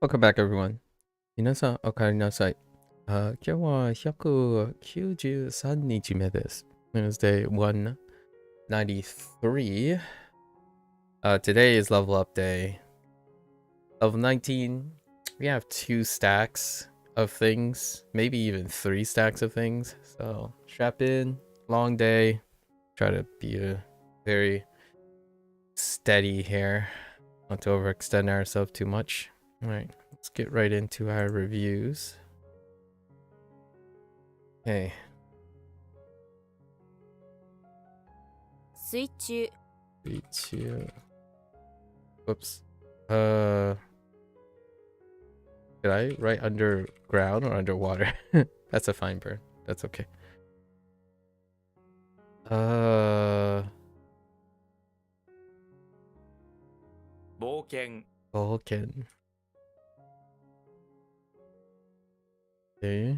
Welcome back, everyone. 皆さん、お帰りなさい。今日は193日目です。Wednesday 193. Today is level up day. Level 19. We have 2 stacks of things, maybe even 3 stacks of things. So strap in, long day. Try to be very steady here. Not to overextend ourselves too much. Alright, let's get right into our reviews. Okay. 水中 3, 2. Whoops. Did I write underground or underwater? That's a fine burn. That's okay. Vulcan. Okay.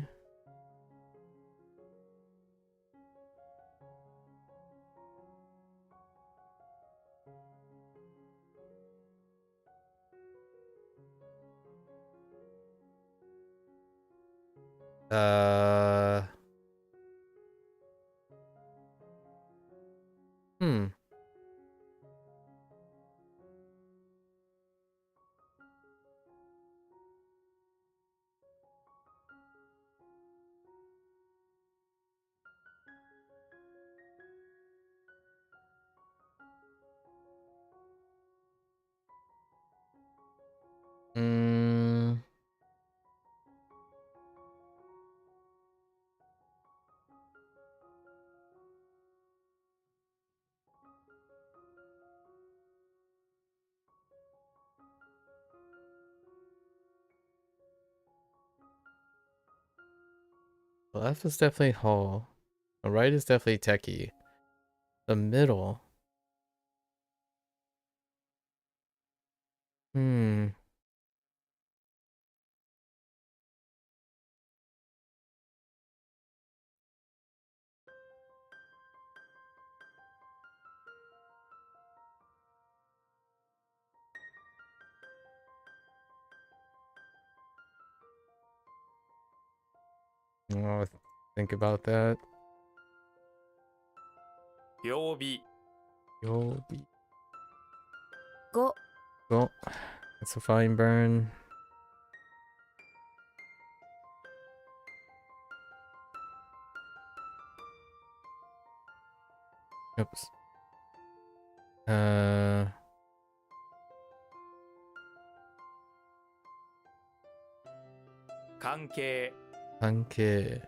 Hmm. Mm. The left is definitely Hull. The right is definitely Techie. The middle. Hmm. I'll think about that. Yobi. 5 Well, that's a fine burn. Oops. 関係 okay.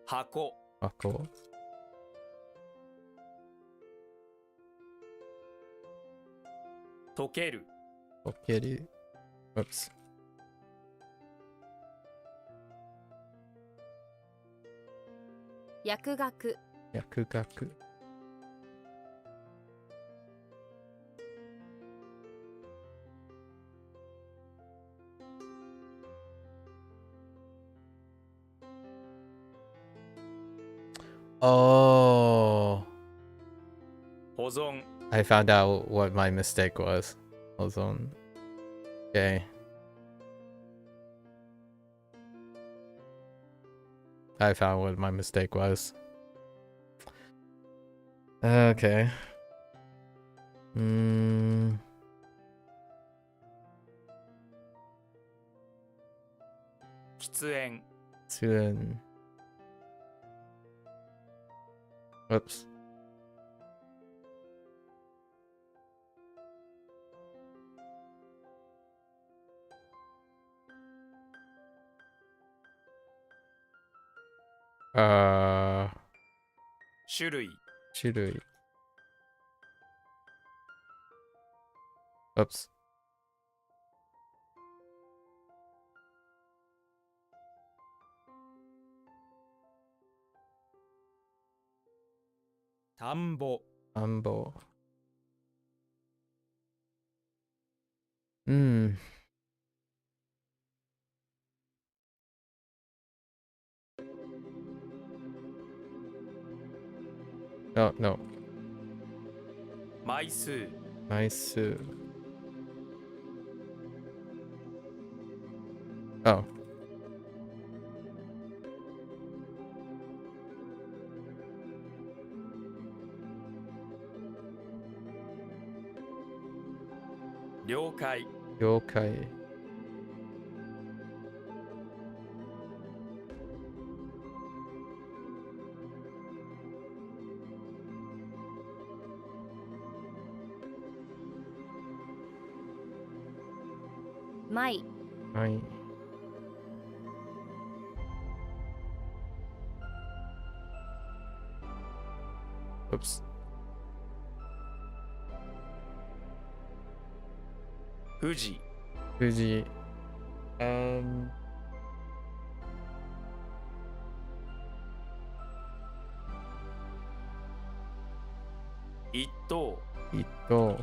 箱 溶ける Oops. 薬学 Oh. I found out what my mistake was. Ozone. Okay. I found what my mistake was. Okay. Hmm. Tsuren. Whoops. Shurui. Oops. Ambo. Hmm. Oh, no. 枚数 枚数 Oh. 了解 了解 枚 はい。Oops. 富士富士。一等一等。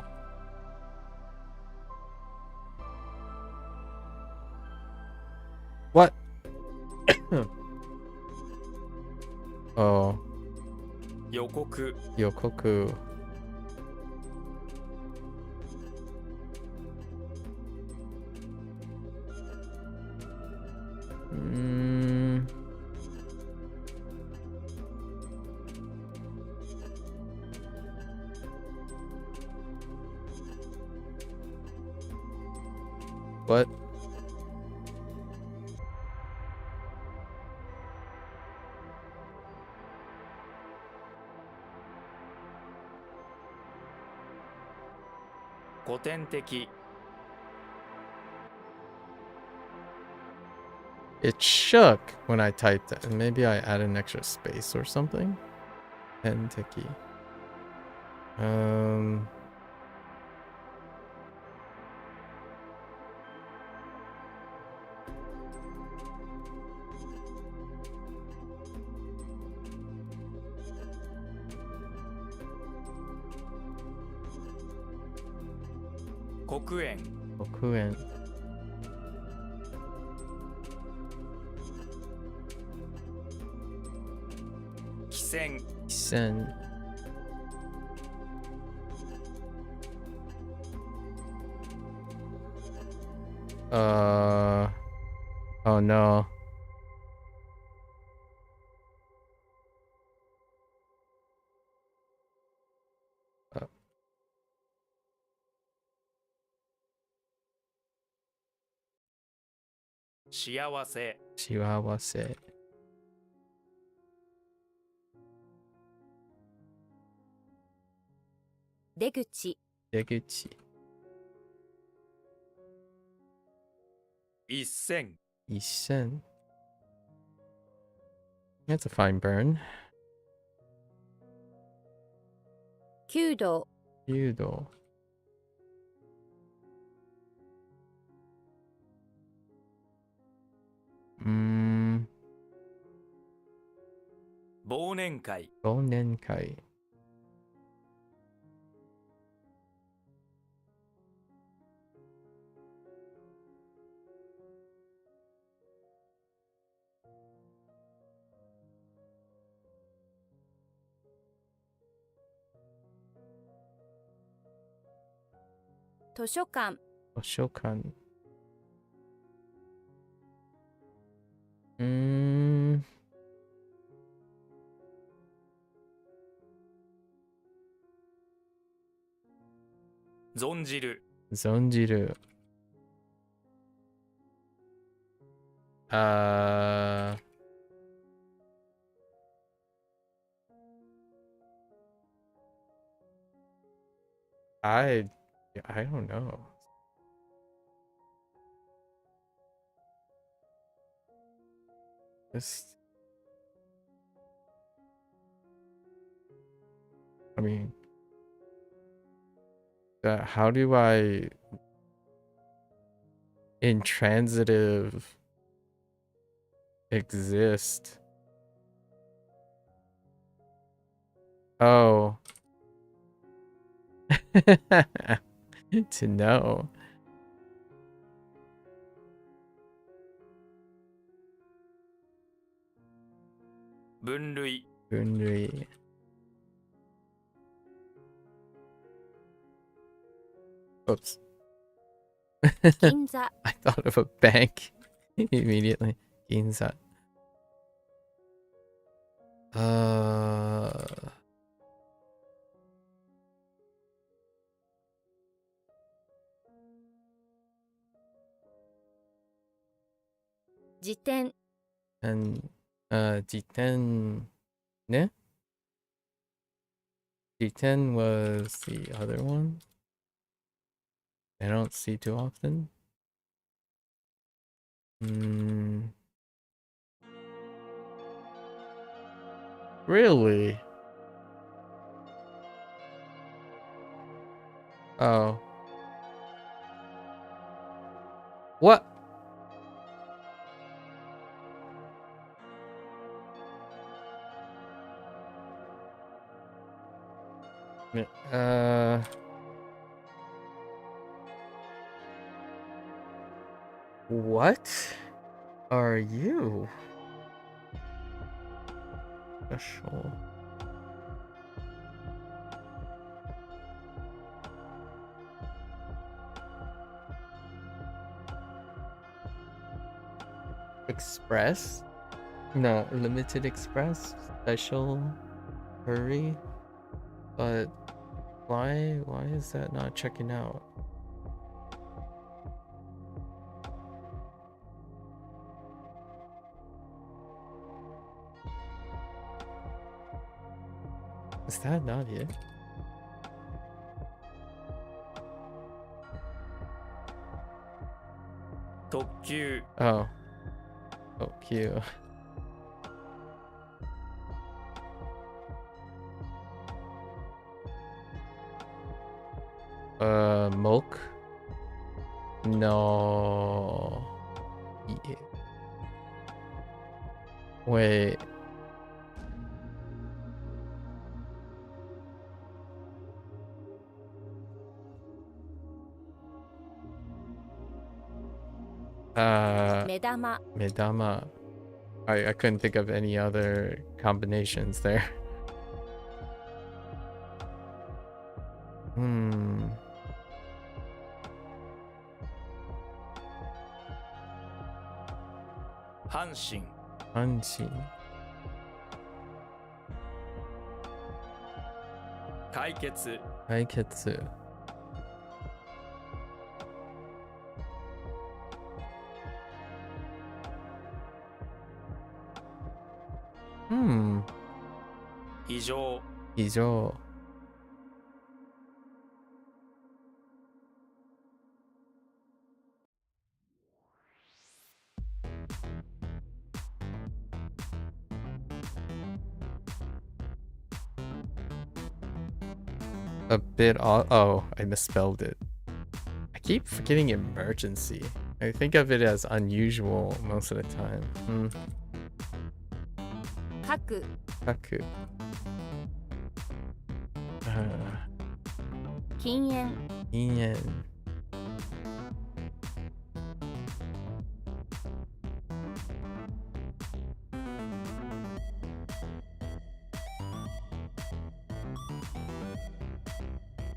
What? Oh. 予告予告。What? .古典的 It shook when I typed it. Maybe I added an extra space or something. Penteki. .黒煙黒煙。汽船汽船。Oh no. .幸せ幸せ。出口出口。一銭一銭。That's a fine burn. 弓道弓道。忘年会忘年会。図書館図書館。存じる存じる。I don't know. Just, I mean, how do I intransitive exist? Oh. To know. 分類分類。Oops. 銀座 I thought of a bank immediately. Ginza. 辞典 and G10 ne? G10 was the other one I don't see too often. Really? Oh. What? What are you? Special. Express? No, limited express, special, hurry. But why is that not checking out? Is that not it? Tokku. Oh. Oh, cute. Milk? No. Yeah. Wait. Medama Medama. I couldn't think of any other combinations there. Hanshin. Hanshi. Kaiketsu. Kaiketsu. Hijou. Hijou. A bit oh, I misspelled it. I keep forgetting emergency. I think of it as unusual most of the time. 書く Kaku. 禁煙 Ien.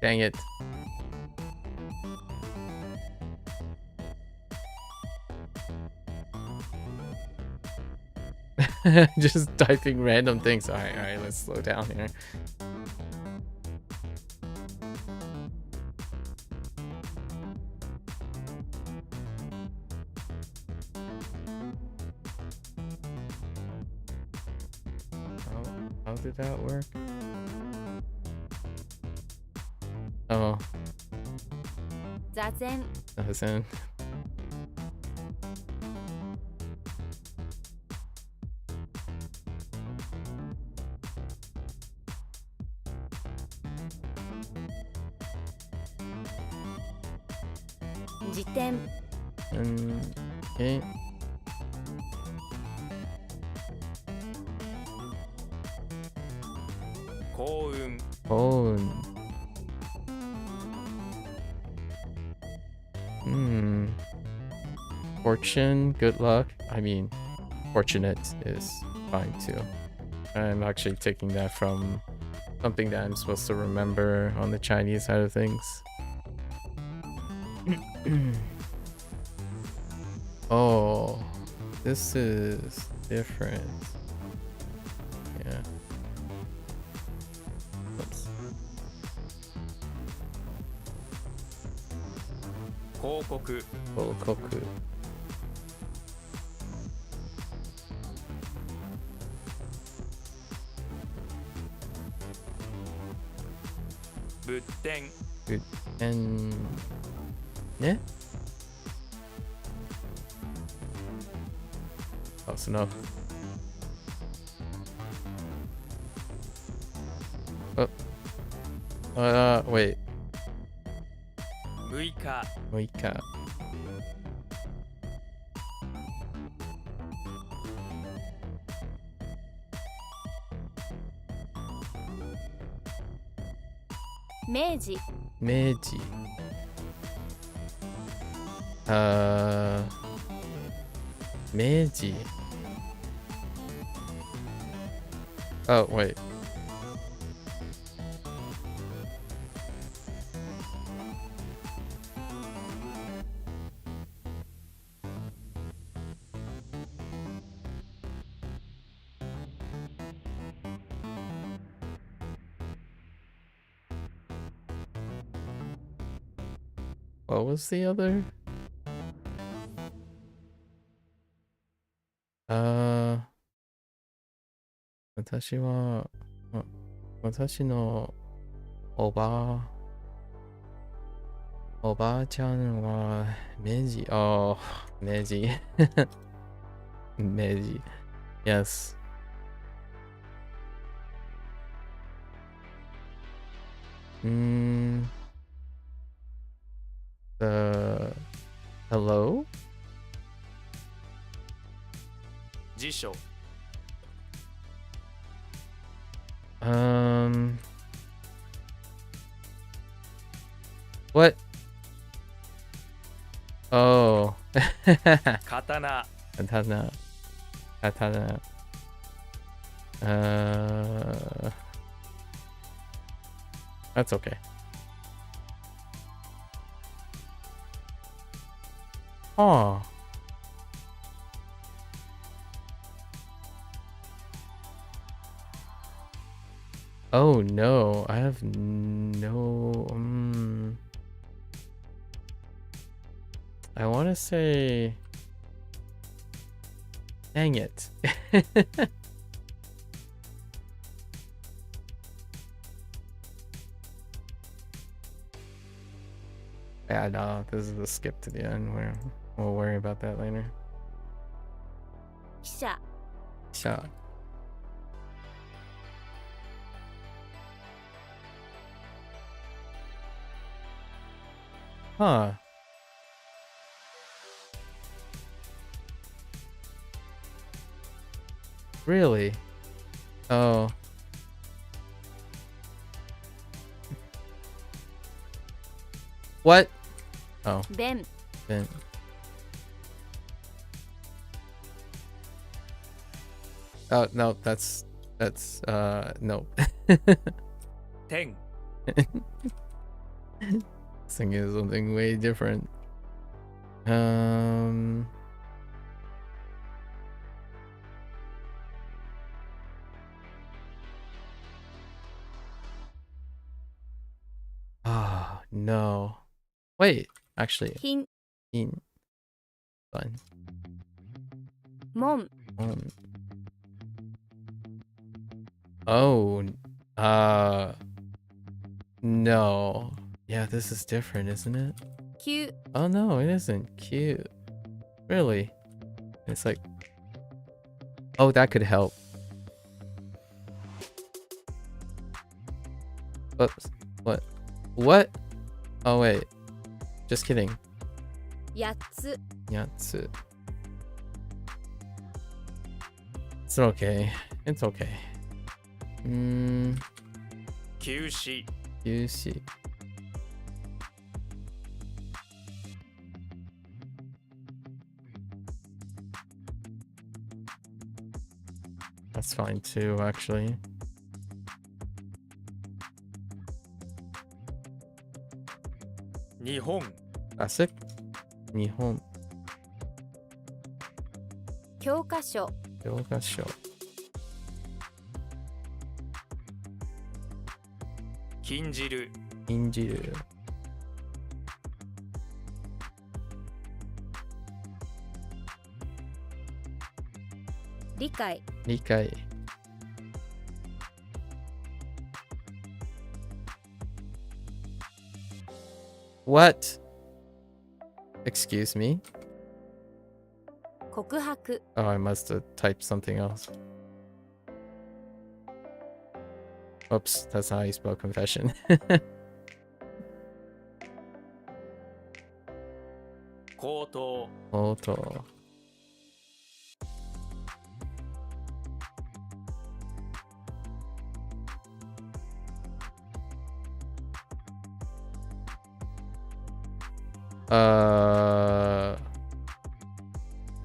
Dang it. Just typing random things. Alright, let's slow down here. How did that work? Oh, 座禅 doesn't. Jiten. Okay. Koun. Phone. Fortune, good luck. I mean, fortunate is fine too. I'm actually taking that from something that I'm supposed to remember on the Chinese side of things. Oh, this is different. Yeah. Oops. 広告 Koku. 物店 Good. And yeah. Close enough. Oh. Wait. 6日 Moika. 明治 Meiji. Meiji. Oh, wait. What was the other? Watashi wa, watashi no oba-chan wa Meiji. Oh, Meiji. Meiji. Yes. Hello? 辞書 What? Oh. 刀 Katana. Katana. That's okay. Oh. Oh no, I have no. I want to say. Dang it. Yeah, no, this is a skip to the end. We'll worry about that later. 記者 Shot. Huh. Really? Oh. What? Oh, 弁 then. Oh, no, that's, no. 天 Thinking of something way different. Ah, no. Wait, actually, 品 fine. 門 Oh, no. Yeah, this is different, isn't it? 急 Oh no, it isn't cute. Really? It's like, oh, that could help. Oops. What? What? Oh wait. Just kidding. 8つ Yatsu. It's okay. It's okay. 休止 Yushi. That's fine too, actually. 日本 classic 日本教科書教科書禁じる禁じる理解理解 What? Excuse me? 告白 Oh, I must have typed something else. Oops, that's not how you spell confession. 口頭 Photo.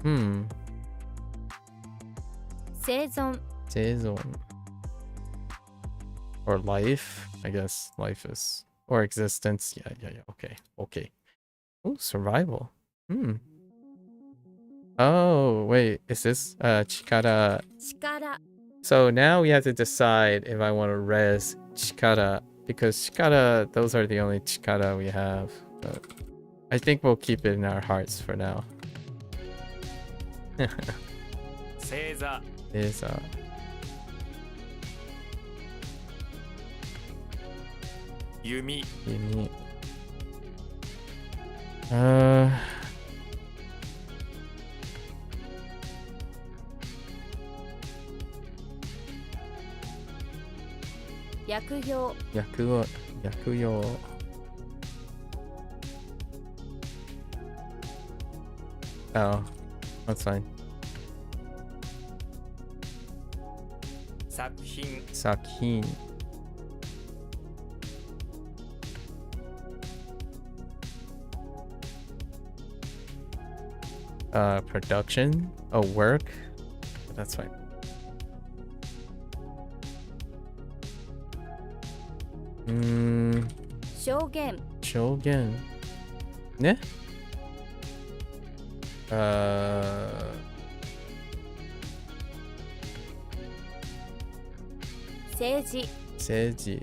Hmm. 生存 Saison. Or life? I guess life is. Or existence. Yeah. Okay. Okay. Oh, survival. Hmm. Oh, wait. Is this Chikara? 力 So now we have to decide if I want to res Chikara. Because Chikara, those are the only Chikara we have. But I think we'll keep it in our hearts for now. 星座 Is弓 unique. 薬業薬用 Oh, that's fine. 作品 Sakin. Production? Oh, work? That's fine. 証言 Shogun. Ne? 政治政治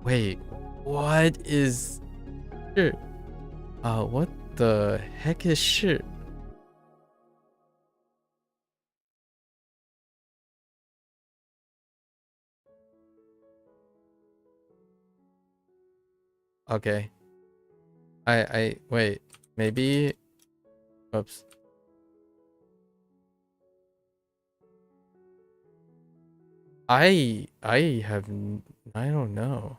Wait. What is shit? What the heck is shit? Okay. I wait. Maybe. Oops. I have I don't know.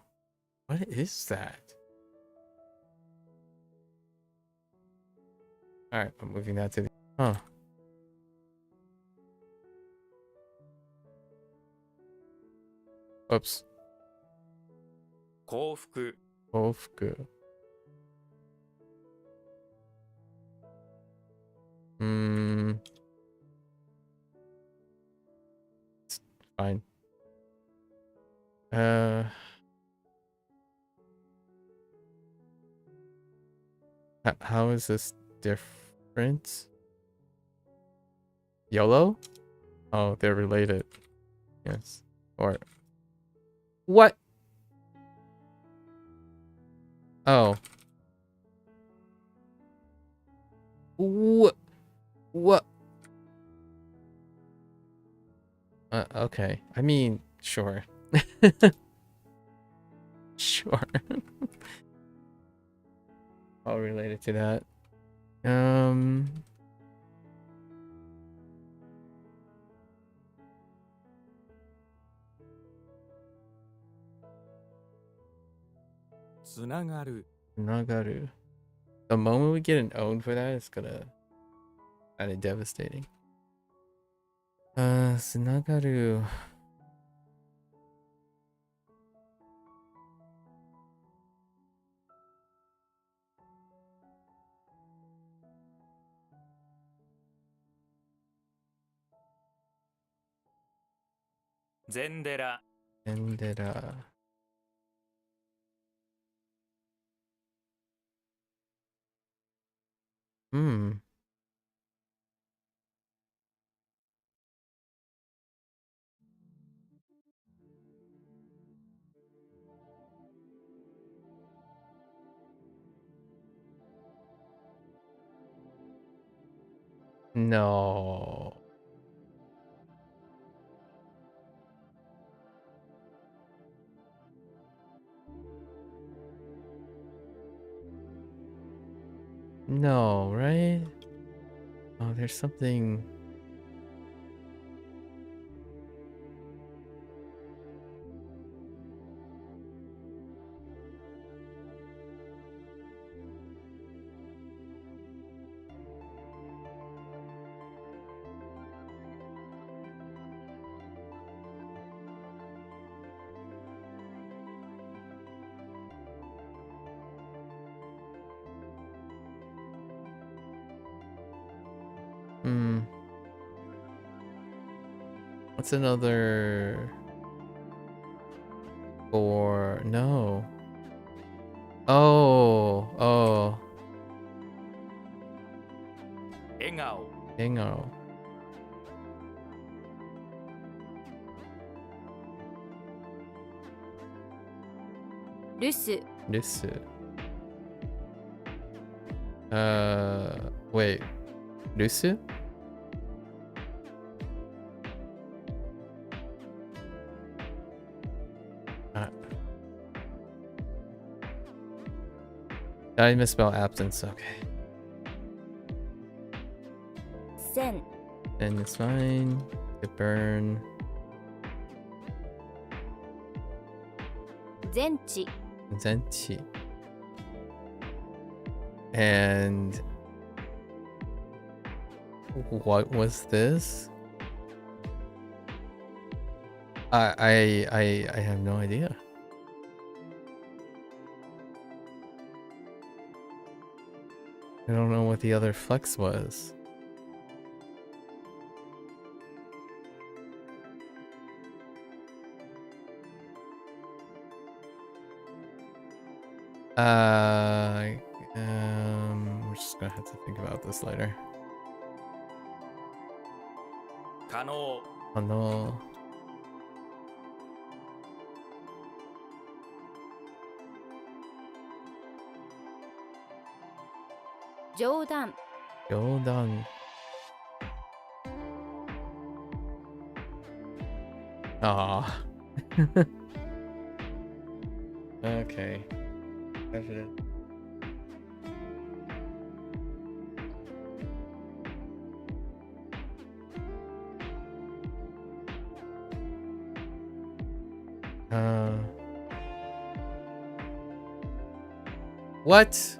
What is that? All right, I'm moving that to the. Huh. Oops. 幸福 Kofuku. It's fine. How is this different? YOLO? Oh, they're related. Yes. Or what? Oh. What? What? Okay. I mean, sure. Sure. All related to that. つながる Nagaru. The moment we get an own for that, it's gonna kind of devastating. Tsunagaru. 禅寺 Endera. Hmm. No. No, right? Oh, there's something. Hmm. What's another four? No. Oh. 笑顔 Hingo. 留守 This. Wait. Lusu? I misspelled absence. Okay. 線 Then it's fine. Could burn. 全地 Zenchi. And what was this? I have no idea. I don't know what the other flex was. We're just gonna have to think about this later. 可能 Oh no. 冗談 Yodan. Ah. Okay. Evident. What?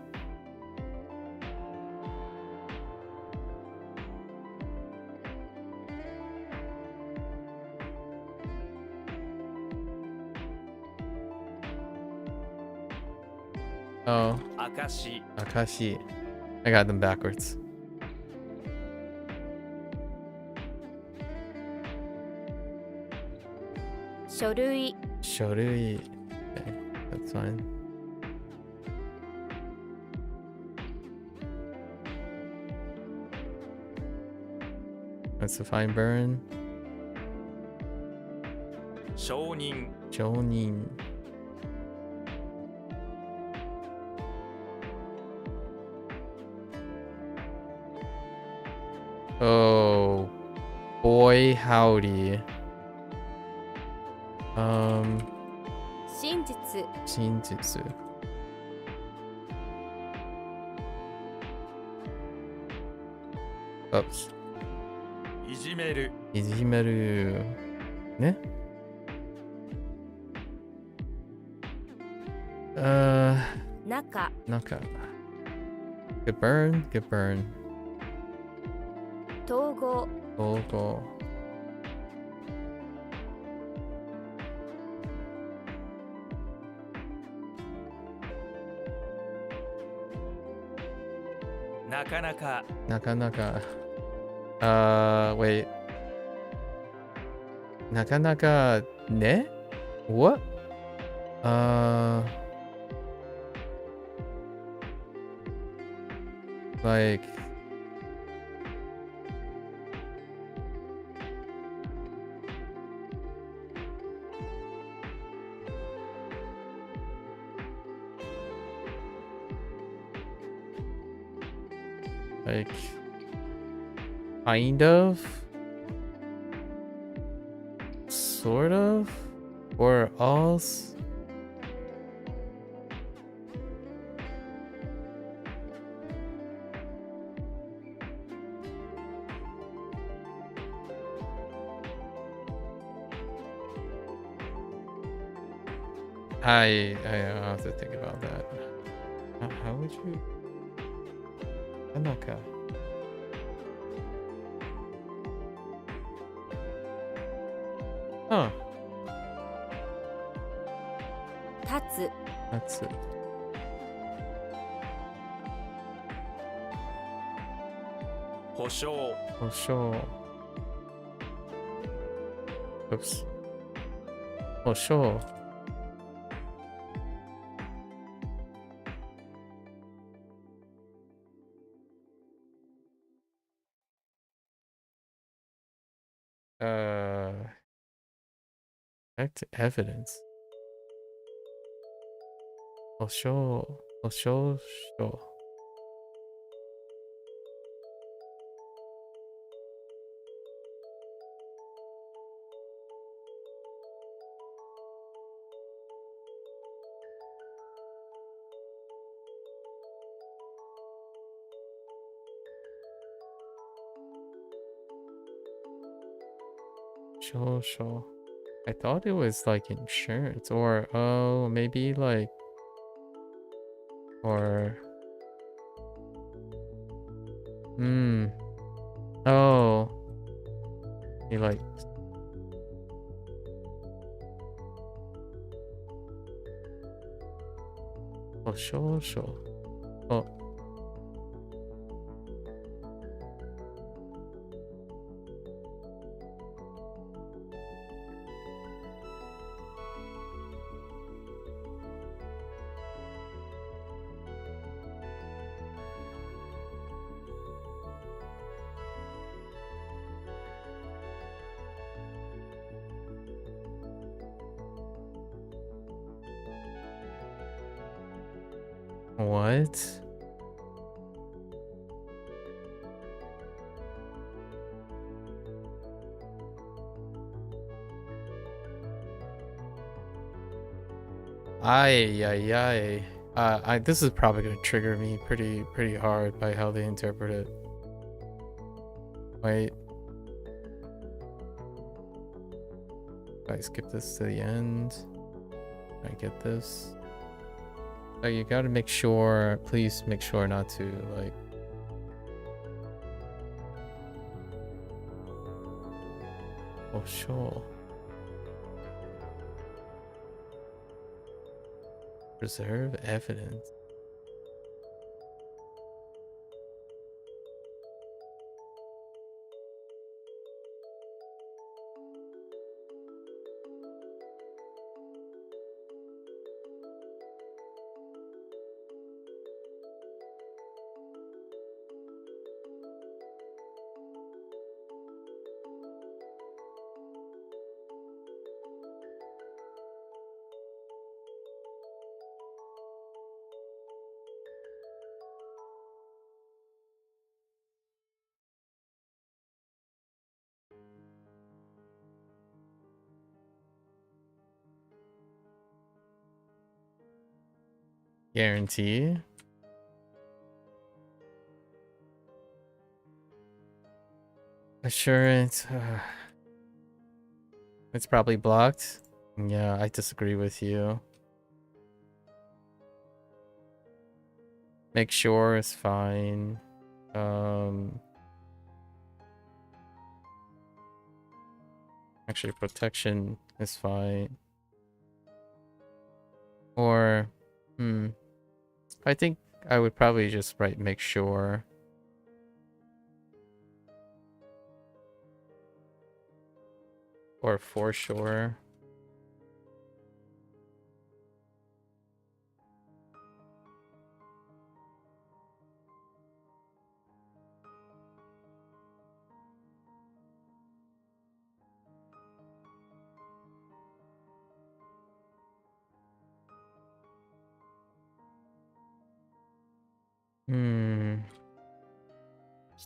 Oh, 証 Akashi. I got them backwards. 書類 Shorui. Okay, that's fine. That's a fine burn. 承認 Jonin. Oh boy, howdy. 真実 Shinjitsu. Oops. いじめる Ijimeru. Ne? Naka Naka. Good burn. Good burn. 統合 Gogo. Nakanaka Nakanaka. Wait. Nakanaka ne? What? Like kind of, sort of, or else. I have to think about that. How would you? Anaka. Huh. 立つ That's it. 保証 For sure. Oops. For sure. Direct evidence. For sure. For sure. Sure. Sure, sure. I thought it was like insurance or oh maybe like or oh you like oh sure sure oh what? Ay. This is probably gonna trigger me pretty hard by how they interpret it. Wait. If I skip this to the end, I get this. So you gotta make sure, please make sure not to like. Oh sure. Preserve evidence. Guarantee. Assurance. It's probably blocked. Yeah, I disagree with you. Make sure is fine. Actually, protection is fine. Or, I think I would probably just write make sure. or foreshore.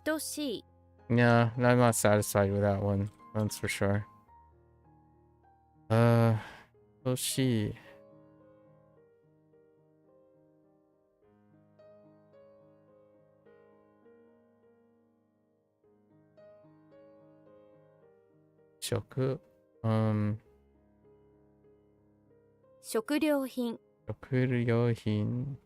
等しい Yeah, I'm not satisfied with that one. That's for sure. Toshi. 食、食料品 食料品.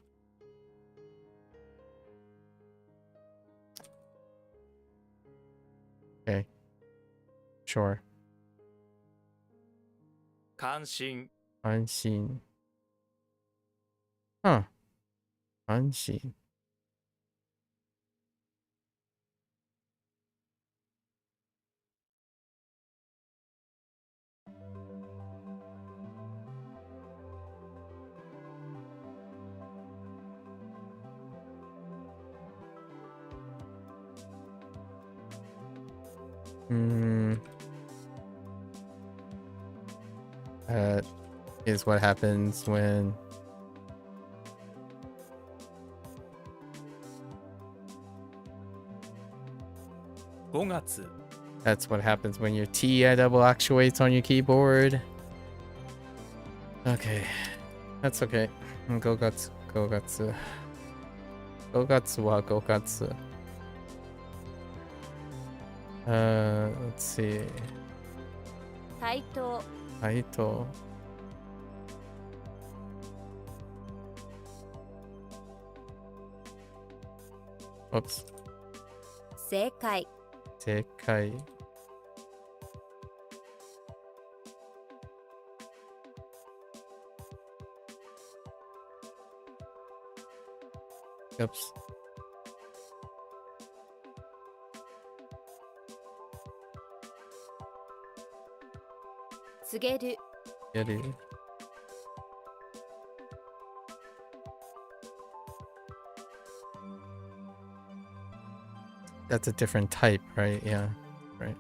Okay. Sure. 関心安心. Huh. 安心. That is what happens when that's what happens when your T double actuates on your keyboard. Okay. That's okay. Gogatsu. Gogatsu. Gogatsu wa gogatsu. Let's see. 対等 Aito. Oops. 正解 Sekai. Oops. Tsugeru Get it. That's a different type, right? Yeah. Right.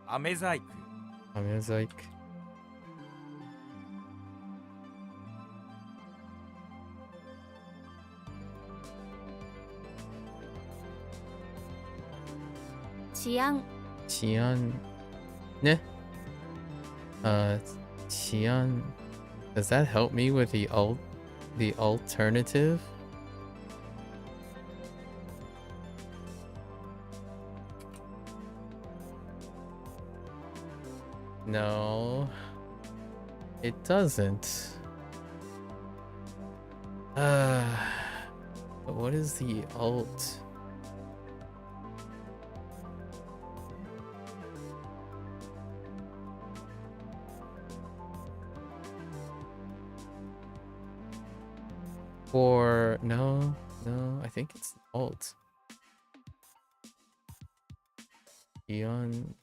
飴細工 Mosaic. 治安 Qian. Ne? Qian. Does that help me with the alternative? No. It doesn't. But what is the alt? Or no, I think it's alt. Eon.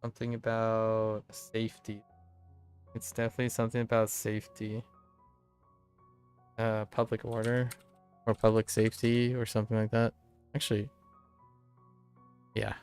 Something about safety. It's definitely something about safety. Public order or public safety or something like that. Actually, yeah.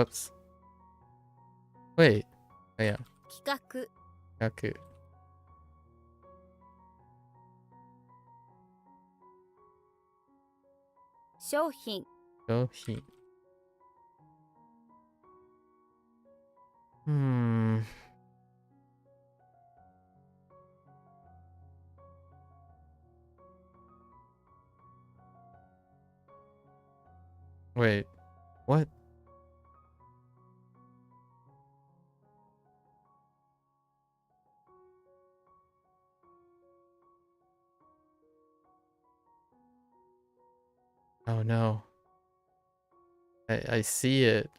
Oops. Wait. Oh, yeah. 企画 Yaku. 商品 Shohi. Hmm. Wait. What? Oh no. I see it.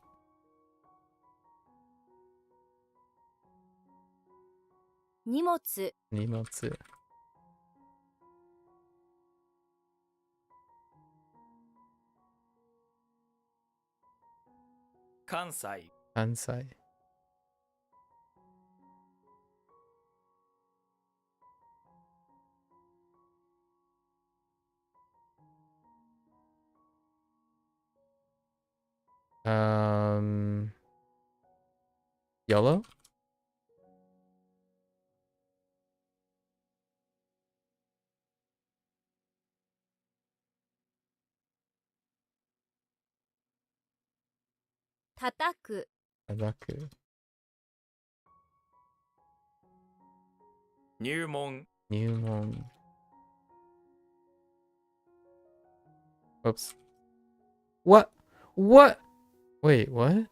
荷物 Nimotsu. 関西 Kansai. Yellow? 叩く Adaku. 入門 Numon. Oops. What? What? Wait, what?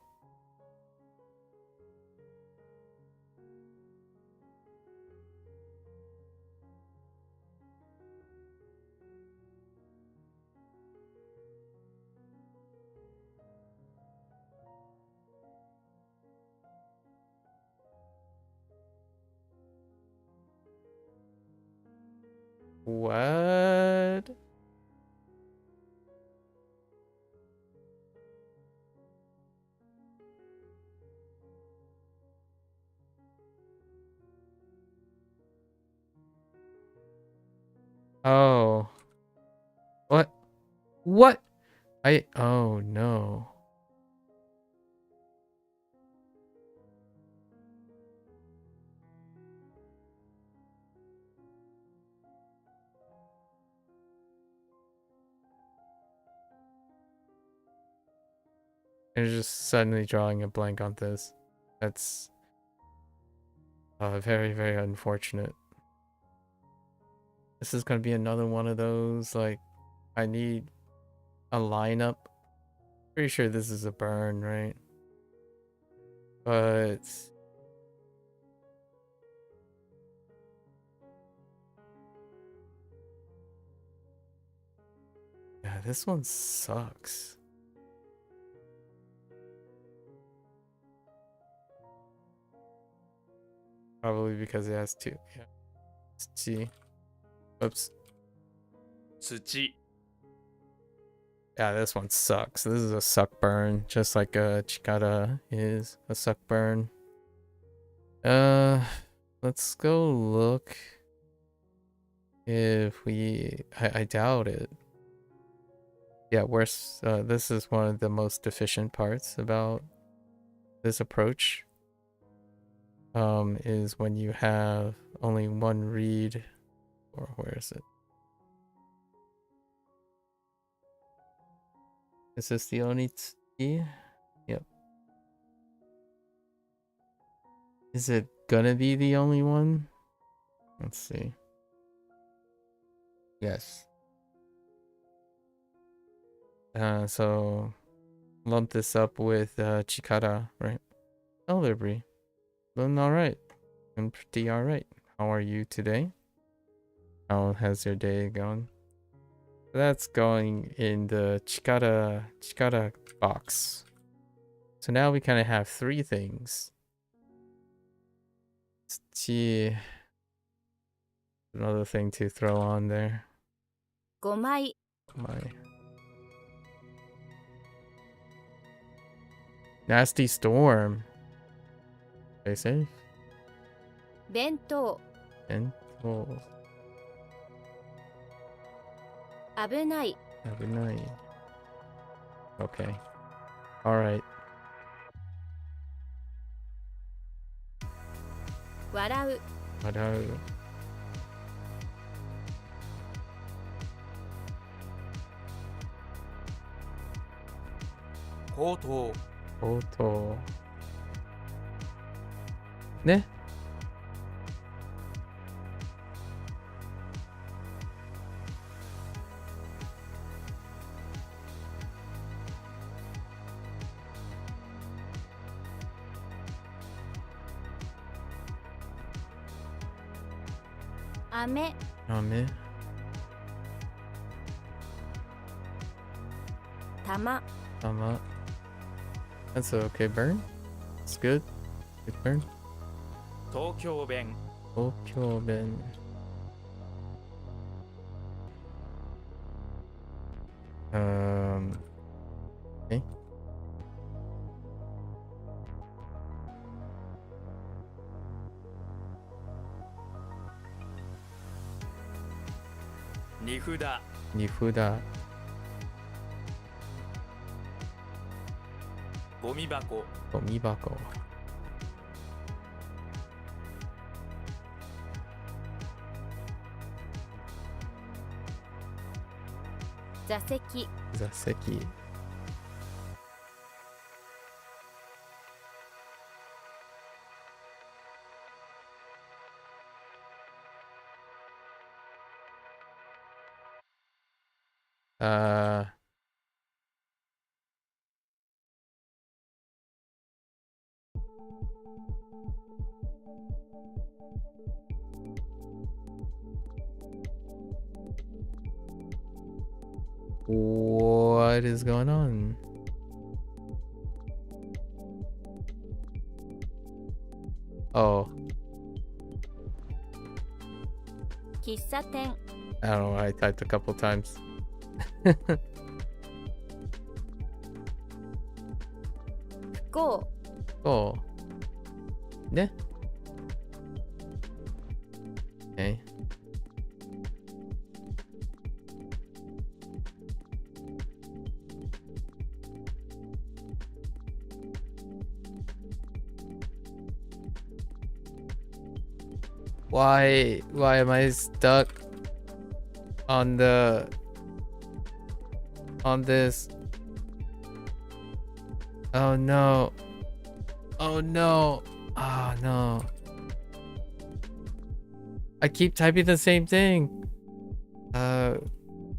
What? Oh. What? What? Oh no. I'm just suddenly drawing a blank on this. That's very, very unfortunate. This is gonna be another one of those, like, I need a lineup. Pretty sure this is a burn, right? But yeah, this one sucks. Probably because it has two. Yeah. See. Oops. 土 Yeah, this one sucks. This is a suck burn, just like Chikara is a suck burn. Let's go look if we. I doubt it. Yeah, this is one of the most deficient parts about this approach. Is when you have only one read, or where is it? Is this the only T? Yep. Is it gonna be the only one? Let's see. Yes. So lump this up with Chikara, right? Elderbury. Doing alright. I'm pretty alright. How are you today? How has your day gone? That's going in the Chikara box. So now we kind of have three things. Another thing to throw on there. 5枚 My nasty storm. Stay safe. 弁当 And oh, 危ない have a night. Okay. All right. 笑う 笑う 口頭 口頭 ね 飴 飴 玉 玉 That's an okay burn. It's good. Good burn. 東京弁 東京弁 Okay. 荷札荷札ゴミ箱ゴミ箱座席座席 What is going on? Oh, 喫茶店 I don't know. I typed a couple times. 不幸 Oh. Ne? Okay. Why am I stuck on this? Oh no. Oh no. Oh no. I keep typing the same thing.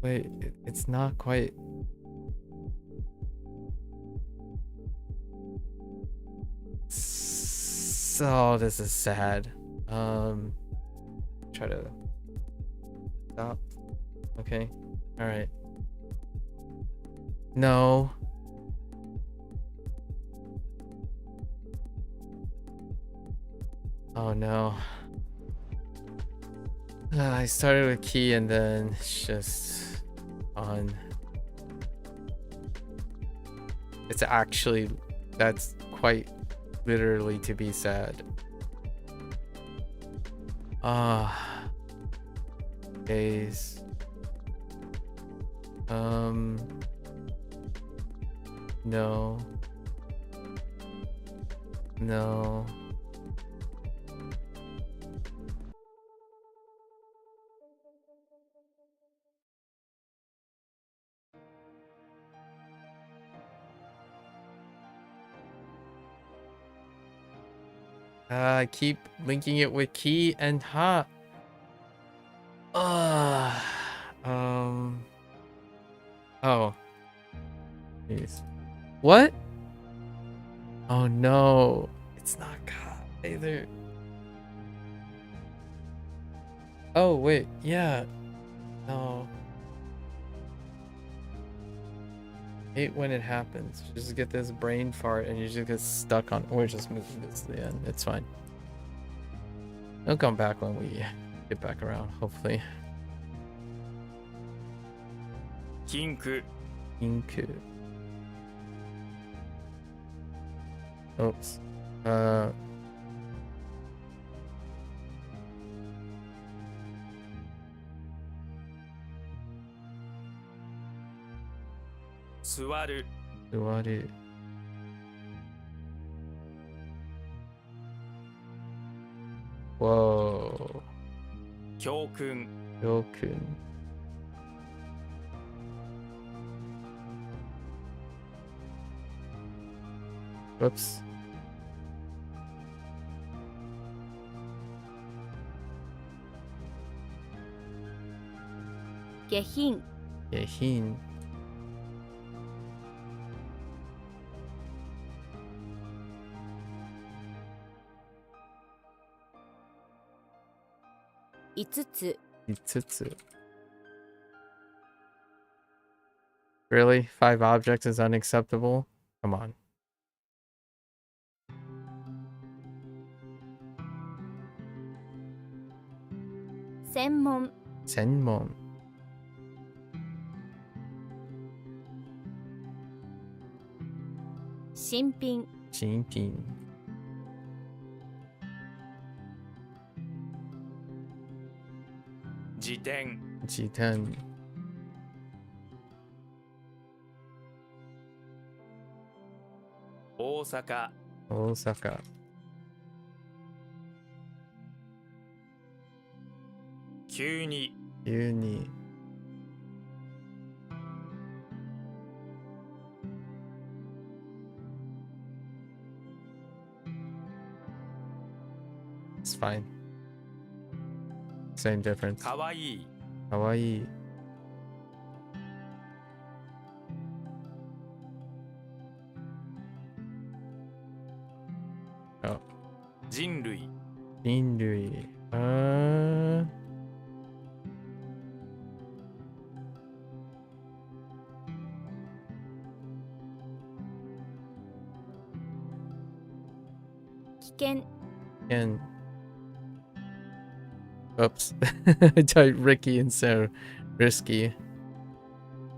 Wait, it's not quite. So this is sad. Try to stop. Okay. All right. No. Oh no. I started with key and then it's just on. It's actually, that's quite literally to be sad. Days. No. No. I keep linking it with key and ha. Oh. Jeez. What? Oh no. It's not ka either. Oh wait, yeah. No. Hate when it happens. Just get this brain fart and you just get stuck on. We're just moving this to the end. It's fine. It'll come back when we get back around, hopefully. 禁句 Inku. Oops. 座る座る Whoa. 教訓 Yokun. Whoops. 下品 Yehin. 5つ Itsutsu. Really? 5 objects is unacceptable? Come on. 専門 Senmon. 新品 Shinpin. 辞典 Jiten. 大阪 Osaka. 急に Uni. It's fine. Same difference. かわいい Kawaii. 人類 Inrui. 危険 And oops. I typed Ricky instead of risky.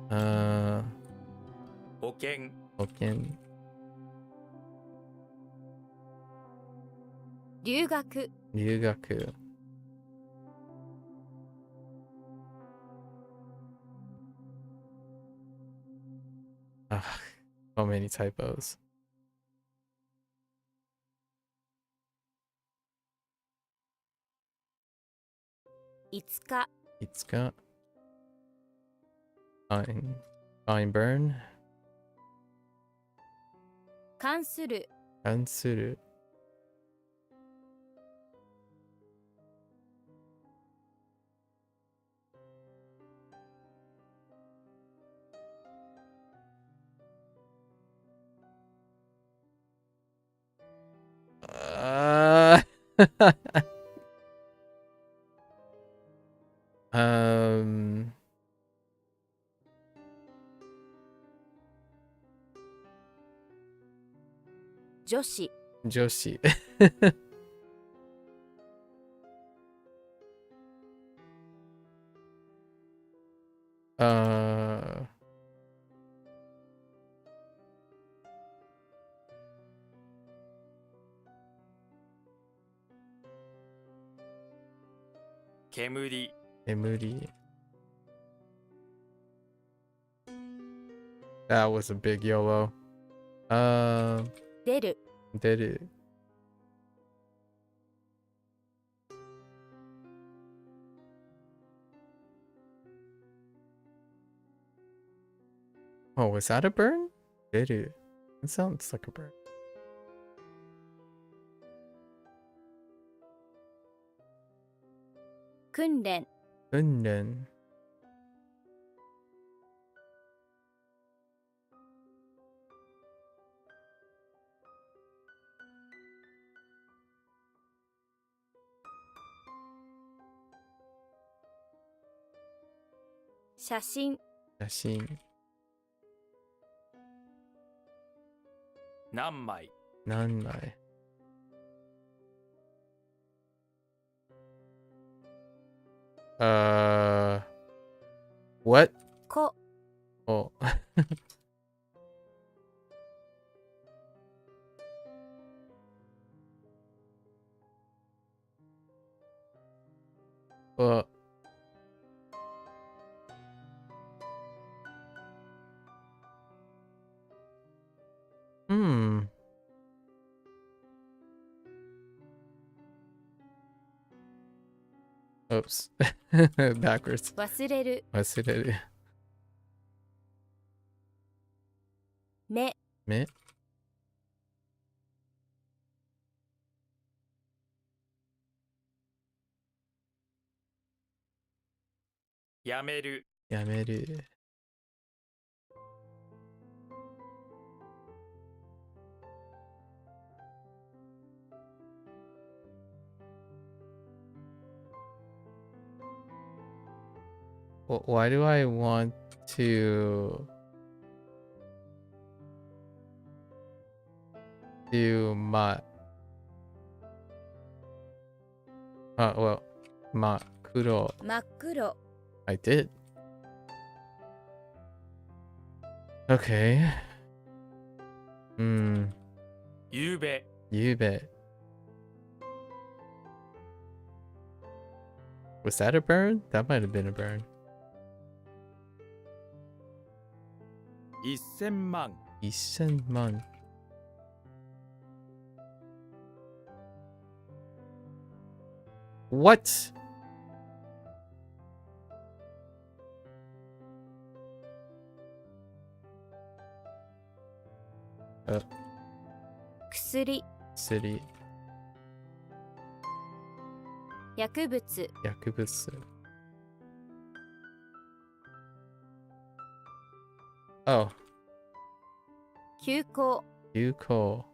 保険 Hokkien. 留学 Ryugaku. Ah, so many typos. 5日 Itsuka. Fine burn. 関する Kansuru. Um, 女子 Joshi. uh, 煙 Emuri. That was a big YOLO. 出る Deru. Oh, was that a burn? Deru. It sounds like a burn. 訓練 Unden. 写真 Yashin. 何枚 Nanmai. What? 子 Oh. Well, hmm. Oops. Backwards. 忘れる Wasureru. 目 Me. やめる Yameru. Why do I want to do ma? Well, ma kuro. 真っ黒 I did. Okay. ゆうべ Yube. Was that a burn? That might have been a burn. 1000万 1000만. What?薬 City. 薬物 Yakubutsu. Oh, 休校 Yuko.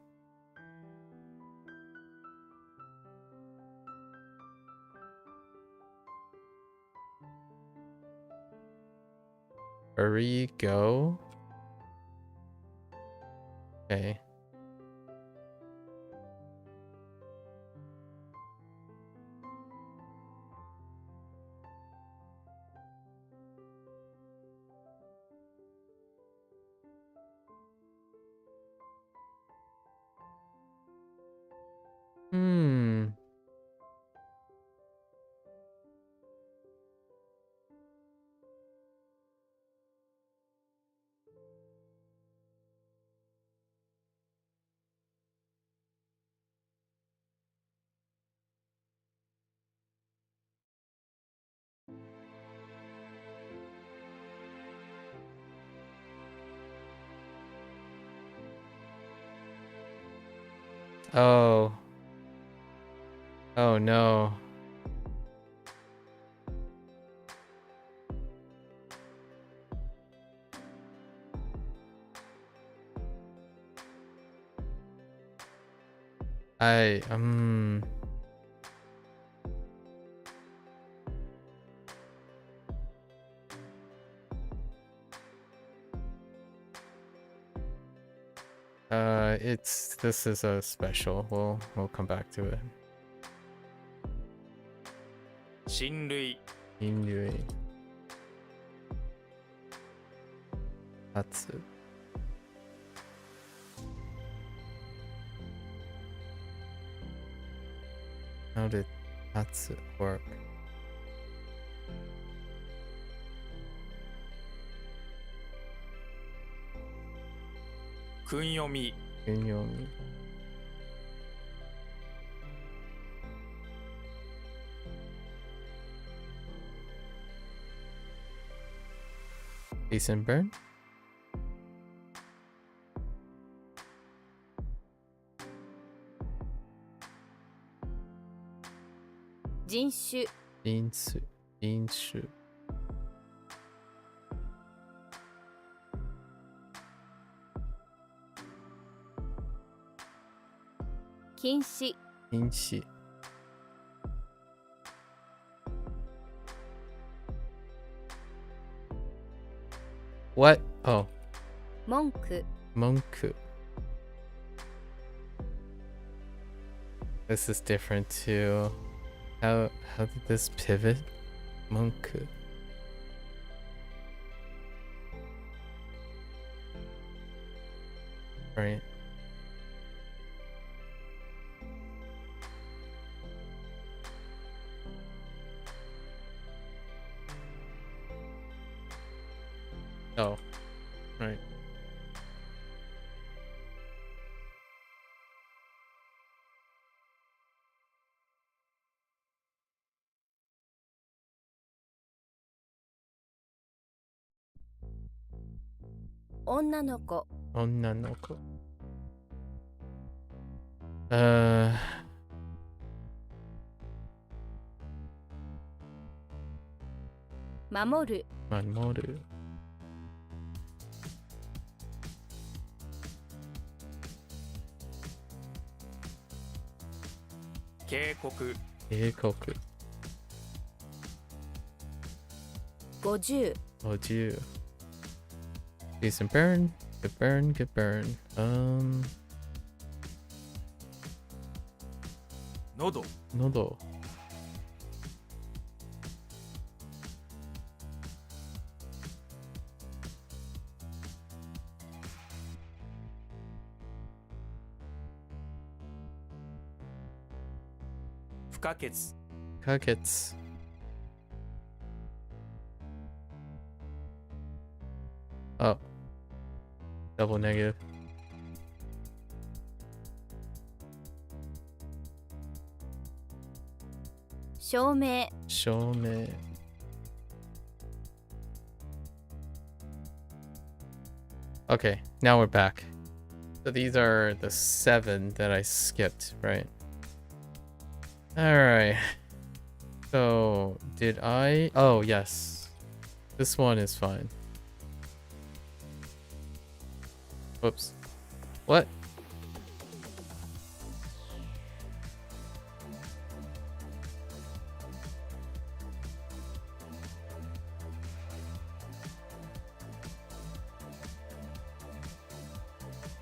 Hurry, go. Okay. Hmm. Oh. Oh no. This is a special. We'll come back to it. 親類 Inui. Tatsu. How did Tatsu work? 訓読み Kunyomi. Decent burn? 人種 Insu. Inshu. 禁止 Inshi. What? Oh, 文句 Monku. This is different too. How did this pivot? Monku. Right. Oh, right. 女の子 onnanoko. 守る mamoru. 警告 Keikoku. 50 50. Decent burn. Good burn. Good burn. 喉 nodo. 不可欠 Kakets. Oh. Double negative. 証明 Shome. Okay, now we're back. So these are the 7 that I skipped, right? Alright. So, did I... Oh, yes. This one is fine. Whoops. What?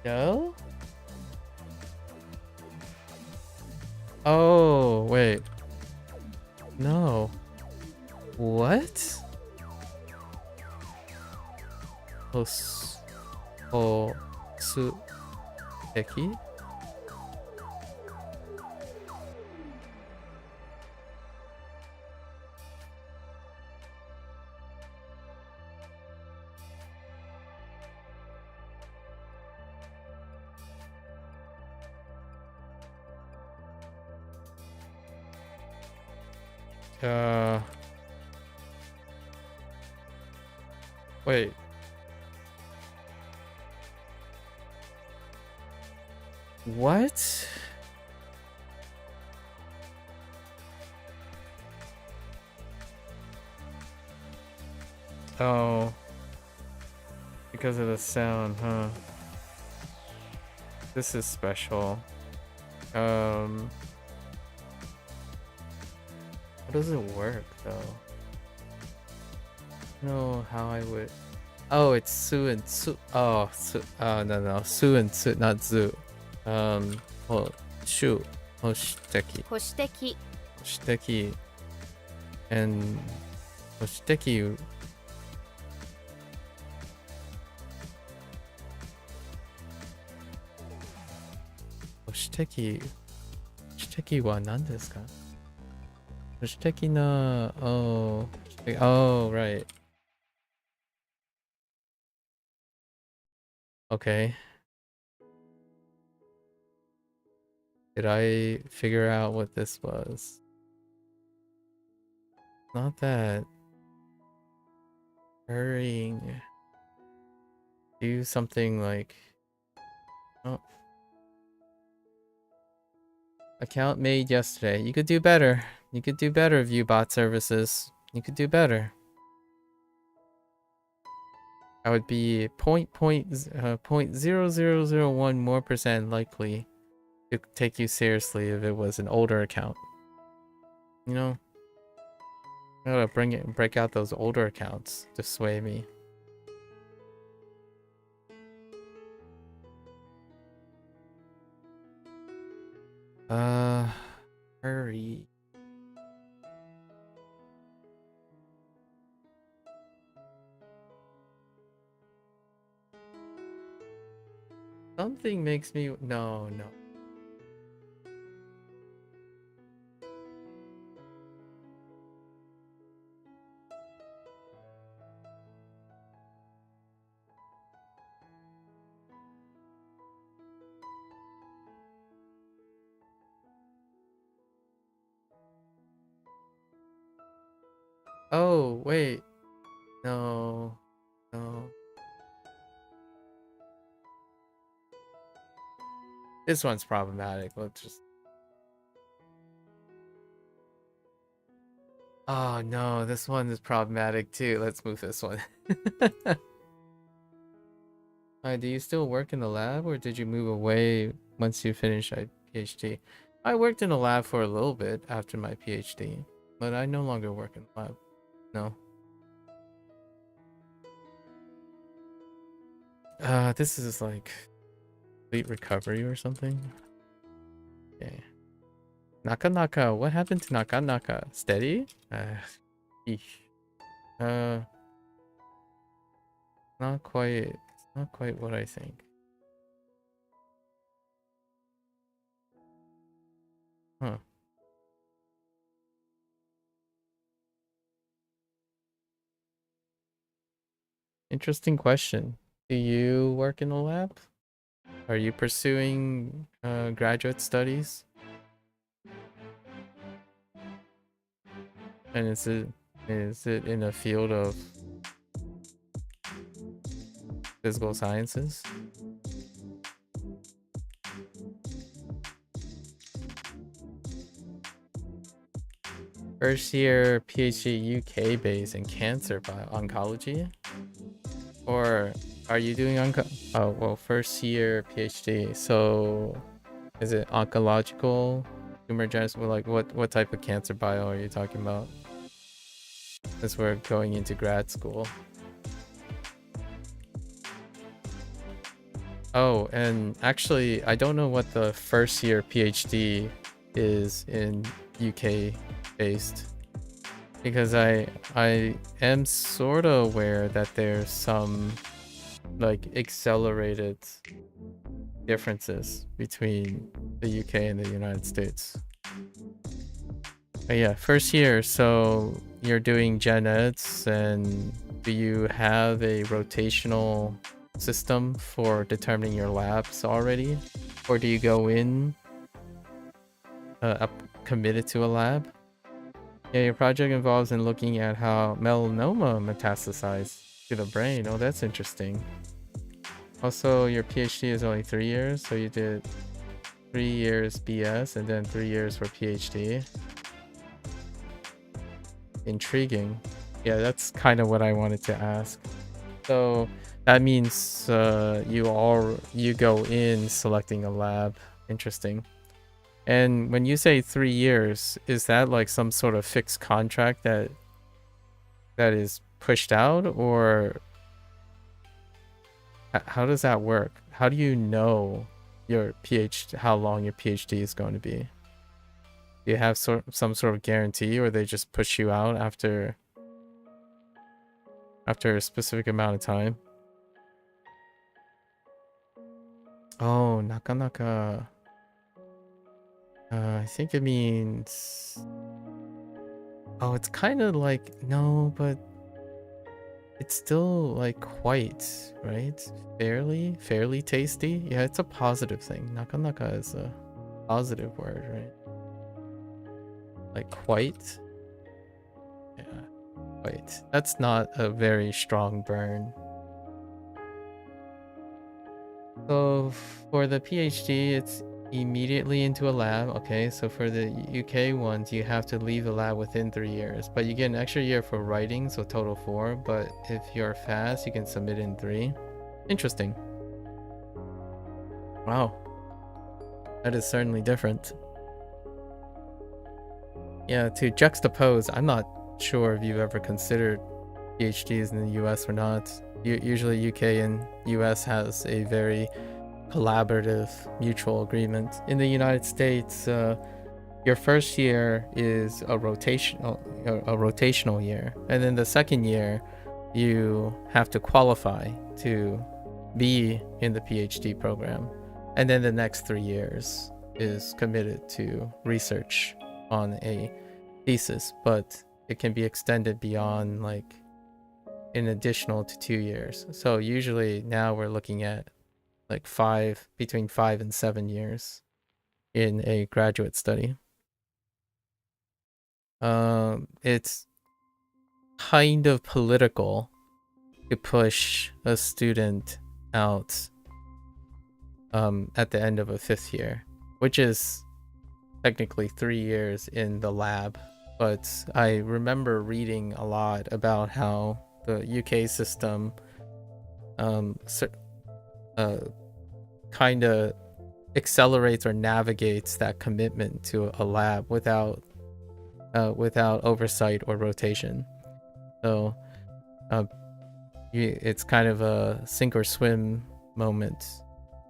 No? Oh, wait. No. What? Eki? Wait. What? Oh. Because of the sound, huh? This is special. How does it work though? No, how I would. Oh, it's Su and Su. Oh, Su. Oh, no. Su and Su, not Zu. Well, Shu. Hoshiteki. 保守的 Hoshiteki. And Hoshiteki. Hoshiteki wa nan desu ka? Hoshiteki na. Oh, right. Okay. Did I figure out what this was? Not that. Hurrying. Do something like. Oh. Account made yesterday. You could do better. You could do better, Viewbot services. You could do better. I would be 0.0001 more percent likely to take you seriously if it was an older account. You know? I gotta break out those older accounts to sway me. Hurry. Something makes me no. Oh, wait. No. This one's problematic. Let's just... Oh no, this one is problematic too. Let's move this one. Do you still work in the lab, or did you move away once you finished your PhD? I worked in the lab for a little bit after my PhD, but I no longer work in the lab. No. This is like complete recovery or something. Okay. Naka, what happened to Naka? Steady? Eesh. Not quite what I think. Huh. Interesting question. Do you work in the lab? Are you pursuing graduate studies? And is it in a field of physical sciences? First year PhD UK based in cancer oncology? Or are you doing oh well, first year PhD, so is it oncological tumor genesis? Like what type of cancer bio are you talking about? As we're going into grad school. Oh, and actually I don't know what the first year PhD is in UK based, because I am sort of aware that there's some like accelerated differences between the UK and the United States. But yeah, first year, so you're doing gen eds, and do you have a rotational system for determining your labs already, or do you go in committed to a lab? Yeah, your project involves in looking at how melanoma metastasize to the brain. Oh, that's interesting. Also, your PhD is only 3 years, so you did 3 years BS and then 3 years for PhD. Intriguing. Yeah, that's kind of what I wanted to ask. So that means you go in selecting a lab. Interesting. And when you say 3 years, is that like some sort of fixed contract that is pushed out, or how does that work? How do you know your PhD, how long your PhD is going to be? Do you have some sort of guarantee, or they just push you out after a specific amount of time? Oh, Naka. I think it means... Oh, it's kind of like... No, but... It's still like quite, right? Fairly tasty? Yeah, it's a positive thing. Naka is a positive word, right? Like quite? Yeah, quite. That's not a very strong burn. So for the PhD, it's immediately into a lab. Okay, so for the UK ones, you have to leave the lab within 3 years, but you get an extra year for writing, so total 4. But if you're fast, you can submit in 3. Interesting. Wow, that is certainly different. Yeah, to juxtapose, I'm not sure if you've ever considered PhDs in the US or not. Usually UK and US has a very collaborative mutual agreement. In the United States, your first year is a rotational year, and then the second year you have to qualify to be in the PhD program, and then the next 3 years is committed to research on a thesis, but it can be extended beyond like an additional to 2 years. So usually now we're looking at like between 5 and 7 years in a graduate study. It's kind of political to push a student out at the end of a 5th year, which is technically 3 years in the lab. But I remember reading a lot about how the UK system kind of accelerates or navigates that commitment to a lab without oversight or rotation. So it's kind of a sink or swim moment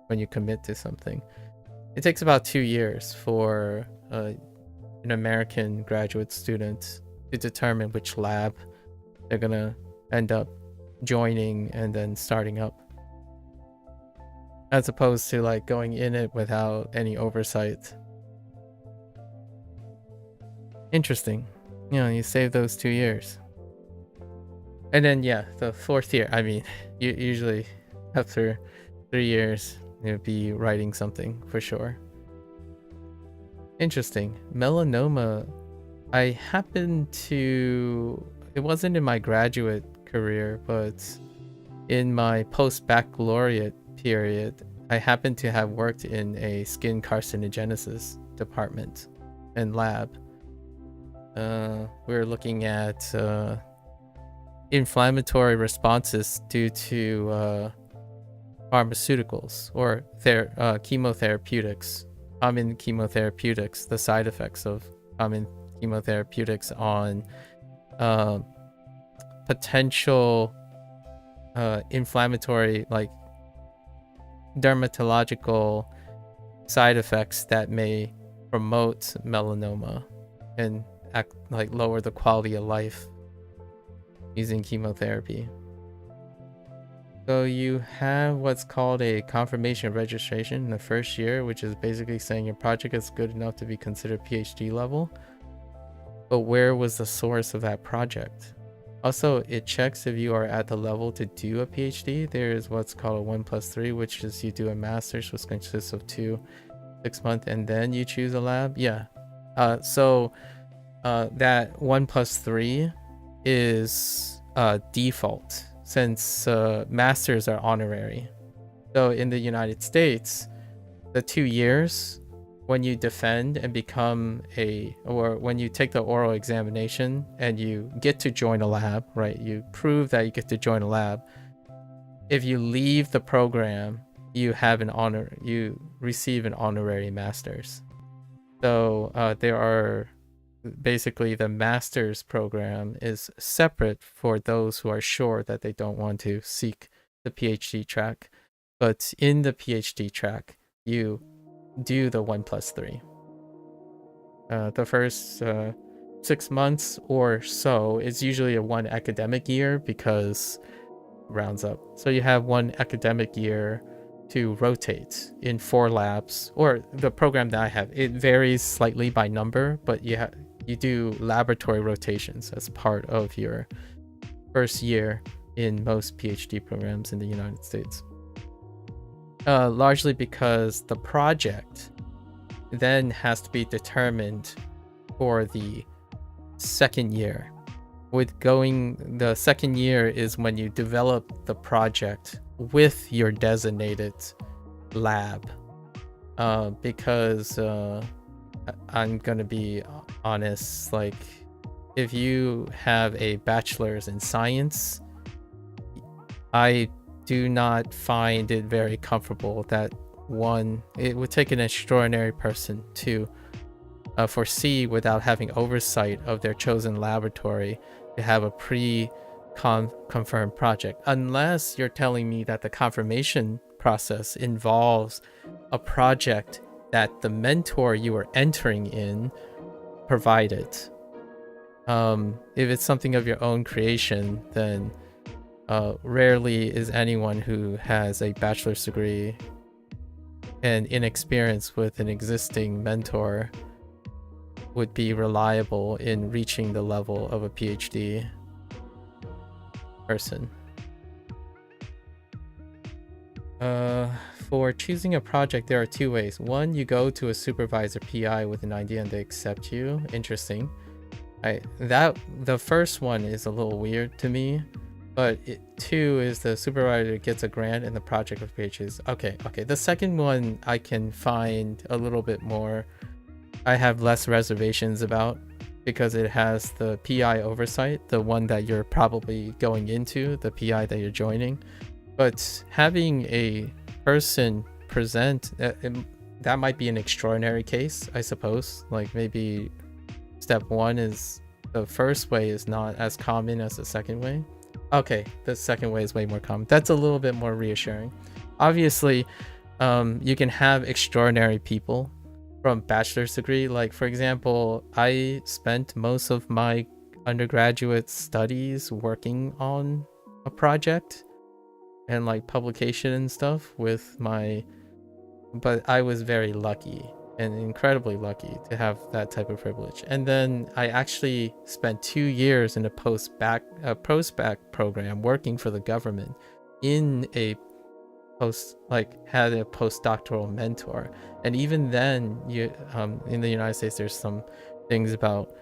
when you commit to something. It takes about 2 years for an American graduate student to determine which lab they're gonna end up joining and then starting up, as opposed to like going in it without any oversight. Interesting. You know, you save those 2 years. And then yeah, the 4th year, I mean, you usually after 3 years you'll be writing something for sure. Interesting. Melanoma, I happened to, it wasn't in my graduate career, but in my post-baccalaureate period, I happened to have worked in a skin carcinogenesis department and lab. We were looking at inflammatory responses due to pharmaceuticals or chemotherapeutics, common chemotherapeutics, the side effects of common chemotherapeutics on potential inflammatory, like dermatological side effects that may promote melanoma and lower the quality of life using chemotherapy. So you have what's called a confirmation registration in the first year, which is basically saying your project is good enough to be considered PhD level. But where was the source of that project? Also, it checks if you are at the level to do a PhD. There is what's called a 1+3, which is you do a master's, which consists of 2 6-month, and then you choose a lab. Yeah. So that 1+3 is default, since masters are honorary. So in the United States, the 2 years when you defend and become or when you take the oral examination and you get to join a lab, right? You prove that you get to join a lab. If you leave the program, you receive an honorary master's. So there are basically, the master's program is separate for those who are sure that they don't want to seek the PhD track. But in the PhD track, you do the 1+3. The first 6 months or so is usually a 1 academic year, because rounds up. So you have 1 academic year to rotate in 4 labs, or the program that I have, it varies slightly by number, but you do laboratory rotations as part of your first year in most PhD programs in the United States. Largely because the project then has to be determined for the 2nd year. The 2nd year is when you develop the project with your designated lab. Because I'm gonna be honest, like, if you have a bachelor's in science, I do not find it very comfortable that it would take an extraordinary person to foresee, without having oversight of their chosen laboratory, to have a confirmed project, unless you're telling me that the confirmation process involves a project that the mentor you are entering in provided. If it's something of your own creation, then rarely is anyone who has a bachelor's degree and inexperience with an existing mentor would be reliable in reaching the level of a PhD person. For choosing a project, there are 2 ways. One, you go to a supervisor PI with an idea and they accept you. Interesting. The first one is a little weird to me, but 2 is the supervisor gets a grant and the project of pages. Okay. The second one I can find a little bit more. I have less reservations about because it has the PI oversight, the one that you're probably going into, the PI that you're joining. But having a person present, that might be an extraordinary case, I suppose. Like maybe step 1 is the first way is not as common as the second way. Okay, the second way is way more common. That's a little bit more reassuring. Obviously, you can have extraordinary people from bachelor's degree. Like for example, I spent most of my undergraduate studies working on a project and like publication and stuff with my, but I was very lucky and incredibly lucky to have that type of privilege. And then I actually spent 2 years in a post-bac program working for the government in a had a postdoctoral mentor. And even then, you in the United States, there's some things about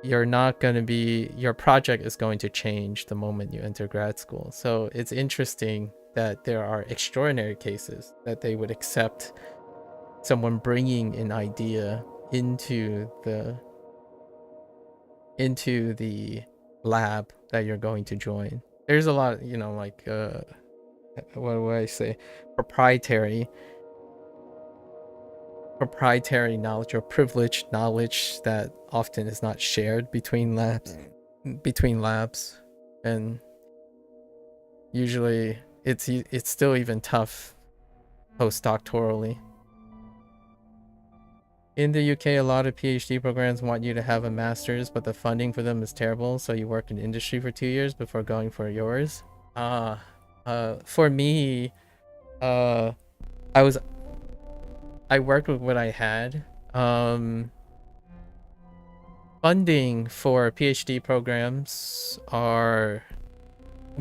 you're not going to be, your project is going to change the moment you enter grad school. So it's interesting that there are extraordinary cases that they would accept someone bringing an idea into the lab that you're going to join. There's a lot, you know, like what do I say, proprietary knowledge or privileged knowledge that often is not shared between labs, and usually it's still even tough postdoctorally. In the UK, a lot of PhD programs want you to have a master's, but the funding for them is terrible, so you work in industry for 2 years before going for yours. For me, I worked with what I had. Funding for PhD programs are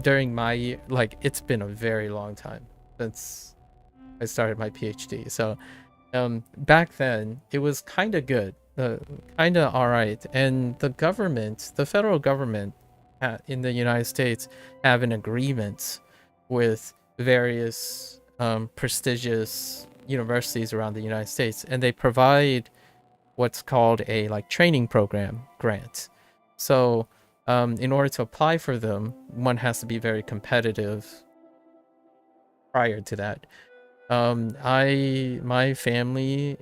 during my, like, it's been a very long time since I started my PhD. So back then it was kind of good, kind of all right. And the government, the federal government in the United States have an agreement with various prestigious universities around the United States, and they provide what's called a like training program grant. So in order to apply for them, one has to be very competitive prior to that. My family,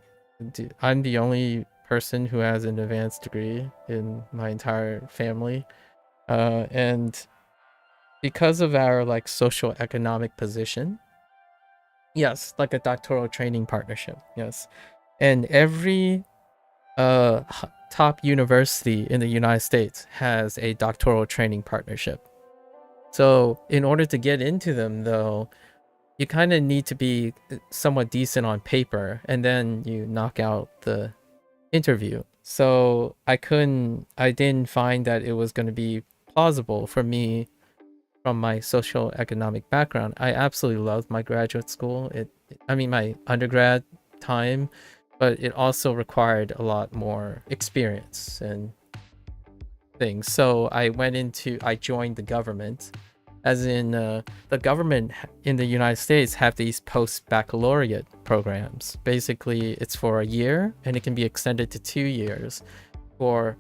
I'm the only person who has an advanced degree in my entire family, and because of our like social economic position, yes, like a doctoral training partnership, yes. And every top university in the United States has a doctoral training partnership. So in order to get into them though, you kind of need to be somewhat decent on paper, and then you knock out the interview. So I didn't find that it was going to be plausible for me from my social economic background. I absolutely loved my graduate school. I mean my undergrad time, but it also required a lot more experience and things. So I joined the government, as in the government in the United States have these post-baccalaureate programs. Basically, it's for a year and it can be extended to 2 years for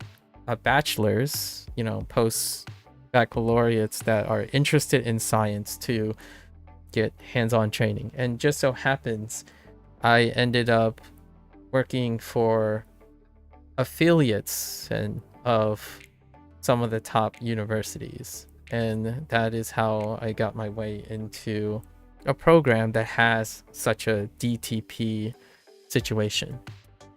a bachelor's, you know, post-baccalaureates that are interested in science to get hands-on training. And just so happens, I ended up working for affiliates of some of the top universities. And that is how I got my way into a program that has such a DTP situation.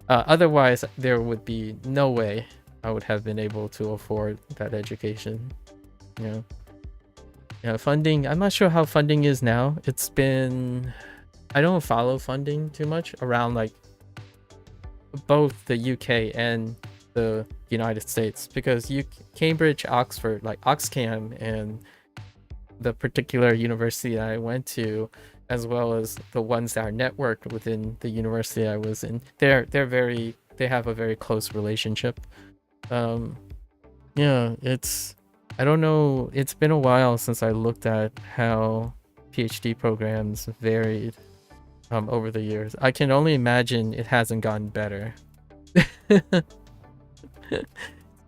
Otherwise, there would be no way I would have been able to afford that education. Yeah, funding, I'm not sure how funding is now. I don't follow funding too much around like both the UK and the United States, because Cambridge, Oxford, like Oxcam, and the particular university I went to, as well as the ones that are networked within the university I was in, they have a very close relationship. Yeah, it's I don't know, it's been a while since I looked at how PhD programs varied over the years. I can only imagine it hasn't gotten better.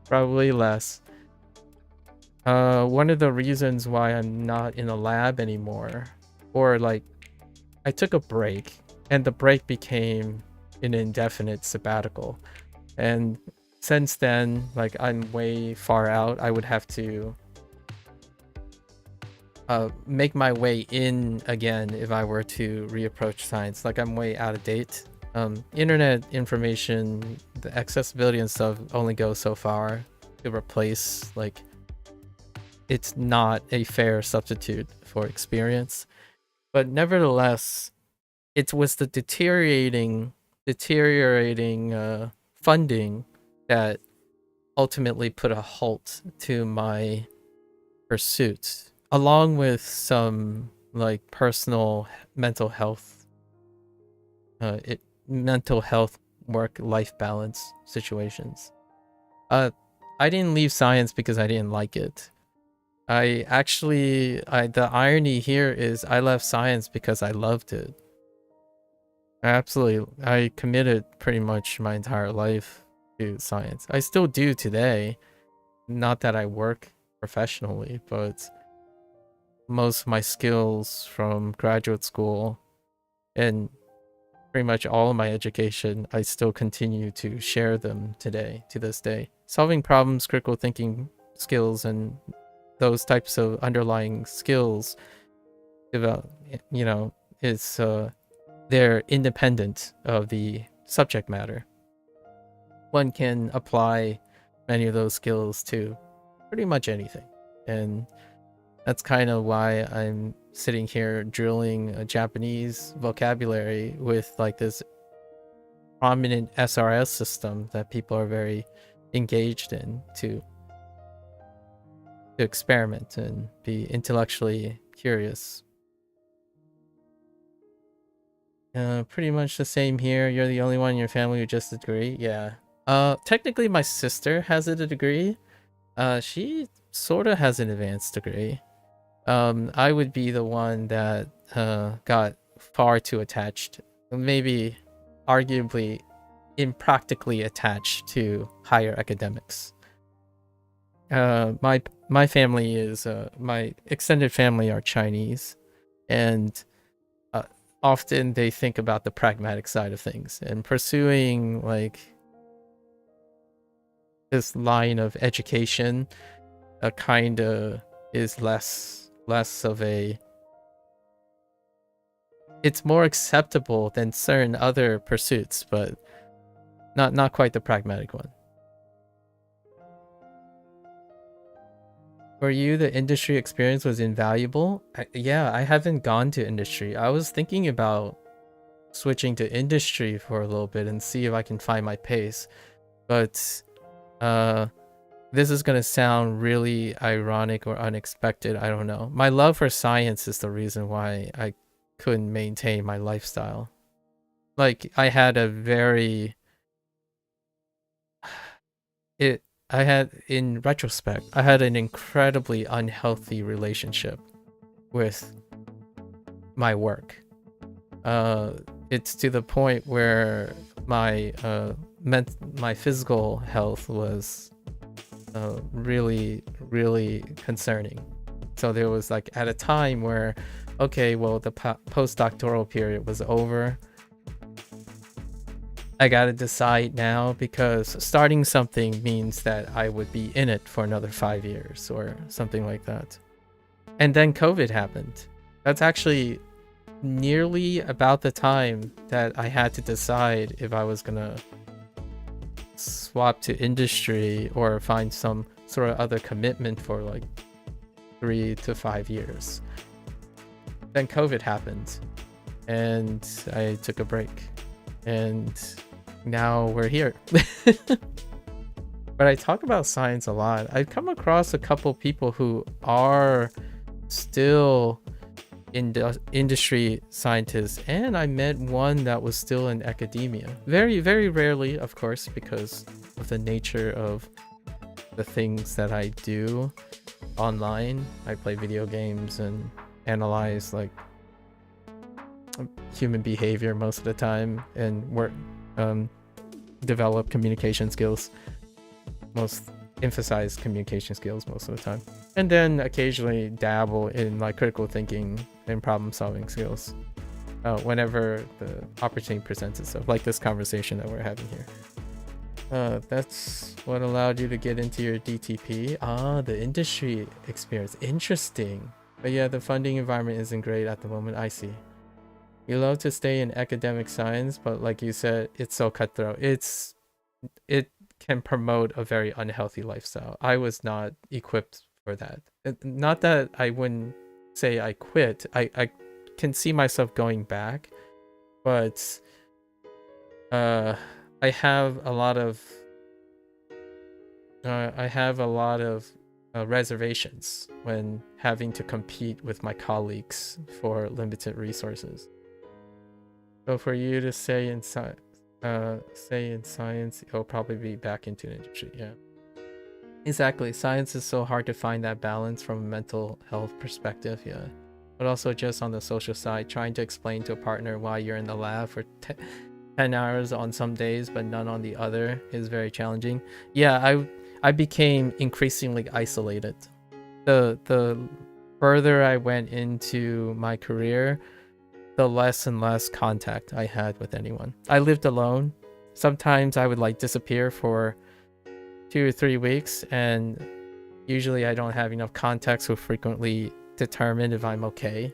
Probably less. One of the reasons why I'm not in a lab anymore, or like I took a break and the break became an indefinite sabbatical, and since then, like, I'm way far out. I would have to make my way in again if I were to reapproach science. Like, I'm way out of date. Internet information, the accessibility and stuff only goes so far to replace, like, it's not a fair substitute for experience. But nevertheless, it was the deteriorating funding that ultimately put a halt to my pursuits, along with some like personal mental health work-life balance situations. I didn't leave science because I didn't like it. The irony here is I left science because I loved it. Absolutely. I committed pretty much my entire life to science. I still do today. Not that I work professionally, but most of my skills from graduate school and pretty much all of my education, I still continue to share them today, to this day. Solving problems, critical thinking skills, and those types of underlying skills, they're independent of the subject matter. One can apply many of those skills to pretty much anything. And that's kind of why I'm sitting here drilling a Japanese vocabulary with like this prominent SRS system that people are very engaged in to experiment and be intellectually curious. Pretty much the same here. You're the only one in your family who just a degree. Yeah. Technically my sister has a degree. She sort of has an advanced degree. I would be the one that got far too attached, maybe arguably impractically attached to higher academics. My family is my extended family are Chinese, and often they think about the pragmatic side of things, and pursuing like this line of education kind of is less of a, it's more acceptable than certain other pursuits, but not quite the pragmatic one. For you, the industry experience was invaluable? Yeah, I haven't gone to industry. I was thinking about switching to industry for a little bit and see if I can find my pace. But this is going to sound really ironic or unexpected. I don't know. My love for science is the reason why I couldn't maintain my lifestyle. Like, I had a very... in retrospect, I had an incredibly unhealthy relationship with my work. It's to the point where my physical health was really concerning. So there was like at a time where, okay, well, the postdoctoral period was over. I gotta decide now, because starting something means that I would be in it for another 5 years or something like that. And then COVID happened. That's actually nearly about the time that I had to decide if I was gonna swap to industry or find some sort of other commitment for like 3 to 5 years. Then COVID happened and I took a break, and now we're here. But I talk about science a lot. I've come across a couple people who are still industry scientists, and I met one that was still in academia. Very rarely, of course, because of the nature of the things that I do. online. I play video games and analyze like human behavior most of the time, and work develop communication skills. Emphasize communication skills most of the time, and then occasionally dabble in like critical thinking and problem solving skills whenever the opportunity presents itself, like this conversation that we're having here. That's what allowed you to get into your DTP. The industry experience, interesting. But yeah, the funding environment isn't great at the moment. I see. You love to stay in academic science, but like you said, it's so cutthroat. It can promote a very unhealthy lifestyle. I was not equipped for that. Not that I wouldn't say I quit. I can see myself going back, but I have a lot of reservations when having to compete with my colleagues for limited resources. So for you to say in science, it'll probably be back into the industry. Yeah, exactly. Science is so hard to find that balance from a mental health perspective. Yeah, but also just on the social side, trying to explain to a partner why you're in the lab for 10 hours on some days but none on the other is very challenging. Yeah, I became increasingly isolated. The further I went into my career, the less and less contact I had with anyone. I lived alone. Sometimes I would like disappear for 2 or 3 weeks, and usually I don't have enough context to frequently determine if I'm okay.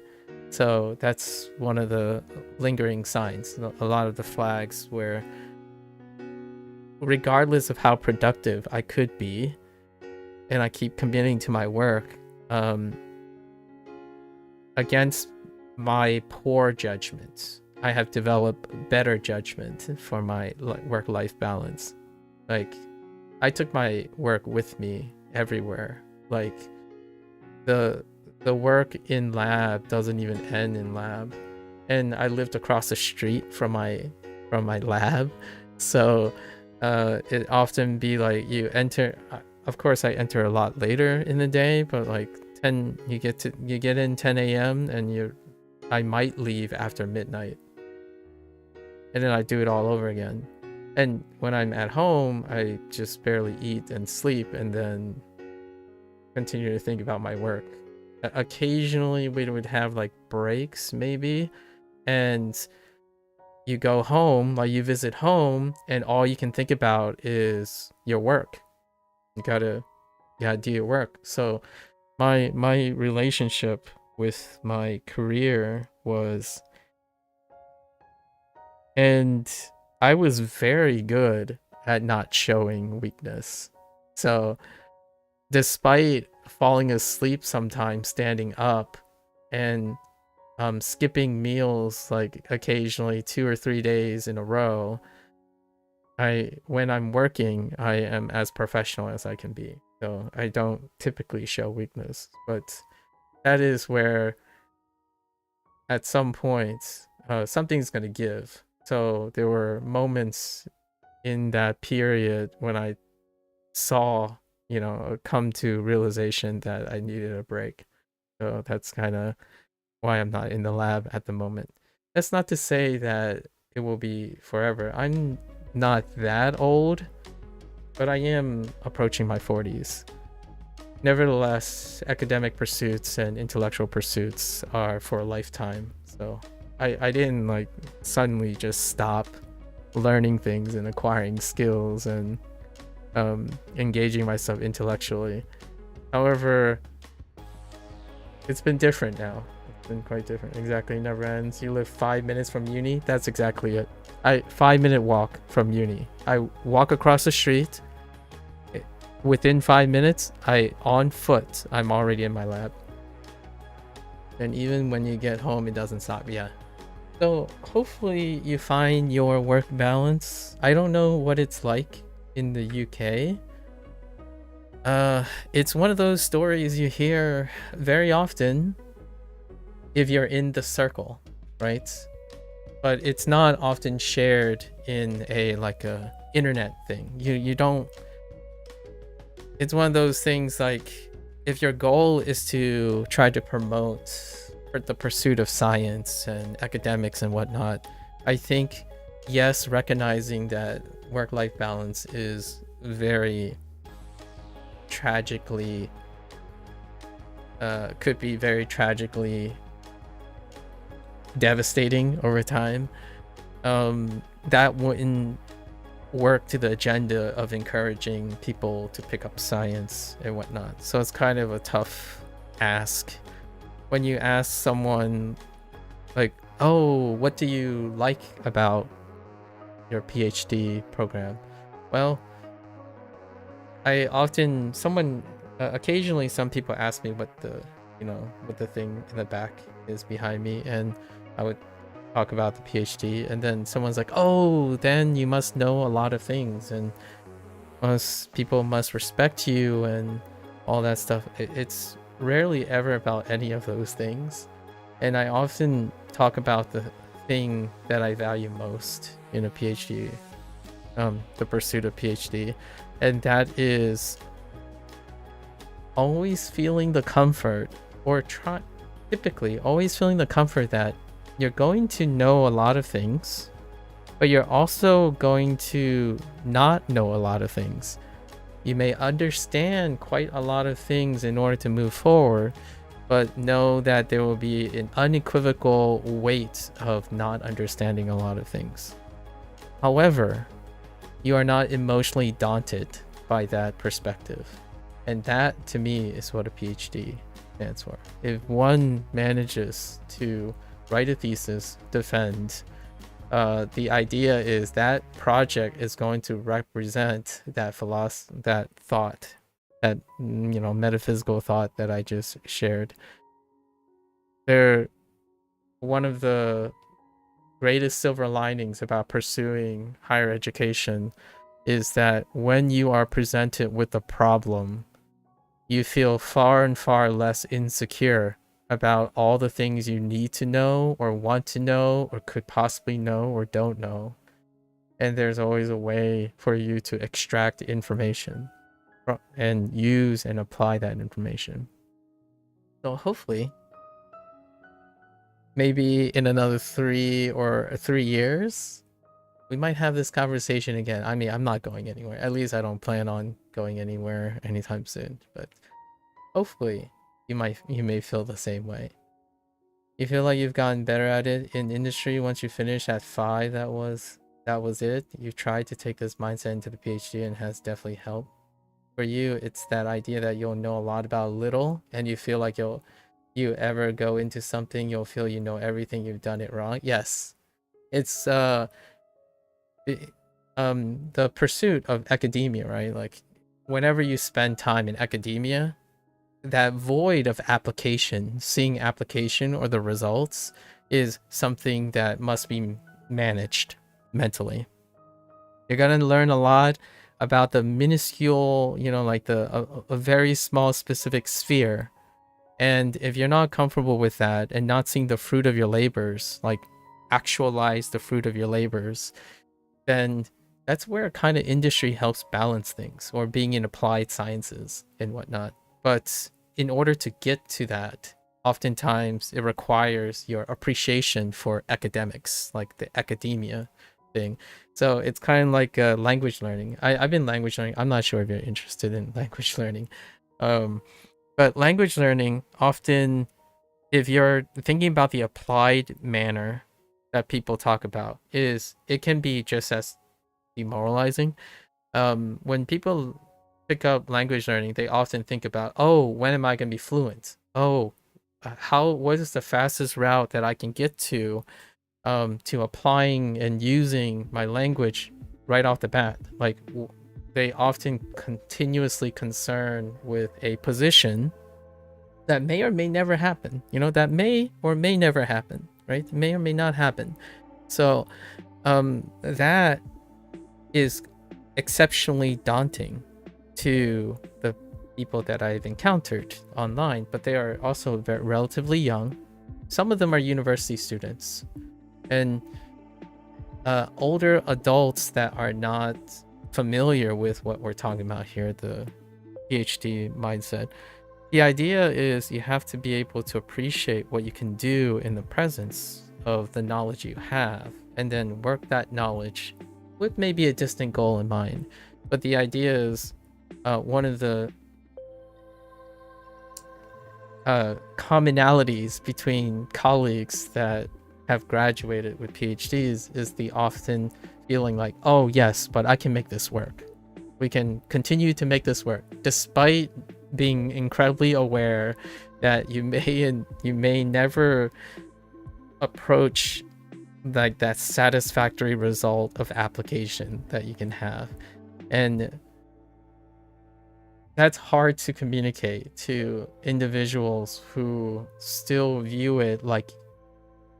So that's one of the lingering signs, a lot of the flags where regardless of how productive I could be, and I keep committing to my work, against my poor judgment, I have developed better judgment for my work-life balance. Like, I took my work with me everywhere. Like, the work in lab doesn't even end in lab, and I lived across the street from my lab, so it often be like you enter. Of course, I enter a lot later in the day, but like 10, you get in 10 a.m. and I might leave after midnight, and then I do it all over again. And when I'm at home, I just barely eat and sleep, and then continue to think about my work. Occasionally we would have like breaks maybe, and you go home, like you visit home, and all you can think about is your work. You gotta do your work. So my relationship with my career was, and I was very good at not showing weakness. So despite falling asleep sometimes standing up, and skipping meals like occasionally 2 or 3 days in a row, when I'm working, I am as professional as I can be. So I don't typically show weakness, but that is where at some point something's gonna give. So there were moments in that period when I saw, come to realization that I needed a break. So that's kind of why I'm not in the lab at the moment. That's not to say that it will be forever. I'm not that old, but I am approaching my 40s. Nevertheless, academic pursuits and intellectual pursuits are for a lifetime. So I didn't like suddenly just stop learning things and acquiring skills and engaging myself intellectually. However, it's been different now. It's been quite different. Exactly, never ends. You live 5 minutes from uni. That's exactly it. 5-minute walk from uni. I walk across the street. Within 5 minutes, on foot, I'm already in my lab. And even when you get home, it doesn't stop. Yeah. So hopefully you find your work balance. I don't know what it's like in the UK. It's one of those stories you hear very often if you're in the circle, right? But it's not often shared in a internet thing. You don't. It's one of those things like if your goal is to try to promote the pursuit of science and academics and whatnot, I think, yes, recognizing that work-life balance is very tragically could be very tragically devastating over time. That wouldn't work to the agenda of encouraging people to pick up science and whatnot. So it's kind of a tough ask when you ask someone like, oh, what do you like about your PhD program? Well, occasionally some people ask me what the thing in the back is behind me, and I would talk about the PhD, and then someone's like, oh, then you must know a lot of things, and most people must respect you and all that stuff. It's rarely ever about any of those things, and I often talk about the thing that I value most in a PhD, the pursuit of PhD, and that is always feeling the comfort, or typically always feeling the comfort that you're going to know a lot of things, but you're also going to not know a lot of things. You may understand quite a lot of things in order to move forward, but know that there will be an unequivocal weight of not understanding a lot of things. However, you are not emotionally daunted by that perspective. And that, to me, is what a PhD stands for. If one manages to write a thesis, defend, the idea is that project is going to represent that that thought, that metaphysical thought that I just shared. One of the greatest silver linings about pursuing higher education is that when you are presented with a problem, you feel far and far less insecure about all the things you need to know or want to know or could possibly know or don't know. And there's always a way for you to extract information and use and apply that information. So hopefully, maybe in another 3 years, we might have this conversation again. I mean, I'm not going anywhere. At least I don't plan on going anywhere anytime soon. But hopefully, you may feel the same way. You feel like you've gotten better at it in industry once you finish at 5. That was it. You tried to take this mindset into the PhD and has definitely helped. For you, it's that idea that you'll know a lot about little, and you feel like you ever go into something, you'll feel you know everything, you've done it wrong. Yes, it's the pursuit of academia, right? Like, whenever you spend time in academia, that void of application, seeing application or the results, is something that must be managed mentally. You're gonna learn a lot about the minuscule, like a very small specific sphere. And if you're not comfortable with that and not seeing the fruit of your labors, like actualize the fruit of your labors, then that's where kind of industry helps balance things, or being in applied sciences and whatnot. But in order to get to that, oftentimes it requires your appreciation for academics, like the academia thing. So it's kind of like language learning. I've been language learning. I'm not sure if you're interested in language learning. But language learning, often, if you're thinking about the applied manner that people talk about, it can be just as demoralizing. When people pick up language learning, they often think about, oh, when am I going to be fluent? Oh, what is the fastest route that I can get to applying and using my language right off the bat? Like, they often continuously concerned with a position that may or may never happen. That may or may never happen, right? May or may not happen. So that is exceptionally daunting to the people that I've encountered online, but they are also relatively young. Some of them are university students, and older adults that are not familiar with what we're talking about here, the PhD mindset. The idea is you have to be able to appreciate what you can do in the presence of the knowledge you have, and then work that knowledge with maybe a distant goal in mind. But the idea is one of the commonalities between colleagues that have graduated with PhDs is the often feeling like, oh yes, but I can make this work. We can continue to make this work, despite being incredibly aware that you may never approach like that satisfactory result of application that you can have. And that's hard to communicate to individuals who still view it like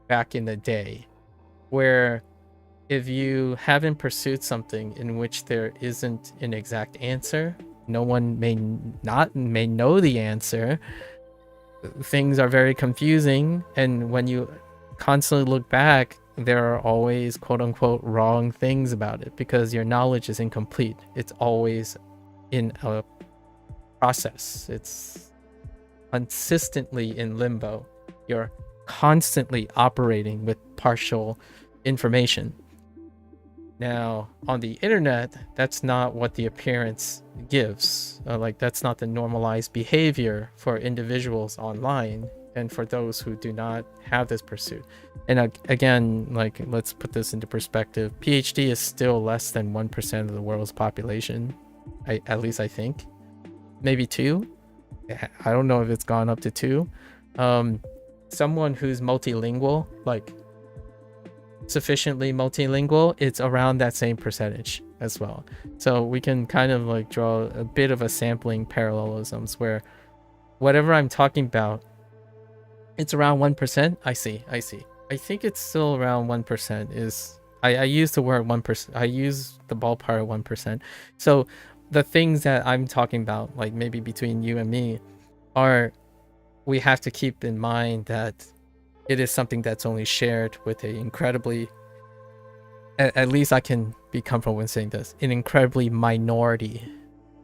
back in the day, where if you haven't pursued something in which there isn't an exact answer, no one may know the answer, things are very confusing, and when you constantly look back, there are always quote-unquote wrong things about it because your knowledge is incomplete. It's always in a process. It's consistently in limbo. You're constantly operating with partial information. Now, on the internet, that's not what the appearance gives. Like, that's not the normalized behavior for individuals online and for those who do not have this pursuit. And again, like, let's put this into perspective. PhD is still less than 1% of the world's population. At least I think. Maybe 2. I don't know if it's gone up to 2. Someone who's multilingual, like sufficiently multilingual, it's around that same percentage as well. So we can kind of like draw a bit of a sampling parallelisms where whatever I'm talking about, it's around 1%. I see. I think it's still around 1%. Is I use the word 1%. I use the ballpark 1%. So the things that I'm talking about, like maybe between you and me, we have to keep in mind that it is something that's only shared with a incredibly, at least I can be comfortable in saying this, an incredibly minority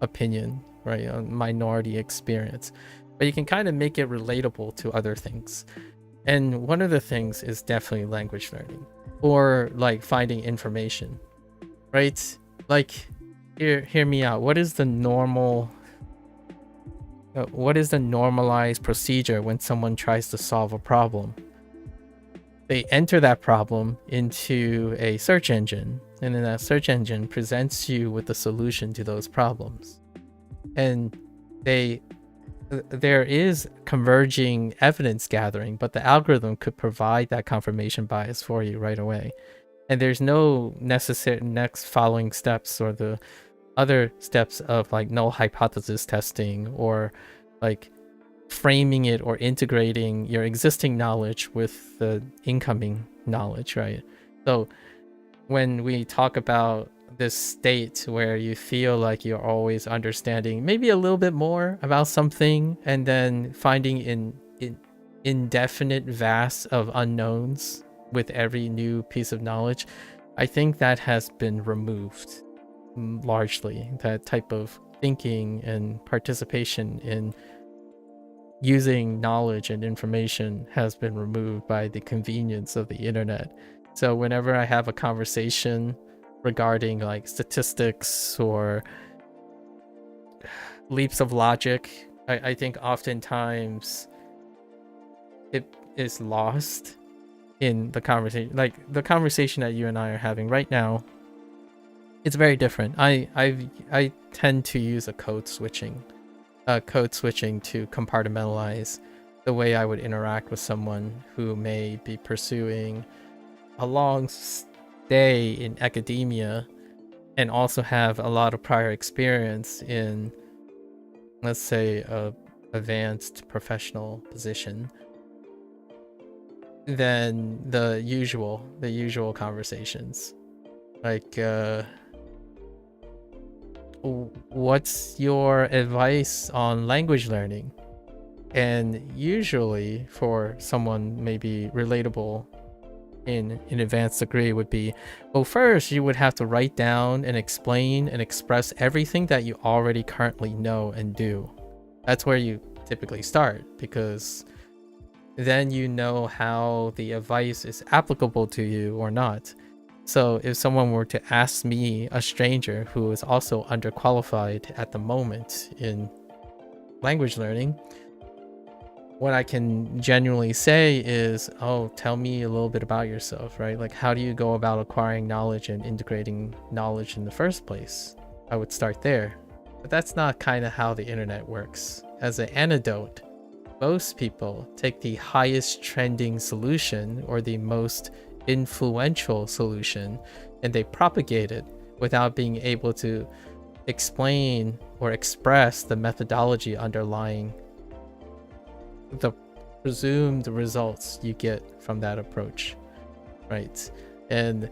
opinion, right? A minority experience. But you can kind of make it relatable to other things. And one of the things is definitely language learning or like finding information, right? Like, hear me out. What is the normalized procedure when someone tries to solve a problem? They enter that problem into a search engine, and then that search engine presents you with the solution to those problems. And there is converging evidence gathering, but the algorithm could provide that confirmation bias for you right away. And there's no necessary next following steps or the other steps of like null hypothesis testing or like framing it or integrating your existing knowledge with the incoming knowledge, right? So when we talk about this state where you feel like you're always understanding maybe a little bit more about something and then finding in indefinite vast of unknowns with every new piece of knowledge, I think that has been removed largely. That type of thinking and participation in using knowledge and information has been removed by the convenience of the internet. So whenever I have a conversation regarding like statistics or leaps of logic, I think oftentimes it is lost in the conversation. Like the conversation that you and I are having right now, it's very different. I tend to use a code switching to compartmentalize the way I would interact with someone who may be pursuing a long stay in academia and also have a lot of prior experience in, let's say, a advanced professional position than the usual conversations. Like, what's your advice on language learning? And usually for someone maybe relatable in an advanced degree would be, well, first you would have to write down and explain and express everything that you already currently know and do. That's where you typically start, because then you know how the advice is applicable to you or not. So if someone were to ask me, a stranger who is also underqualified at the moment in language learning, what I can genuinely say is, oh, tell me a little bit about yourself, right? Like, how do you go about acquiring knowledge and integrating knowledge in the first place? I would start there. But that's not kind of how the internet works. As an antidote, most people take the highest trending solution or the most influential solution and they propagate it without being able to explain or express the methodology underlying the presumed results you get from that approach, right? And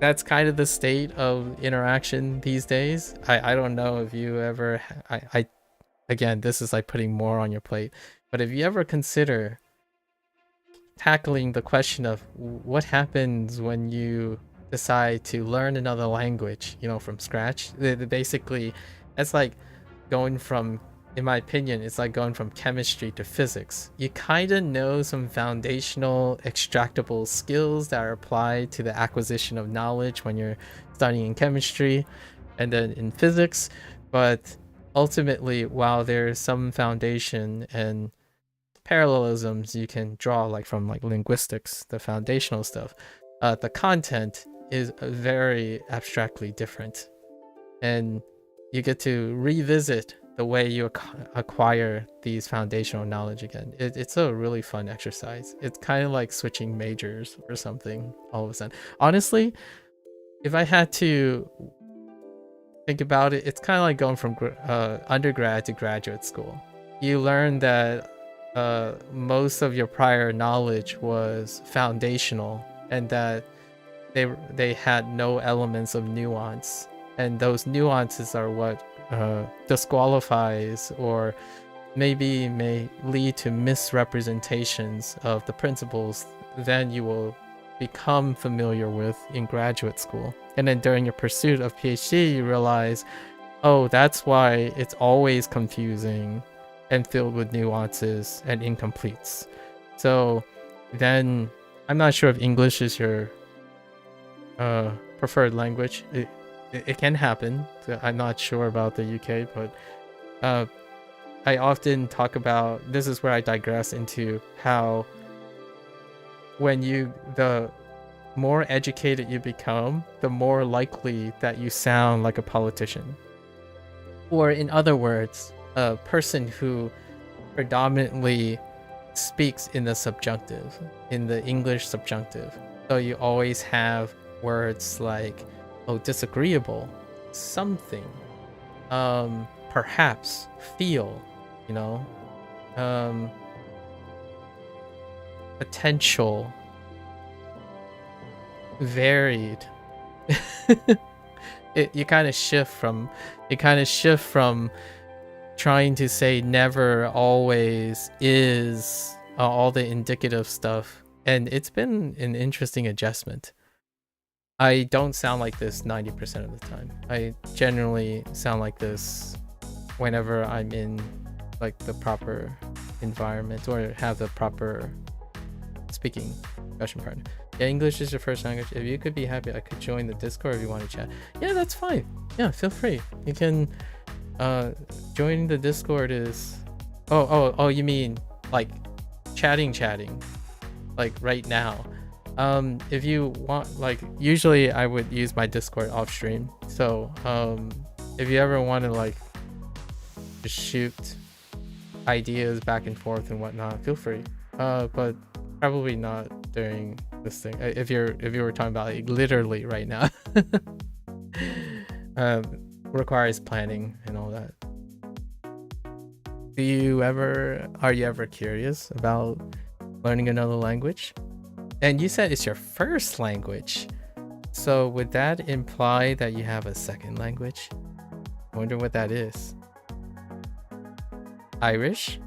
that's kind of the state of interaction these days. I don't know if you ever, again, this is like putting more on your plate, but if you ever consider tackling the question of what happens when you decide to learn another language, you know, from scratch, basically, it's like going from, in my opinion, it's like going from chemistry to physics. You kind of know some foundational extractable skills that are applied to the acquisition of knowledge when you're studying chemistry and then in physics, but ultimately, while there's some foundation and parallelisms you can draw, like from like linguistics, the foundational stuff, the content is very abstractly different, and you get to revisit the way you acquire these foundational knowledge again. It's a really fun exercise. It's kind of like switching majors or something all of a sudden. Honestly, if I had to think about it, it's kind of like going from undergrad to graduate school. You learn that most of your prior knowledge was foundational and that they had no elements of nuance, and those nuances are what disqualifies or maybe may lead to misrepresentations of the principles then you will become familiar with in graduate school. And then during your pursuit of PhD, you realize, oh, that's why it's always confusing and filled with nuances and incompletes. So then, I'm not sure if English is your preferred language. It can happen. I'm not sure about the UK, but I often talk about, this is where I digress into how when the more educated you become, the more likely that you sound like a politician. Or in other words, a person who predominantly speaks in the subjunctive, in the English subjunctive. So you always have words like, oh, disagreeable, something, perhaps, feel, you know, potential, varied. You kind of shift from trying to say never, always, is, all the indicative stuff, and it's been an interesting adjustment. I don't sound like this 90% of the time. I generally sound like this whenever I'm in like the proper environment or have the proper speaking discussion partner. Yeah, English is your first language. If you could be happy, I could join the Discord if you want to chat. Yeah, that's fine. Yeah, feel free. You can join the Discord is oh, you mean like chatting like right now. If you want, like, usually I would use my Discord off stream. So if you ever want to like just shoot ideas back and forth and whatnot, feel free. But probably not during this thing. If you were talking about like literally right now, requires planning and all that. Are you ever curious about learning another language? And you said it's your first language. So would that imply that you have a second language? I wonder what that is. Irish?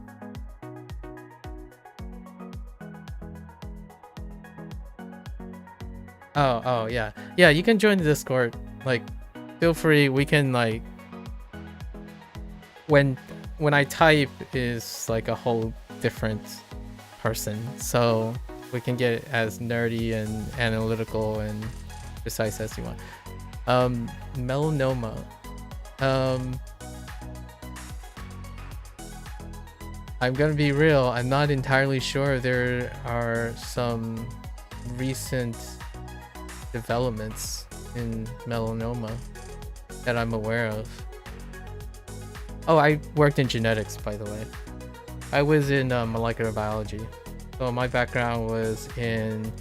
Oh yeah. Yeah, you can join the Discord. Like, feel free. We can like when when I type is like a whole different person. So we can get as nerdy and analytical and precise as you want. Melanoma. I'm gonna be real, I'm not entirely sure. There are some recent developments in melanoma that I'm aware of. Oh, I worked in genetics, by the way. I was in molecular biology. So my background was in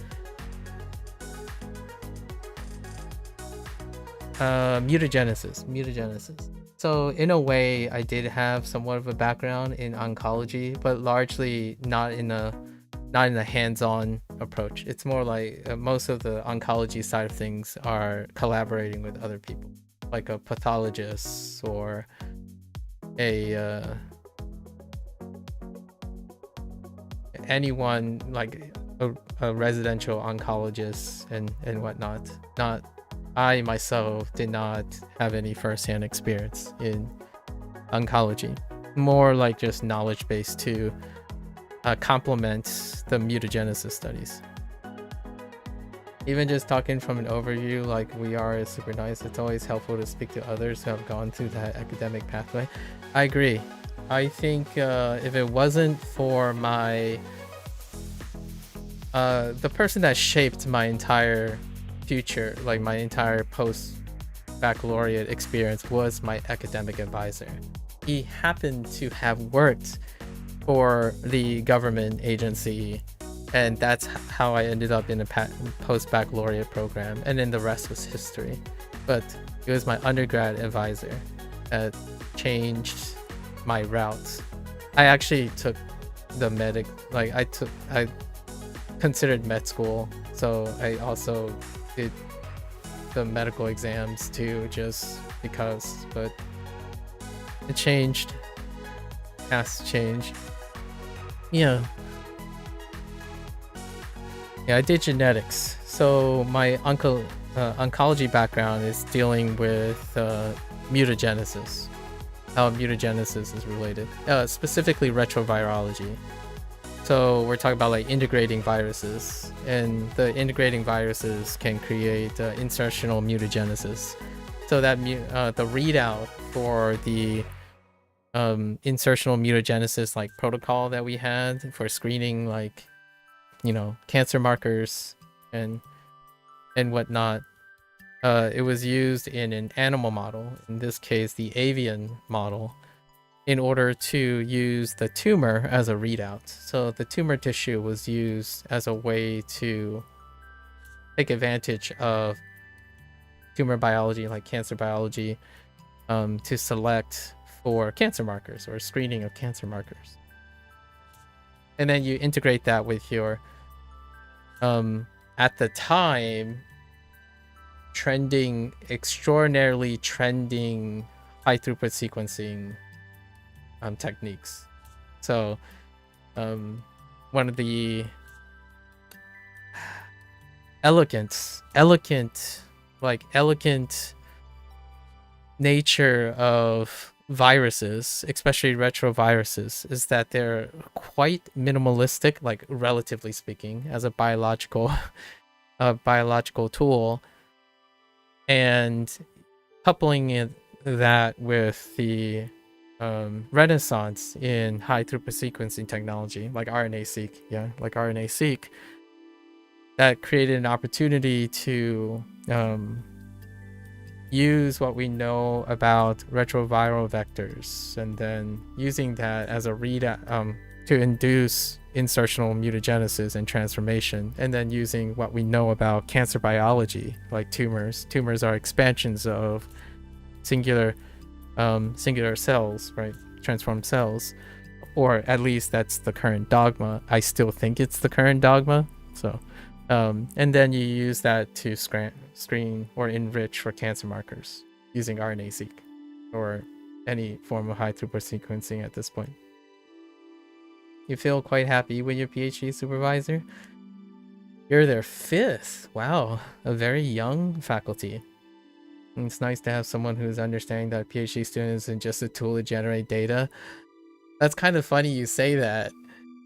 mutagenesis. So in a way, I did have somewhat of a background in oncology, but largely not in a hands-on approach. It's more like most of the oncology side of things are collaborating with other people, like a pathologist or anyone like a residential oncologist and whatnot. Not I myself did not have any first-hand experience in oncology. More like just knowledge base to complement the mutagenesis studies. Even just talking from an overview like we are is super nice. It's always helpful to speak to others who have gone through that academic pathway. I agree. I think if it wasn't for my the person that shaped my entire future, like my entire post-baccalaureate experience, was my academic advisor. He happened to have worked for the government agency, and that's how I ended up in a post-baccalaureate program, and then the rest was history. But it was my undergrad advisor that changed my route. I actually took the I considered med school, so I also did the medical exams too, just because, but it changed. Has to change. Yeah, I did genetics. So my oncology background is dealing with mutagenesis. How mutagenesis is related, specifically retrovirology. So we're talking about like integrating viruses, and the integrating viruses can create insertional mutagenesis. So that the readout for the insertional mutagenesis like protocol that we had for screening, like, you know, cancer markers and whatnot, it was used in an animal model, in this case the avian model, in order to use the tumor as a readout. So the tumor tissue was used as a way to take advantage of tumor biology, like cancer biology, to select for cancer markers or screening of cancer markers. And then you integrate that with your at the time extraordinarily trending high throughput sequencing techniques. So one of the elegant nature of viruses, especially retroviruses, is that they're quite minimalistic, like relatively speaking, as a biological tool, and coupling that with the renaissance in high throughput sequencing technology, like RNA-seq, that created an opportunity to use what we know about retroviral vectors, and then using that as a readout to induce insertional mutagenesis and transformation, and then using what we know about cancer biology, like tumors. Tumors are expansions of singular cells, right? Transformed cells, or at least that's the current dogma. I still think it's the current dogma. So and then you use that to screen or enrich for cancer markers using RNA-seq or any form of high throughput sequencing at this point. You feel quite happy with your PhD supervisor? You're their 5th. Wow, a very young faculty. And it's nice to have someone who's understanding that a PhD student isn't just a tool to generate data. That's kind of funny you say that.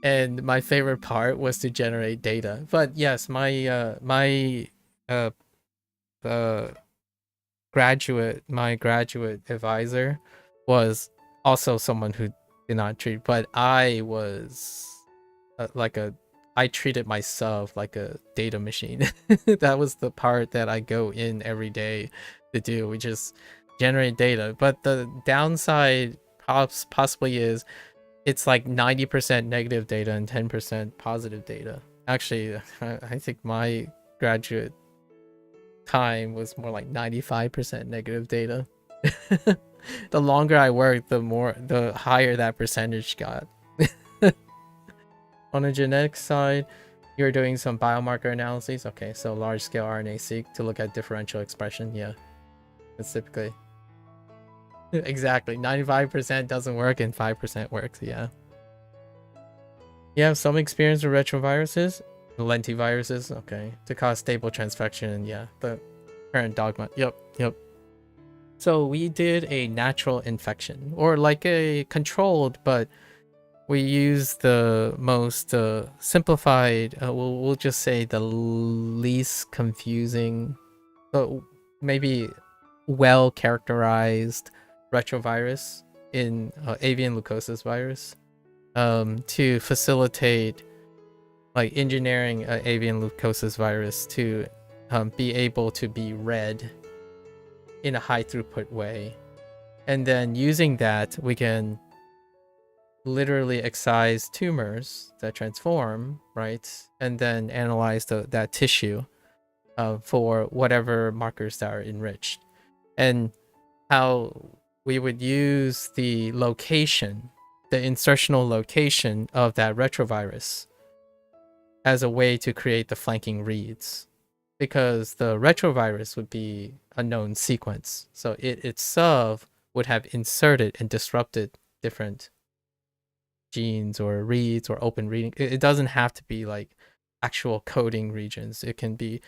And my favorite part was to generate data. But yes, my uh uh my graduate advisor was also someone who did not treat, but I was like a I treated myself like a data machine. That was the part that I go in every day to do. We just generate data. But the downside possibly is it's like 90% negative data and 10% positive data. Actually, I think my graduate time was more like 95% negative data. The longer I worked, the higher that percentage got. On the genetic side, you're doing some biomarker analyses. Okay, so large scale RNA-seq to look at differential expression. Yeah, that's typically exactly 95% doesn't work and 5% works. Yeah. You have some experience with retroviruses, lentiviruses. Okay, to cause stable transfection. Yeah, the current dogma. Yep. So we did a natural infection, or like a controlled, but we use the most simplified, we'll just say the least confusing, but maybe well characterized retrovirus in avian leukosis virus, to facilitate like engineering avian leukosis virus to be able to be read in a high throughput way. And then using that, we can literally excise tumors that transform, right? And then analyze that tissue for whatever markers that are enriched. And how we would use the location, the insertional location of that retrovirus as a way to create the flanking reads. Because the retrovirus would be a known sequence. So it itself would have inserted and disrupted different genes or reads or open reading. It doesn't have to be like actual coding regions. It can be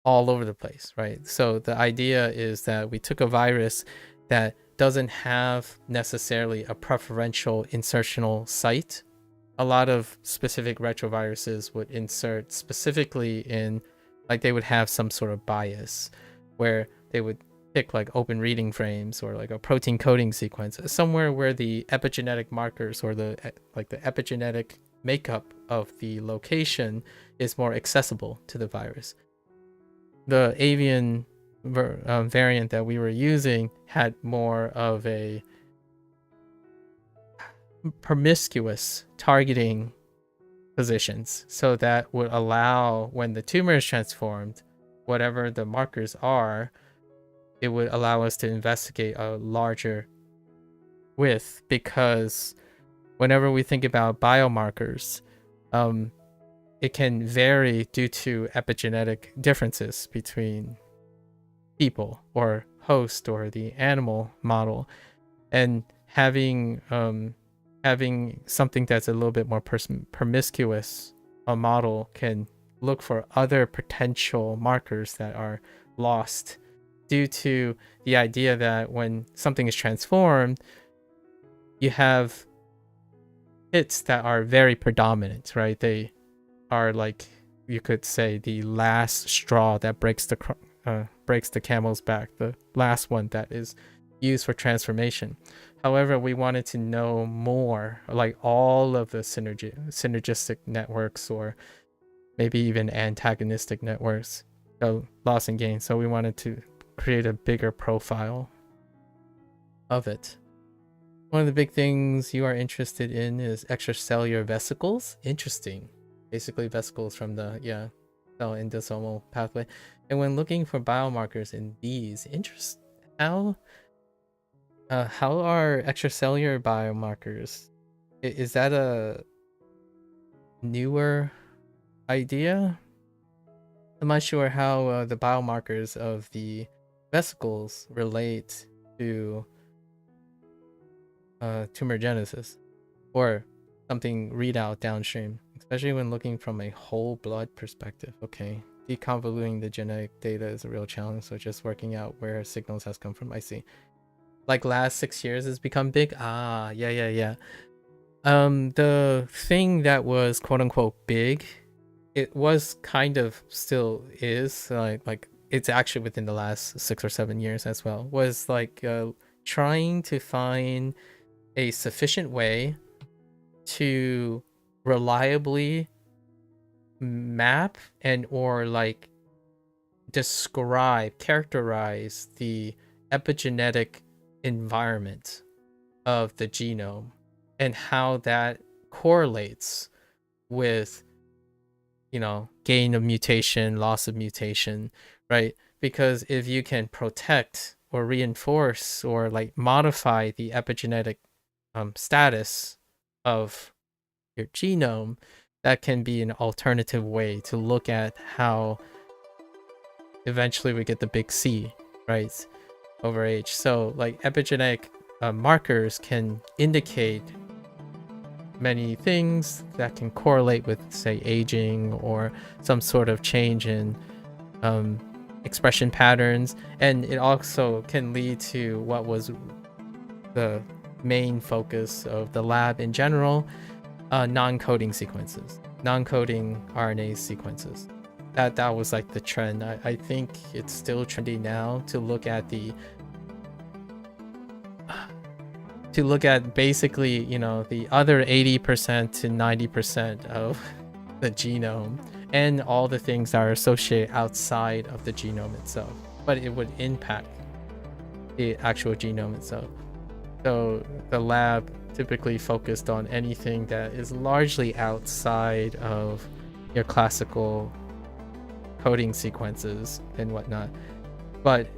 all over the place, right? So the idea is that we took a virus that doesn't have necessarily a preferential insertional site. A lot of specific retroviruses would insert specifically in, like they would have some sort of bias where they would pick like open reading frames or like a protein coding sequence somewhere where the epigenetic markers or the epigenetic makeup of the location is more accessible to the virus. The avian variant that we were using had more of a promiscuous targeting positions, so that would allow, when the tumor is transformed, whatever the markers are, it would allow us to investigate a larger width. Because whenever we think about biomarkers, it can vary due to epigenetic differences between people or host or the animal model, and having something that's a little bit more promiscuous, a model can look for other potential markers that are lost due to the idea that when something is transformed, you have hits that are very predominant, right? They are, like, you could say, the last straw that breaks the camel's back, the last one that is used for transformation. However, we wanted to know more, like all of the synergistic networks, or maybe even antagonistic networks, so loss and gain. So we wanted to create a bigger profile of it. One of the big things you are interested in is extracellular vesicles. Interesting. Basically vesicles from the cell endosomal pathway. And when looking for biomarkers in these, how are extracellular biomarkers? Is that a newer idea? I'm not sure how the biomarkers of the vesicles relate to tumorigenesis or something readout downstream, especially when looking from a whole blood perspective. Okay, deconvoluting the genetic data is a real challenge, so just working out where signals has come from. I see. Like last 6 years has become big. Yeah. The thing that was quote unquote big, it was kind of still is like it's actually within the last 6 or 7 years as well, was like trying to find a sufficient way to reliably map and or like characterize the epigenetic environment of the genome and how that correlates with, you know, gain of mutation, loss of mutation, right? Because if you can protect or reinforce or like modify the epigenetic status of your genome, that can be an alternative way to look at how eventually we get the big C, right, over age. So like epigenetic markers can indicate many things that can correlate with, say, aging or some sort of change in expression patterns, and it also can lead to what was the main focus of the lab in general, non-coding sequences, non-coding RNA sequences. That was like the trend. I think it's still trendy now to look at basically, you know, the other 80% to 90% of the genome and all the things that are associated outside of the genome itself, but it would impact the actual genome itself. So the lab typically focused on anything that is largely outside of your classical coding sequences and whatnot, but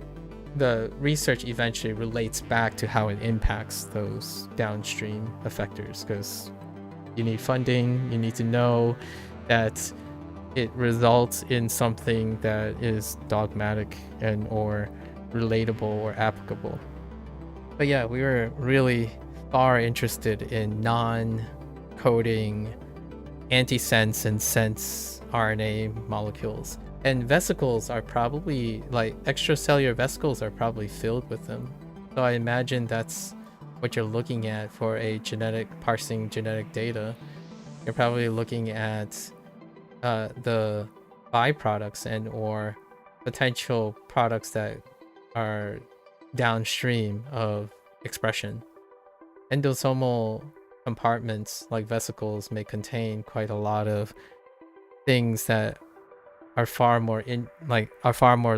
the research eventually relates back to how it impacts those downstream effectors, because you need funding, you need to know that it results in something that is dogmatic and or relatable or applicable. But yeah, we were really far interested in non-coding antisense and sense RNA molecules. And vesicles are probably, like, extracellular vesicles are probably filled with them. So I imagine that's what you're looking at for a parsing genetic data. You're probably looking at the byproducts and or potential products that are downstream of expression. Endosomal compartments like vesicles may contain quite a lot of things that are far more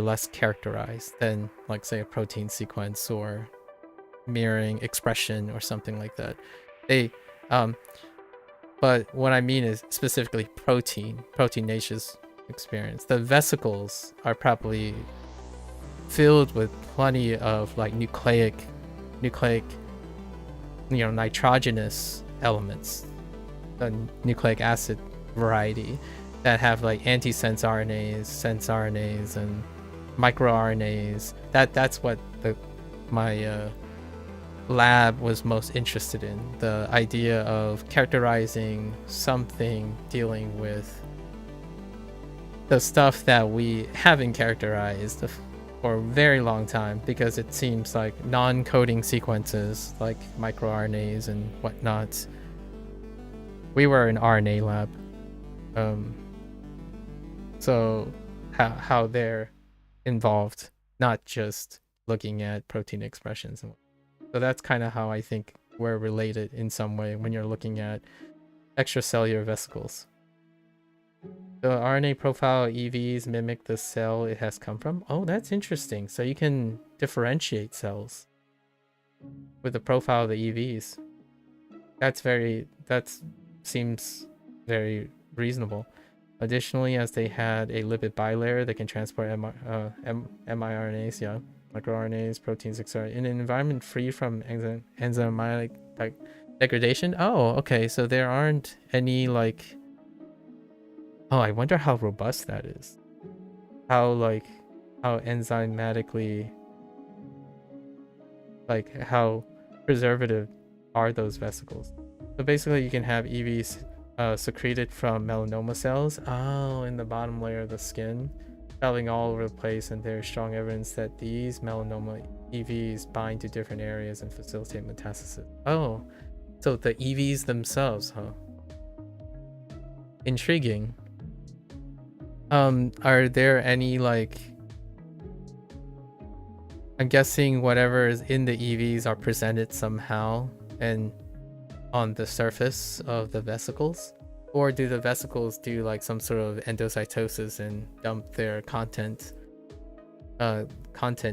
less characterized than, like, say, a protein sequence or mirroring expression or something like that. But what I mean is specifically proteinaceous experience. The vesicles are probably filled with plenty of like nucleic, you know, nitrogenous elements, the nucleic acid variety, that have like antisense RNAs, sense RNAs, and microRNAs. That's what my lab was most interested in, the idea of characterizing something dealing with the stuff that we haven't characterized for a very long time, because it seems like non-coding sequences like microRNAs and whatnot. We were an RNA lab. So how they're involved, not just looking at protein expressions. So that's kind of how I think we're related in some way when you're looking at extracellular vesicles. The RNA profile EVs mimic the cell it has come from. Oh, that's interesting. So you can differentiate cells with the profile of the EVs. That seems very reasonable. Additionally, as they had a lipid bilayer, they can transport miRNAs, yeah, microRNAs, proteins, etc., in an environment free from enzymatic degradation. Oh, okay, so there aren't any like... Oh, I wonder how robust that is. How enzymatically, like, how preservative are those vesicles? So basically, you can have EVs secreted from melanoma cells, in the bottom layer of the skin, traveling all over the place, and there's strong evidence that these melanoma EVs bind to different areas and facilitate metastasis. Oh, So the EVs themselves, huh? Intriguing. Are there any, like, I'm guessing whatever is in the EVs are presented somehow and on the surface of the vesicles? Or do the vesicles do like some sort of endocytosis and dump their content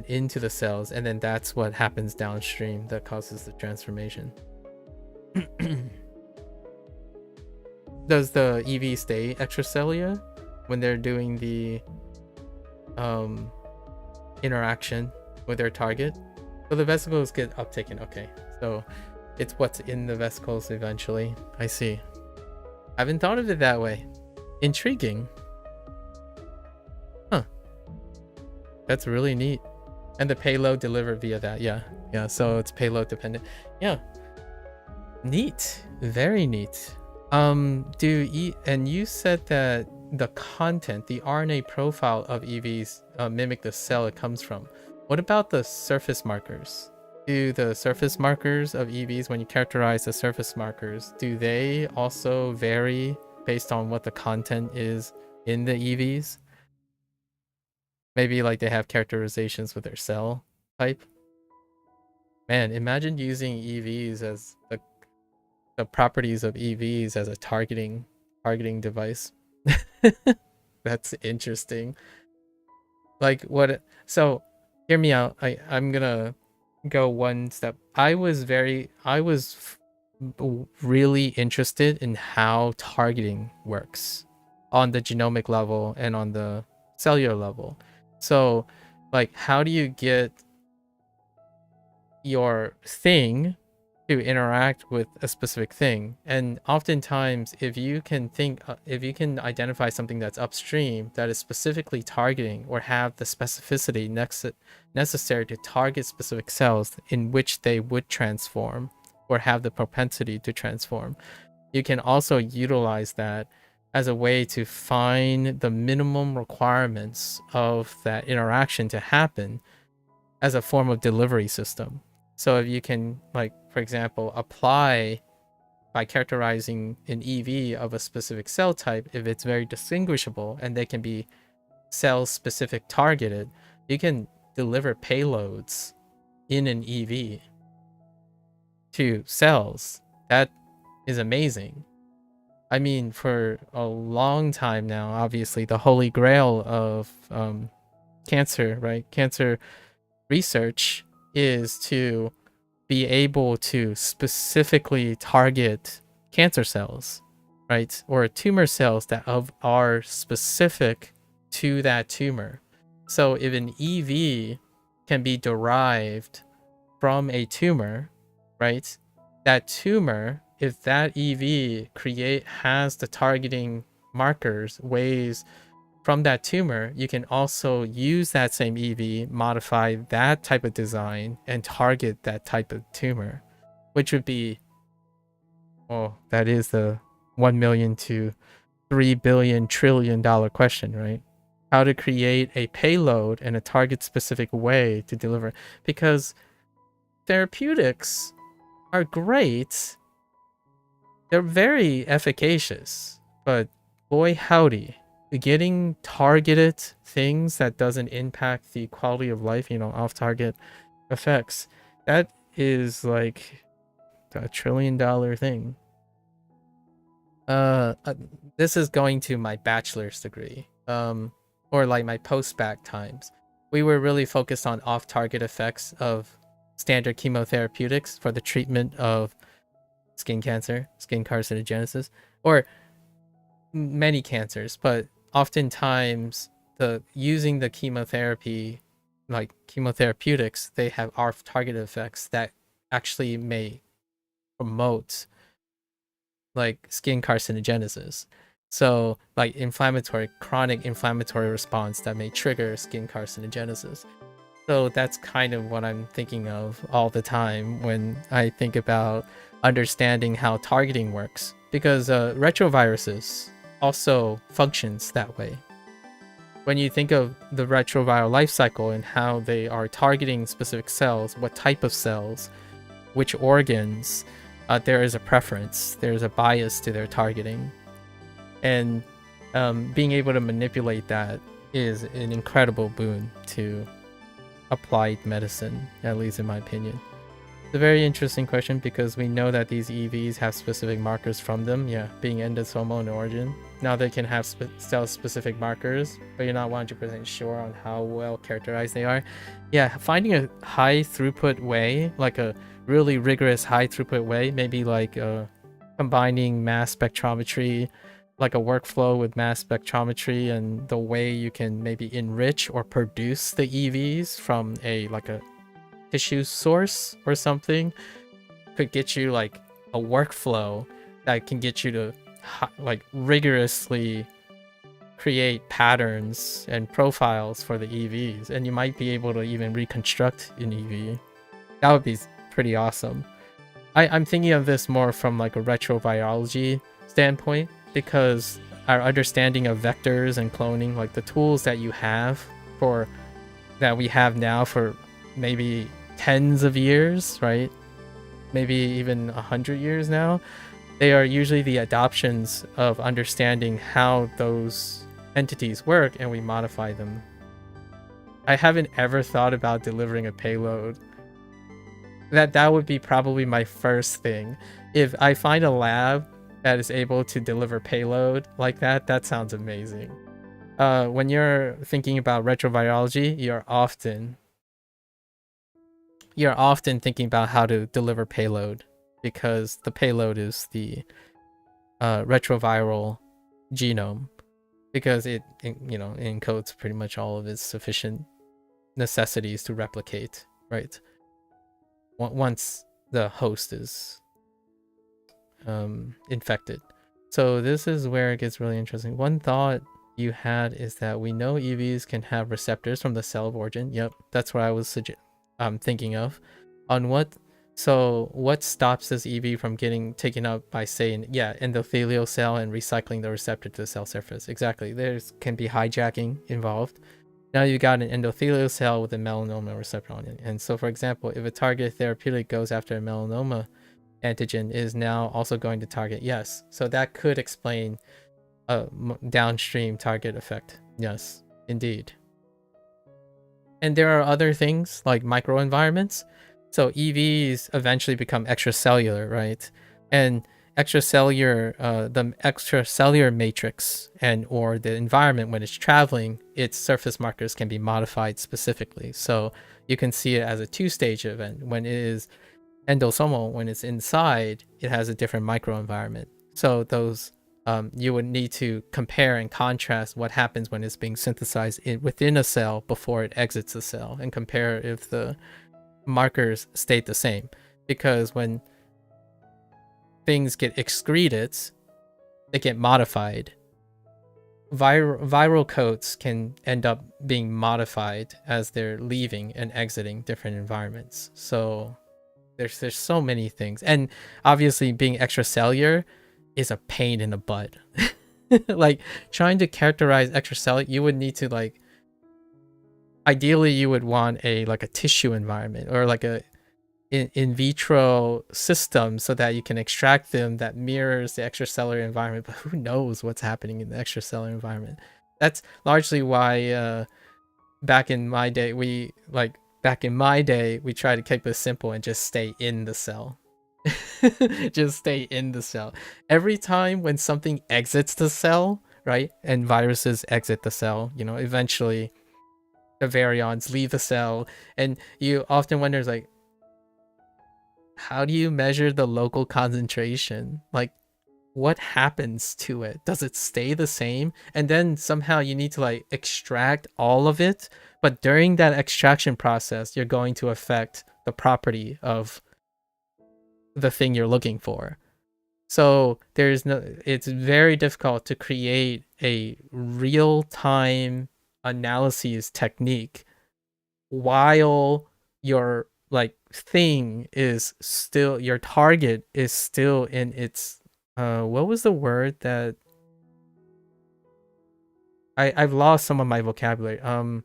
into the cells, and then that's what happens downstream that causes the transformation? Does the EV stay extracellular when they're doing the interaction with their target? So the vesicles get uptaken. Okay, so it's what's in the vesicles eventually. I see. I haven't thought of it that way. Intriguing. Huh. That's really neat. And the payload delivered via that. Yeah. So it's payload dependent. Yeah. Neat. Very neat. And you said that the content, the RNA profile of EVs mimic the cell it comes from. What about the surface markers? Do the surface markers of EVs, when you characterize the surface markers, do they also vary based on what the content is in the EVs? Maybe like they have characterizations with their cell type. Man, imagine using EVs as the properties of EVs as a targeting device. That's interesting. Like what? So hear me out. I'm gonna go one step. I was really interested in how targeting works on the genomic level and on the cellular level. So like, how do you get your thing to interact with a specific thing? And oftentimes, if you can identify something that's upstream that is specifically targeting or have the specificity necessary to target specific cells in which they would transform or have the propensity to transform, you can also utilize that as a way to find the minimum requirements of that interaction to happen as a form of delivery system. So if you can, like, for example, apply by characterizing an EV of a specific cell type, if it's very distinguishable and they can be cell specific targeted, you can deliver payloads in an EV to cells. That is amazing. I mean, for a long time now, obviously the holy grail of cancer, right? Cancer research is to be able to specifically target cancer cells, right? Or tumor cells that are specific to that tumor. So if an EV can be derived from a tumor, right? That tumor, if that EV has the targeting markers, ways from that tumor, you can also use that same EV, modify that type of design, and target that type of tumor, which would be, oh, that is the 1 million to 3 billion trillion dollar question, right? How to create a payload in a target specific way to deliver. Because therapeutics are great, they're very efficacious, but boy howdy, getting targeted things that doesn't impact the quality of life, off-target effects, that is like a $1 trillion thing. This is going to my bachelor's degree, or like my post-bac times. We were really focused on off-target effects of standard chemotherapeutics for the treatment of skin cancer, skin carcinogenesis, or many cancers, but oftentimes using the chemotherapy, like chemotherapeutics, they have off-target effects that actually may promote like skin carcinogenesis. So like chronic inflammatory response that may trigger skin carcinogenesis. So that's kind of what I'm thinking of all the time when I think about understanding how targeting works, because retroviruses also functions that way. When you think of the retroviral life cycle and how they are targeting specific cells, what type of cells, which organs, there is a preference, there's a bias to their targeting, and being able to manipulate that is an incredible boon to applied medicine, at least in my opinion. It's a very interesting question because we know that these EVs have specific markers from them, being endosomal in origin. Now they can have cell-specific markers, but you're not 100% sure on how well characterized they are. Finding a high throughput way, like a really rigorous high throughput way, maybe like combining mass spectrometry, like a workflow with mass spectrometry, and the way you can maybe enrich or produce the EVs from a tissue source or something could get you like a workflow that can get you to like rigorously create patterns and profiles for the EVs, and you might be able to even reconstruct an EV. That would be pretty awesome. I'm thinking of this more from like a retrovirology standpoint, because our understanding of vectors and cloning, like the tools that we have now for maybe tens of years, right? Maybe even 100 years now, they are usually the adoptions of understanding how those entities work, and we modify them. I haven't ever thought about delivering a payload. That would be probably my first thing. If I find a lab that is able to deliver payload like that, that sounds amazing. When you're thinking about retrovirology, you're often thinking about how to deliver payload, because the payload is the retroviral genome, because it encodes pretty much all of its sufficient necessities to replicate, right? Once the host is infected. So this is where it gets really interesting. One thought you had is that we know EVs can have receptors from the cell of origin. Yep, that's what I was thinking of. So what stops this EV from getting taken up by, say, endothelial cell and recycling the receptor to the cell surface? Exactly. There can be hijacking involved. Now you got an endothelial cell with a melanoma receptor on it. And so, for example, if a target therapeutic goes after a melanoma antigen, is now also going to target, yes. So that could explain a downstream target effect. Yes, indeed. And there are other things like microenvironments. So EVs eventually become extracellular, right? And the extracellular matrix or the environment, when it's traveling, its surface markers can be modified specifically. So you can see it as a two-stage event. When it is endosomal, when it's inside, it has a different microenvironment. So those you would need to compare and contrast what happens when it's being synthesized within a cell before it exits the cell, and compare if the markers stayed the same. Because when things get excreted, they get modified. Viral coats can end up being modified as they're leaving and exiting different environments. So there's so many things, and obviously being extracellular is a pain in the butt. Like trying to characterize extracellular, you would need to ideally you would want a tissue environment, or like a in vitro system, so that you can extract them that mirrors the extracellular environment. But who knows what's happening in the extracellular environment? That's largely why back in my day we try to keep it simple and just stay in the cell. Just stay in the cell. Every time when something exits the cell, right, and viruses exit the cell, eventually the virions leave the cell, and you often wonder, how do you measure the local concentration? Like, what happens to it? Does it stay the same? And then somehow you need to extract all of it, but during that extraction process, you're going to affect the property of the thing you're looking for. So it's very difficult to create a real-time analysis technique while your thing is still, your target is still in its what was the word that I've lost some of my vocabulary. How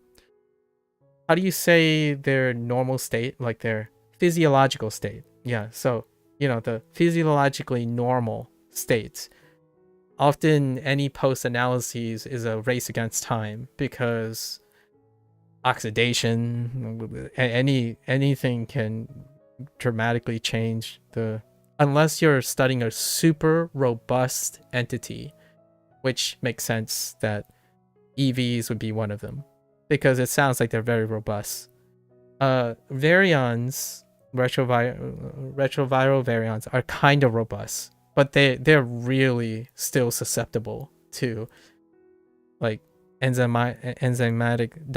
do you say their normal state, like their physiological state? Yeah, so the physiologically normal states. Often any post-analyses is a race against time because oxidation, anything can dramatically change unless you're studying a super robust entity, which makes sense that EVs would be one of them because it sounds like they're very robust. Virions, retroviral virions, are kind of robust, but they're really still susceptible to like enzymatic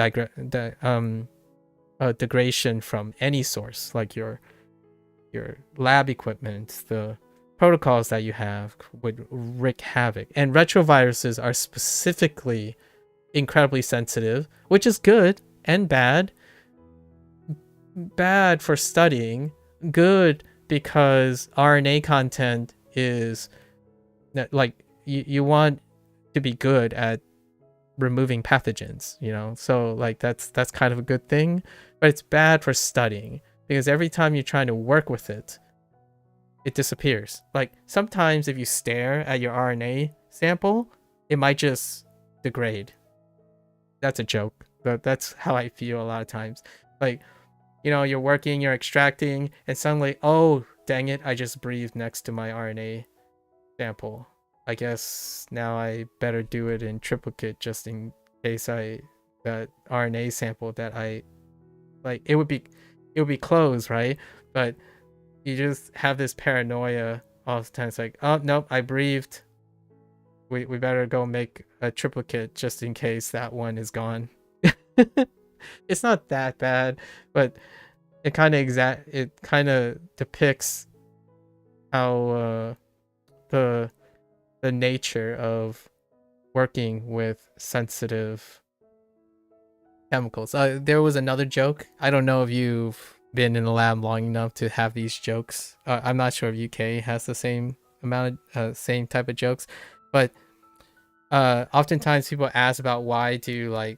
degradation from any source, like your lab equipment. The protocols that you have would wreak havoc, and retroviruses are specifically incredibly sensitive, which is good and bad. Bad for studying, good because RNA content is like you want to be good at removing pathogens, so like that's kind of a good thing, but it's bad for studying because every time you're trying to work with it disappears. Like sometimes if you stare at your RNA sample, it might just degrade. That's a joke, but that's how I feel a lot of times. Like, you're working, you're extracting, and suddenly, oh, dang it, I just breathed next to my RNA sample. I guess now I better do it in triplicate just in case that RNA sample that I, like, it would be closed, right? But you just have this paranoia all the time. It's like, oh, nope, I breathed. We better go make a triplicate just in case that one is gone. It's not that bad, but it kind of depicts how the nature of working with sensitive chemicals. There was another joke. I don't know if you've been in the lab long enough to have these jokes. I'm not sure if UK has the same same type of jokes, but oftentimes people ask about why do like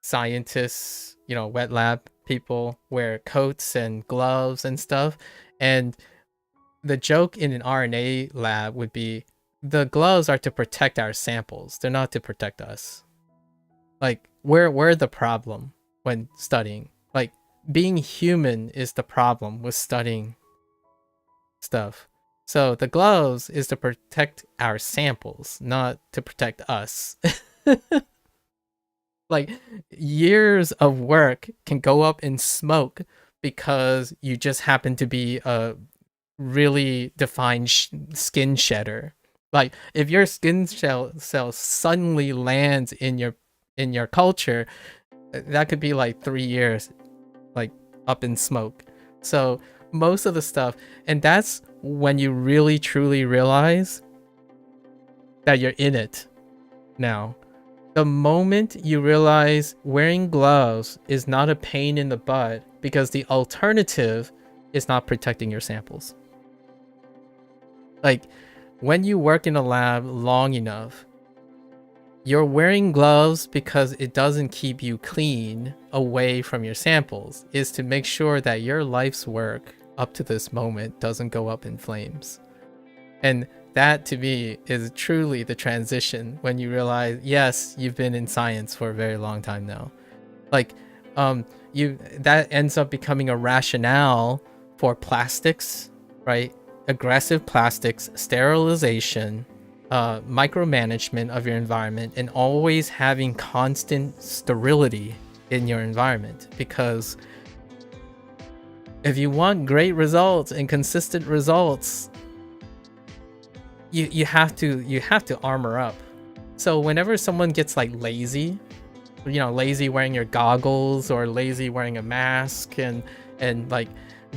scientists, wet lab people wear coats and gloves and stuff, and the joke in an RNA lab would be the gloves are to protect our samples, they're not to protect us. Like we're the problem when studying. Like being human is the problem with studying stuff. So the gloves is to protect our samples, not to protect us. Like years of work can go up in smoke because you just happen to be a really defined skin shedder. Like if your skin cell suddenly lands in your culture, that could be like 3 years like up in smoke. So most of the stuff, and that's when you really truly realize that you're in it now. The moment you realize wearing gloves is not a pain in the butt because the alternative is not protecting your samples. Like when you work in a lab long enough, you're wearing gloves because it doesn't keep you clean away from your samples. It's to make sure that your life's work up to this moment doesn't go up in flames. And that to me is truly the transition when you realize, yes, you've been in science for a very long time now. Like that ends up becoming a rationale for plastics, right? Aggressive plastics, sterilization, micromanagement of your environment, and always having constant sterility in your environment. Because if you want great results and consistent results, you have to armor up. So whenever someone gets like lazy, lazy wearing your goggles or lazy wearing a mask and like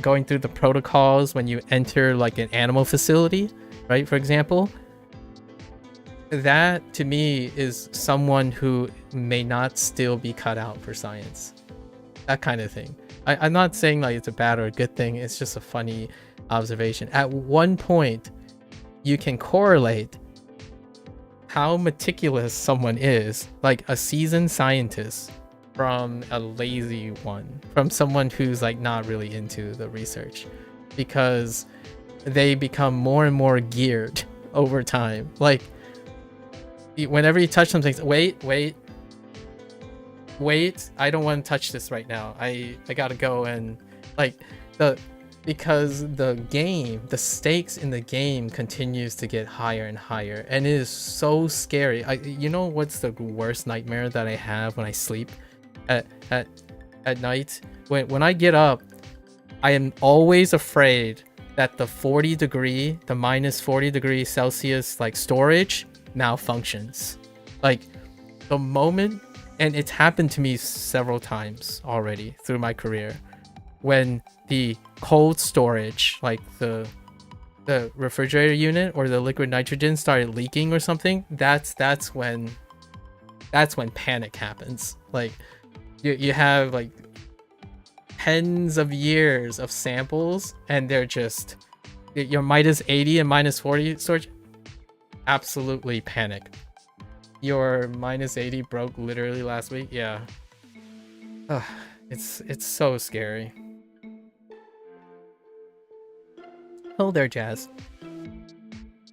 going through the protocols when you enter like an animal facility, right? For example, that to me is someone who may not still be cut out for science. That kind of thing. I'm not saying like it's a bad or a good thing. It's just a funny observation. At one point, you can correlate how meticulous someone is, like a seasoned scientist, from a lazy one, from someone who's like not really into the research. Because they become more and more geared over time. Like whenever you touch something, wait, I don't want to touch this right now. I gotta go. And like because the stakes in the game continues to get higher and higher, and it is so scary. You know what's the worst nightmare that I have when I sleep at night? When I get up, I am always afraid that the minus 40 degree Celsius like storage malfunctions. Like the moment, and it's happened to me several times already through my career, when the cold storage, like the refrigerator unit or the liquid nitrogen started leaking or something, that's when panic happens. Like you have like tens of years of samples, and they're just your minus 80 and minus 40 storage. Absolutely panic. Your minus 80 broke literally last week. Yeah. It's so scary. Hello there, Jazz.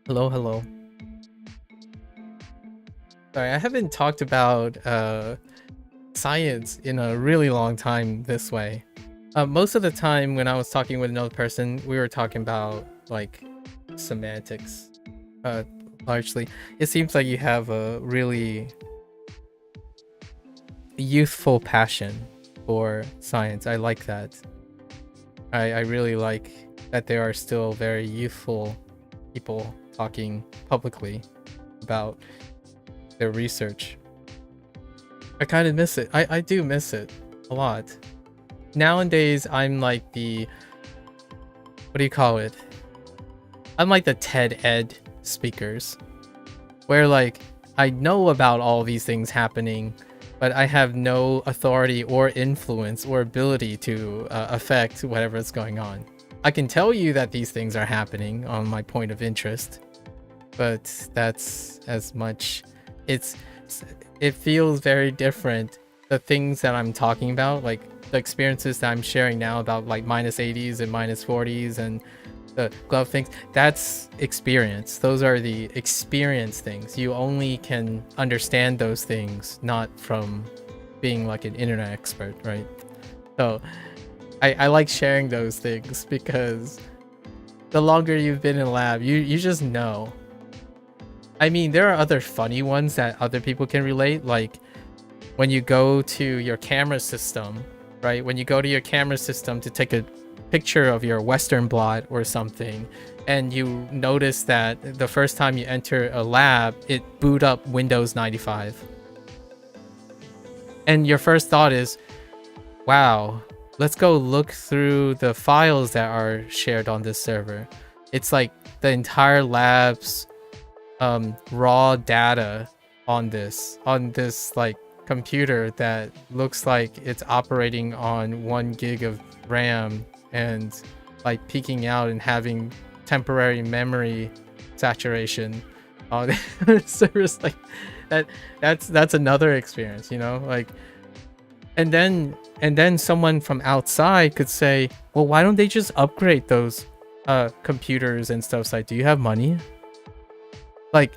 Hello. Sorry, I haven't talked about science in a really long time this way. Most of the time when I was talking with another person, we were talking about like semantics. Largely, it seems like you have a really youthful passion for science. I like that. I really like that there are still very youthful people talking publicly about their research. I kind of miss it. I do miss it a lot. Nowadays, I'm like the, what do you call it? I'm like the TED Ed speakers, where like I know about all these things happening, but I have no authority or influence or ability to affect whatever's going on. I can tell you that these things are happening on my point of interest, but that's as much. It feels very different. The things that I'm talking about, like the experiences that I'm sharing now about like minus 80s and minus 40s and the glove things, that's experience. Those are the experience things. You only can understand those things not from being like an internet expert, right? So I like sharing those things because the longer you've been in lab, you just know. I mean, there are other funny ones that other people can relate, like when you go to your camera system, right? When you go to your camera system to take a picture of your Western blot or something, and you notice that the first time you enter a lab, it boot up Windows 95. And your first thought is, wow, let's go look through the files that are shared on this server. It's like the entire lab's raw data on this like computer that looks like it's operating on 1 gig of RAM and like peaking out and having temporary memory saturation on servers like that. That's another experience, you know, like. And then someone from outside could say, well, why don't they just upgrade those computers and stuff? Like, do you have money? Like,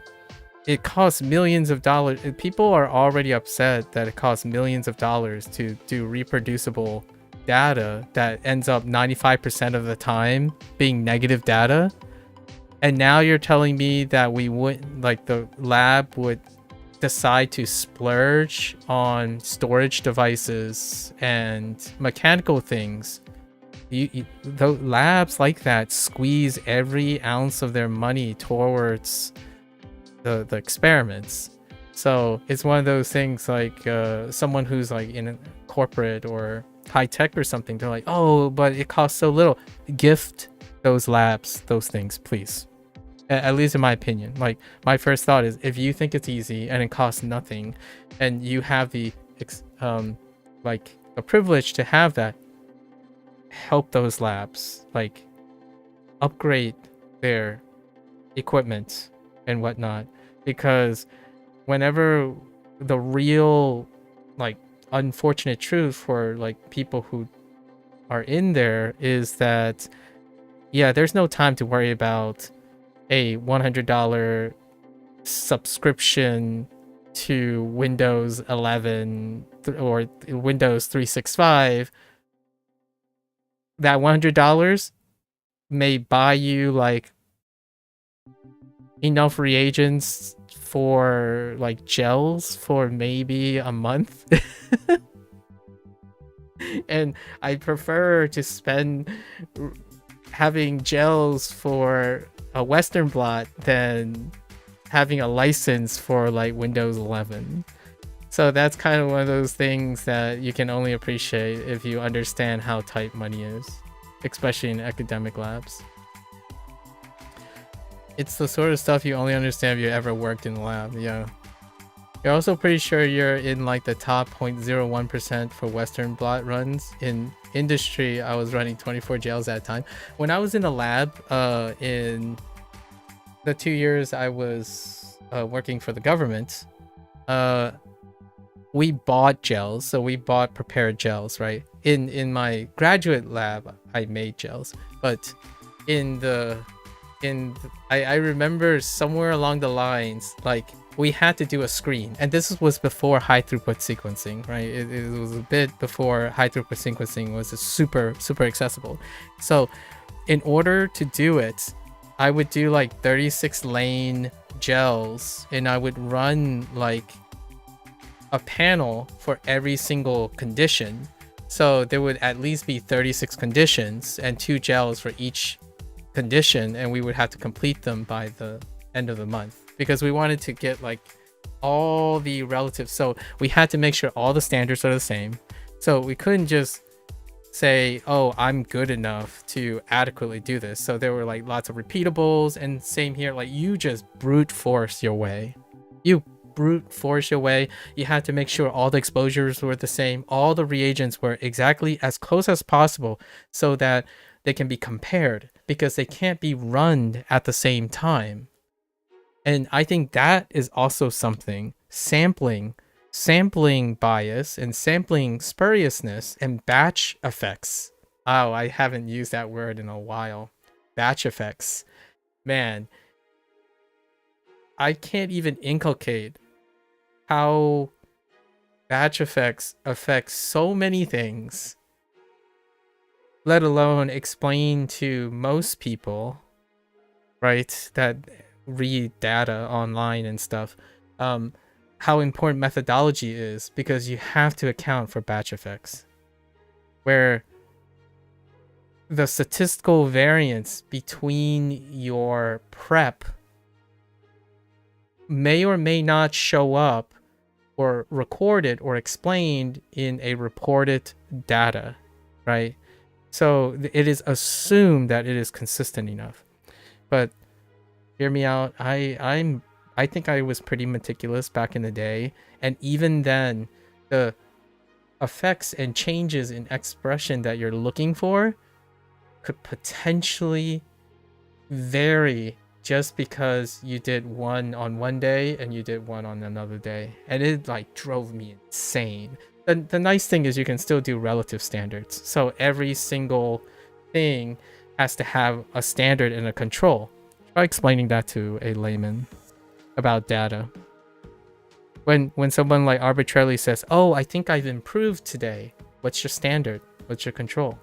it costs millions of dollars. People are already upset that it costs millions of dollars to do reproducible data that ends up 95% of the time being negative data. And now you're telling me that we wouldn't, like, the lab would decide to splurge on storage devices and mechanical things. The labs like that squeeze every ounce of their money towards the experiments. So it's one of those things, like someone who's like in a corporate or high tech or something, they're like, oh, but it costs so little. Gift those labs those things, please. At least in my opinion. Like, my first thought is, if you think it's easy and it costs nothing, and you have the like a privilege to have that, help those labs, like upgrade their equipment and whatnot. Because whenever the real, like, unfortunate truth for like people who are in there is that yeah, there's no time to worry about a $100 subscription to Windows 11 or Windows 365. That $100 may buy you like enough reagents for like gels for maybe a month. And I prefer to spend having gels for a Western blot than having a license for like Windows 11. So that's kind of one of those things that you can only appreciate if you understand how tight money is, especially in academic labs. It's the sort of stuff you only understand if you ever worked in the lab. Yeah. You're also pretty sure you're in like the top 0.01% for Western blot runs. In industry, I was running 24 gels at a time. When I was in the lab, in the 2 years I was working for the government, we bought gels. So we bought prepared gels, right? In my graduate lab, I made gels, but I remember somewhere along the lines, like we had to do a screen, and this was before high throughput sequencing, right? It was a bit before high throughput sequencing was super accessible. So in order to do it, I would do like 36 lane gels, and I would run like a panel for every single condition. So there would at least be 36 conditions and 2 gels for each condition, and we would have to complete them by the end of the month because we wanted to get like all the relatives. So we had to make sure all the standards are the same. So we couldn't just say, oh, I'm good enough to adequately do this. So there were like lots of repeatables, and same here, like you just brute force your way. You had to make sure all the exposures were the same, all the reagents were exactly as close as possible so that they can be compared, because they can't be run at the same time. And I think that is also something, sampling bias and sampling spuriousness and batch effects. Oh, I haven't used that word in a while. Batch effects. Man, I can't even inculcate how batch effects affect so many things, let alone explain to most people, right, that read data online and stuff, how important methodology is, because you have to account for batch effects, where the statistical variance between your prep may or may not show up or recorded or explained in a reported data, right? So it is assumed that it is consistent enough. But hear me out. I think I was pretty meticulous back in the day, and even then the effects and changes in expression that you're looking for could potentially vary just because you did one on one day and you did one on another day, and it like drove me insane. The nice thing is you can still do relative standards, so every single thing has to have a standard and a control. Try explaining that to a layman about data. When someone like arbitrarily says, oh, I think I've improved today, what's your standard? What's your control?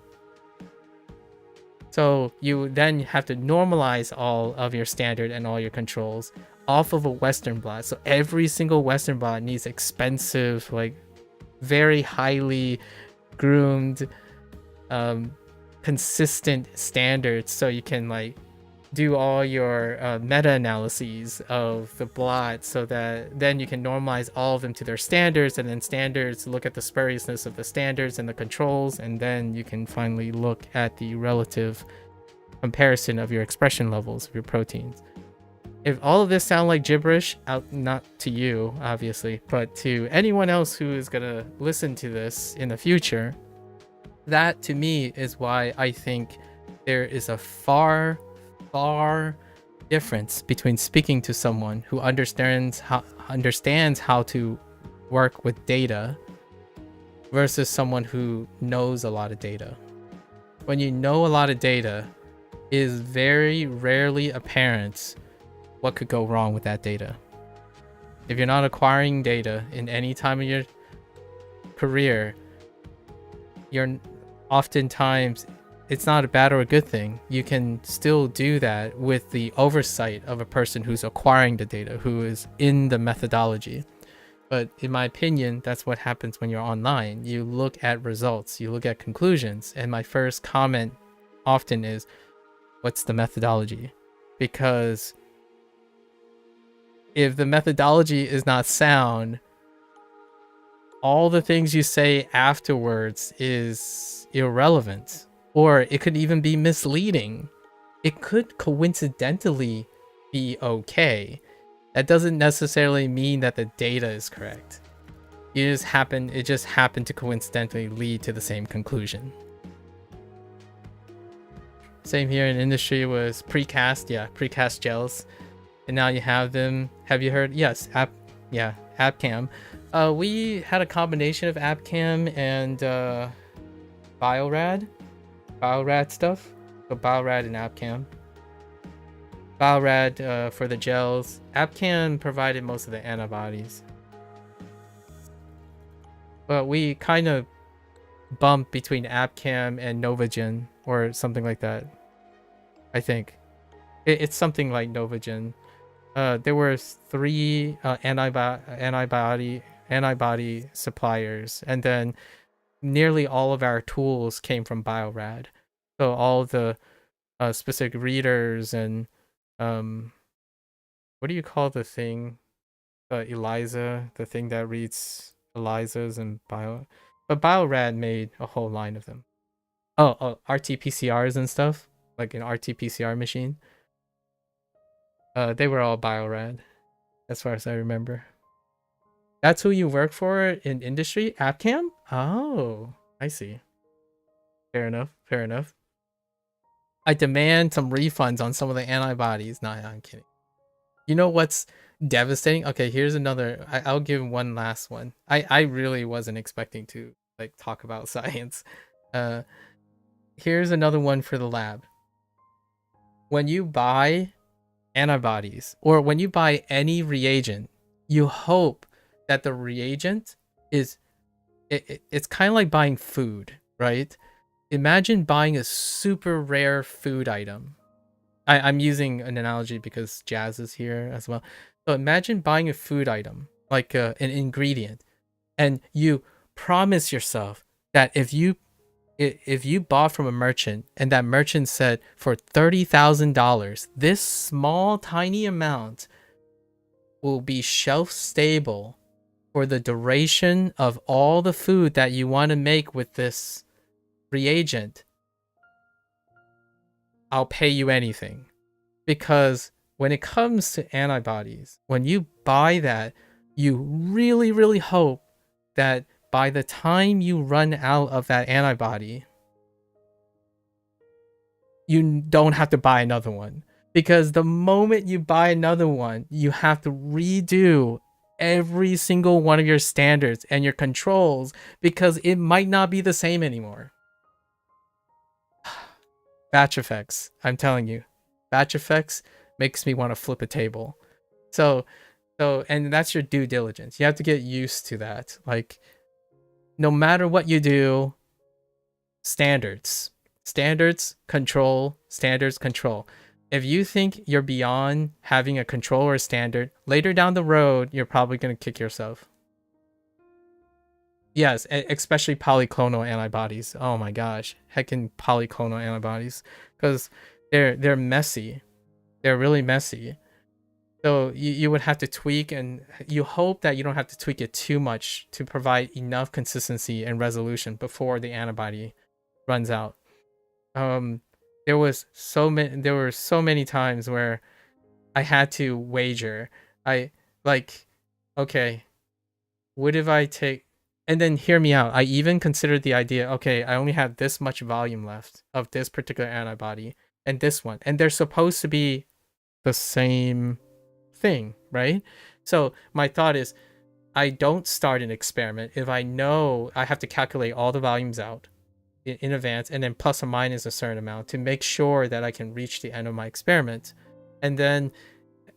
So you then have to normalize all of your standard and all your controls off of a Western blot. So every single Western blot needs expensive, like very highly groomed, consistent standards, so you can like do all your meta-analyses of the blot, so that then you can normalize all of them to their standards, and then standards look at the spuriousness of the standards and the controls, and then you can finally look at the relative comparison of your expression levels of your proteins. If all of this sound like gibberish, not to you obviously, but to anyone else who is gonna listen to this in the future, that to me is why I think there is a far difference between speaking to someone who understands how to work with data versus someone who knows a lot of data. When you know a lot of data, is very rarely apparent what could go wrong with that data. If you're not acquiring data in any time of your career, you're oftentimes, it's not a bad or a good thing. You can still do that with the oversight of a person who's acquiring the data, who is in the methodology. But in my opinion, that's what happens when you're online. You look at results, you look at conclusions, and my first comment often is, what's the methodology? Because if the methodology is not sound, all the things you say afterwards is irrelevant, or it could even be misleading. It could coincidentally be okay. That doesn't necessarily mean that the data is correct. It just happened to coincidentally lead to the same conclusion. Same here in industry was precast, precast gels. And now you have them. Have you heard? Yes, AppCam. We had a combination of AppCam and Biorad stuff. So Biorad and AppCam. Biorad for the gels. AppCam provided most of the antibodies. But we kind of bumped between AppCam and Novagen or something like that. I think it's something like Novagen. There were 3 antibody suppliers, and then nearly all of our tools came from Biorad. So all the specific readers and what do you call the thing? ELISA, the thing that reads ELISAs and but Biorad made a whole line of them. Oh, RT-PCRs and stuff, like an RT-PCR machine. They were all Biorad, as far as I remember. That's who you work for in industry? AppCam? Oh, I see. Fair enough. I demand some refunds on some of the antibodies. Nah, I'm kidding. You know what's devastating? Okay, here's another. I'll give one last one. I really wasn't expecting to like talk about science. Here's another one for the lab. When you buy antibodies or when you buy any reagent, you hope that the reagent is it's kind of like buying food, right? Imagine buying a super rare food item. I'm using an analogy because Jazz is here as well. So imagine buying a food item, like an ingredient, and you promise yourself that if you bought from a merchant and that merchant said for $30,000, this small tiny amount will be shelf stable for the duration of all the food that you want to make with this reagent, I'll pay you anything. Because when it comes to antibodies, when you buy that, you really, really hope that by the time you run out of that antibody, you don't have to buy another one. Because the moment you buy another one, you have to redo every single one of your standards and your controls because it might not be the same anymore. Batch effects, I'm telling you. Batch effects makes me want to flip a table. So and that's your due diligence. You have to get used to that. Like, no matter what you do, standards, control. If you think you're beyond having a control or a standard, later down the road, you're probably going to kick yourself. Yes, especially polyclonal antibodies. Oh my gosh, heckin' polyclonal antibodies, because they're messy. They're really messy. So you would have to tweak, and you hope that you don't have to tweak it too much to provide enough consistency and resolution before the antibody runs out. There were so many times where I had to wager. Okay, what if I take, and then hear me out. I even considered the idea, okay, I only have this much volume left of this particular antibody and this one, and they're supposed to be the same thing, right? So my thought is, I don't start an experiment if I know I have to calculate all the volumes out. in advance, and then plus or minus a certain amount to make sure that I can reach the end of my experiment. And then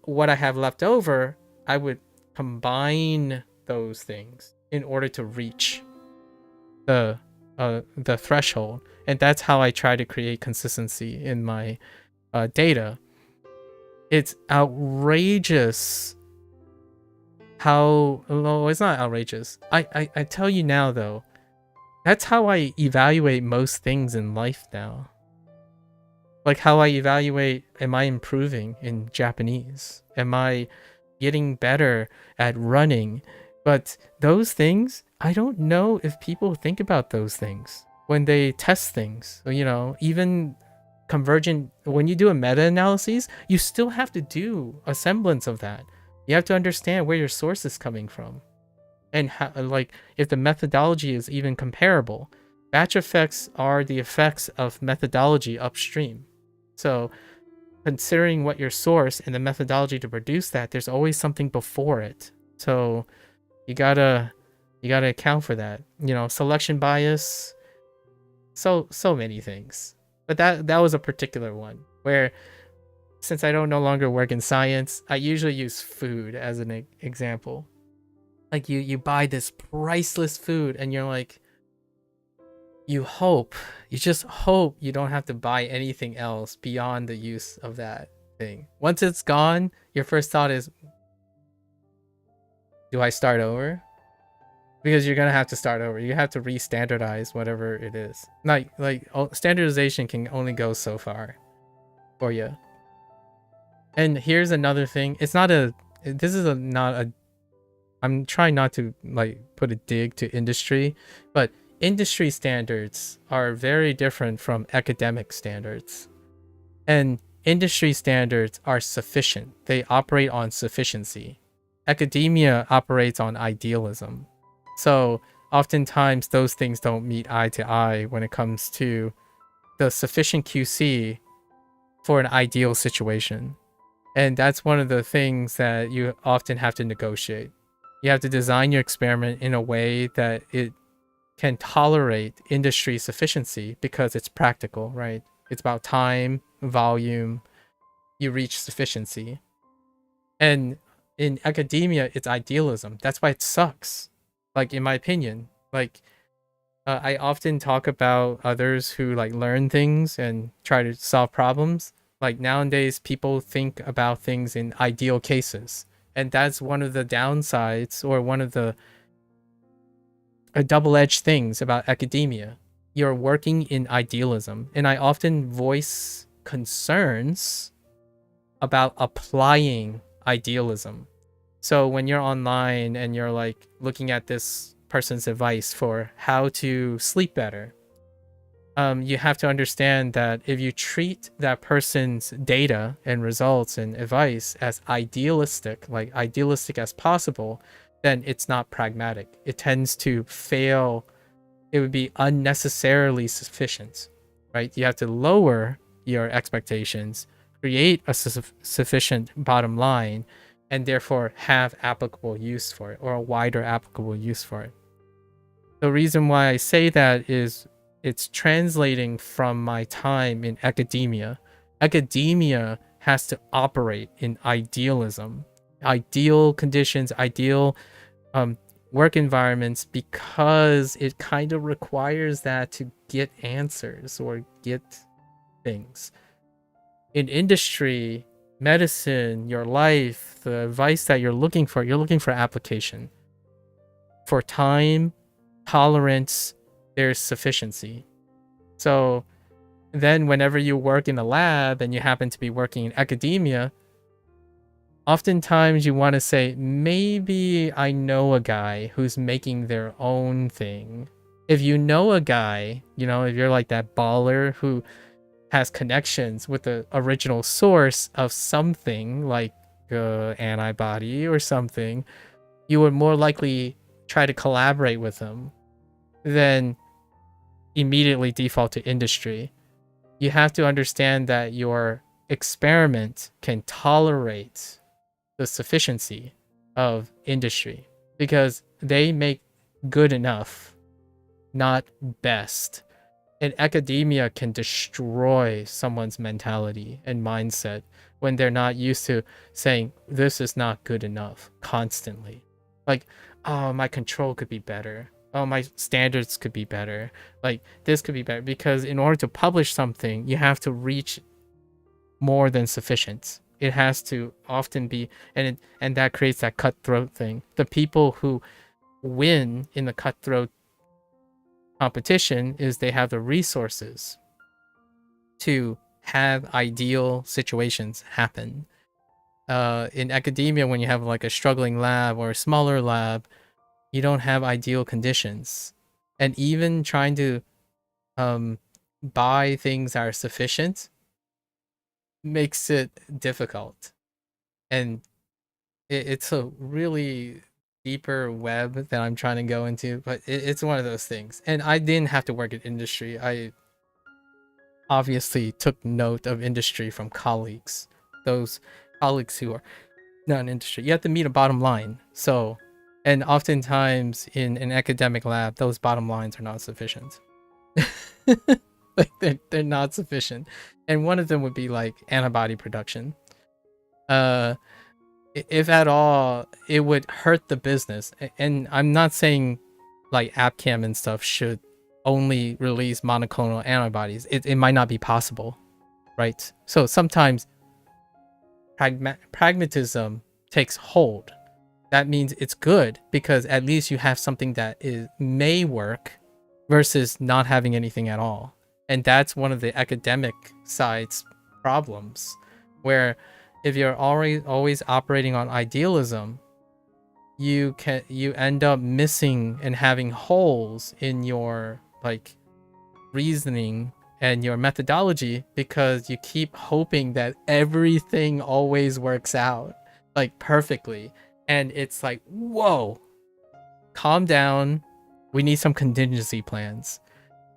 what I have left over, I would combine those things in order to reach the threshold. And that's how I try to create consistency in my data. It's outrageous how, no, it's not outrageous. I tell you now though, that's how I evaluate most things in life now. Like how I evaluate, am I improving in Japanese? Am I getting better at running? But those things, I don't know if people think about those things when they test things. You know, even convergent, when you do a meta-analysis, you still have to do a semblance of that. You have to understand where your source is coming from. And how, like, if the methodology is even comparable. Batch effects are the effects of methodology upstream. So considering what your source and the methodology to produce that, there's always something before it. So you gotta account for that. You know, selection bias, so many things. But that was a particular one where, since I don't no longer work in science, I usually use food as an example. Like you buy this priceless food and you're like, you just hope you don't have to buy anything else beyond the use of that thing. Once it's gone, your first thought is, do I start over? Because you're gonna have to start over. You have to re-standardize whatever it is. Like standardization can only go so far for you. And here's another thing. It's not a, I'm trying not to like put a dig to industry, but industry standards are very different from academic standards. And industry standards are sufficient. They operate on sufficiency. Academia operates on idealism. So oftentimes those things don't meet eye to eye when it comes to the sufficient QC for an ideal situation. And that's one of the things that you often have to negotiate. You have to design your experiment in a way that it can tolerate industry sufficiency because it's practical, right? It's about time, volume, you reach sufficiency. And in academia, it's idealism. That's why it sucks. Like, in my opinion, like, I often talk about others who like learn things and try to solve problems. Like nowadays, people think about things in ideal cases. And that's one of the downsides, or one of the double-edged things about academia. You're working in idealism. And I often voice concerns about applying idealism. So when you're online and you're like looking at this person's advice for how to sleep better, you have to understand that if you treat that person's data and results and advice as idealistic, like idealistic as possible, then it's not pragmatic. It tends to fail. It would be unnecessarily sufficient, right? You have to lower your expectations, create a sufficient bottom line, and therefore have applicable use for it, or a wider applicable use for it. The reason why I say that is it's translating from my time in academia. Academia has to operate in idealism, ideal conditions, ideal work environments, because it kind of requires that to get answers or get things. In industry, medicine, your life, the advice that you're looking for application. For time, tolerance, there's sufficiency. So then whenever you work in a lab and you happen to be working in academia, oftentimes you want to say, maybe I know a guy who's making their own thing. If you know a guy, you know, if you're like that baller who has connections with the original source of something like antibody or something, you would more likely try to collaborate with them than immediately default to industry. You have to understand that your experiment can tolerate the sufficiency of industry because they make good enough, not best. And academia can destroy someone's mentality and mindset when they're not used to saying this is not good enough constantly. Like, oh, my control could be better. Oh, my standards could be better. Like, this could be better. Because in order to publish something, you have to reach more than sufficient. It has to often be, and that creates that cutthroat thing. The people who win in the cutthroat competition is they have the resources to have ideal situations happen. In academia, when you have like a struggling lab or a smaller lab, you don't have ideal conditions. And even trying to buy things that are sufficient makes it difficult. And it's a really deeper web that I'm trying to go into, but it's one of those things. And I didn't have to work in industry. I obviously took note of industry from colleagues, those colleagues who are not in industry. You have to meet a bottom line. So, and oftentimes in an academic lab, those bottom lines are not sufficient. Like they're not sufficient. And one of them would be like antibody production. If at all, it would hurt the business. And I'm not saying like AppCam and stuff should only release monoclonal antibodies. It might not be possible, right? So sometimes pragmatism takes hold. That means it's good because at least you have something that may work versus not having anything at all. And that's one of the academic side's problems, where if you're always operating on idealism, you end up missing and having holes in your like reasoning and your methodology because you keep hoping that everything always works out like perfectly. And it's like, whoa, calm down. We need some contingency plans.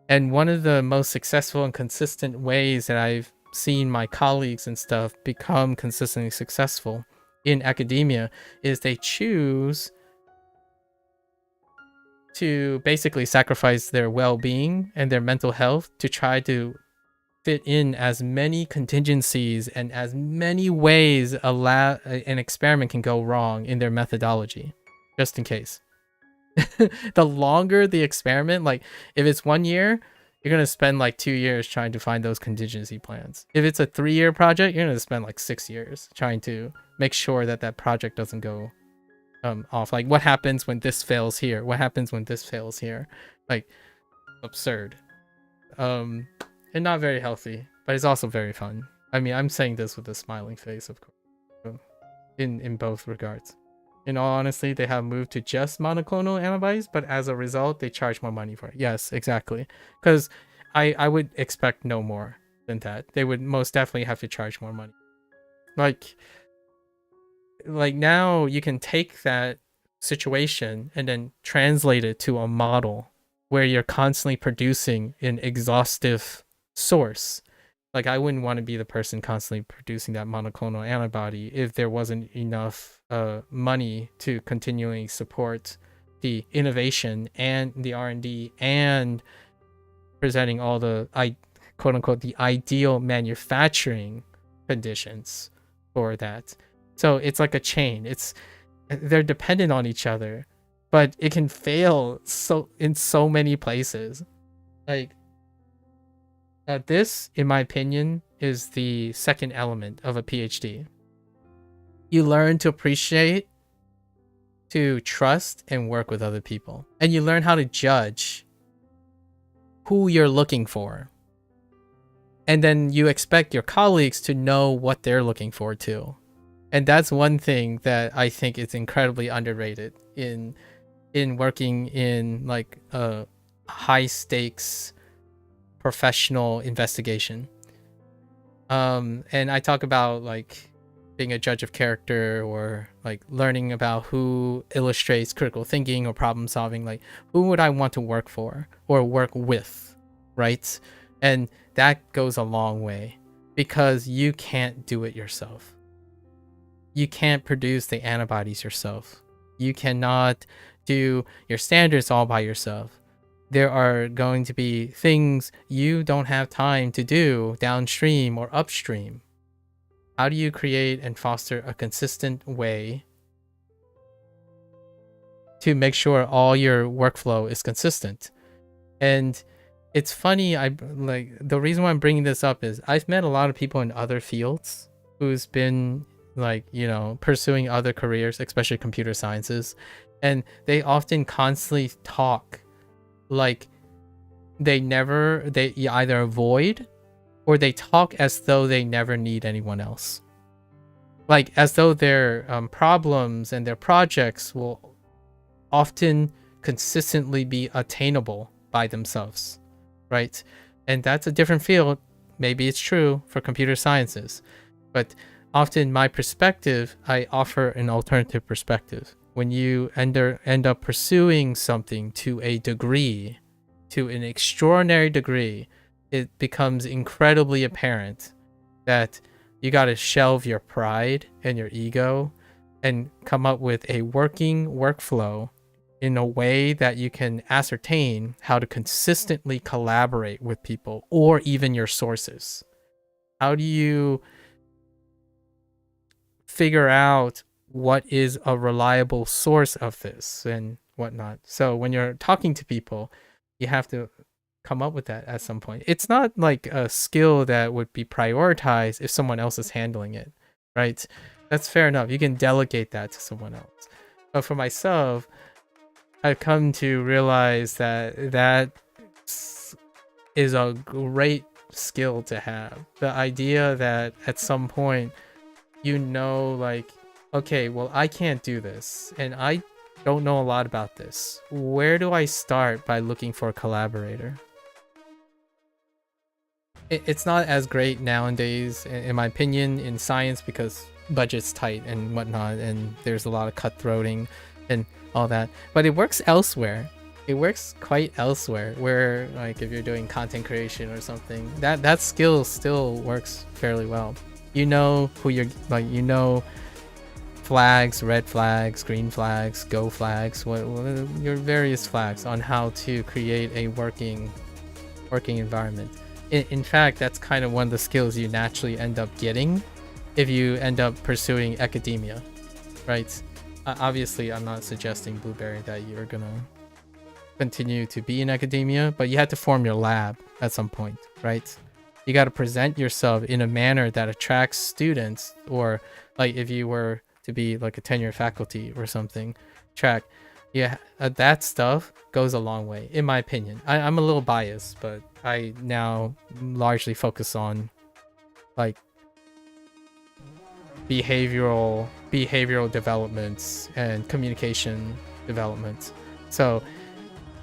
And one of the most successful and consistent ways that I've seen my colleagues and stuff become consistently successful in academia is they choose to basically sacrifice their well-being and their mental health to try to fit in as many contingencies and as many ways an experiment can go wrong in their methodology, just in case. The longer the experiment, like if it's 1 year, you're going to spend like 2 years trying to find those contingency plans. If it's a 3-year project, you're going to spend like 6 years trying to make sure that that project doesn't go off. Like what happens when this fails here? What happens when this fails here? Like absurd. And not very healthy, but it's also very fun. I mean, I'm saying this with a smiling face, of course, in both regards. In all honesty, they have moved to just monoclonal antibodies, but as a result, they charge more money for it. Yes, exactly. Because I would expect no more than that. They would most definitely have to charge more money. Like now you can take that situation and then translate it to a model where you're constantly producing an exhaustive source. Like I wouldn't want to be the person constantly producing that monoclonal antibody if there wasn't enough money to continually support the innovation and the R&D and presenting all the quote unquote the ideal manufacturing conditions for that. So it's like a chain. They're dependent on each other, but it can fail in so many places. Like this, in my opinion, is the second element of a PhD. You learn to appreciate, to trust, and work with other people. And you learn how to judge who you're looking for. And then you expect your colleagues to know what they're looking for too. And that's one thing that I think is incredibly underrated in working in like a high stakes professional investigation. And I talk about like being a judge of character or like learning about who illustrates critical thinking or problem solving. Like who would I want to work for or work with, right? And that goes a long way because you can't do it yourself. You can't produce the antibodies yourself. You cannot do your standards all by yourself. there are going to be things you don't have time to do downstream or upstream. How do you create and foster a consistent way to make sure all your workflow is consistent? And it's funny, the reason why I'm bringing this up is I've met a lot of people in other fields who's been pursuing other careers, especially computer sciences, and they often constantly talk like they either avoid or they talk as though they never need anyone else, like as though their problems and their projects will often consistently be attainable by themselves, right? And that's a different field. Maybe it's true for computer sciences, but often my perspective, I offer an alternative perspective. When you end up pursuing something to a degree, to an extraordinary degree, it becomes incredibly apparent that you got to shelve your pride and your ego and come up with a working workflow in a way that you can ascertain how to consistently collaborate with people or even your sources. How do you figure out what is a reliable source of this and whatnot? So when you're talking to people, you have to come up with that at some point. It's not like a skill that would be prioritized if someone else is handling it, right? That's fair enough. You can delegate that to someone else. But for myself, I've come to realize that is a great skill to have. The idea that at some point, like, okay, well, I can't do this, and I don't know a lot about this. Where do I start by looking for a collaborator? It's not as great nowadays, in my opinion, in science because budget's tight and whatnot, and there's a lot of cutthroating and all that. But it works elsewhere. It works quite elsewhere, where like if you're doing content creation or something, that skill still works fairly well. You know who you're like, flags, red flags, green flags, go flags, what your various flags on how to create a working environment. In fact, that's kind of one of the skills you naturally end up getting if you end up pursuing academia, right? Obviously, I'm not suggesting, Blueberry, that you're gonna continue to be in academia, but you have to form your lab at some point, right? You got to present yourself in a manner that attracts students, or like if you were to be like a tenured faculty or something, that stuff goes a long way, in my opinion. I'm a little biased, but I now largely focus on like behavioral developments and communication development. So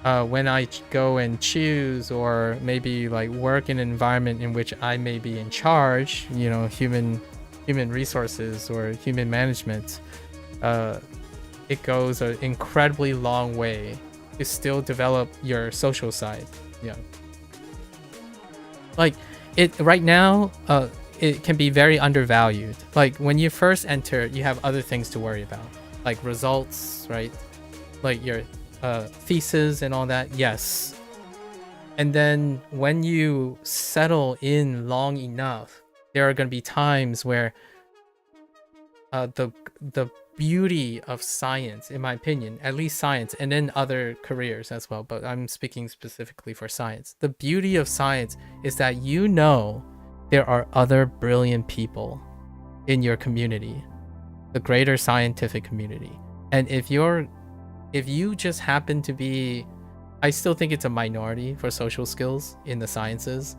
when I go and choose, or maybe like work in an environment in which I may be in charge, human resources or human management, it goes an incredibly long way to still develop your social side. Like it right now, it can be very undervalued. Like when you first enter, you have other things to worry about, like results, right? Like your thesis and all that, yes. And then when you settle in long enough, there are going to be times where the beauty of science, in my opinion, at least science, and then other careers as well, but I'm speaking specifically for science. The beauty of science is that there are other brilliant people in your community, the greater scientific community. And if you just happen to be, I still think it's a minority for social skills in the sciences,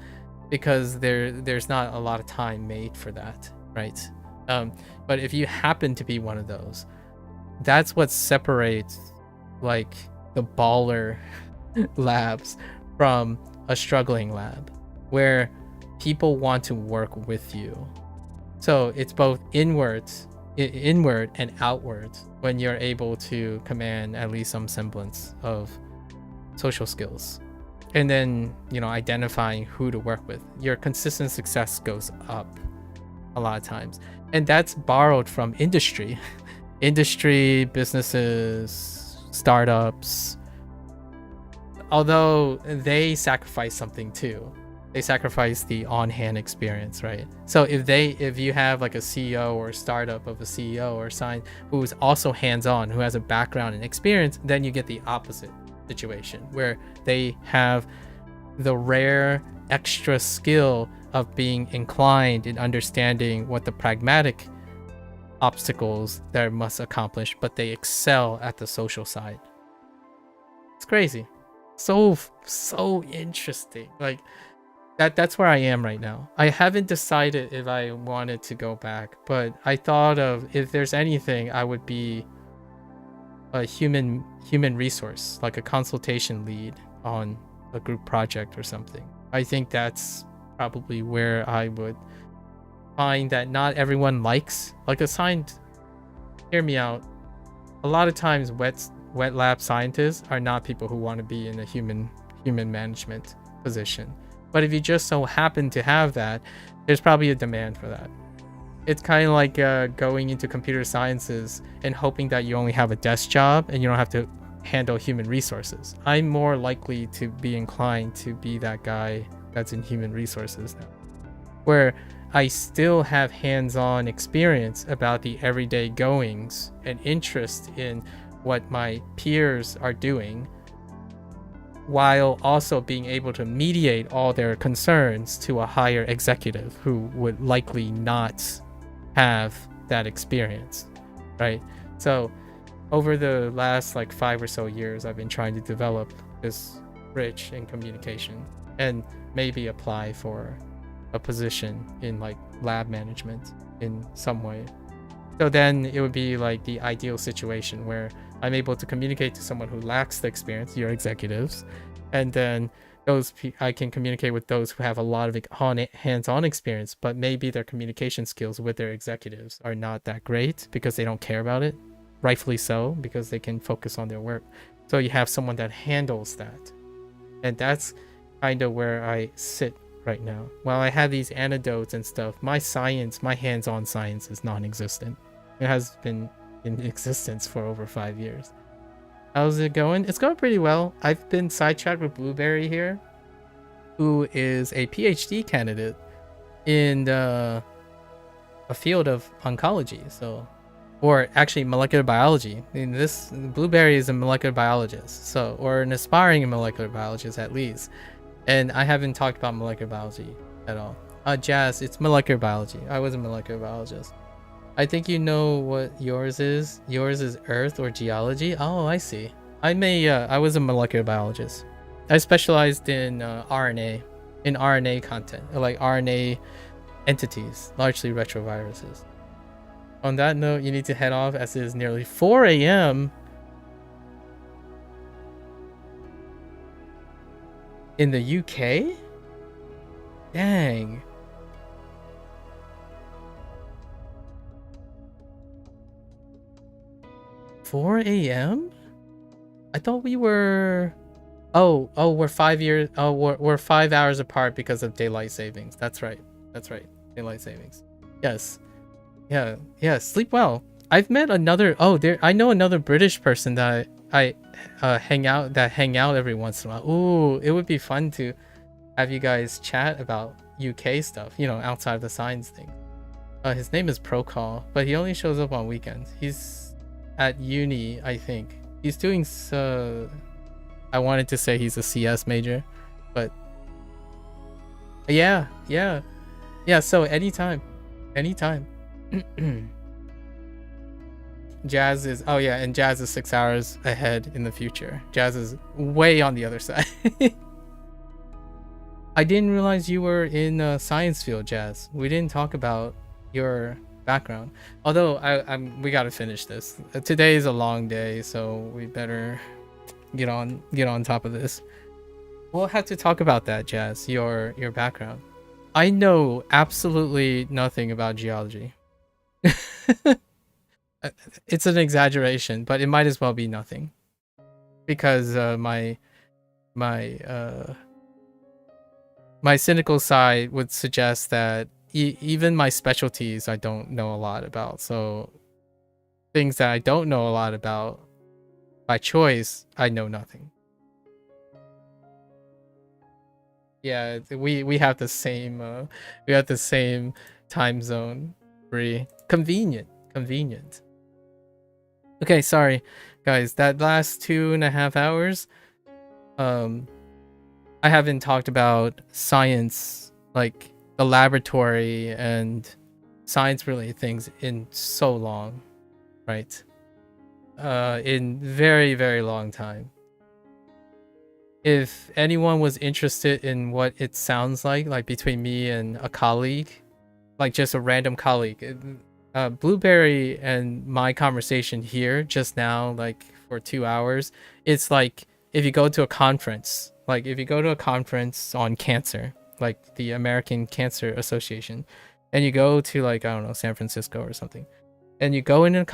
because there's not a lot of time made for that, right? But if you happen to be one of those, that's what separates like the baller labs from a struggling lab, where people want to work with you. So it's both inward and outward when you're able to command at least some semblance of social skills. And then, identifying who to work with. Your consistent success goes up a lot of times. And that's borrowed from industry. Industry, businesses, startups. although they sacrifice something too. They sacrifice the on-hand experience, right? So if you have like a CEO or a startup of a CEO or sign who's also hands-on, who has a background and experience, then you get the opposite situation where they have the rare extra skill of being inclined in understanding what the pragmatic obstacles that must accomplish, but they excel at the social side. It's crazy. So interesting. Like that's where I am right now. I haven't decided if I wanted to go back, but I thought of if there's anything, I would be a human resource, like a consultation lead on a group project or something. I think that's probably where I would find that not everyone likes, like assigned, hear me out, a lot of times wet lab scientists are not people who want to be in a human management position. But if you just so happen to have that, there's probably a demand for that. It's kind of like going into computer sciences and hoping that you only have a desk job and you don't have to handle human resources. I'm more likely to be inclined to be that guy that's in human resources now, where I still have hands-on experience about the everyday goings and interest in what my peers are doing, while also being able to mediate all their concerns to a higher executive who would likely not have that experience, right? So over the last like 5 or so years, I've been trying to develop this bridge in communication and maybe apply for a position in like lab management in some way. So then it would be like the ideal situation where I'm able to communicate to someone who lacks the experience, your executives, and then I can communicate with those who have a lot of hands-on experience, but maybe their communication skills with their executives are not that great because they don't care about it, rightfully so, because they can focus on their work. So you have someone that handles that, and that's kind of where I sit right now. While I have these anecdotes and stuff, my hands-on science is non-existent. It has been in existence for over 5 years. How's it going? It's going pretty well. I've been sidetracked with Blueberry here, who is a PhD candidate in a field of oncology, or actually molecular biology. This Blueberry is a molecular biologist, or an aspiring molecular biologist at least. And I haven't talked about molecular biology at all. Jazz, it's molecular biology. I was a molecular biologist. I think you know what yours is. Yours is Earth or geology. Oh, I see. I was a molecular biologist. I specialized in RNA content, like RNA entities, largely retroviruses. On that note, you need to head off as it is nearly 4 a.m. in the UK? Dang. $4 a.m.? I thought we were... Oh, we're 5 years... Oh, we're 5 hours apart because of daylight savings. That's right. Daylight savings. Yes. Yeah, sleep well. I've met another... I know another British person that I hang out every once in a while. Ooh, it would be fun to have you guys chat about UK stuff, outside of the science thing. His name is Procol, but he only shows up on weekends. He's at uni, I think. He's doing I wanted to say he's a CS major, but yeah, so anytime. Jazz is and Jazz is 6 hours ahead in the future. Jazz is way on the other side. I didn't realize you were in a science field, Jazz. We didn't talk about your background. Although we gotta finish this. Today is a long day, so we better get on top of this. We'll have to talk about that, Jazz. Your background. I know absolutely nothing about geology. It's an exaggeration, but it might as well be nothing, because my cynical side would suggest that even my specialties I don't know a lot about. So things that I don't know a lot about by choice, I know nothing. Yeah, we have the same we have the same time zone. Pretty convenient. Okay, sorry guys. That last 2.5 hours, um, I haven't talked about science, like the laboratory and science related things in so long, right? In very long time. If anyone was interested in what it sounds like between me and a colleague, like just a random colleague, Blueberry and my conversation here just now, like for 2 hours, it's like if you go to a conference, like if you go to a conference on cancer, like the American Cancer Association, and you go to like, I don't know, San Francisco or something, and you go in a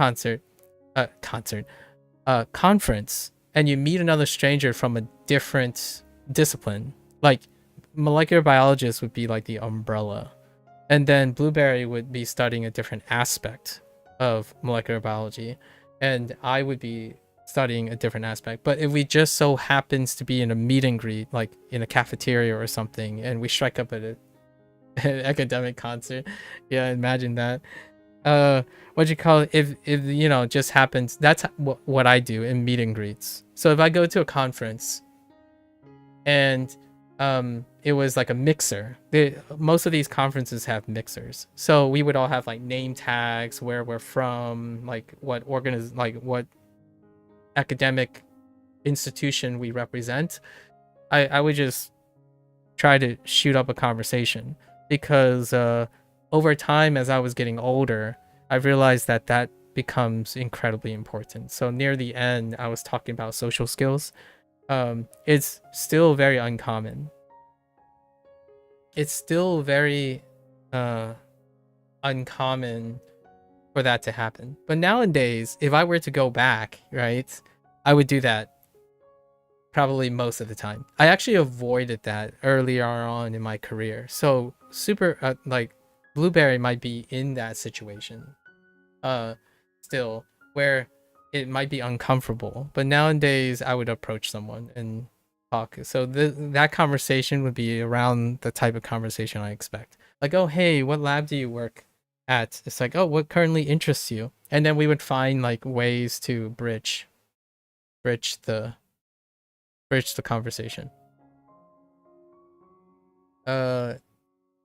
conference, and you meet another stranger from a different discipline. Like molecular biologists would be like the umbrella, and then Blueberry would be studying a different aspect of molecular biology, and I would be studying a different aspect. But if we just so happens to be in a meet and greet, like in a cafeteria or something, and we strike up at an academic concert, yeah, imagine that. What you call it, if you know, just happens, that's what I do in meet and greets. So if I go to a conference and it was like a mixer, most of these conferences have mixers, so we would all have like name tags, where we're from, like what what academic institution we represent. I would just try to shoot up a conversation, because over time, as I was getting older, I realized that that becomes incredibly important. So near the end, I was talking about social skills. It's still very uncommon. It's still very uncommon for that to happen. But nowadays, if I were to go back, right, I would do that probably most of the time. I actually avoided that earlier on in my career. So super like Blueberry might be in that situation still, where it might be uncomfortable, but nowadays I would approach someone and talk. So that conversation would be around the type of conversation I expect. Like, oh hey, what lab do you work at? It's like, oh, what currently interests you? And then we would find like ways to bridge the conversation.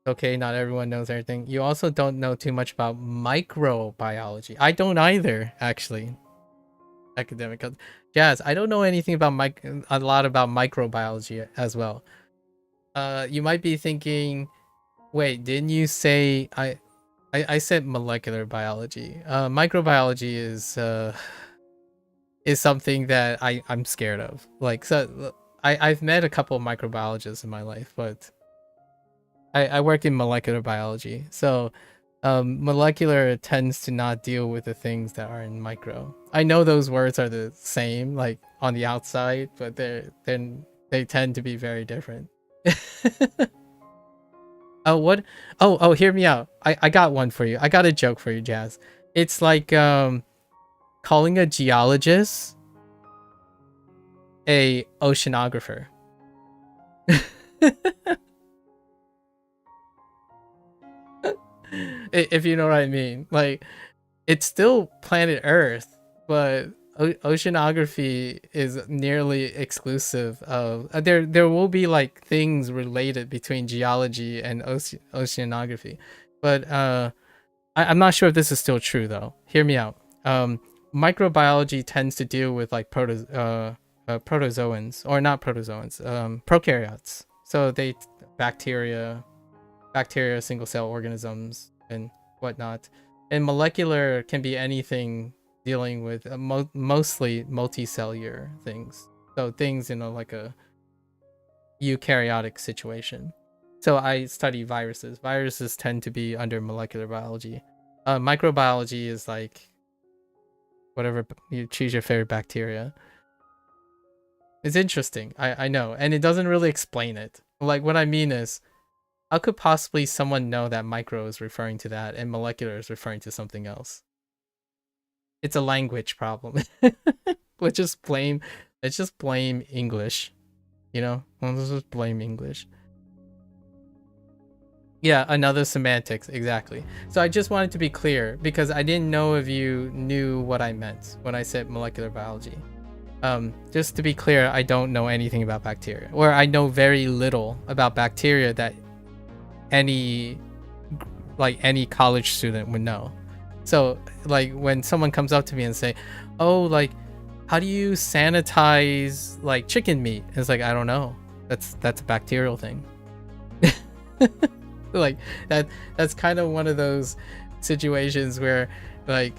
Okay, not everyone knows everything. You also don't know too much about microbiology. I don't either, actually. Academic Jazz, I don't know anything about a lot about microbiology as well. You might be thinking, wait, didn't you say I said molecular biology? Microbiology is something that I'm scared of. Like, so I've met a couple of microbiologists in my life, but I work in molecular biology. So molecular tends to not deal with the things that are in micro. I know those words are the same, like on the outside, but they tend to be very different. Oh, what? Oh, hear me out. I got one for you. I got a joke for you, Jazz. It's like calling a geologist a oceanographer. If you know what I mean. Like, it's still planet Earth, but oceanography is nearly exclusive of there will be like things related between geology and oceanography, but I'm not sure if this is still true though. Hear me out. Microbiology tends to deal with like protozoans, or not protozoans, prokaryotes. So bacteria, single cell organisms, and whatnot. And molecular can be anything dealing with mostly multicellular things. So things in like a eukaryotic situation. So I study viruses. Viruses tend to be under molecular biology. Microbiology is like whatever you choose your favorite bacteria. It's interesting. I know, and it doesn't really explain it. Like, what I mean is, how could possibly someone know that micro is referring to that and molecular is referring to something else? It's a language problem. let's just blame English. You know, let's just blame English. Yeah, another semantics, exactly. So I just wanted to be clear because I didn't know if you knew what I meant when I said molecular biology. Just to be clear, I don't know anything about bacteria, or I know very little about bacteria that any college student would know. So like when someone comes up to me and say, "Oh, like how do you sanitize like chicken meat?" It's like, I don't know. That's a bacterial thing. Like that's kind of one of those situations where like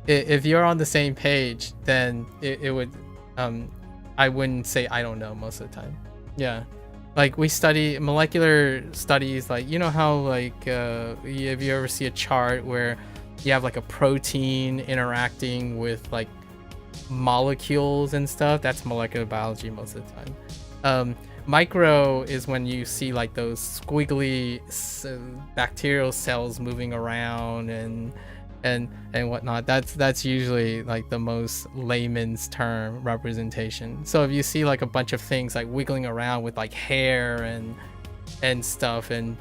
if you're on the same page, then it would I wouldn't say I don't know most of the time. Yeah. Like we study molecular studies, like you know how like if you ever see a chart where you have like a protein interacting with like molecules and stuff, that's molecular biology most of the time. Micro is when you see like those squiggly bacterial cells moving around and whatnot. That's usually like the most layman's term representation. So if you see like a bunch of things like wiggling around with like hair and stuff and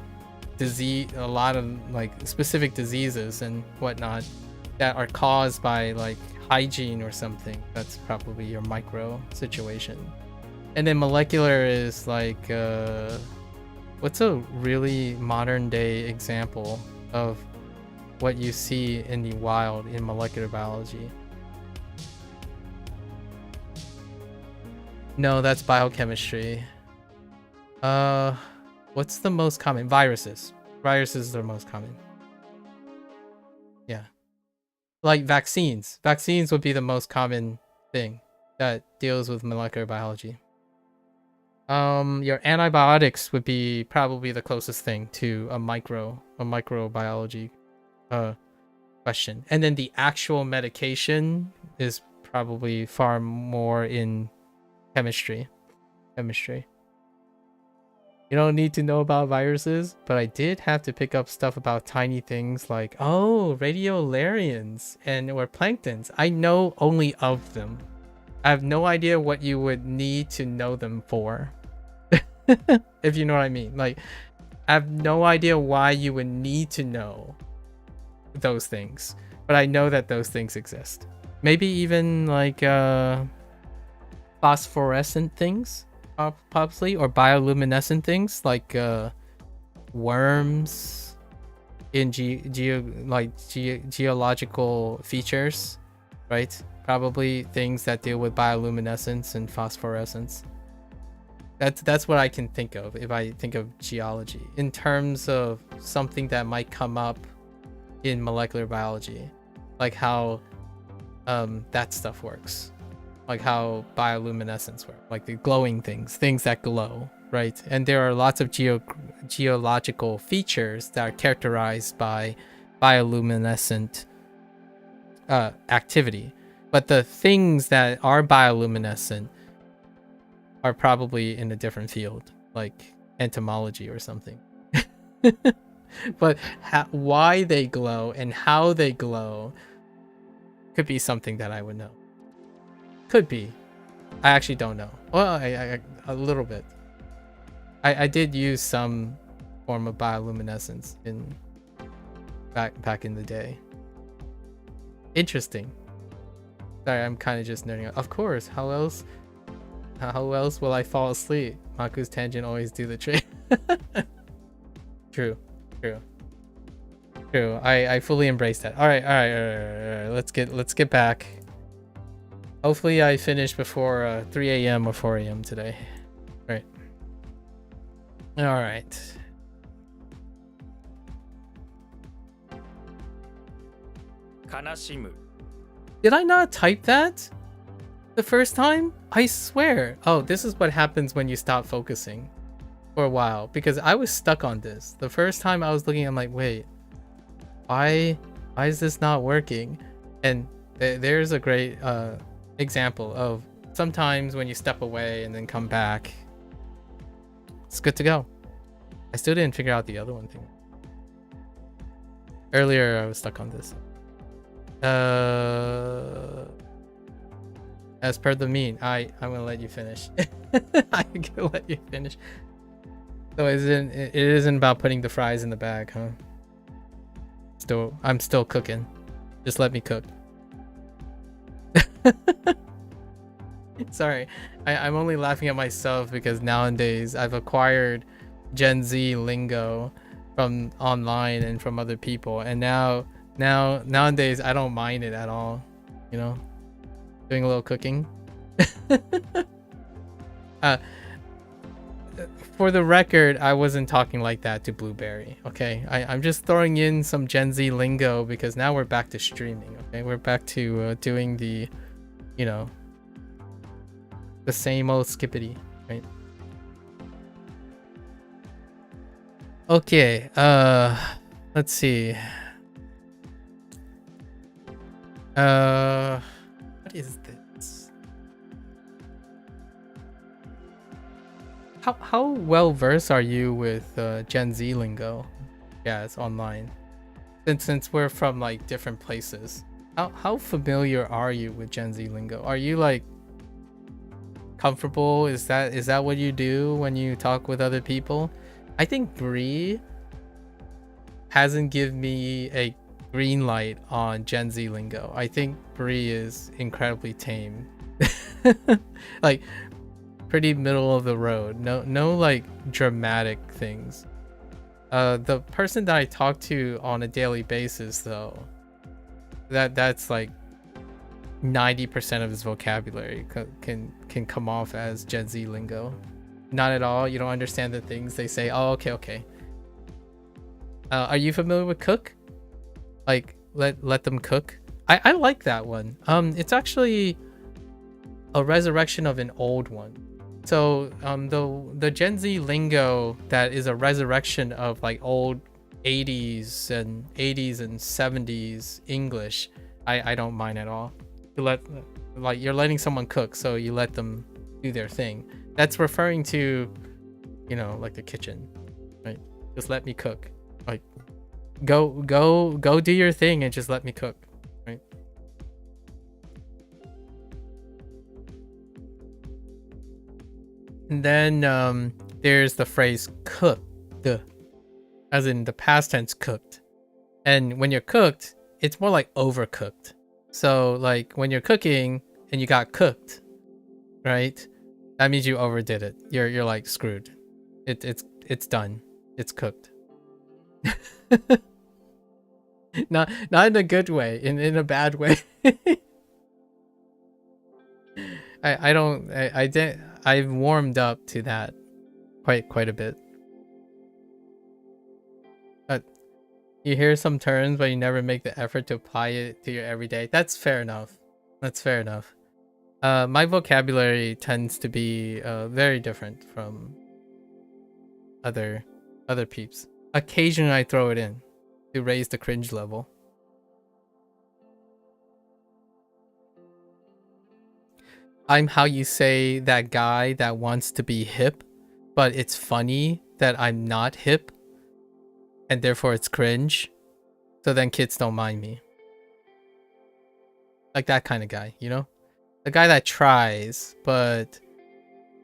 disease, a lot of like specific diseases and whatnot that are caused by like hygiene or something, that's probably your micro situation. And then molecular is like what's a really modern day example of what you see in the wild in molecular biology? No, that's biochemistry. What's the most common? Viruses. Viruses are the most common. Yeah. Like vaccines. Vaccines would be the most common thing that deals with molecular biology. Your antibiotics would be probably the closest thing to a microbiology question. And then the actual medication is probably far more in chemistry. You don't need to know about viruses, but I did have to pick up stuff about tiny things like, oh, radiolarians or planktons. I know only of them. I have no idea what you would need to know them for. If you know what I mean. Like, I have no idea why you would need to know those things, but I know that those things exist. Maybe even like phosphorescent things, possibly, or bioluminescent things like worms in geological features, right? Probably things that deal with bioluminescence and phosphorescence. That's what I can think of if I think of geology in terms of something that might come up in molecular biology, like how that stuff works, like how bioluminescence works, like the glowing things that glow, right? And there are lots of geological features that are characterized by bioluminescent activity, but the things that are bioluminescent are probably in a different field, like entomology or something. But why they glow and how they glow could be something that I would know. Could be. I actually don't know. Well, I a little bit. I did use some form of bioluminescence in back in the day. Interesting. Sorry, I'm kind of just nerding out. Of course. How else will I fall asleep? Maku's tangent always do the trick. True. I fully embrace that. All right. Let's get back. Hopefully I finish before 3 a.m. or 4 a.m. today. All right. Kanashimu. Did I not type that the first time? I swear. Oh, this is what happens when you stop focusing for a while, because I was stuck on this. The first time I was looking, I'm like, wait, why is this not working? And there's a great example of sometimes when you step away and then come back, it's good to go. I still didn't figure out the other one thing. Earlier I was stuck on this. As per the meme, I'm gonna let you finish. I'm gonna let you finish. So it isn't about putting the fries in the bag, huh? I'm still cooking. Just let me cook. Sorry, I'm only laughing at myself because nowadays I've acquired Gen Z lingo from online and from other people, and nowadays I don't mind it at all. You know, doing a little cooking. For the record, I wasn't talking like that to Blueberry. Okay, I'm just throwing in some Gen Z lingo because now we're back to streaming. Okay, we're back to doing the, you know, the same old skippity, right? Okay, let's see. What is this? How well versed are you with Gen Z lingo? Yeah, it's online. Since we're from like different places, how familiar are you with Gen Z lingo? Are you like comfortable? Is that what you do when you talk with other people? I think Bree hasn't given me a green light on Gen Z lingo. I think Bree is incredibly tame. Like pretty middle of the road. No like dramatic things. The person that I talk to on a daily basis though, that's like 90% of his vocabulary can come off as Gen Z lingo. Not at all. You don't understand the things they say. Oh, okay. Are you familiar with cook? Like let them cook. I like that one. It's actually a resurrection of an old one. So the Gen Z lingo that is a resurrection of like old 80s and 70s English, I don't mind at all. You're letting someone cook, so you let them do their thing. That's referring to, you know, like the kitchen, right? Just let me cook. Like go do your thing and just let me cook, right? And then there's the phrase cooked, as in the past tense cooked. And when you're cooked, it's more like overcooked. So like when you're cooking and you got cooked, right? That means you overdid it. You're like screwed. It's done. It's cooked. not in a good way, in a bad way. I've warmed up to that quite a bit. You hear some terms but you never make the effort to apply it to your everyday. That's fair enough. My vocabulary tends to be very different from other peeps. Occasionally I throw it in to raise the cringe level. I'm how you say that guy that wants to be hip, but it's funny that I'm not hip, and therefore it's cringe. So then kids don't mind me. Like that kind of guy, you know? The guy that tries, but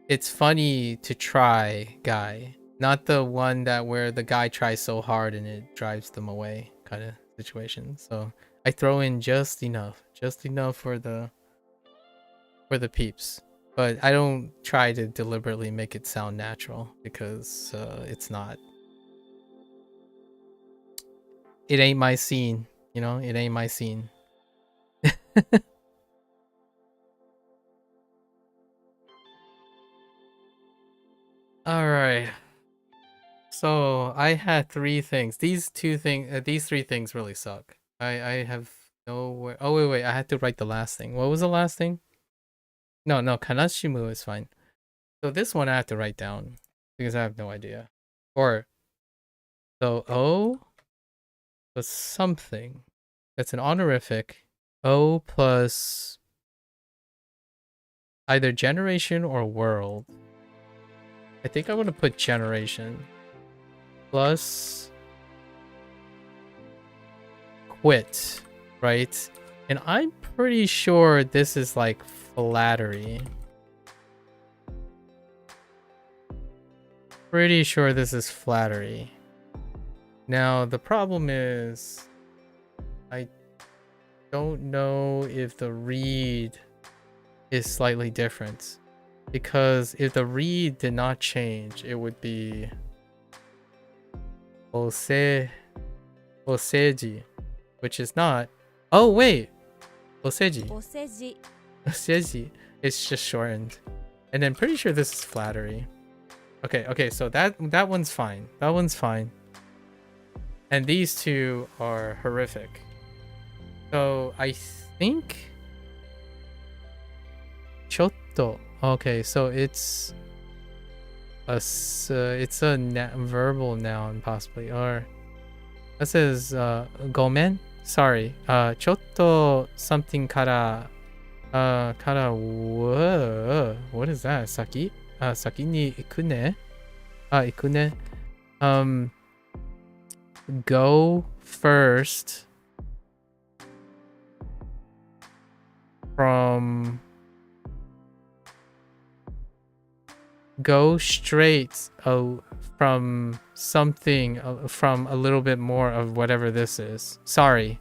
it's funny to try guy. Not the one where the guy tries so hard and it drives them away kind of situation. So I throw in just enough for the peeps. But I don't try to deliberately make it sound natural because it's not. It ain't my scene, you know? It ain't my scene. All right. So I had three things. These three things really suck. I have nowhere. Oh wait, I had to write the last thing. What was the last thing? No, Kanashimu is fine. So this one I have to write down because I have no idea. Or so O was something. That's an honorific. O plus either generation or world. I think I want to put generation. Plus quit, right? And I'm pretty sure this is like flattery. pretty sure this is flattery. Now, the problem is I don't know if the read is slightly different. Because if the read did not change, it would be oseji, which is not. Oh, wait. Oseji. お世辞 Oseji. It's just shortened. And then pretty sure this is flattery. Okay, so that one's fine. That one's fine. And these two are horrific. So I think chotto. Okay, so it's a verbal noun possibly, or this is gomen. Sorry, chotto something kara whoa, what is that? Saki ni ikune. Ikune. Go first from. Go straight from something, from a little bit more of whatever this is. Sorry.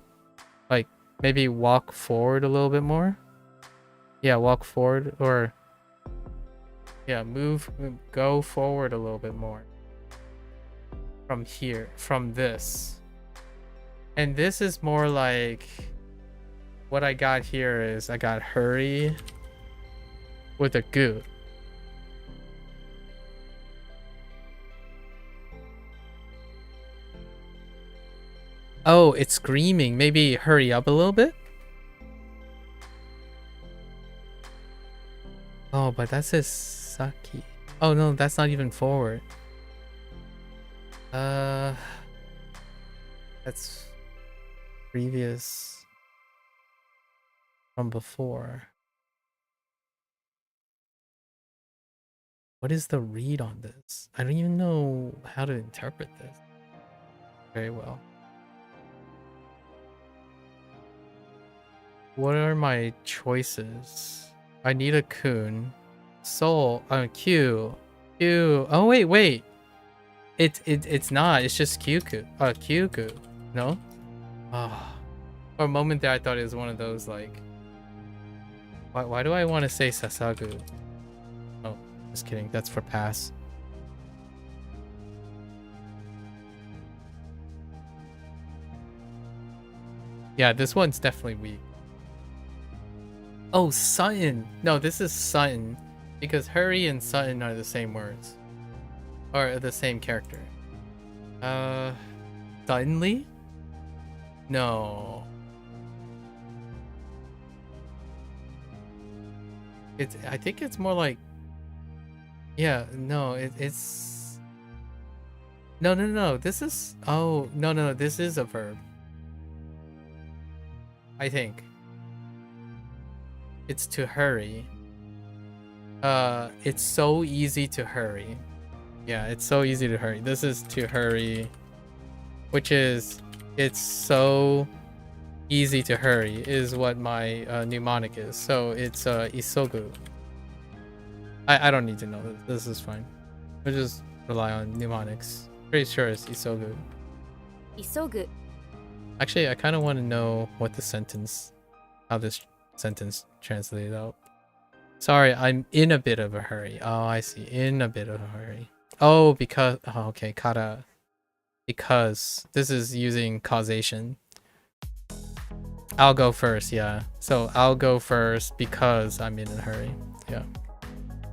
Like, maybe walk forward a little bit more? Yeah, walk forward, or... Yeah, go forward a little bit more. From here, from this. And this is more like... What I got here is, I got hurry with a gu. Oh, it's screaming. Maybe hurry up a little bit? Oh, but that says Saki. Oh no, that's not even forward. That's previous from before. What is the read on this? I don't even know how to interpret this very well. What are my choices? I need a kun. Soul. Q. Q. Oh wait. It's not. It's just Kyuku. Kyuku. No? Ah. For a moment there I thought it was one of those like. Why do I want to say Sasagu? Oh, just kidding. That's for pass. Yeah, this one's definitely weak. Oh, Sutton. No, this is Sutton. Because hurry and Sutton are the same words. Or the same character. Suddenly? No. I think it's more like... Yeah, no, it's... No. This is... Oh, no. This is a verb. I think. It's to hurry. It's so easy to hurry. Yeah, it's so easy to hurry. This is to hurry, which is, it's so easy to hurry is what my mnemonic is. So it's isogu. I don't need to know this. This is fine. We'll just rely on mnemonics. Pretty sure it's isogu. 急ぐ Actually, I kind of want to know what the sentence, how this sentence translated out. Sorry, I'm in a bit of a hurry. Oh, I see. In a bit of a hurry. Oh, because... Oh, okay. Kara. Because. This is using causation. I'll go first, yeah. So, I'll go first because I'm in a hurry. Yeah.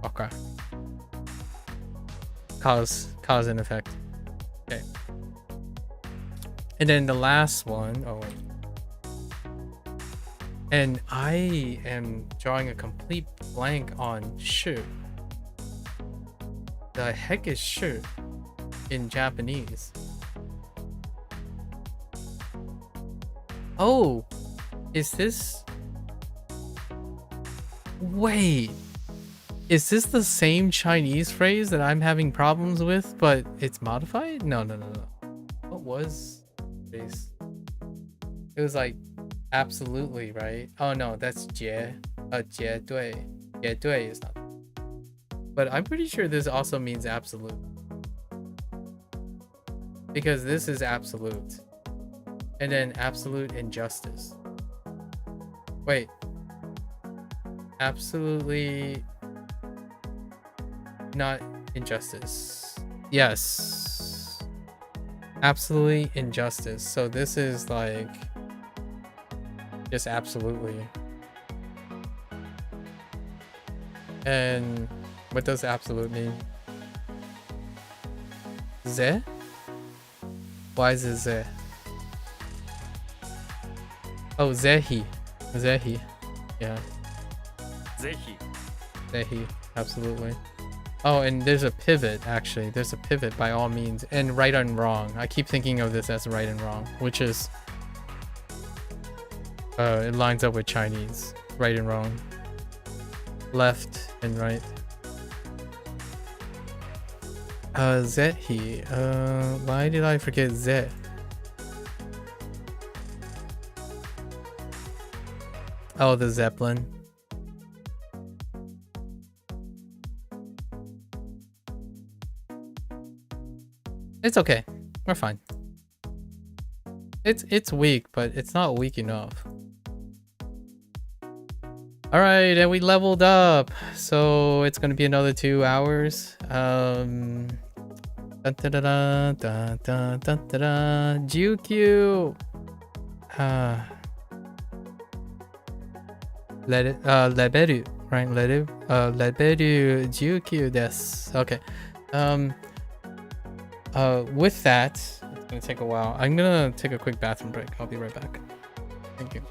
Okay. Cause and effect. Okay. And then the last one... Oh, wait. And I am drawing a complete blank on shu. The heck is shu in Japanese? Oh, is this... Wait, is this the same Chinese phrase that I'm having problems with, but it's modified? No. What was this? It was like absolutely, right? Oh no, that's 绝对. 绝对 is not. But I'm pretty sure this also means absolute. Because this is absolute. And then absolute injustice. Wait. Absolutely not injustice. Yes. Absolutely injustice. So this is like just absolutely. And what does absolute mean? Ze? Why is it ze? Oh, zehi. Zehi. Yeah. Zehi. Zehi. Absolutely. Oh, and there's a pivot, actually. There's a pivot by all means. And right and wrong. I keep thinking of this as right and wrong, which is... it lines up with Chinese. Right and wrong. Left and right. Zehi. Why did I forget ze? Oh, the Zeppelin. It's okay. We're fine. It's weak, but it's not weak enough. Alright, and we leveled up. So it's gonna be another 2 hours. GQ. Leberu, right? Leberu GQ desu. Okay. With that, it's gonna take a while. I'm gonna take a quick bathroom break. I'll be right back. Thank you.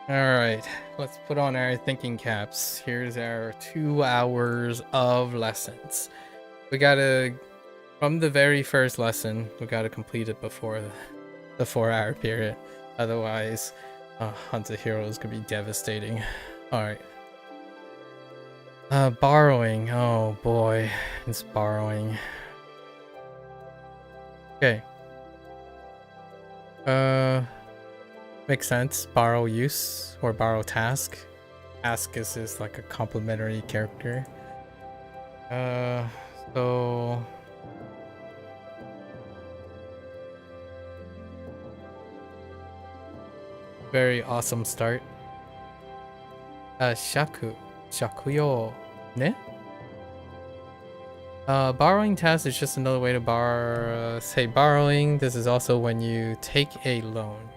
Alright, let's put on our thinking caps. Here's our 2 hours of lessons. We gotta, from the very first lesson, we gotta complete it before the 4-hour period. Otherwise, HanziHero is gonna be devastating. Alright. Borrowing. Oh boy, it's borrowing. Okay. Makes sense. Borrow use or borrow task. Task is like a complementary character. So very awesome start. Shakuyo ne? Borrowing task is just another way to say borrowing. This is also when you take a loan.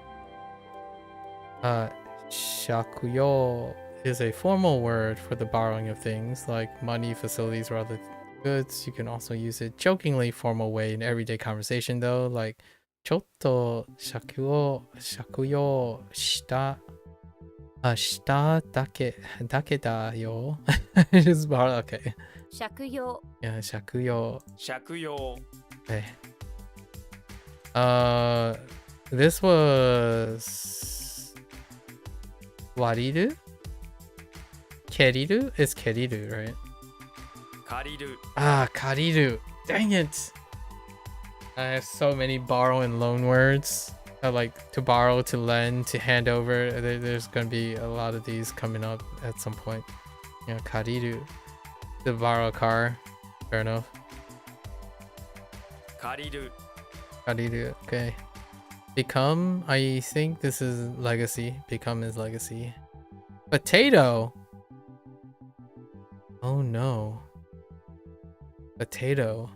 Shakuyo is a formal word for the borrowing of things like money, facilities, or other goods. You can also use it jokingly formal way in everyday conversation though, like chotto shakuyo shita dake da yo. Just borrow, okay. 借用 Yeah, shakuyo. 借用 Okay. This was wariru? Keriru? It's keriru, right? 借りる Ah, kariru. Dang it. I have so many borrow and loan words. Like to borrow, to lend, to hand over. There's gonna be a lot of these coming up at some point. Yeah, kariru. To borrow a car. Fair enough. 借りる Kariru. Okay. Become. I think this is legacy. Become is legacy. Potato. Oh no. Potato.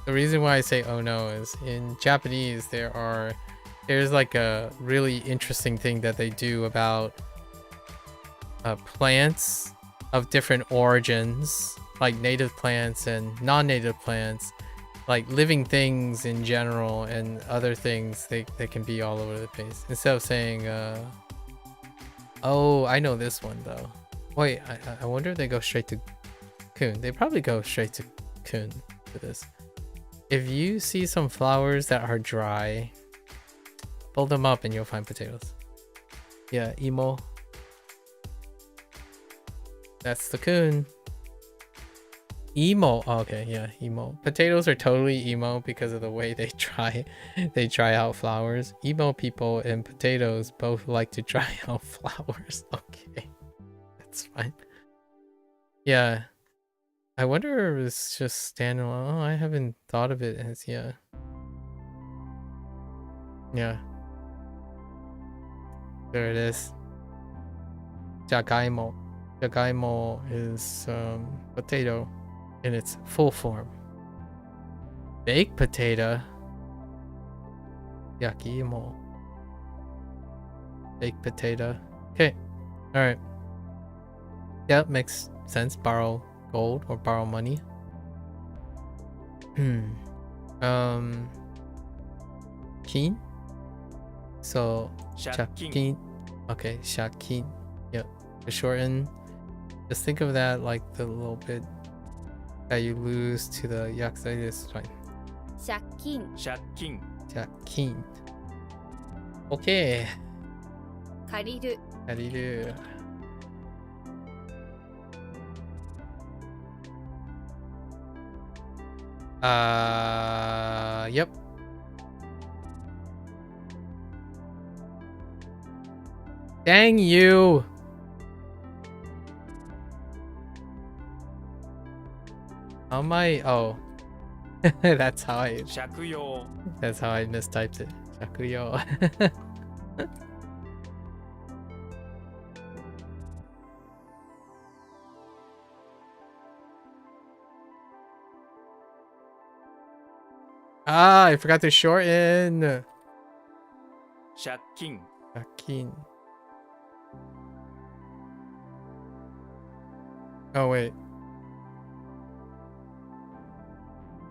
The reason why I say oh no is in Japanese there's like a really interesting thing that they do about plants of different origins, like native plants and non-native plants, like living things in general and other things. They can be all over the place. Instead of saying oh, I know this one though. Wait, I wonder if they go straight to kun. They probably go straight to kun for this. If you see some flowers that are dry, pull them up and you'll find potatoes. Yeah, emo. That's the kun. Emo. Oh, okay, yeah, emo. Potatoes are totally emo because of the way they try out flowers. Emo people and potatoes both like to try out flowers. Okay, that's fine. Yeah. I wonder if it's just standalone. Oh, I haven't thought of it as, yeah. Yeah. There it is. Jagaimo. Jagaimo is potato in its full form. Baked potato. Yakiimo. Baked potato. Okay. Alright. Yep, makes sense. Borrow gold or borrow money. Kin. So 借金 shakin. Okay, shakin. Yep. To shorten. Just think of that like the little bit that you lose to the yakuza. It's fine. 借金 借金 Shakin. Okay. 借りる Kariru. Yep. Dang you. How am I? Oh. That's how I 借用 mistyped it. Shakuyo. Ah, I forgot to shorten. 借金 Shakin. Oh wait.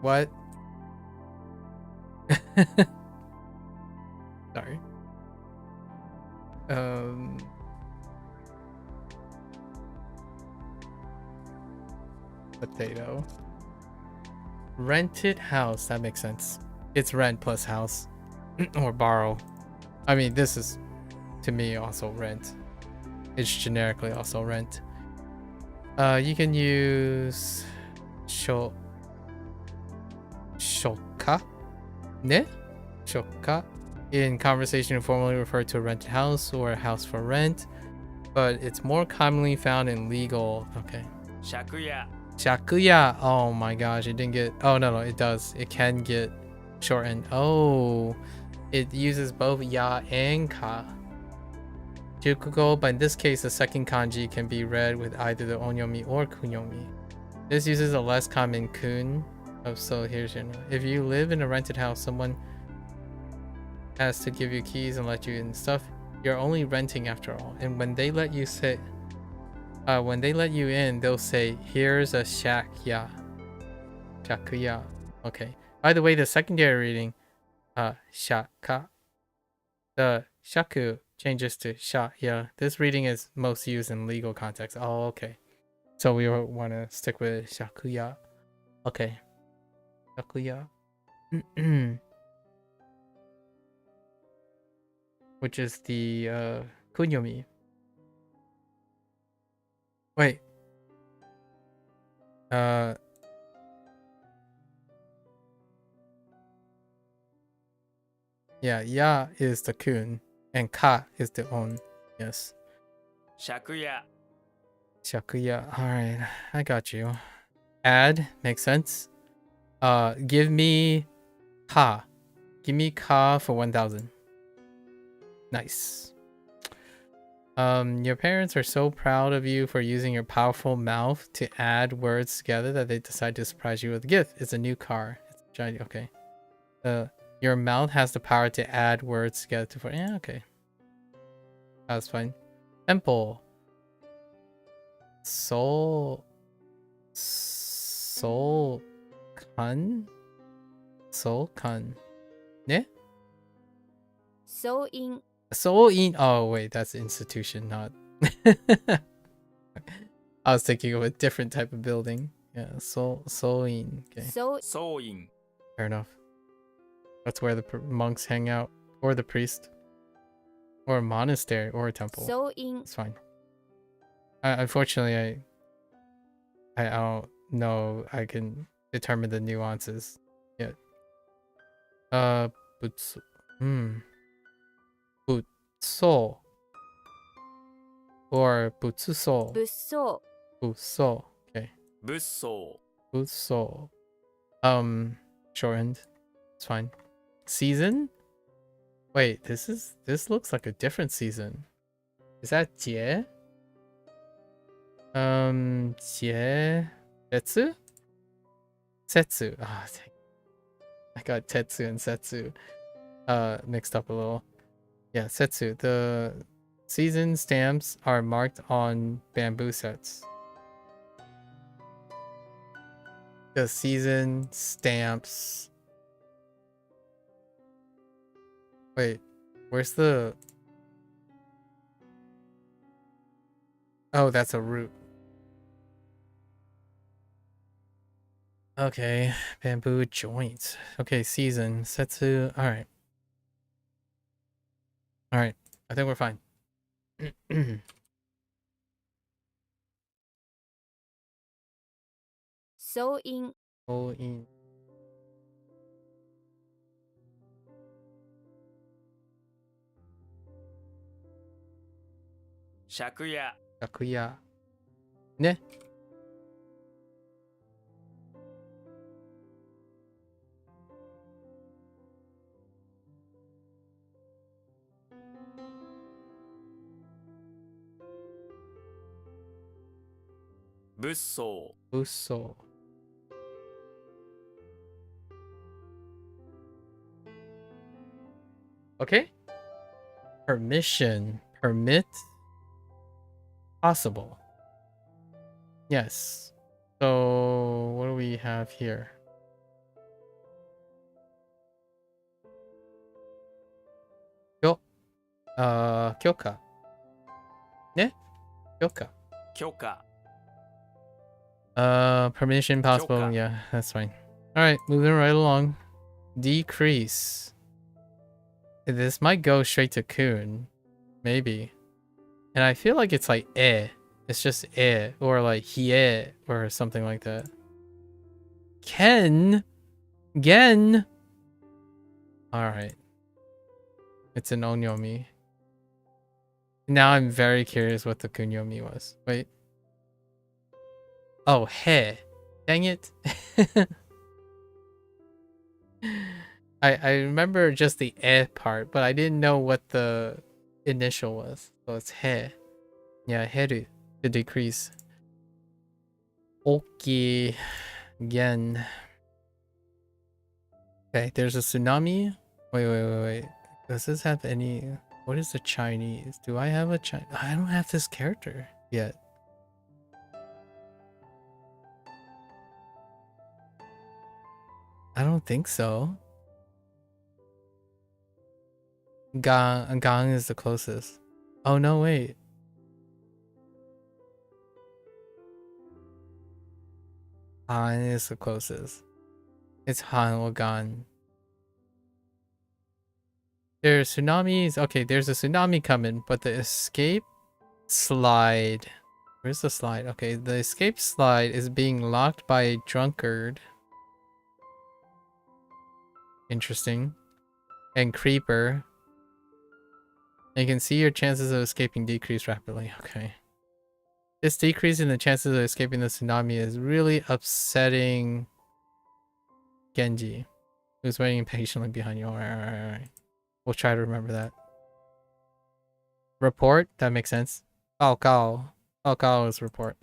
What? Sorry. Potato. Rented house. That makes sense. It's rent plus house. Or borrow. I mean, this is, to me, also rent. It's generically also rent. You can use shoka ne shoka in conversation informally referred to a rented house or a house for rent, but it's more commonly found in legal. Okay. 借家 Shakuya. Oh my gosh, it didn't get. Oh no, it does. It can get shortened. Oh, it uses both ya and ka. Jukugo, but in this case, the second kanji can be read with either the onyomi or kunyomi. This uses a less common kun. Oh, so here's your note. If you live in a rented house, someone has to give you keys and let you in stuff. You're only renting after all. And when they let you when they let you in, they'll say, here's a shack, yeah. Shakuya. Okay. By the way, the secondary reading, shaka. The shaku changes to sha, yeah. This reading is most used in legal context. Oh, okay. So we want to stick with shakuya. Okay. Shakuya. Which is the kunyomi. Wait. Yeah, ya is the kun and ka is the on. Yes. 借家 Shakuya. Alright, I got you. Add makes sense. Give me ka. Give me ka for 1,000. Nice. Your parents are so proud of you for using your powerful mouth to add words together that they decide to surprise you with a gift. It's a new car. It's a giant. Okay. Your mouth has the power to add words together to. Yeah. Okay. That's fine. Temple. Soul. Kan. Soul kan. Ne? 総員 Soul in. Oh wait, that's institution, not. I was thinking of a different type of building. Yeah, soul in. Okay, 総総員 fair enough. That's where the monks hang out, or the priest, or a monastery, or a temple. 総員 It's fine. Unfortunately, I don't know. I can determine the nuances yet. Butsu. Butsu. Or butsuso. 物騒 Butsu. Okay. 物騒 Butsu. Shortened. It's fine. Season? Wait, this looks like a different season. Is that Jie? Jie Setsu? Setsu. Ah, dang. I got Tetsu and Setsu mixed up a little. Yeah, Setsu. The season stamps are marked on bamboo sets. The season stamps. Wait, where's the... Oh, that's a root. Okay, bamboo joints. Okay, season. Setsu. Alright. Alright, I think we're fine. 総員 All in. 借家 Yakuya. Ne? 物騒 Uso. Okay. Permission. Permit. Possible. Yes. So what do we have here? Kyo. Kyoka. Ne? Kyoka. 許可 Permission possible. Kyoka. Yeah, that's fine. All right, moving right along. Decrease. This might go straight to Kun, maybe. And I feel like it's like It's just or like hie or something like that. Gen. All right. It's an onyomi. Now I'm very curious what the kunyomi was. Wait. Oh, he. Dang it. I remember just the part, but I didn't know what the initial was. So it's he. Yeah, heru. To decrease. Oki. Gen. Okay, there's a tsunami. Wait. Does this have any? What is the Chinese? Do I have a Chinese? I don't have this character yet. I don't think so. Gang is the closest. Oh no, wait. Han is the closest. It's Han or Gan. There's tsunamis. Okay, there's a tsunami coming, but the escape slide. Where's the slide? Okay, the escape slide is being locked by a drunkard. Interesting. And creeper. And you can see your chances of escaping decrease rapidly. Okay. This decrease in the chances of escaping the tsunami is really upsetting Genji, who's waiting impatiently behind you. Alright. We'll try to remember that. Report? That makes sense. Cao is report.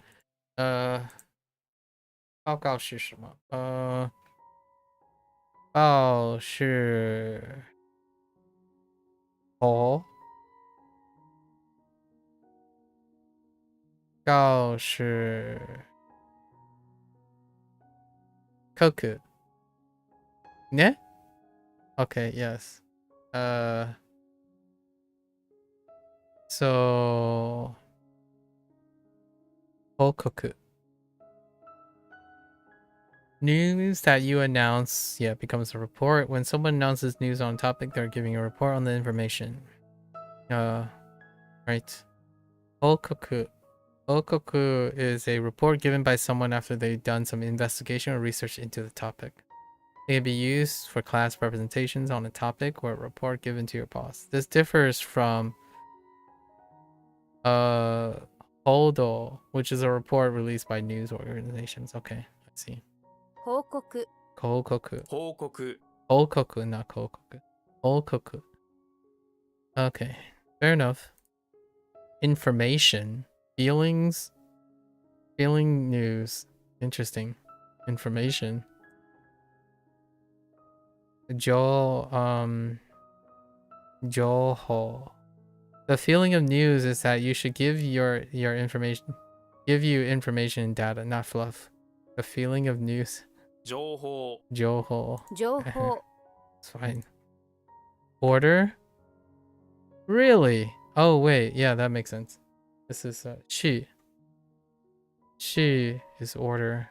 报告是什么？报是头，告是 Koku. Ne? Okay, yes. So Hokoku. News that you announce, yeah, becomes a report. When someone announces news on a topic, they're giving a report on the information. Right. Hokoku. Hokoku is a report given by someone after they've done some investigation or research into the topic. It can be used for class representations on a topic or a report given to your boss. This differs from Hodo, which is a report released by news organizations. Okay, let's see. 報告 Hokoku. 報告 Hokoku, not Kokoku. Hokoku. Okay, fair enough. Information. Feelings. Feeling news. Interesting. Information. Joho. The feeling of news is that you should give your information, give you information and data, not fluff. The feeling of news. 情報 Joho. 情報 It's fine. Order? Really? Oh wait, yeah, that makes sense. This is Shi. Shi is order.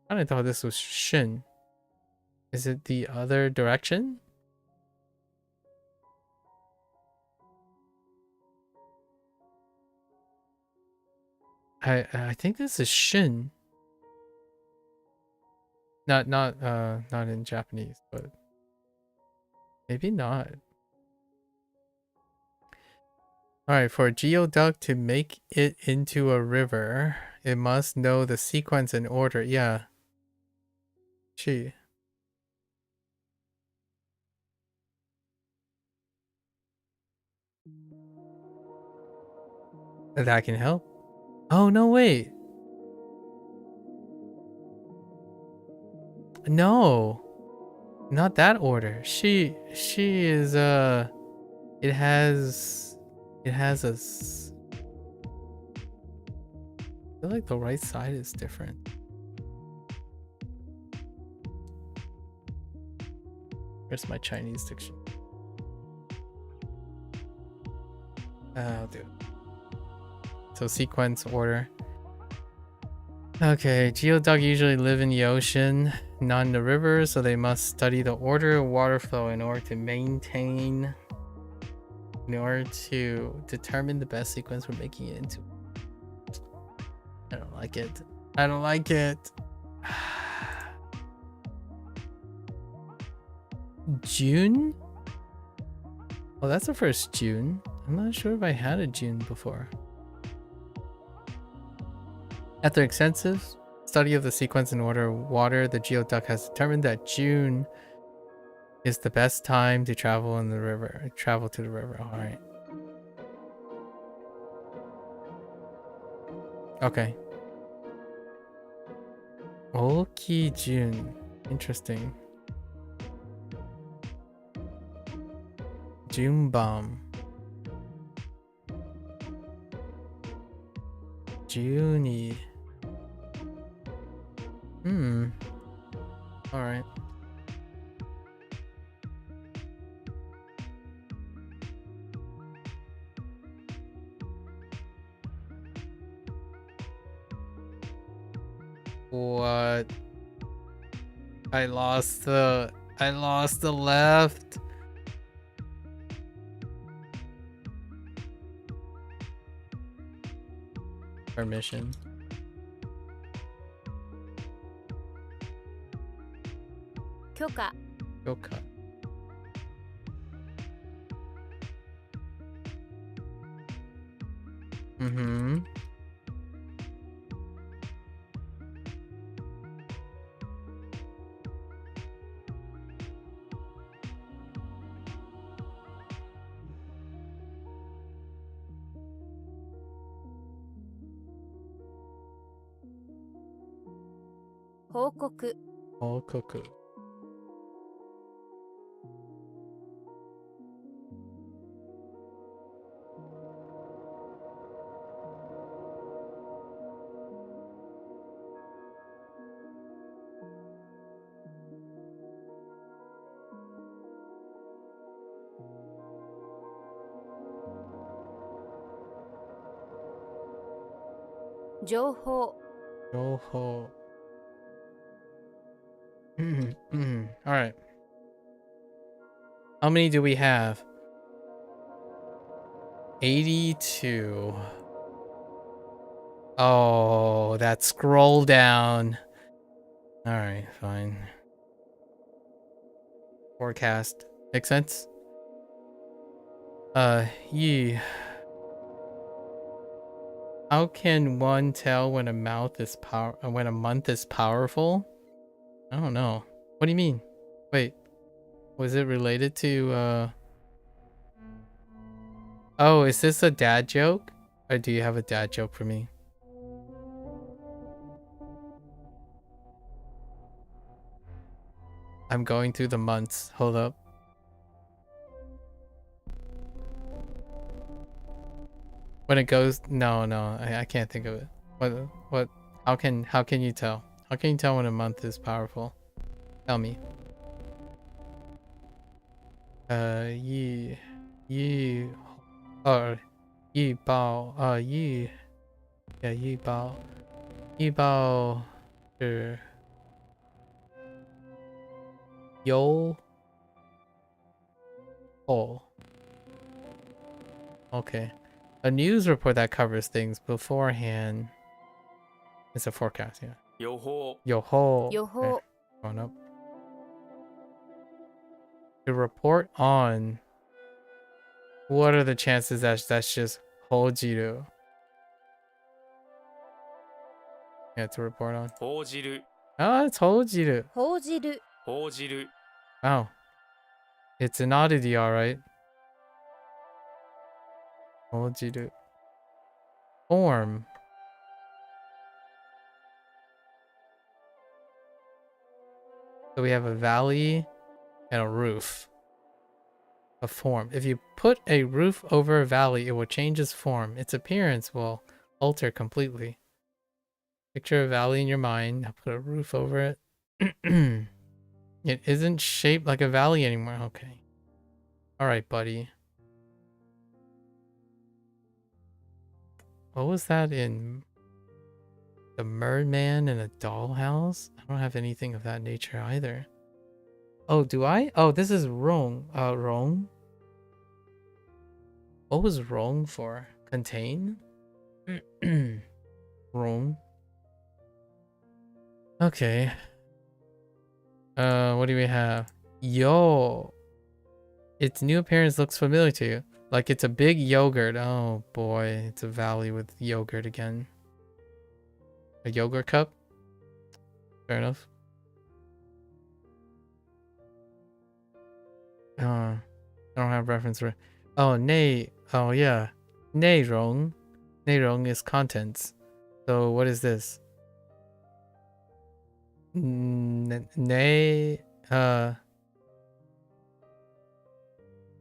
I thought this was Shin. Is it the other direction? I think this is Shin. Not in Japanese, but maybe not. Alright, for a geoduck to make it into a river, it must know the sequence and order. Yeah. She. That can help. Oh, no, wait. No. Not that order. She is, it has a I feel like the right side is different. Where's my Chinese dictionary? I'll do it. So sequence order. Okay, geoduck usually live in the ocean, not in the river, so they must study the order of water flow in order to determine the best sequence for making it into. I don't like it. I don't like it. June? Oh, that's the first June. I'm not sure if I had a June before. After extensive study of the sequence and order of water, the geoduck has determined that June is the best time to travel to the river. All right. Okay. Oki June. Interesting. Jumbam. Juni. Alright. What? I lost the left. Permission. Kyoka. Yoka. Mm-hmm. Hokoku. Hokoku. Jouhou. Yoho. Alright. How many do we have? 82. Oh, that scroll down. Alright, fine. Forecast. Makes sense? Yeah. How can one tell when a month is powerful? I don't know. What do you mean? Wait. Was it related to Oh, is this a dad joke? Or do you have a dad joke for me? I'm going through the months. Hold up. When it goes, no, I can't think of it. What? How can you tell? How can you tell when a month is powerful? Tell me. Yi, or yi bao, yi, yeah, yi bao, yo, oh, okay. A news report that covers things beforehand. It's a forecast, yeah. Yo ho. Yo ho. Yoho. Okay, going up. To report on. What are the chances that that's just Hojiru? Yeah, to report on. 報じる Oh, it's Hojiru. 報じる。報じる Oh. It's an oddity, alright. Hojiru. Form. So we have a valley and a roof. A form. If you put a roof over a valley, it will change its form. Its appearance will alter completely. Picture a valley in your mind. Now put a roof over it. It isn't shaped like a valley anymore. Okay. Alright, buddy. What was that in The Merman in a Dollhouse? I don't have anything of that nature either. Oh, do I? Oh, this is wrong. Wrong? What was wrong for? Contain? Wrong. Okay. What do we have? Yo. Its new appearance looks familiar to you. Like it's a big yogurt. Oh boy, it's a valley with yogurt again. A yogurt cup? Fair enough. I don't have reference for. Oh, nei. Oh yeah. 内容. 内容 is contents. So what is this?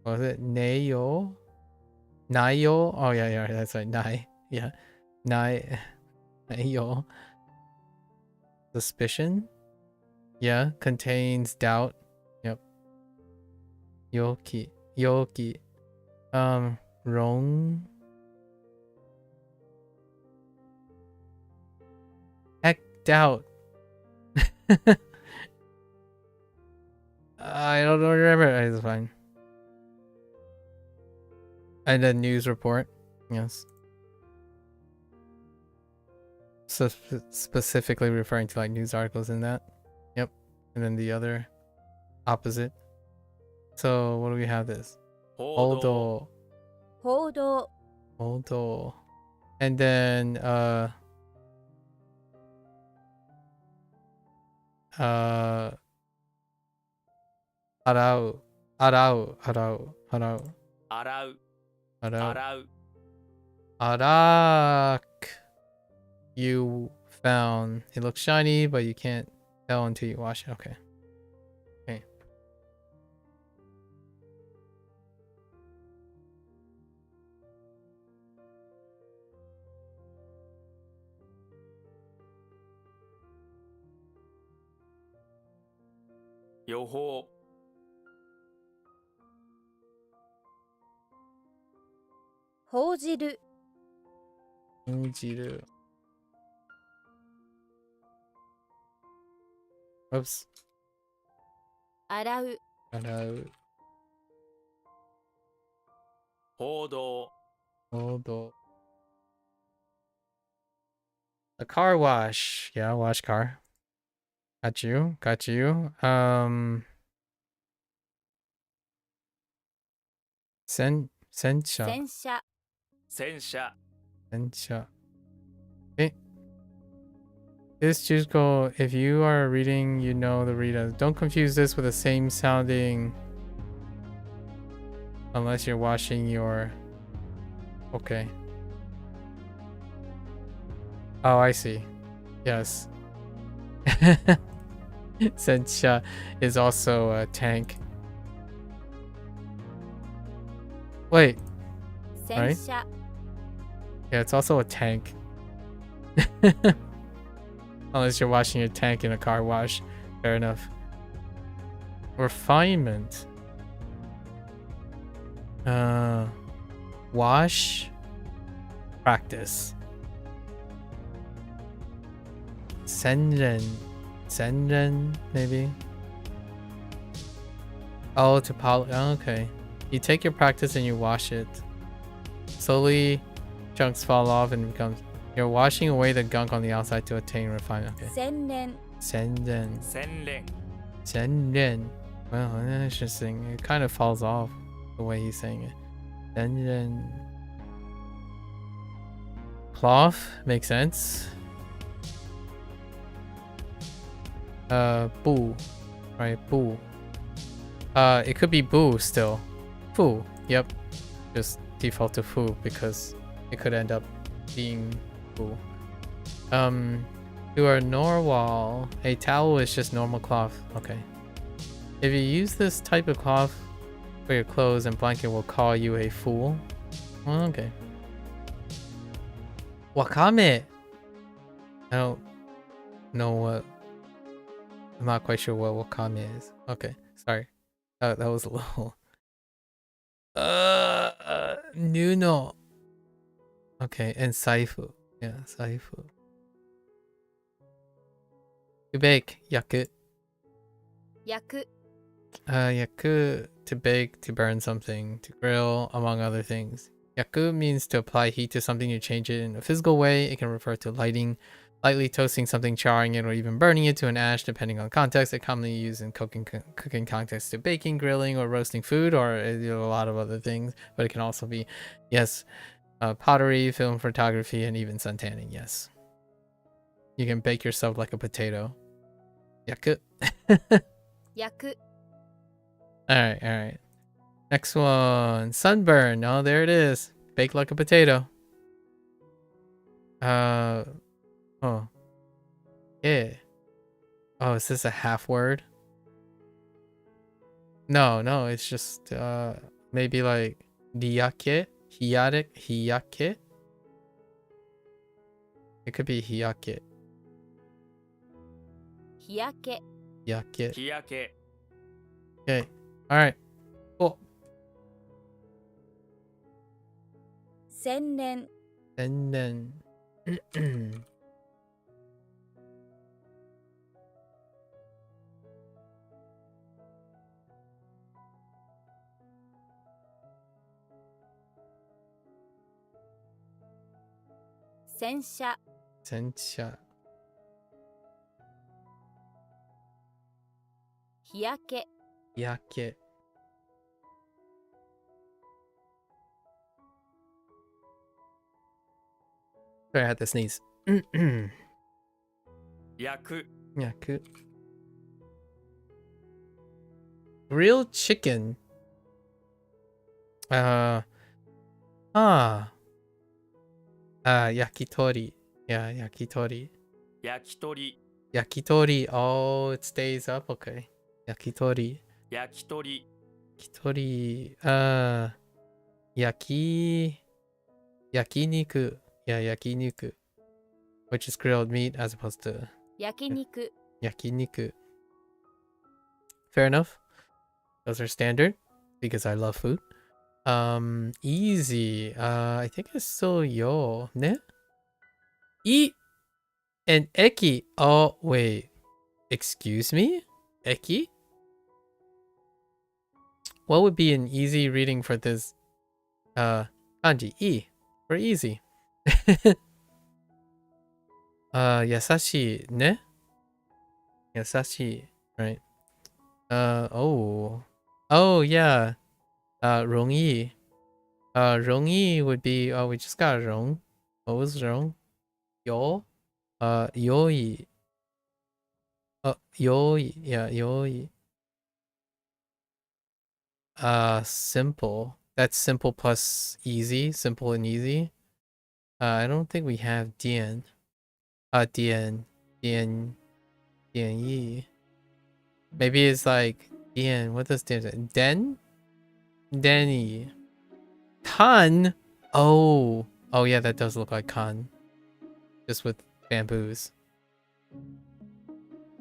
Was it Nayo? Nayo? Oh yeah, that's right. Nai. Yeah. Nayo. Suspicion? Yeah, contains doubt. Yep. Yoki. Yoki. Wrong. Heck, doubt. I don't remember. It's fine. And a news report. Yes. So specifically referring to like news articles in that. Yep. And then the other opposite. So what do we have this? 報道 報道 Holdo. And then Arau. Arau. Arau. Arau. 洗う Arau. 洗う Arak. You found. It looks shiny, but you can't tell until you wash it. Okay. Okay. .予報 報じる Ujiru. Oops. 洗う Arau. 報道 Holdo. A car wash. Yeah, wash car. Got you. Got you. Sensha. 洗車 洗車 Sensha. Okay. This Jusko, if you are reading, you know the reader. Don't confuse this with the same sounding. Unless you're washing your. Okay. Oh, I see. Yes. Sensha is also a tank. Wait. 洗車 Yeah, it's also a tank. Unless you're washing your tank in a car wash. Fair enough. Refinement. Wash. Practice. Senren. Senren, maybe? Oh, to polish. Oh, okay. You take your practice and you wash it. Slowly, chunks fall off and becomes. You're washing away the gunk on the outside to attain refinement. Okay. 洗練 Senren. 洗練 Senren. Well, interesting. It kind of falls off the way he's saying it. Senren. Cloth makes sense. Boo. Right, boo. It could be boo still. Foo. Yep. Just default to foo because it could end up being foo. To our norwal, a towel is just normal cloth. Okay. If you use this type of cloth for your clothes and blanket, will call you a fool. Well, okay. Wakame. I don't know what. I'm not quite sure what wakame is. Okay, sorry. That was a little. Nuno. Okay, and saifu. Yeah, saifu. To bake, yaku. 焼く Yaku, to bake, to burn something, to grill, among other things. Yaku means to apply heat to something to change it in a physical way. It can refer to lighting, lightly toasting something, charring it, or even burning it to an ash, depending on context. It commonly used in cooking context to baking, grilling, or roasting food, or a lot of other things. But it can also be, yes, pottery, film photography, and even sun tanning. Yes, you can bake yourself like a potato. Yaku. 焼く All right. Next one, sunburn. Oh, there it is. Baked like a potato. Oh. Yeah. Oh, is this a half word? No, it's just maybe like Ryake, Hiyake. It could be Hiyake. 日焼け Hiyake. 日焼け Okay. All right. Cool. 洗練 And then 洗車 洗車 日焼け Yake. Sorry, I had to sneeze. 焼く Yaku. Grilled chicken. Yakitori. Yeah, yakitori. 焼き鳥 Yakitori. Oh, it stays up. Okay. Yakitori. 焼き鳥 Yakitori. Yakiniku. Yeah, yakiniku. Which is grilled meat as opposed to 焼肉 yakiniku. Fair enough. Those are standard because I love food. Easy. I think it's still yo. Ne? Eat and eki. Oh, wait. Excuse me? Eki? What would be an easy reading for this kanji? E for easy. Yasashi ne? Yasashi, right? Oh yeah. 容易. 容易 would be, oh, we just got 容. What was 容? Yo? 容易. Yeah, 容易. Simple. That's simple plus easy. Simple and easy. I don't think we have Dian. Dian. Yi. Maybe it's like Dian. What does Dian say? Den? Denny. Kan? Oh. Oh yeah, that does look like Kan. Just with bamboos.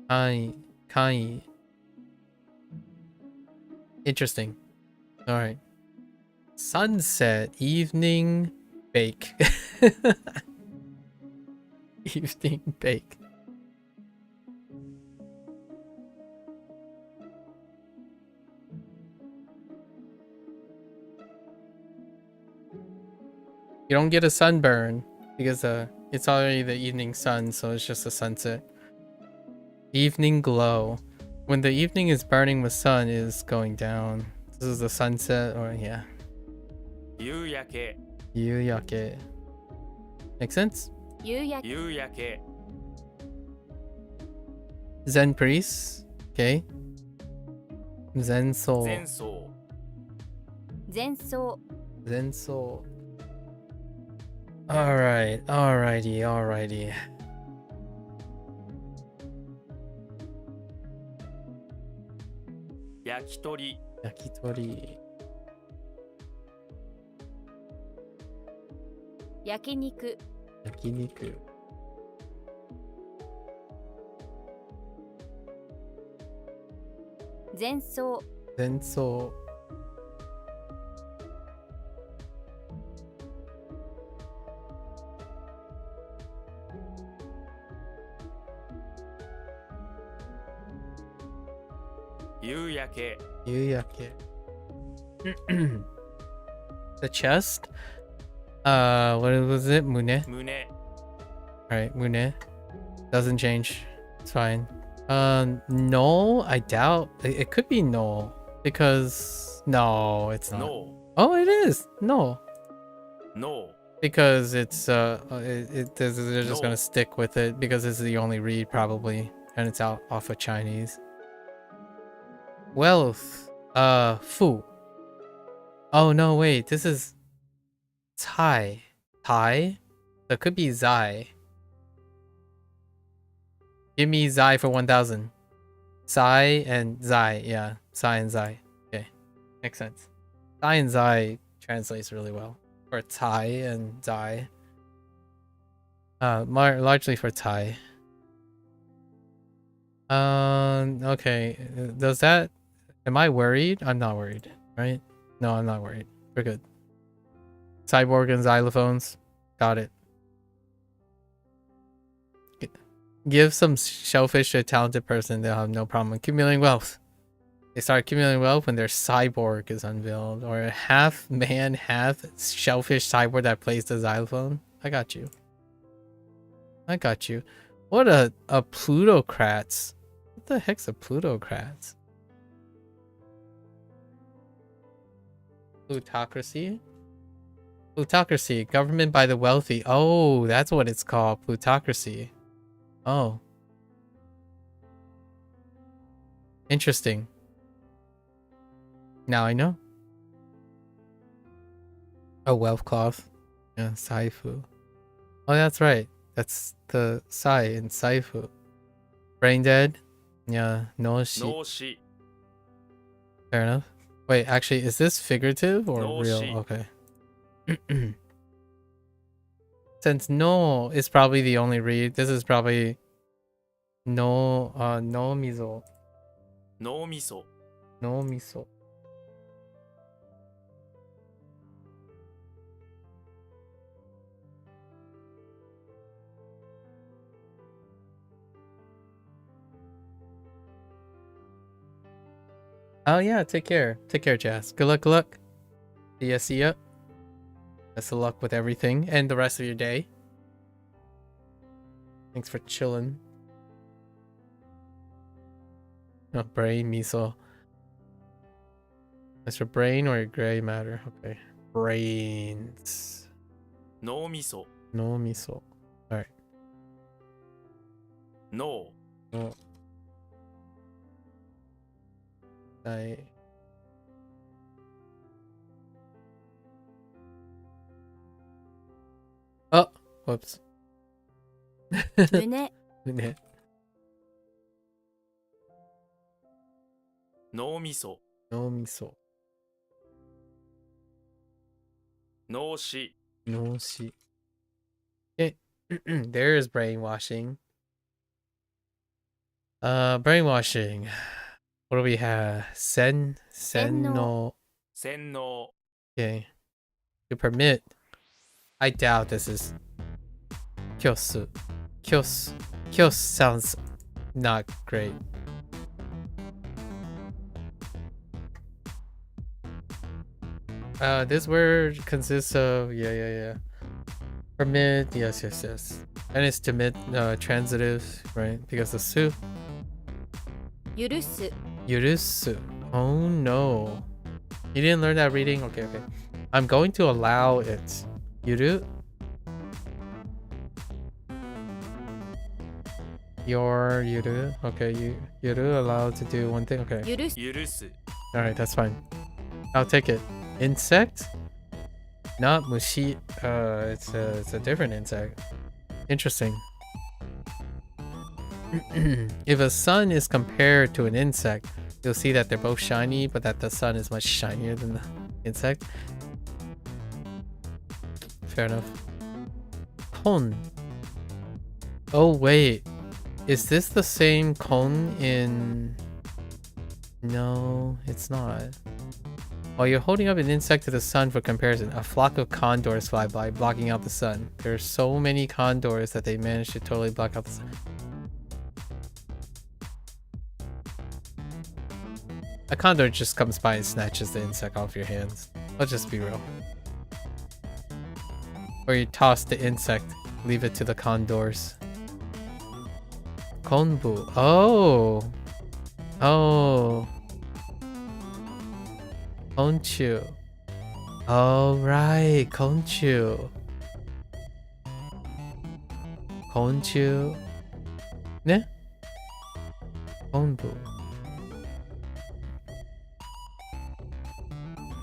Kai. Interesting. Alright. Sunset. Evening. Bake. Evening bake. You don't get a sunburn because it's already the evening sun, so it's just a sunset. Evening glow. When the evening is burning, the sun is going down. This is the sunset, or yeah. 夕焼け Yuyake. Make sense? 夕焼け夕焼け Zen priest. Okay. Zen soul. 前奏前奏 Zen soul. Alright. Alrighty. 焼き鳥 Yakitori. 焼肉 Yakiniku. 前奏 Zen soul. 夕焼け Yuyake. The chest? What was it? Mune? 胸 Alright, Mune. Doesn't change. It's fine. No, I doubt. It could be no. Because... No, it's not. No Oh, it is! No. No Because it's, they're just No. gonna stick with it because this is the only read, probably. And it's out off of Chinese. Wealth. Fu. Oh, no, wait. This is... Tai. Tai? That could be Zai. Give me Zai for 1,000. Sai and Zai. Yeah. Sai and Zai. Okay. Makes sense. Zai and Zai translates really well. For Tai and Zai. Largely for Tai. Okay. Does that... Am I worried? I'm not worried, right? No, I'm not worried. We're good. Cyborg and xylophones. Got it. Give some shellfish to a talented person, they'll have no problem accumulating wealth. They start accumulating wealth when their cyborg is unveiled, or a half man, half shellfish cyborg that plays the xylophone. I got you. I got you. What a plutocrats. What the heck's a plutocrats? Plutocracy? Plutocracy, government by the wealthy. Oh, that's what it's called. Plutocracy. Oh. Interesting. Now I know. A wealth cloth. Yeah, Saifu. Oh, that's right. That's the Sai in Saifu. Brain dead? Yeah, no shi. 脳死 Fair enough. Wait, actually, is this figurative or No real? shi. Okay. Since no is probably the only read, this is probably no miso. 脳みそ No miso. Oh yeah, take care. Take care, Jazz. Good luck, good luck. See ya. Best of luck with everything and the rest of your day. Thanks for chilling. Oh, brain, miso. That's your brain or your gray matter? Okay. Brains. 脳みそ No miso. 脳 No. I... Oh, whoops. 胸 Ne- 脳みそ No miso. 脳死 No shi. Okay. There is brainwashing. Brainwashing. What do we have? Sen no. 洗脳 Okay. To permit. I doubt this is kyosu. Kyos sounds not great. This word consists of yeah. Permit, yes. And it's to transitive, right? Because the su 許す yurusu. Oh no. You didn't learn that reading? Okay. I'm going to allow it. Yuru? Your Yuru? Okay, Yuru allowed to do one thing? Okay. 許す許す Alright, that's fine. I'll take it. Insect? Not mushi. It's a different insect. Interesting. If a sun is compared to an insect, you'll see that they're both shiny, but that the sun is much shinier than the insect. Fair enough. Kon. Oh wait. Is this the same kon in... No, it's not. While you're holding up an insect to the sun for comparison, a flock of condors fly by, blocking out the sun. There are so many condors that they managed to totally block out the sun. A condor just comes by and snatches the insect off your hands. Let's just be real. Or you toss the insect, leave it to the condors. Konbu. Oh. Konchu. Oh right, Konchu. Konchu. Ne? Konbu.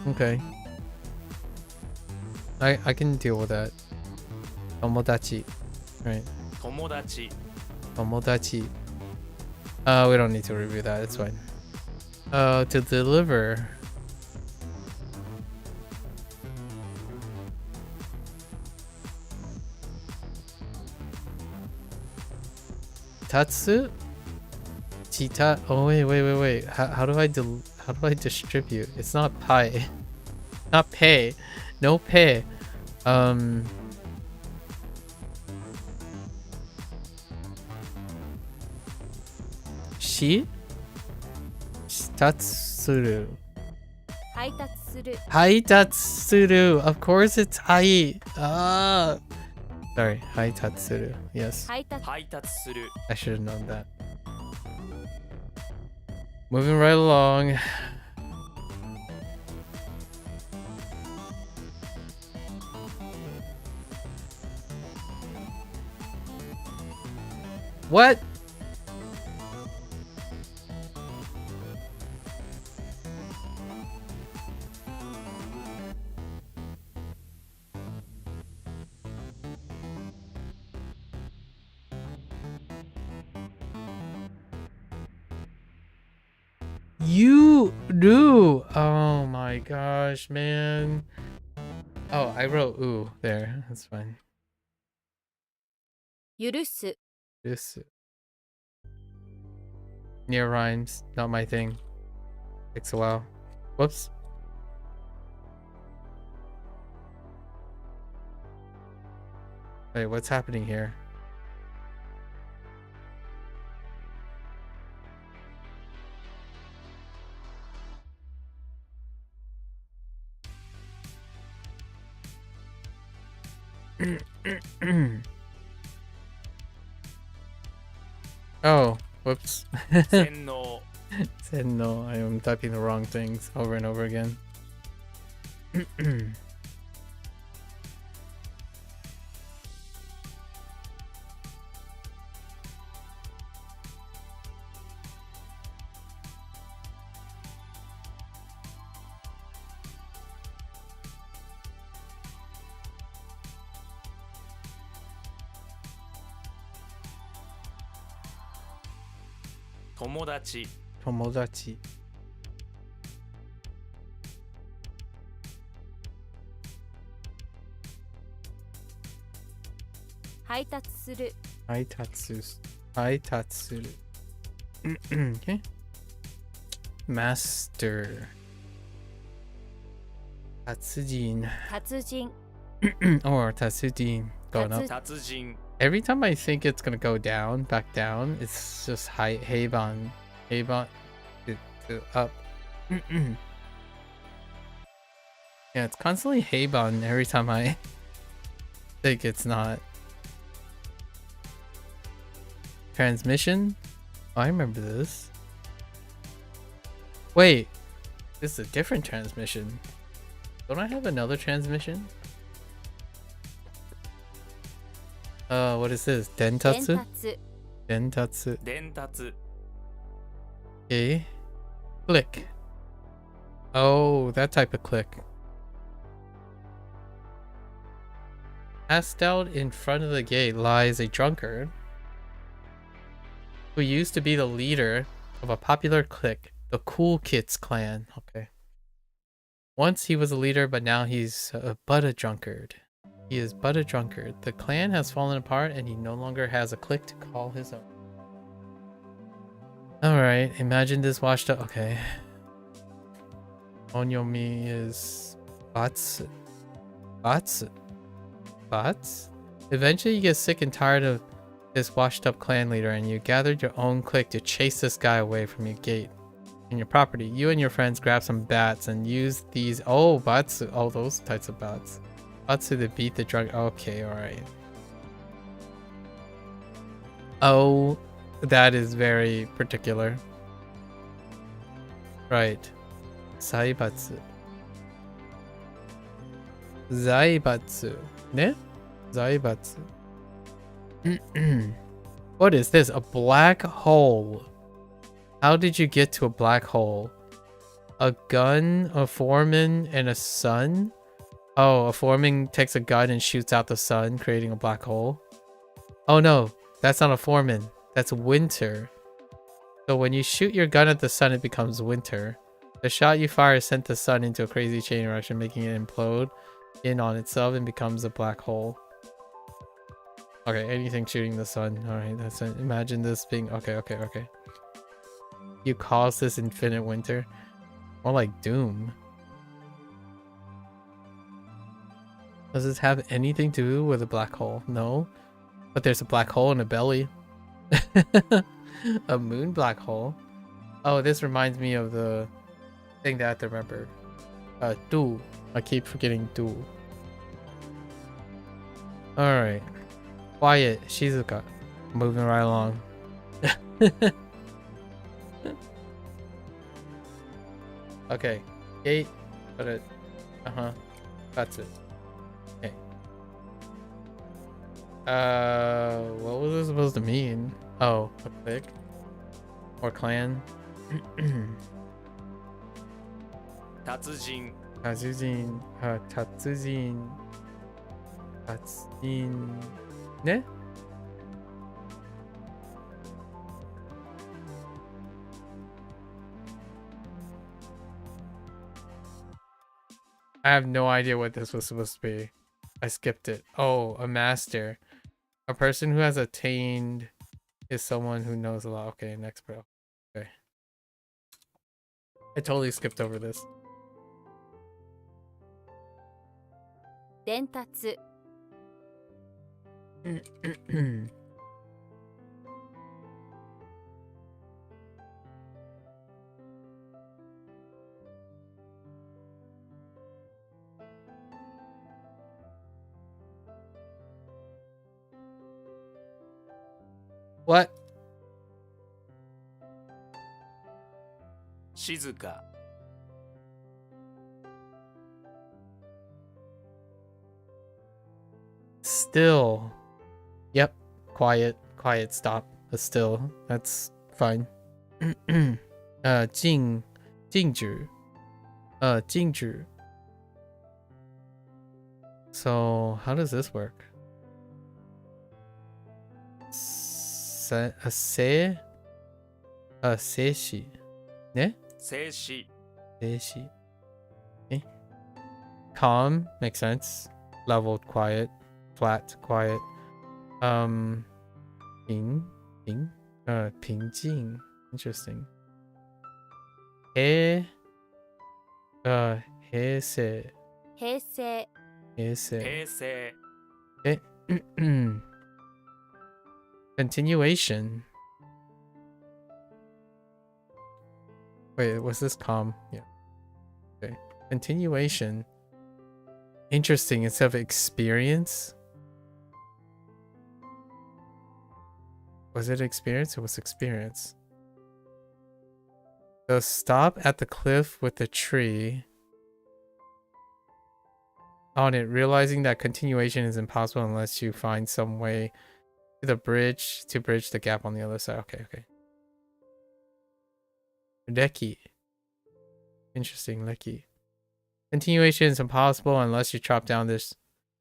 Okay. I can deal with that. Tomodachi. Right. 友達 Tomodachi. We don't need to review that, it's fine. To deliver. Chitatsu? Oh wait. How do I distribute? It's not pie. Not pay. No pay. Shi? Shitatsuru. 配達する Haitatsuru. Of course it's hai. Ah. Sorry. Haitatsuru. Yes. 配達配達する I should have known that. Moving right along. What? You do. Oh my gosh, man. Oh, I wrote ooh there. That's fine. 許す This near rhymes, not my thing. Takes a while. Whoops. Wait, what's happening here? Oh, whoops. 洗脳 Said no, I am typing the wrong things over and over again. Tomodachi Tomodachi. Aitatsu. Okay. Master. Tatsujin. 達人 Or Tatsujin. Going up. 達人 Every time I think it's gonna go down, back down, it's just Heiban. Heiban to up. Yeah, it's constantly Heiban every time I think it's not. Transmission? Oh, I remember this. Wait, this is a different transmission. Don't I have another transmission? What is this? 伝 Dentatsu? 達 Dentatsu. 伝達 Okay. Click. Oh, that type of click. Passed out in front of the gate lies a drunkard who used to be the leader of a popular clique, the Cool Kids clan. Okay. Once he was a leader, but now he's but a drunkard. He is but a drunkard. The clan has fallen apart and he no longer has a clique to call his own. Alright, imagine this washed up. Okay. Onyomi is bots. Bots? Bots? Eventually you get sick and tired of this washed up clan leader and you gathered your own clique to chase this guy away from your gate and your property. You and your friends grab some bats and use these bats. Oh, those types of bats. Batsu to beat the drug. Okay, alright. Oh, that is very particular. Right. Zaibatsu. Zaibatsu. Ne? Zaibatsu. What is this? A black hole. How did you get to a black hole? A gun, a foreman, and a sun? Oh, a foreman takes a gun and shoots out the sun, creating a black hole. Oh no, that's not a foreman. That's winter. So when you shoot your gun at the sun, it becomes winter. The shot you fire sent the sun into a crazy chain reaction, making it implode in on itself and becomes a black hole. Okay, anything shooting the sun. Alright, that's it. Imagine this being... Okay. You cause this infinite winter. More like doom. Does this have anything to do with a black hole? No. But there's a black hole in a belly. A moon black hole. Oh, this reminds me of the thing that I have to remember. Du. I keep forgetting du. Alright. Quiet. Shizuka. Moving right along. Okay. Gate. Put it. That's it. Okay. What was it supposed to mean? Oh, a clique? Or clan? 達人 Tazujin. Tatsujin. Tatsujin. Ne? I have no idea what this was supposed to be. I skipped it. Oh, a master. A person who has attained is someone who knows a lot. Okay, next bro. Okay. I totally skipped over this. 伝達 What? 静か Still. Yep. Quiet. Quiet. Stop. Still. That's fine. 静止. 静止. So how does this work? Se, 静止. Ne? 静止 静止. Okay. Calm makes sense. Leveled, quiet, flat, quiet. 平静. Interesting. 平成. 平成 平成 Okay. Continuation. Wait, was this calm? Yeah. Okay. Continuation. Interesting. Instead of experience. Was it experience? It was experience. So stop at the cliff with the tree. On it, realizing that continuation is impossible unless you find some way to the bridge to bridge the gap on the other side. Okay. Leki. Interesting, Leki. Continuation is impossible unless you chop down this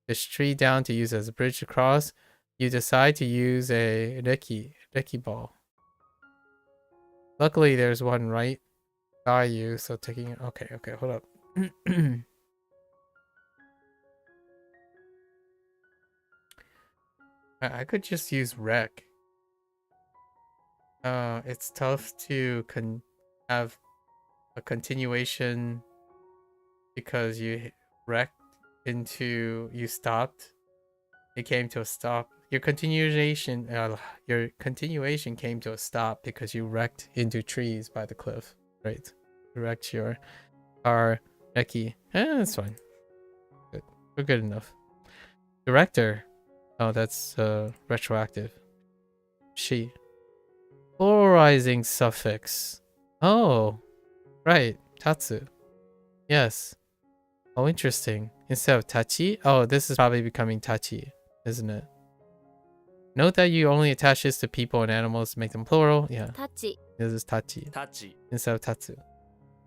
tree down to use as a bridge across. You decide to use a Leki ball. Luckily, there's one right by you, so taking it. Okay, hold up. I could just use wreck. It's tough to have a continuation because you wrecked into you stopped. It came to a stop. Your continuation came to a stop because you wrecked into trees by the cliff, right? You wrecked your car, Becky. That's fine. Good. We're good enough. Director. Oh, that's retroactive. She. Polarizing suffix. Oh, right. Tatsu. Yes. Oh, interesting. Instead of tachi. Oh, this is probably becoming tachi, isn't it? Note that you only attach this to people and animals to make them plural. Yeah. タチ This is tachi タチ instead of tatsu.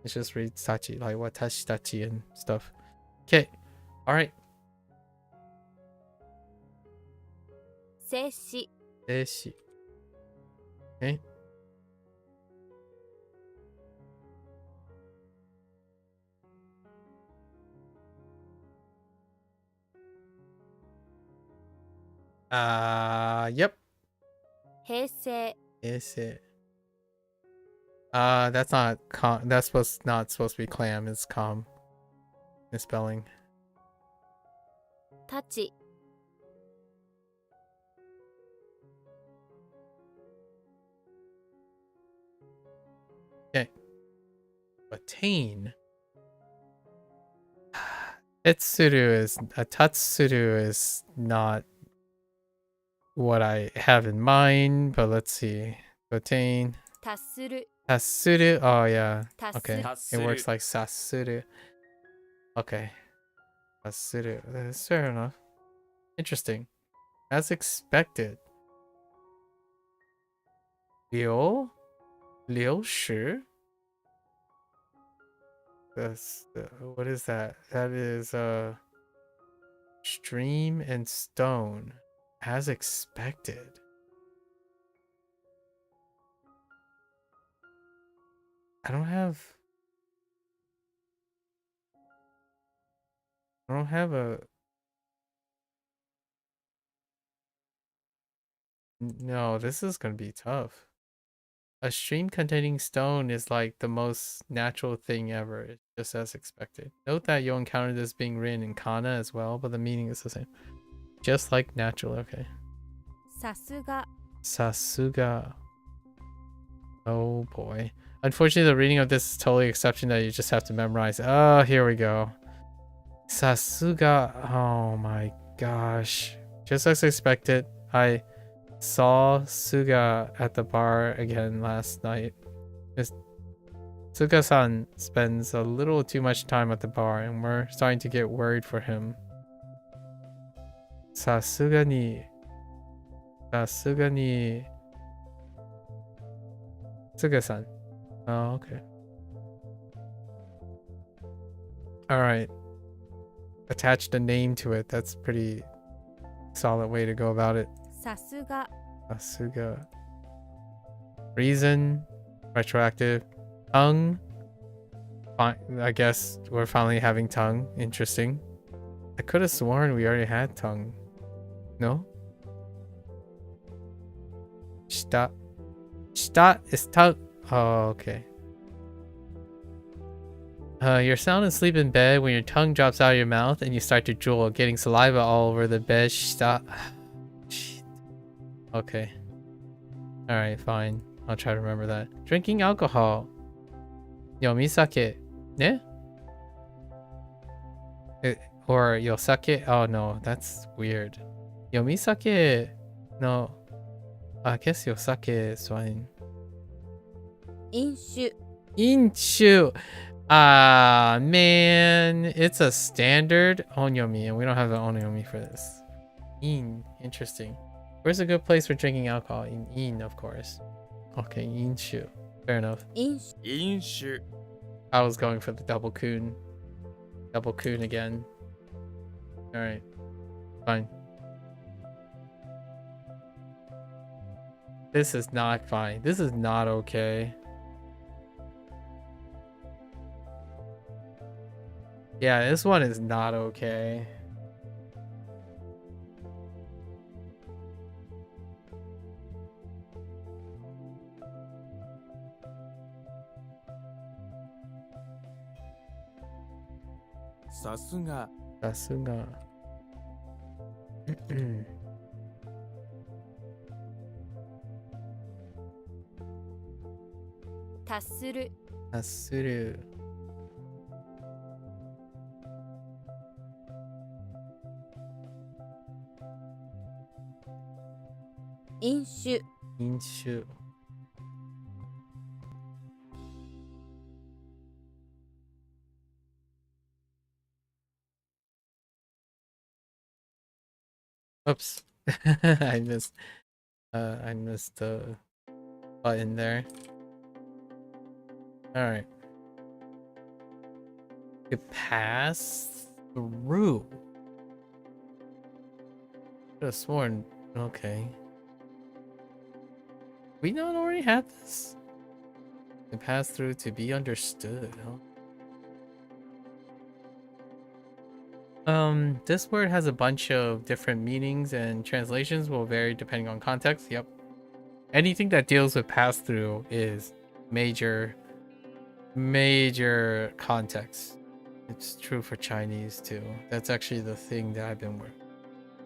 It just reads tachi, like watashi tachi and stuff. Okay. All right. 静止 Deshi. Okay. Yep. 平成 Is it? That's not not supposed to be clam. It's calm. Misspelling. たち Okay. Attain. Tatsuru is not what I have in mind, but let's see. Attain. 達する Tasuru. Oh yeah. 達す Okay. る It works like sasuru. Okay. Tasuru. That's fair enough. Interesting. As expected. Liu? Liu Shi? That's what is that? That is stream and stone. As expected. I don't have a no, this is gonna be tough. A stream containing stone is like the most natural thing ever. It's just as expected. Note that you'll encounter this being written in kana as well, but the meaning is the same. Just like natural, okay. さすが Sasuga. Oh boy. Unfortunately, the reading of this is totally exception that you just have to memorize. Oh, here we go. Sasuga. Oh my gosh. Just as expected, I saw Suga at the bar again last night. Suga-san spends a little too much time at the bar and we're starting to get worried for him. Sasuga ni Suga-san. Oh, okay. Alright. Attach the name to it. That's pretty solid way to go about it. さすが Asuga. Reason. Retroactive. Tongue. I guess we're finally having tongue. Interesting. I could have sworn we already had tongue. No? Shita. Shita is tongue. Oh, okay. You're sound asleep in bed when your tongue drops out of your mouth and you start to drool, getting saliva all over the bed. Shita. Shit. Okay. Alright, fine. I'll try to remember that. Drinking alcohol. Yomisake. Ne? Or yosake. Oh no, that's weird. Yomisake. No. I guess yosake is fine. 飲酒 Inchu. Ah, man. It's a standard onyomi, and we don't have the onyomi for this. Interesting. Where's a good place for drinking alcohol? In, of course. Okay, inshu. Fair enough. 飲酒飲酒 I was going for the double kun. Double kun again. Alright. Fine. This is not fine. This is not okay. Yeah, this one is not okay. Sasuga Sasuga. 達する Asuru. 飲酒 Inshu. Oops. I missed the button there. Alright. You pass through. Could have sworn. Okay. We not already have this? You pass through to be understood, huh? This word has a bunch of different meanings and translations will vary depending on context. Yep. Anything that deals with pass-through is major context. It's true for Chinese too. That's actually the thing that I've been working.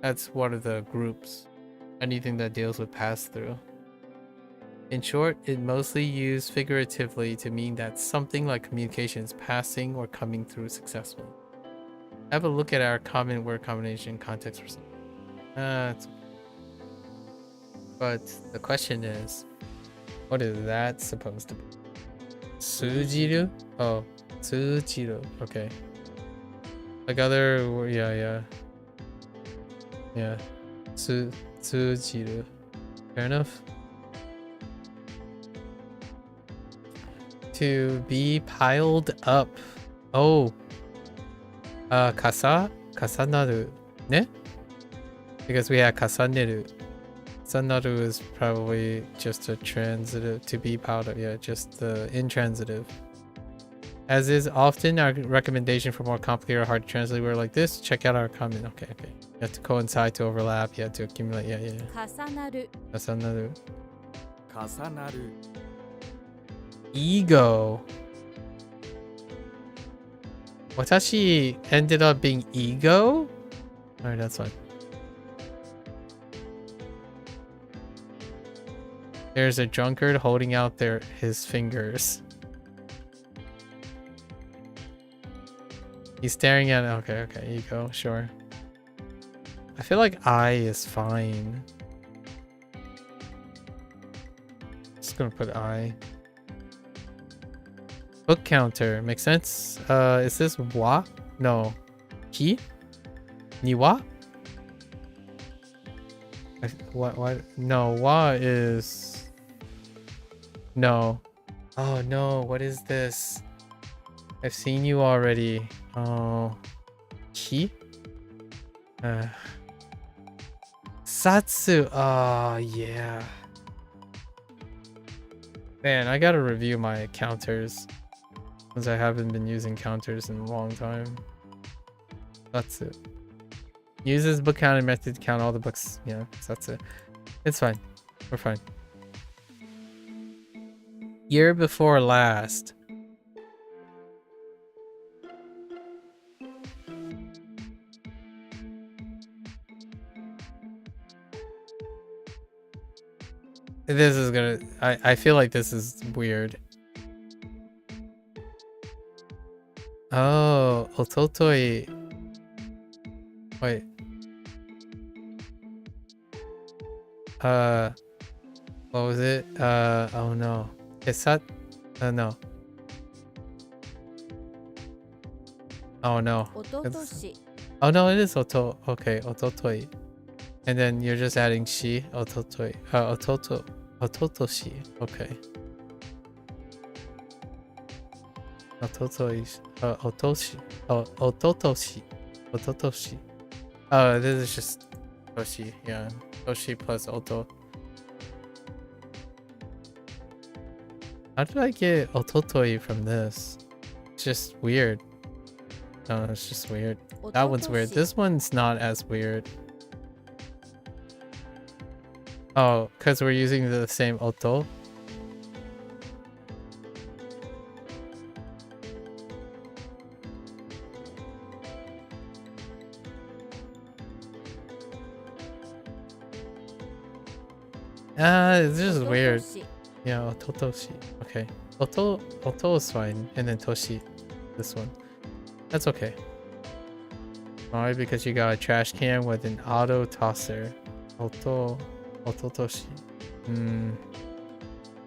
That's one of the groups. Anything that deals with pass-through. In short, it mostly used figuratively to mean that something like communication is passing or coming through successfully. Have a look at our common word combination context for something. But the question is, what is that supposed to be? Sujiru? Oh, Tsujiru. Okay. Like other, yeah. Tsujiru. Fair enough. To be piled up. Oh. Kasanaru. Ne? Because we had kasaneru. Kasanaru is probably just a transitive. To be piled up. Yeah, just the intransitive. As is often our recommendation for more complicated or hard to translate word like this, check out our comment. Okay. You have to coincide to overlap. You have to accumulate. Yeah. Kasanaru. Ego. Watashi ended up being ego? Alright, that's fine. There's a drunkard holding out his fingers. He's staring at it. Okay, ego, sure. I feel like I is fine. Just gonna put I. Book counter makes sense. Is this wa? No. Ki? Niwa? What? No, wa is. No. Oh no, what is this? I've seen you already. Oh. Ki? Satsu. Oh, yeah. Man, I gotta review my counters. Since I haven't been using counters in a long time. That's it. Uses book counting method to count all the books. Yeah, that's it. It's fine. We're fine. Year before last. This is gonna... I feel like this is weird. Oh, ototoi. Wait. What was it? Oh no. Isat? No. Oh no. Oh no, it is oto. Okay, ototoi. And then you're just adding shi, ototoi. Ototoshi. Okay. Ototoi. Otoshi. Ototoshi. Oh, this is just Toshi. Yeah. Toshi plus Oto. How did I get Ototoi from this? It's just weird. No, it's just weird. That one's weird. This one's not as weird. Oh, because we're using the same Oto? It's just weird. Yeah, Ototoshi. Okay. Oto is fine. And then Toshi. This one. That's okay. Alright, because you got a trash can with an auto tosser. Ototoshi.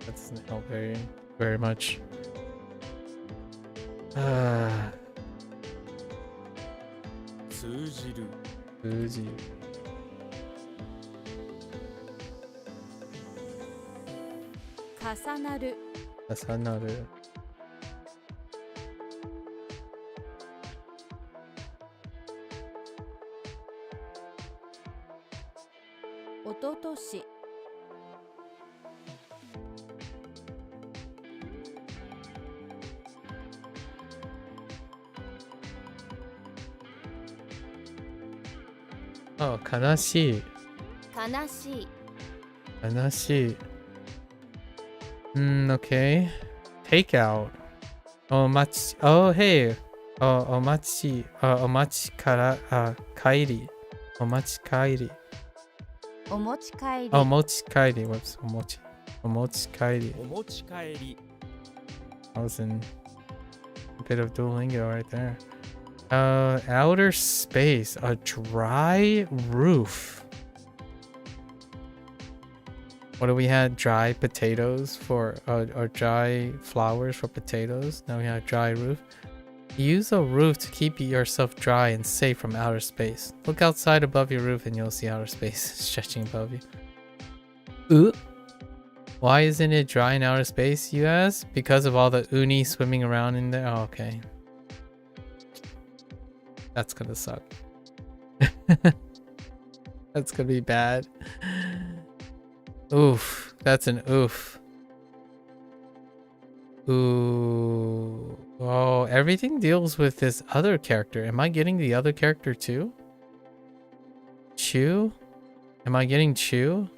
That doesn't help very much. Tsujiru. Kasanaru. Ototoshi. Oh, kanashi. 悲しい Kanashi. Okay. Takeout. Omachi. Oh, hey. Oh, omachi. Omachi kara. Kairi. Omachi kairi. お持ち帰り Oh, mochi kairi. Whoops. Omochi. Omochi kairi. お持ち帰り I was in a bit of Duolingo right there. Outer space. A dry roof. What do we had? Dry potatoes for, or dry flowers for potatoes. Now we have dry roof. Use a roof to keep yourself dry and safe from outer space. Look outside above your roof and you'll see outer space stretching above you. Ooh. Why isn't it dry in outer space, you ask? Because of all the uni swimming around in there? Oh, okay. That's gonna suck. That's gonna be bad. Oof. That's an oof. Ooh. Oh, everything deals with this other character. Am I getting the other character too? Chew? Am I getting Chew?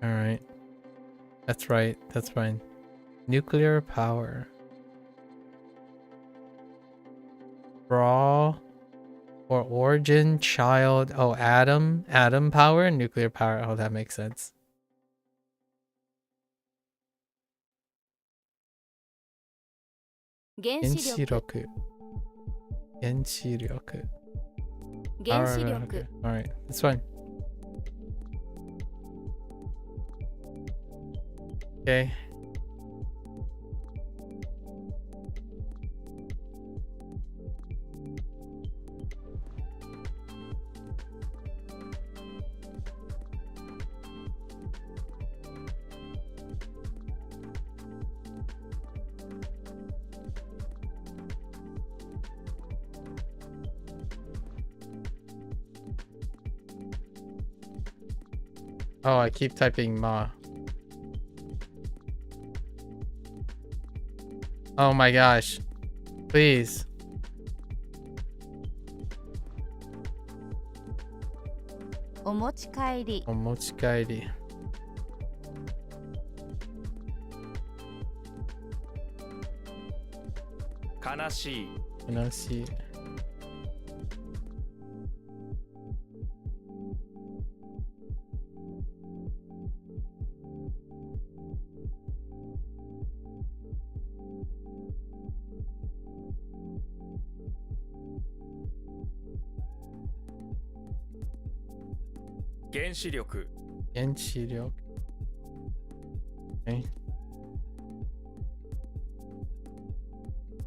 Alright. That's right. That's fine. Nuclear power. Raw or origin, child. Oh, atom. Atom power, nuclear power. Oh, that makes sense. 原子力原子力。原子 Alright, 力 okay. Alright, that's fine. Okay. Oh, I keep typing ma. Oh my gosh. Please.お持ち帰り Omochikairi. 悲しい Kanashi.原子力 Genshiryoku. Okay.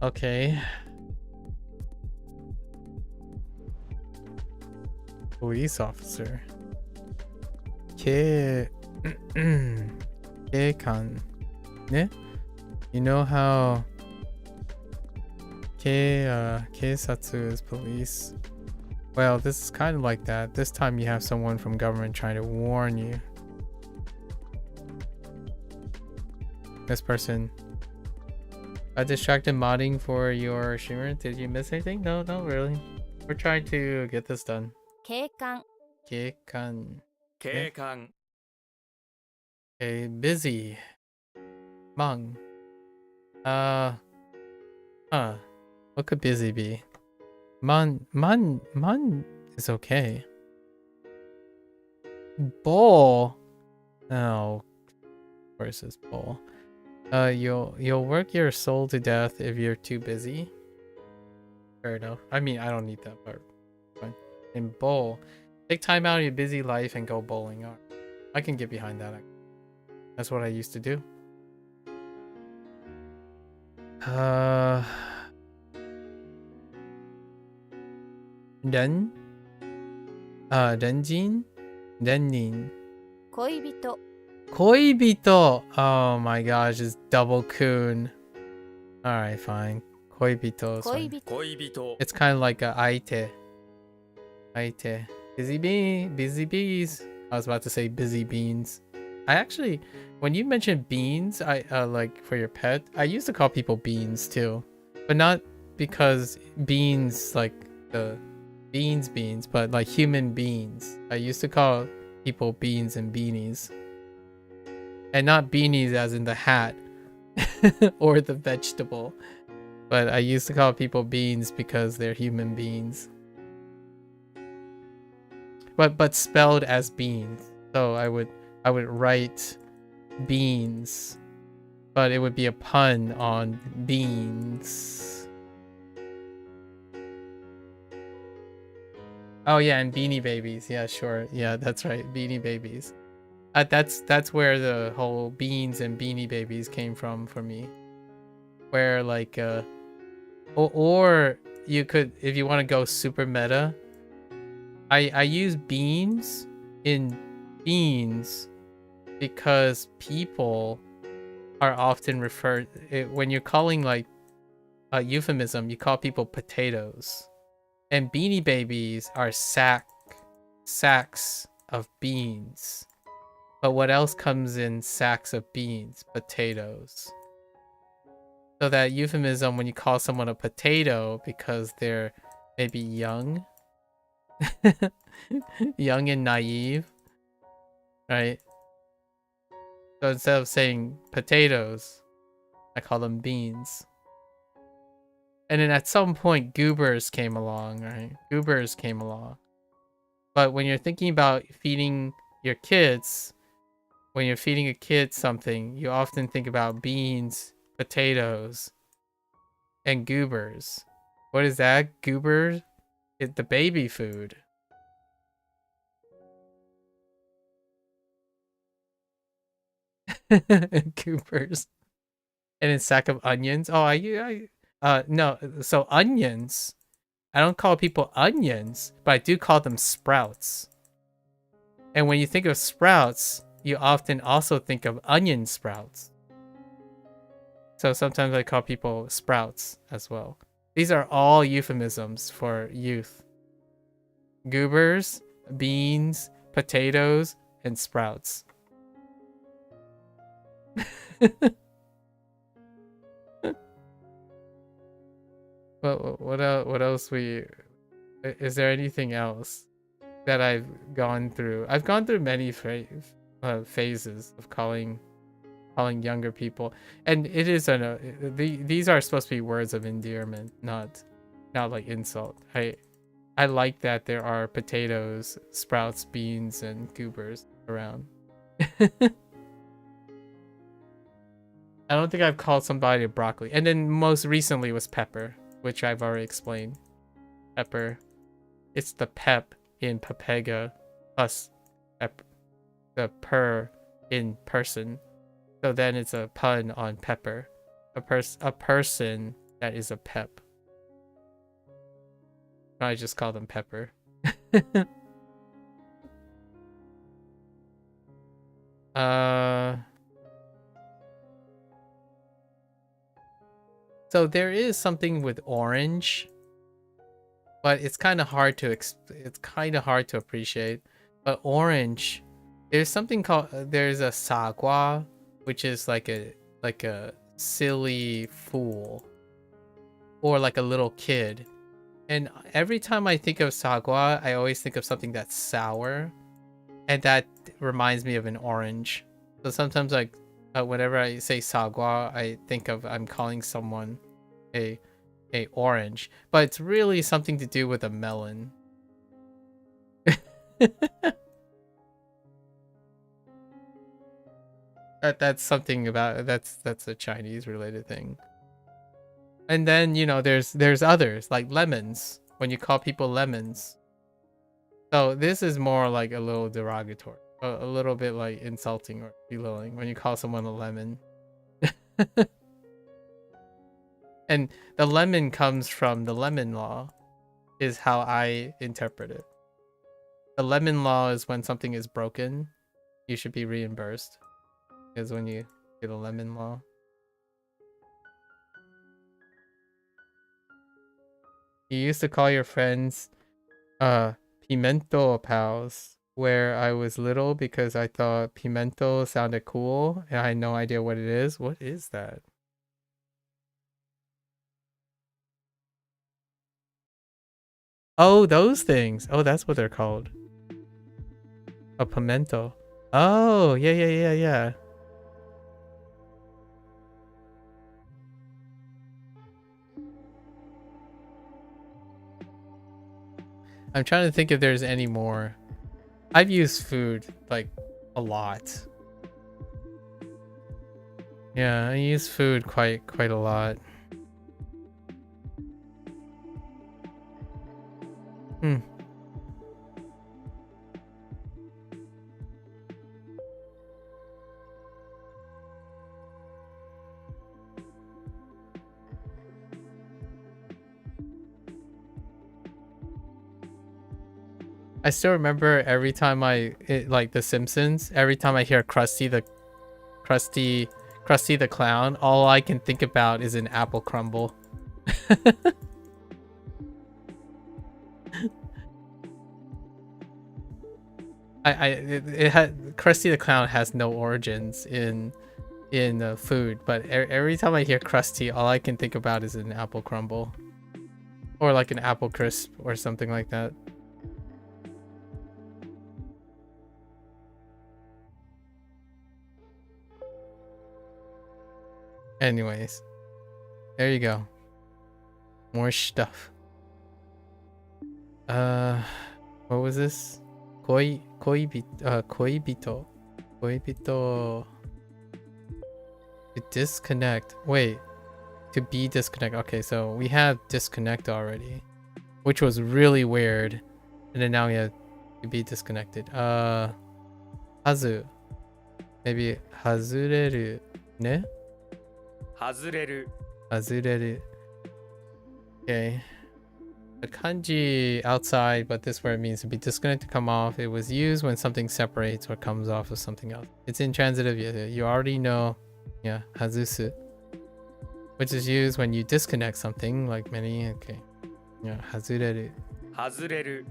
Okay. Police officer. Ke... Keikan. Ne? You know how... Keisatsu is police. Well, this is kind of like that. This time you have someone from government trying to warn you. This person. I distracted modding for your streamer. Did you miss anything? No, not really. We're trying to get this done. 警官 Keikan. 警官 Okay, busy. Mung. Huh. What could busy be? Man is okay. Bowl. Oh, where's this bowl? You'll work your soul to death if you're too busy. Fair enough. I mean, I don't need that part. Fine. And bowl. Take time out of your busy life and go bowling. Alright. I can get behind that. That's what I used to do. Renjin? Rennin. 恋人 Koibito! Oh my gosh, it's double kun. Alright, fine. Koibito is fine. 恋人恋人 It's kind of like a aite. Aite. Busy bee, busy bees. I was about to say busy beans. I actually, when you mentioned beans, I like for your pet, I used to call people beans too. But not because beans, like the beans, but like human beings. I used to call people beans and beanies. And not beanies as in the hat or the vegetable. But I used to call people beans because they're human beings. But spelled as beans. So I would write beans, but it would be a pun on beans. Oh yeah, and Beanie Babies. Yeah, sure. Yeah, that's right. Beanie Babies. That's where the whole beans and Beanie Babies came from for me. Where like or you could, if you want to go super meta, I use beans in beans because people are often referred, when you're calling like a euphemism, you call people potatoes. And Beanie Babies are sacks of beans. But what else comes in sacks of beans? Potatoes. So that euphemism, when you call someone a potato because they're maybe young, young and naive, right? So instead of saying potatoes, I call them beans. And then at some point, goobers came along, right? Goobers came along. But when you're thinking about feeding your kids, when you're feeding a kid something, you often think about beans, potatoes, and goobers. What is that? Goobers? It's the baby food. Goobers. And a sack of onions. Oh, no. So onions, I don't call people onions, but I do call them sprouts. And when you think of sprouts, you often also think of onion sprouts. So sometimes I call people sprouts as well. These are all euphemisms for youth. Goobers, beans, potatoes, and sprouts. What else is there anything else that I've gone through? I've gone through many phases of calling younger people, and it is these are supposed to be words of endearment, not like insult. I like that there are potatoes, sprouts, beans, and goobers around. I don't think I've called somebody a broccoli. And then most recently was pepper, which I've already explained. Pepper. It's the pep in Pepega plus the per in person. So then it's a pun on pepper. A person that is a pep. I just call them pepper. So there is something with orange, but it's kind of hard to appreciate. But orange, there's something called there's a sagua, which is like a silly fool or like a little kid. And every time I think of sagua, I always think of something that's sour, and that reminds me of an orange. So sometimes like whenever I say sagua, I think of I'm calling someone a orange, but it's really something to do with a melon. That's something about that's a Chinese related thing. And then, you know, there's others like lemons, when you call people lemons. So this is more like a little derogatory, a little bit like insulting or belittling when you call someone a lemon. And the lemon comes from the lemon law, is how I interpret it. The lemon law is when something is broken, you should be reimbursed. Is when you get a lemon law. You used to call your friends pimento pals where I was little because I thought pimento sounded cool and I had no idea what it is. What is that? Oh, those things. Oh, that's what they're called. A pimento. Oh, yeah. I'm trying to think if there's any more. I've used food like a lot. Yeah, I use food quite a lot. I still remember every time like The Simpsons, every time I hear Krusty the Clown, all I can think about is an apple crumble. Krusty the Clown has no origins in food, but every time I hear Krusty, all I can think about is an apple crumble, or like an apple crisp or something like that. Anyways, there you go. More stuff. What was this? Koibito. To disconnect. Wait. To be disconnect. Okay, so we have disconnect already, which was really weird. And then now we have to be disconnected. Hazu. Maybe hazureru. Ne? 外れる Hazureru. Okay. The kanji outside, but this word it means to be disconnected, come off. It was used when something separates or comes off of something else. It's intransitive. You already know. Yeah, hazusu. Which is used when you disconnect something, like many. Okay. Yeah, hazureru. 外れる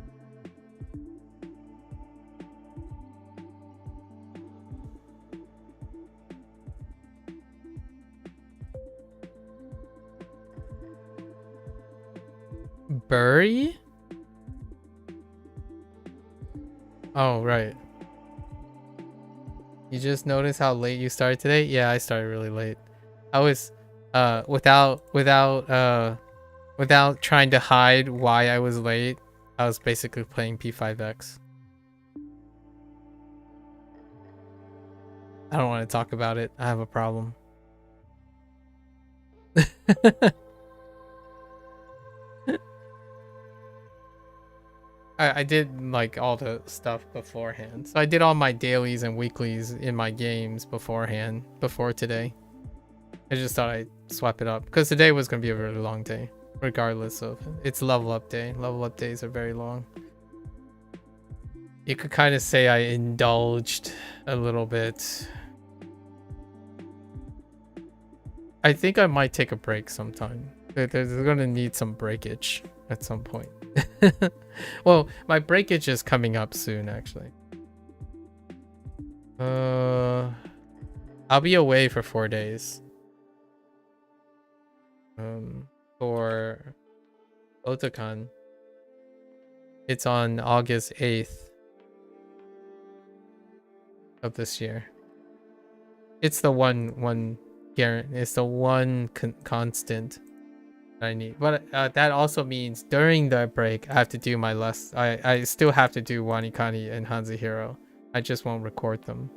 Bury? Oh, right. You just noticed how late you started today? Yeah, I started really late. I was without trying to hide why I was late, I was basically playing P5X. I don't want to talk about it. I have a problem. I did like all the stuff beforehand. So I did all my dailies and weeklies in my games beforehand, before today. I just thought I'd swap it up because today was going to be a really long day, regardless of it's level up day. Level up days are very long. You could kind of say I indulged a little bit. I think I might take a break sometime. There's going to need some breakage at some point. Well, my breakage is coming up soon, actually. I'll be away for 4 days. For Otakon. It's on August 8th of this year. It's the one guarantee. It's the one constant I need, but that also means during the break I have to do my I still have to do WaniKani and HanziHero. I just won't record them.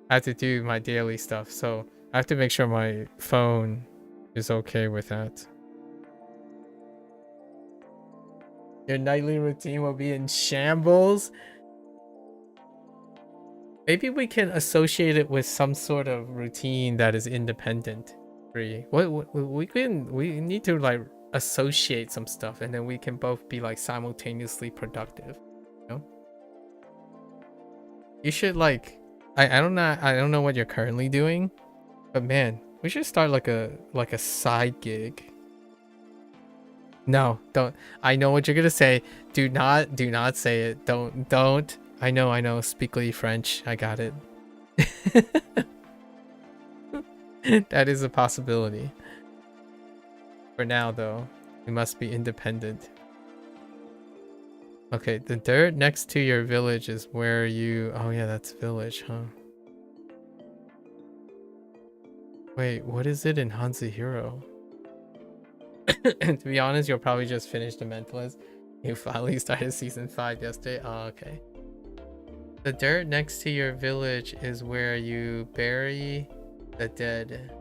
I have to do my daily stuff, so I have to make sure my phone is okay with that. Your nightly routine will be in shambles. Maybe we can associate it with some sort of routine that is independent. We need to like associate some stuff, and then we can both be like simultaneously productive. You know? You should like I don't know what you're currently doing, but man, we should start like a side gig. No, don't. I know what you're gonna say. Do not say it. Don't. I know. Speakly French. I got it. That is a possibility. For now, though, we must be independent. Okay, the dirt next to your village is where you... Oh yeah, that's village, huh? Wait, what is it in HanziHero? To be honest, you'll probably just finish the Mentalist. You finally started season 5 yesterday. Oh, okay. The dirt next to your village is where you bury the dead.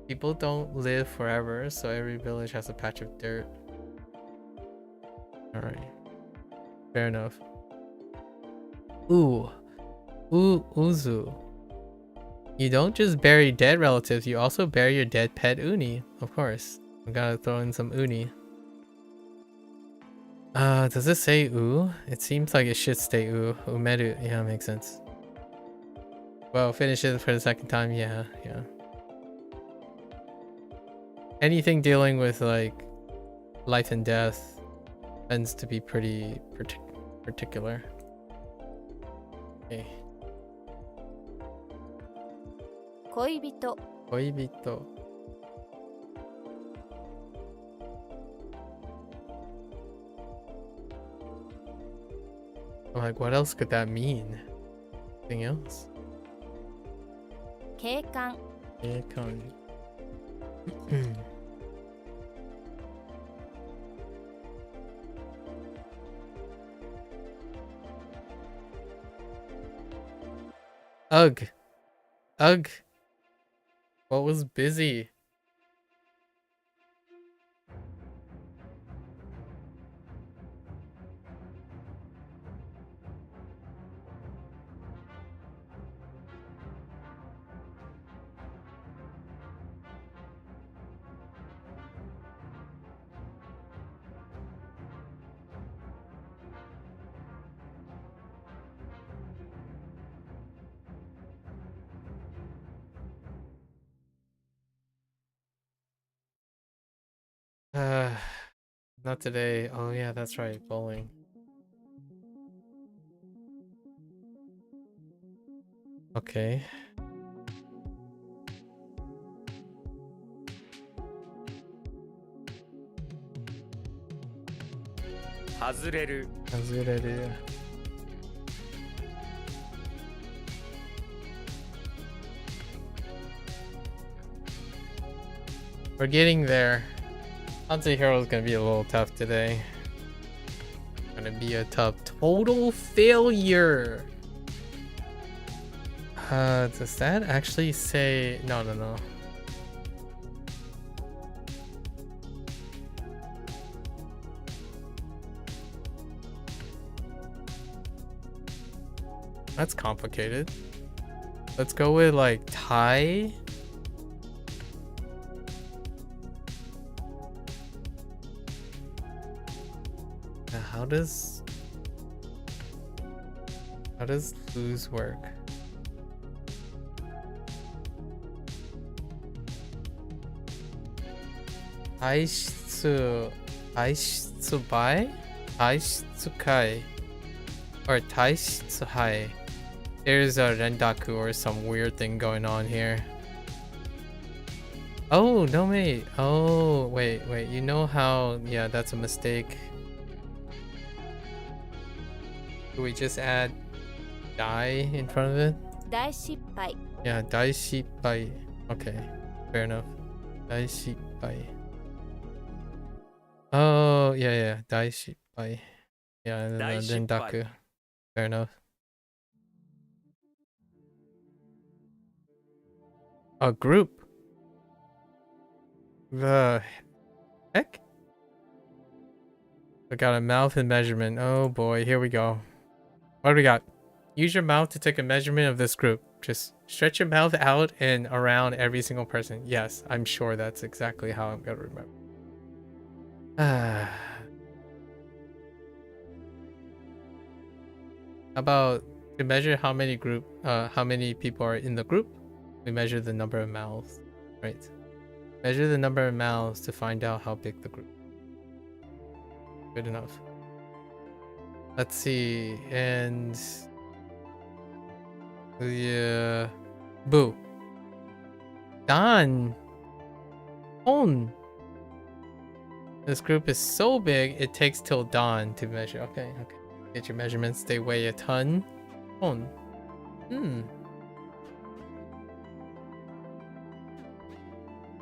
People don't live forever, so every village has a patch of dirt. Alright. Fair enough. Ooh. Uzu. You don't just bury dead relatives, you also bury your dead pet Uni. Of course. We gotta throw in some Uni. Does it say U? It seems like it should stay U. Umeru. Yeah, makes sense. Well, finish it for the second time. Yeah. Anything dealing with like life and death tends to be pretty particular. Okay. 恋人 Koibito. Like, what else could that mean? Anything else? 警官 Econ. Ugh. Ugh. What was busy? Not today. Oh yeah, that's right. Bowling. Okay. Hazureru. Hazureru. We're getting there. HanziHero is gonna be a little tough today. Gonna be a tough total failure. Does that actually say no? That's complicated. Let's go with like Thai. How does lose work? Aishitsubai? Aishitsukai? Or Taishitsuhai? There's a Rendaku or some weird thing going on here. Oh, no wait. Oh, wait. You know how... Yeah, that's a mistake. Do we just add dai in front of it? 大失敗 Yeah, daishippai. Okay, fair enough. Daishippai. Oh, yeah, daishippai. Yeah, and then rendaku. Fair enough. A group? The heck? We got a mouth and measurement. Oh boy, here we go. What do we got? Use your mouth to take a measurement of this group. Just stretch your mouth out and around every single person. Yes, I'm sure that's exactly how I'm gonna remember. How about to measure how many people are in the group? We measure the number of mouths, right? Measure the number of mouths to find out how big the group. Good enough. Let's see, and yeah, boo. Dan. On. This group is so big, it takes till dawn to measure. Okay. Get your measurements. They weigh a ton. Ton.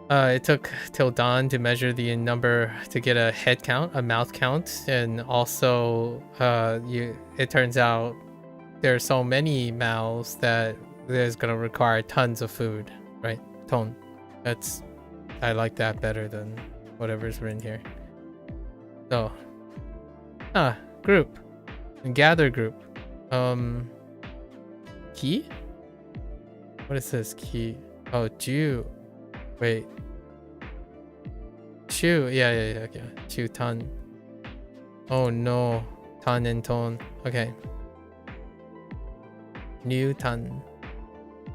It took till dawn to measure the number to get a head count, a mouth count, and also it turns out there are so many mouths that there's gonna require tons of food, right? Ton. I like that better than whatever's written here. So, group, gather group. Key? What is this key? Oh, Jew. Wait. Chu. Yeah. Okay. Chu ton. Oh no. Ton and ton. Okay. New ton.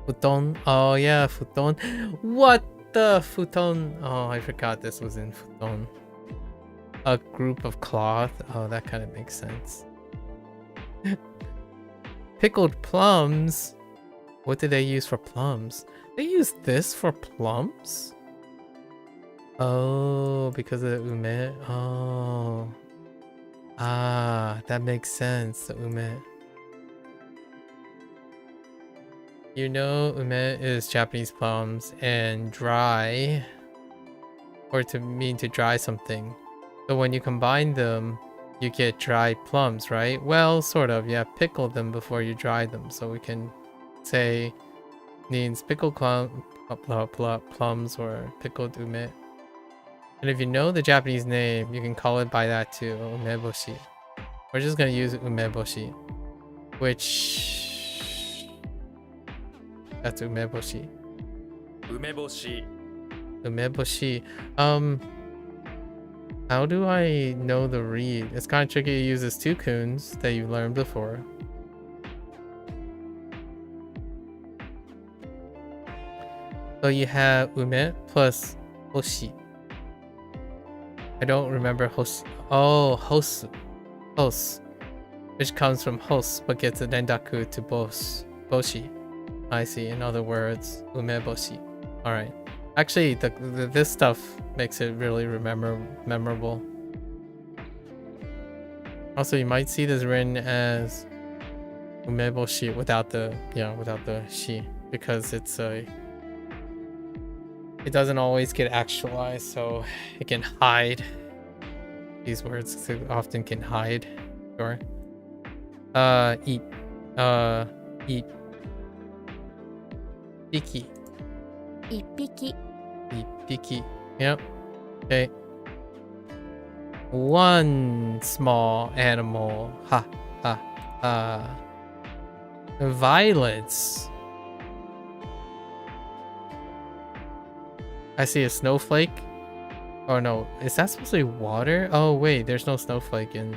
Futon. Oh yeah, futon. What the futon? Oh, I forgot this was in futon. A group of cloth. Oh, that kind of makes sense. Pickled plums. What did they use for plums? They used this for plums? Oh, because of the ume. Oh. Ah, that makes sense. The ume. You know, ume is Japanese plums, and dry, or to mean to dry something. So when you combine them, you get dry plums, right? Well, sort of. Yeah, pickle them before you dry them. So we can say means pickled plums or pickled ume. And if you know the Japanese name, you can call it by that too, umeboshi. We're just gonna use umeboshi, which that's umeboshi. Umeboshi. Umeboshi. How do I know the read? It's kind of tricky to use as two kuns that you learned before. So you have ume plus hoshi. I don't remember hoshi. Oh, hosu. Hos. Which comes from hos, but gets a rendaku to boshi. I see. In other words, umeboshi. Alright. Actually, this stuff makes it really memorable. Also, you might see this written as umeboshi without the shi, because it doesn't always get actualized, so it can hide. These words often can hide. Sure. Eat. Eat. Piki. 一匹 Piki. Yep. Okay. One small animal. Ha. Violets. I see a snowflake. Oh no, is that supposed to be water? Oh wait, there's no snowflake in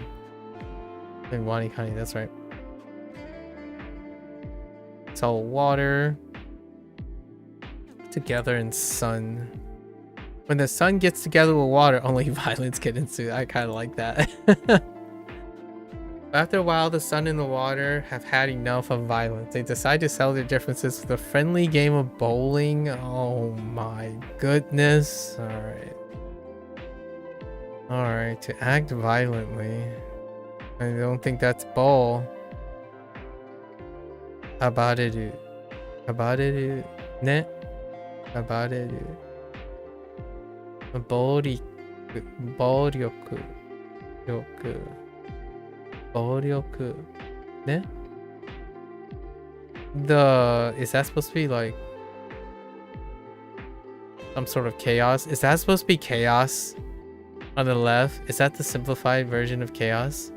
WaniKani, that's right. It's all water together in sun. When the sun gets together with water, only violets get into it. I kind of like that. After a while, the sun and the water have had enough of violence. They decide to settle their differences with a friendly game of bowling. Oh my goodness. Alright, to act violently. I don't think that's bowl. Abareru. Abareru. Ne? Abareru. Boryoku. Boryoku. Ryoku. Boryoku. Ne? Is that supposed to be like some sort of chaos? Is that supposed to be chaos on the left? Is that the simplified version of chaos?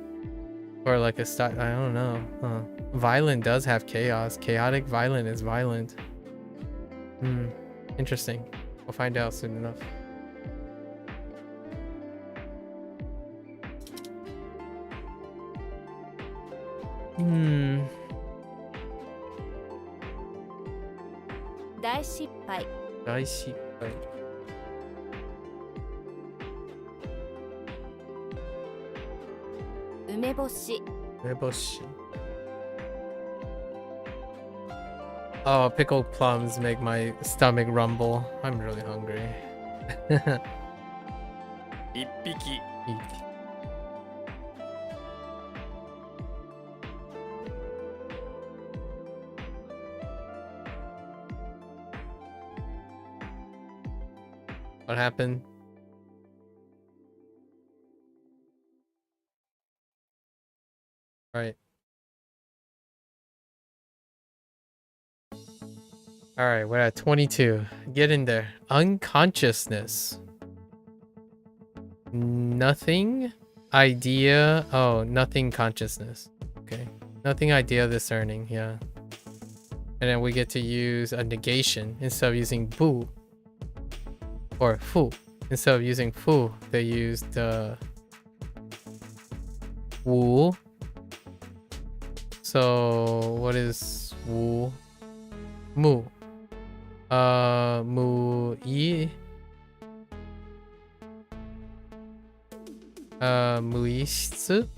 Or like a style? I don't know. Violent does have chaos. Chaotic violent is violent. Interesting. We'll find out soon enough. Hmm. 大失敗 大失敗 梅干し Meboshi. Oh, pickled plums make my stomach rumble. I'm really hungry. 一匹 Eat. What happened? Right. All right, we're at 22. Get in there. Unconsciousness. Nothing. Idea. Oh, nothing consciousness. Okay. Nothing idea discerning. Yeah. And then we get to use a negation instead of using bu or fu. Instead of using fu, they used wu. So what is wu? Mu. Mu yi. 무의식?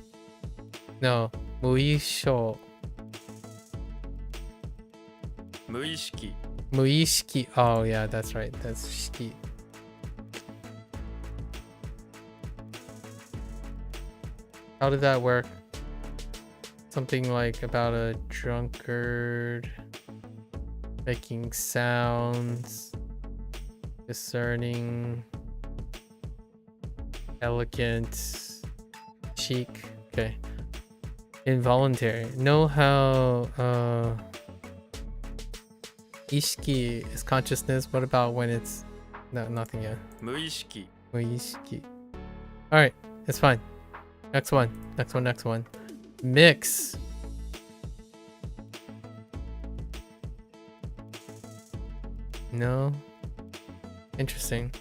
No, 무의쇼. 無意識 무의식이. Oh yeah, that's right. That's shiki. How did that work? Something like about a drunkard making sounds, discerning, elegant, chic. Okay. Involuntary. Know how ishiki is consciousness. What about when it's no, nothing yet? 無意識 Ishiki. All right, it's fine. Next one. Next one. Mix. No. Interesting.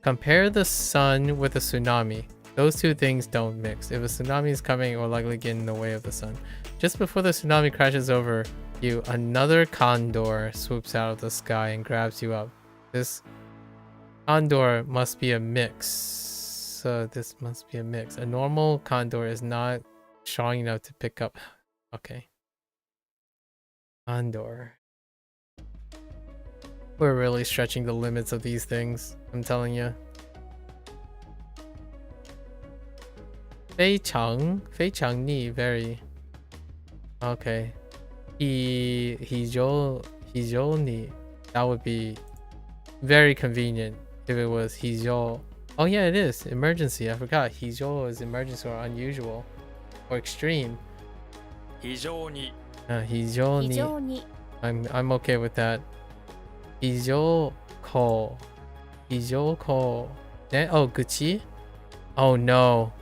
Compare the sun with a tsunami. Those two things don't mix. If a tsunami is coming, it will likely get in the way of the sun. Just before the tsunami crashes over you, another condor swoops out of the sky and grabs you up. This condor must be a mix. So this must be a mix. A normal condor is not strong enough to pick up. Okay. Condor. We're really stretching the limits of these things, I'm telling you. 非常に very. Okay. 非常に that would be very convenient if it was 非常. Oh yeah, it is emergency. I forgot. 非常 is emergency or unusual or extreme. 非常に非常に非常に I'm okay with that. 非常口 Oh, 口 Oh no.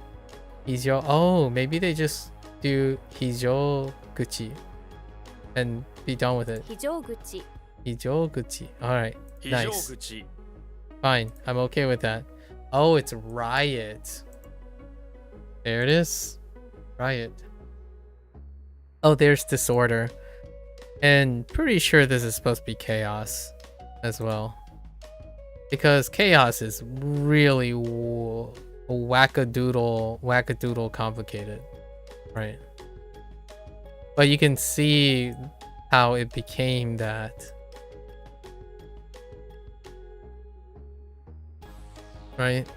非常 Oh, maybe they just do 非常口 and be done with it. 非常口 非常口 Alright, 非常 nice. 口 Fine, I'm okay with that. Oh, it's riot. There it is. Riot. Oh, there's disorder. And pretty sure this is supposed to be chaos as well. Because chaos is really wackadoodle complicated. Right. But you can see how it became that. Right?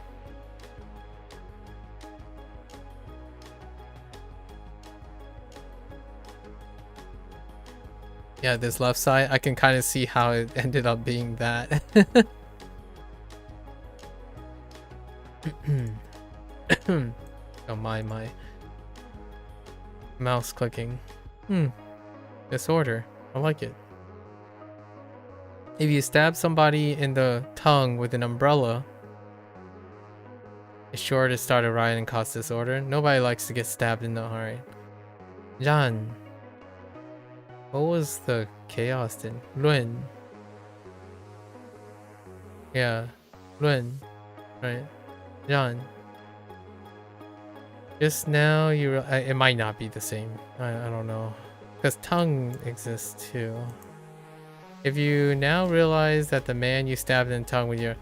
Yeah, this left side, I can kind of see how it ended up being that. Oh my mouse clicking. Disorder. I like it. If you stab somebody in the tongue with an umbrella, it's sure to start a riot and cause disorder. Nobody likes to get stabbed in the heart. Jan. What was the chaos then? Lun. Yeah. Lun. Right. Jan. Just now you it might not be the same. I don't know. Because tongue exists too. If you now realize that the man you stabbed in the tongue with your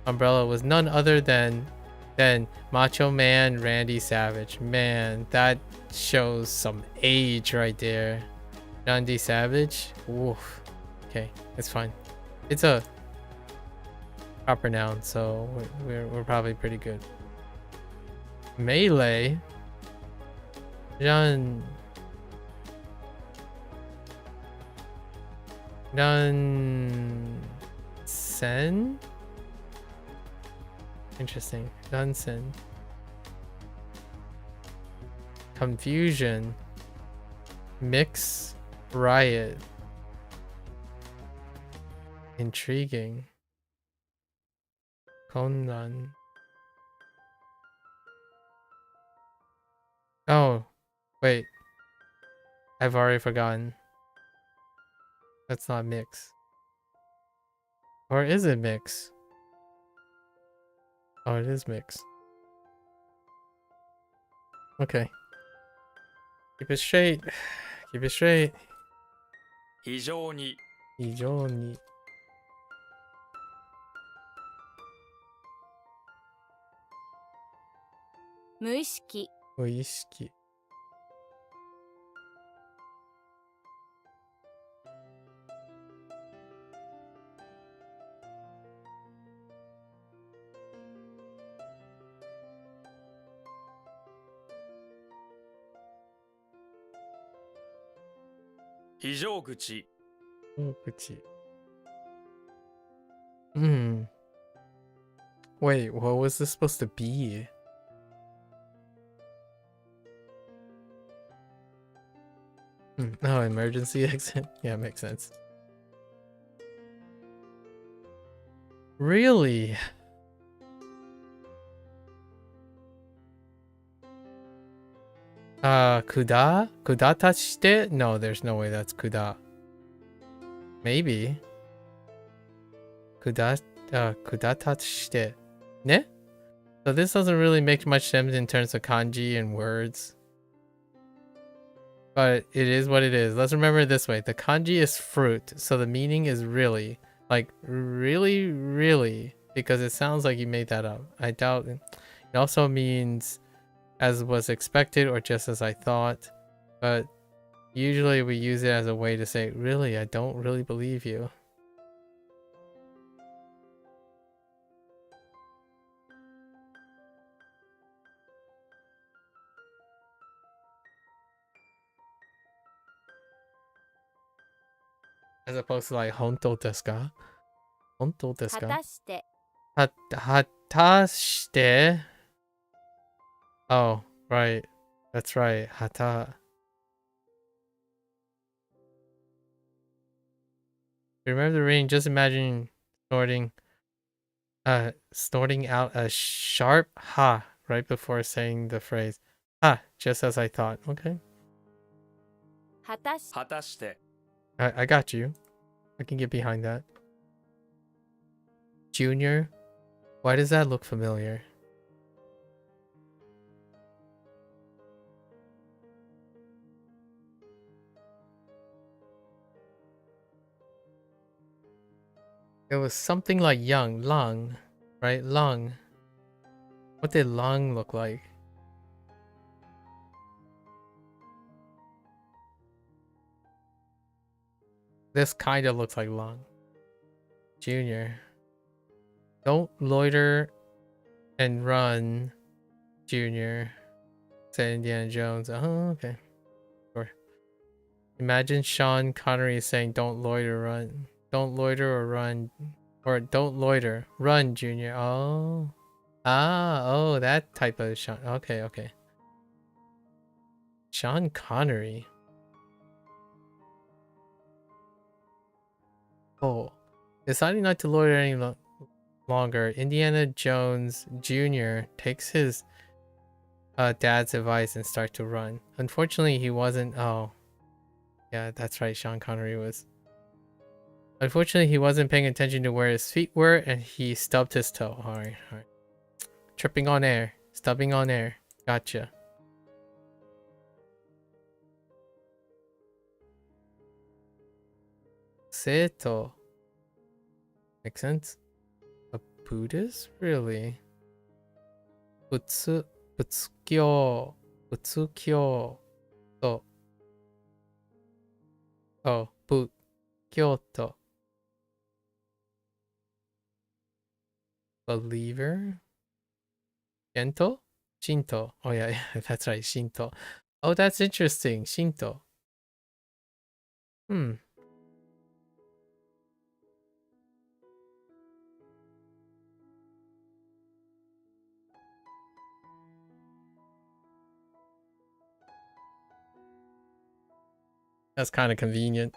umbrella was none other than Macho Man Randy Savage. Man, that shows some age right there. Randy Savage? Oof. Okay, it's fine. It's a proper noun, so we're probably pretty good. Melee? Ran Sen? Interesting. Dunsen. Confusion. Mix. Riot. Intriguing. Konran. Oh, wait. I've already forgotten. That's not mix. Or is it mix? Oh, it is mix. Okay. Keep it straight. Keep it straight. 非常に非常に無意識無意識非常口 口 Hmm. Wait, what was this supposed to be? Oh, emergency exit? Yeah, makes sense. Really? Kuda? Kuda tachite? No, there's no way that's kuda. Maybe. Kuda tachite. Ne? So this doesn't really make much sense in terms of kanji and words. But it is what it is. Let's remember it this way. The kanji is fruit, so the meaning is really. Like, really, really. Because it sounds like you made that up. I doubt it. It also means as was expected or just as I thought. But usually we use it as a way to say, really, I don't really believe you. As opposed to like, honto desu ka? Honto 果 desu ka? たして Hatashite. Oh, right. That's right. Hata. Remember the ring, just imagine snorting out a sharp ha right before saying the phrase. Ha, just as I thought. Okay. 果たし果たして I got you. I can get behind that. Junior? Why does that look familiar? It was something like young, long, right? Long. What did long look like? This kind of looks like long. Junior. Don't loiter and run, Junior, said Indiana Jones. Oh, okay. Sure. Imagine Sean Connery saying, don't loiter, run. Don't loiter or run. Or don't loiter. Run, Junior. Oh. Oh, that type of Sean. Okay, okay. Sean Connery. Oh. Deciding not to loiter any longer, Indiana Jones Jr. takes his dad's advice and starts to run. Unfortunately, he wasn't. Oh. Yeah, that's right. Sean Connery was. Unfortunately, he wasn't paying attention to where his feet were and he stubbed his toe. Alright, alright. Tripping on air. Stubbing on air. Gotcha. Seto. Makes sense. A Buddhist? Really? Butsukyo. Butsukyo. Oh. Oh, Kyoto. Believer? Shinto? Shinto. Oh yeah, yeah, that's right, Shinto. Oh, that's interesting. Shinto. Hmm. That's kind of convenient.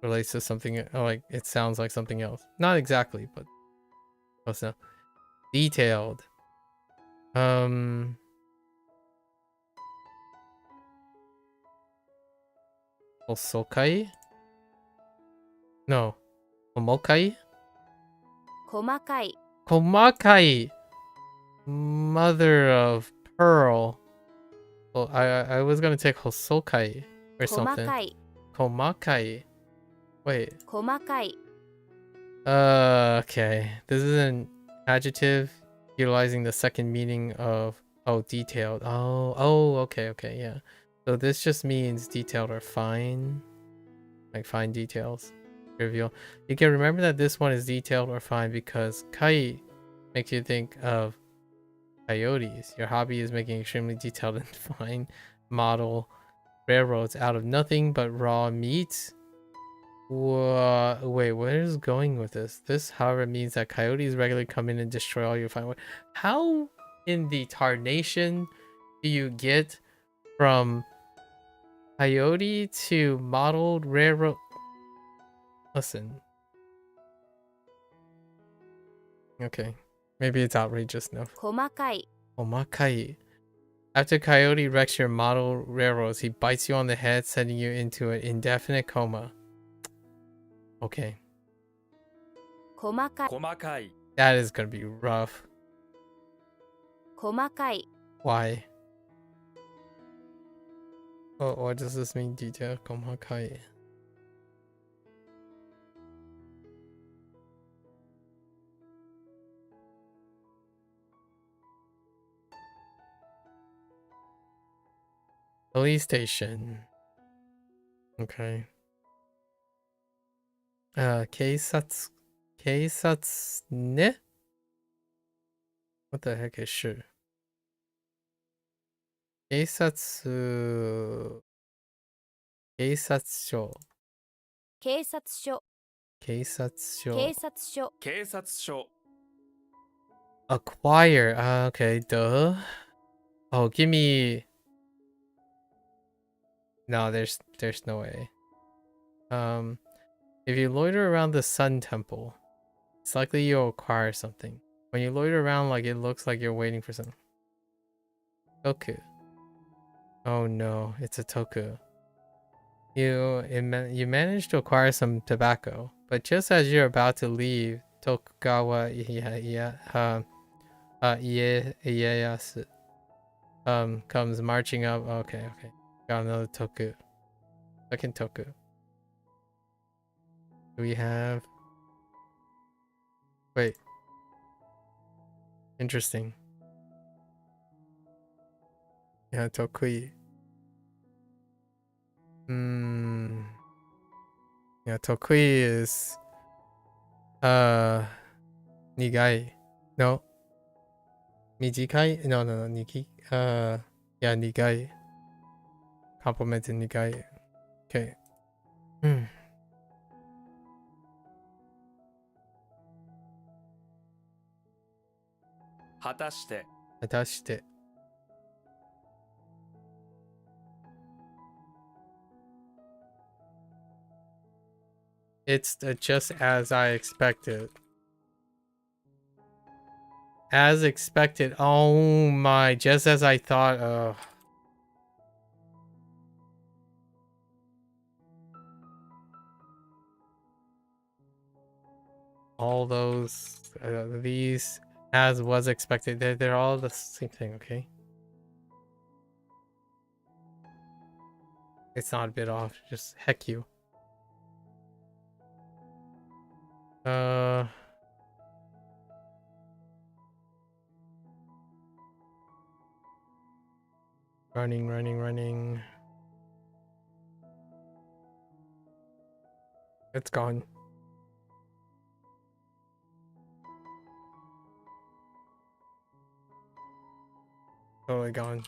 Relates to something, like it sounds like something else. Not exactly, but close enough. Detailed. Osokai? No. Omokai? 細かい Komakai! Mother of pearl. Well, I was gonna take Hosokai or 細 something. かい Komakai. Wait. 細かい Okay. This is an adjective utilizing the second meaning of detailed. Okay, yeah. So this just means detailed or fine. Like fine details. Trivial. You can remember that this one is detailed or fine because kai makes you think of coyotes. Your hobby is making extremely detailed and fine model railroads out of nothing but raw meat. Wait, where is going with this? This, however, means that coyotes regularly come in and destroy all your fine wood. How in the tarnation do you get from coyote to modeled railroad? Listen. Okay. Maybe it's outrageous enough. 細かい Omakai. After Coyote wrecks your model railroads, he bites you on the head, sending you into an indefinite coma. Okay. 細かい細かい That is gonna be rough. 細かい Why? Oh, what does this mean? Detail. Komakai. Police station. Okay. Keisatsu. Keisatsu ne? What the heck is shu? Keisatsu. Keisatsu. 警察署 Keisatsu. 警察署警察署 Acquire. Okay, duh. Oh, give me. No, there's no way. If you loiter around the Sun Temple, it's likely you'll acquire something. When you loiter around, like it looks like you're waiting for something. Toku. Oh no, it's a toku. You managed to acquire some tobacco, but just as you're about to leave, Tokugawa Ieyasu comes marching up. Okay. Got another toku. Second toku. Do we have... Wait. Interesting. Yeah, tokui. Yeah, tokui is... Nigai. No. Mijikai? No, Niki. Yeah, Nigai. Complimented Nigai. Okay. 果たして Atashite. It's just as I expected. As expected. Oh my, just as I thought. All those, these, as was expected. They're all the same thing, okay? It's not a bit off. Just heck you. Running. It's gone. Totally gone.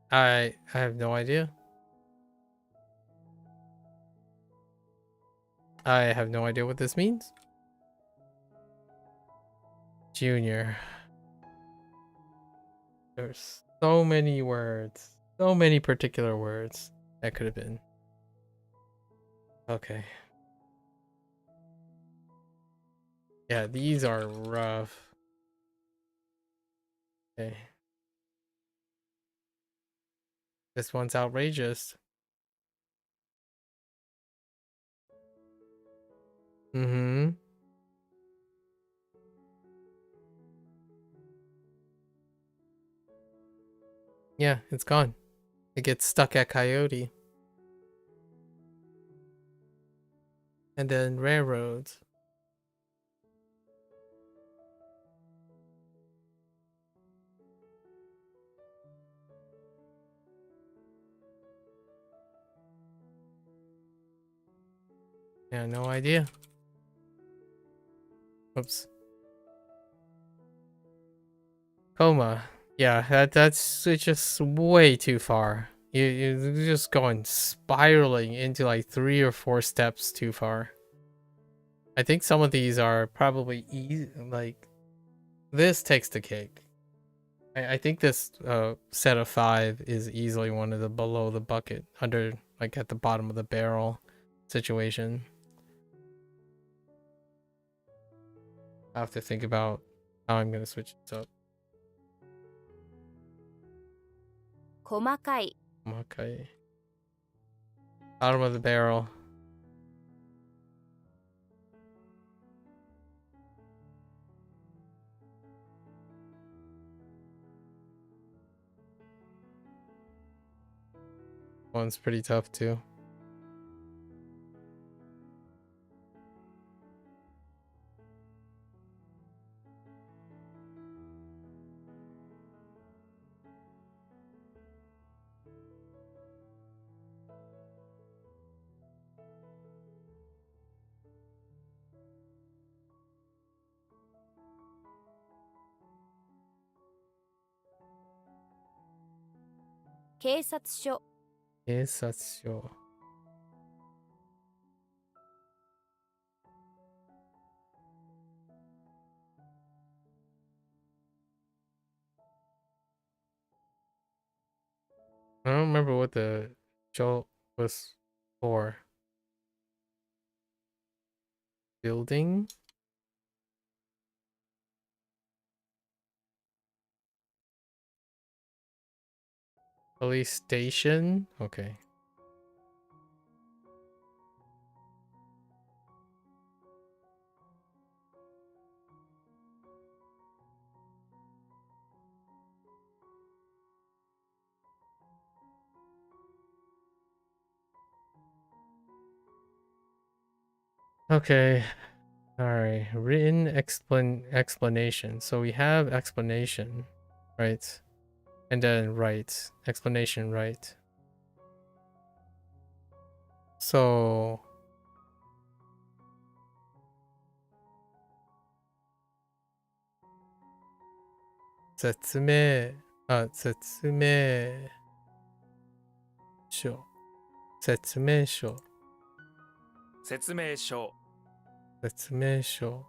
I have no idea. I have no idea what this means. Junior. There's so many words. So many particular words that could have been. Okay. Yeah, these are rough. Okay. This one's outrageous. Mm-hmm. Yeah, it's gone. It gets stuck at Coyote. And then railroads. Yeah, no idea. Oops. Coma. Yeah, that's it's just way too far. You're just going spiraling into like 3 or 4 steps too far. I think some of these are probably easy. Like this takes the cake. I think this set of 5 is easily one of the below the bucket, under like at the bottom of the barrel situation. I have to think about how I'm gonna switch this up. 細かい Okay. Bottom of the barrel. One's pretty tough too.警察署 Keisatsu. I don't remember what the jolt was for. Building? Police station? Okay. Okay. Alright. Written explanation. So we have explanation, right? And then right. Explanation, right. So Setsume. 説明書。説明書。説明書 説明書.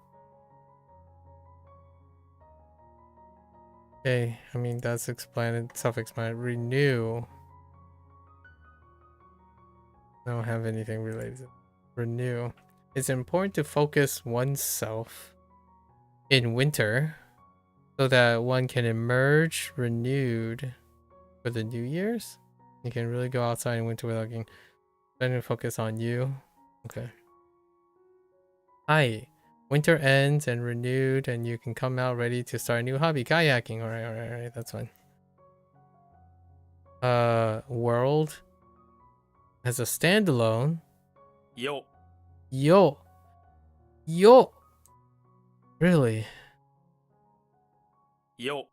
Okay, I mean that's self-explanatory. Renew. I don't have anything related. Renew. It's important to focus oneself in winter so that one can emerge renewed for the New Year's. You can really go outside in winter without getting. Then to focus on you. Okay. Hi. Winter ends and renewed, and you can come out ready to start a new hobby, kayaking. All right, that's fine. World as a standalone. よ Yo. Really? よ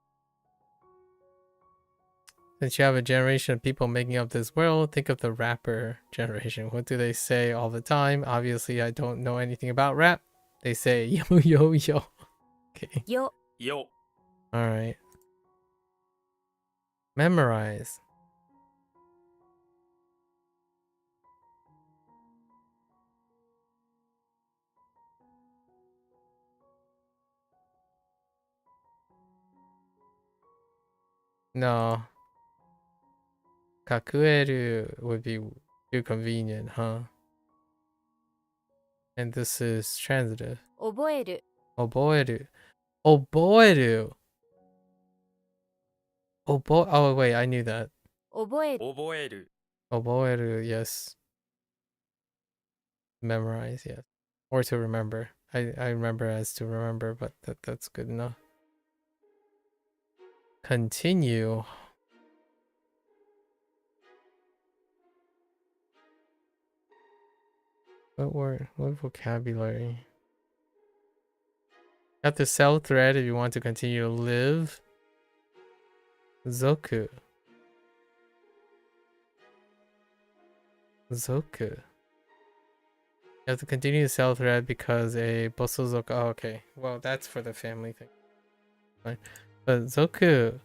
Since you have a generation of people making up this world, think of the rapper generation. What do they say all the time? Obviously, I don't know anything about rap. They say yo yo yo. Okay. よ よ All right. Memorize. No. Kakueru would be too convenient, huh? And this is transitive. 覚える Oboeru. Oboeru. Oh, wait, I knew that. 覚える覚える Oboeru, yes. Memorize, yes. Or to remember. I remember as to remember, but that's good enough. Continue. What word? What vocabulary? You have to sell thread if you want to continue to live. Zoku. Zoku. You have to continue to sell thread because a bosozoku. Oh, okay. Well, that's for the family thing. Fine. But Zoku.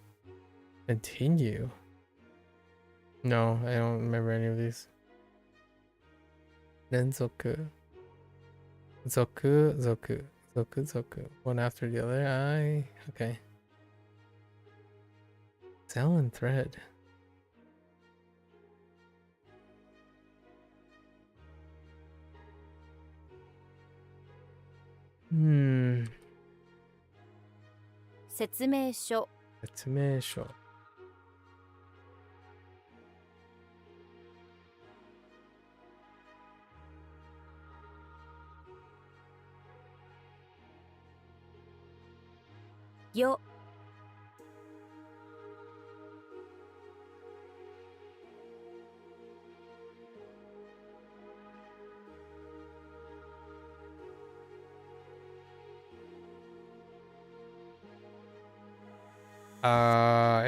Continue. No, I don't remember any of these. Renzoku. Zoku, zoku. Zoku, zoku. One after the other. Okay. Sell and thread. Hmm. 説明書説明書。よ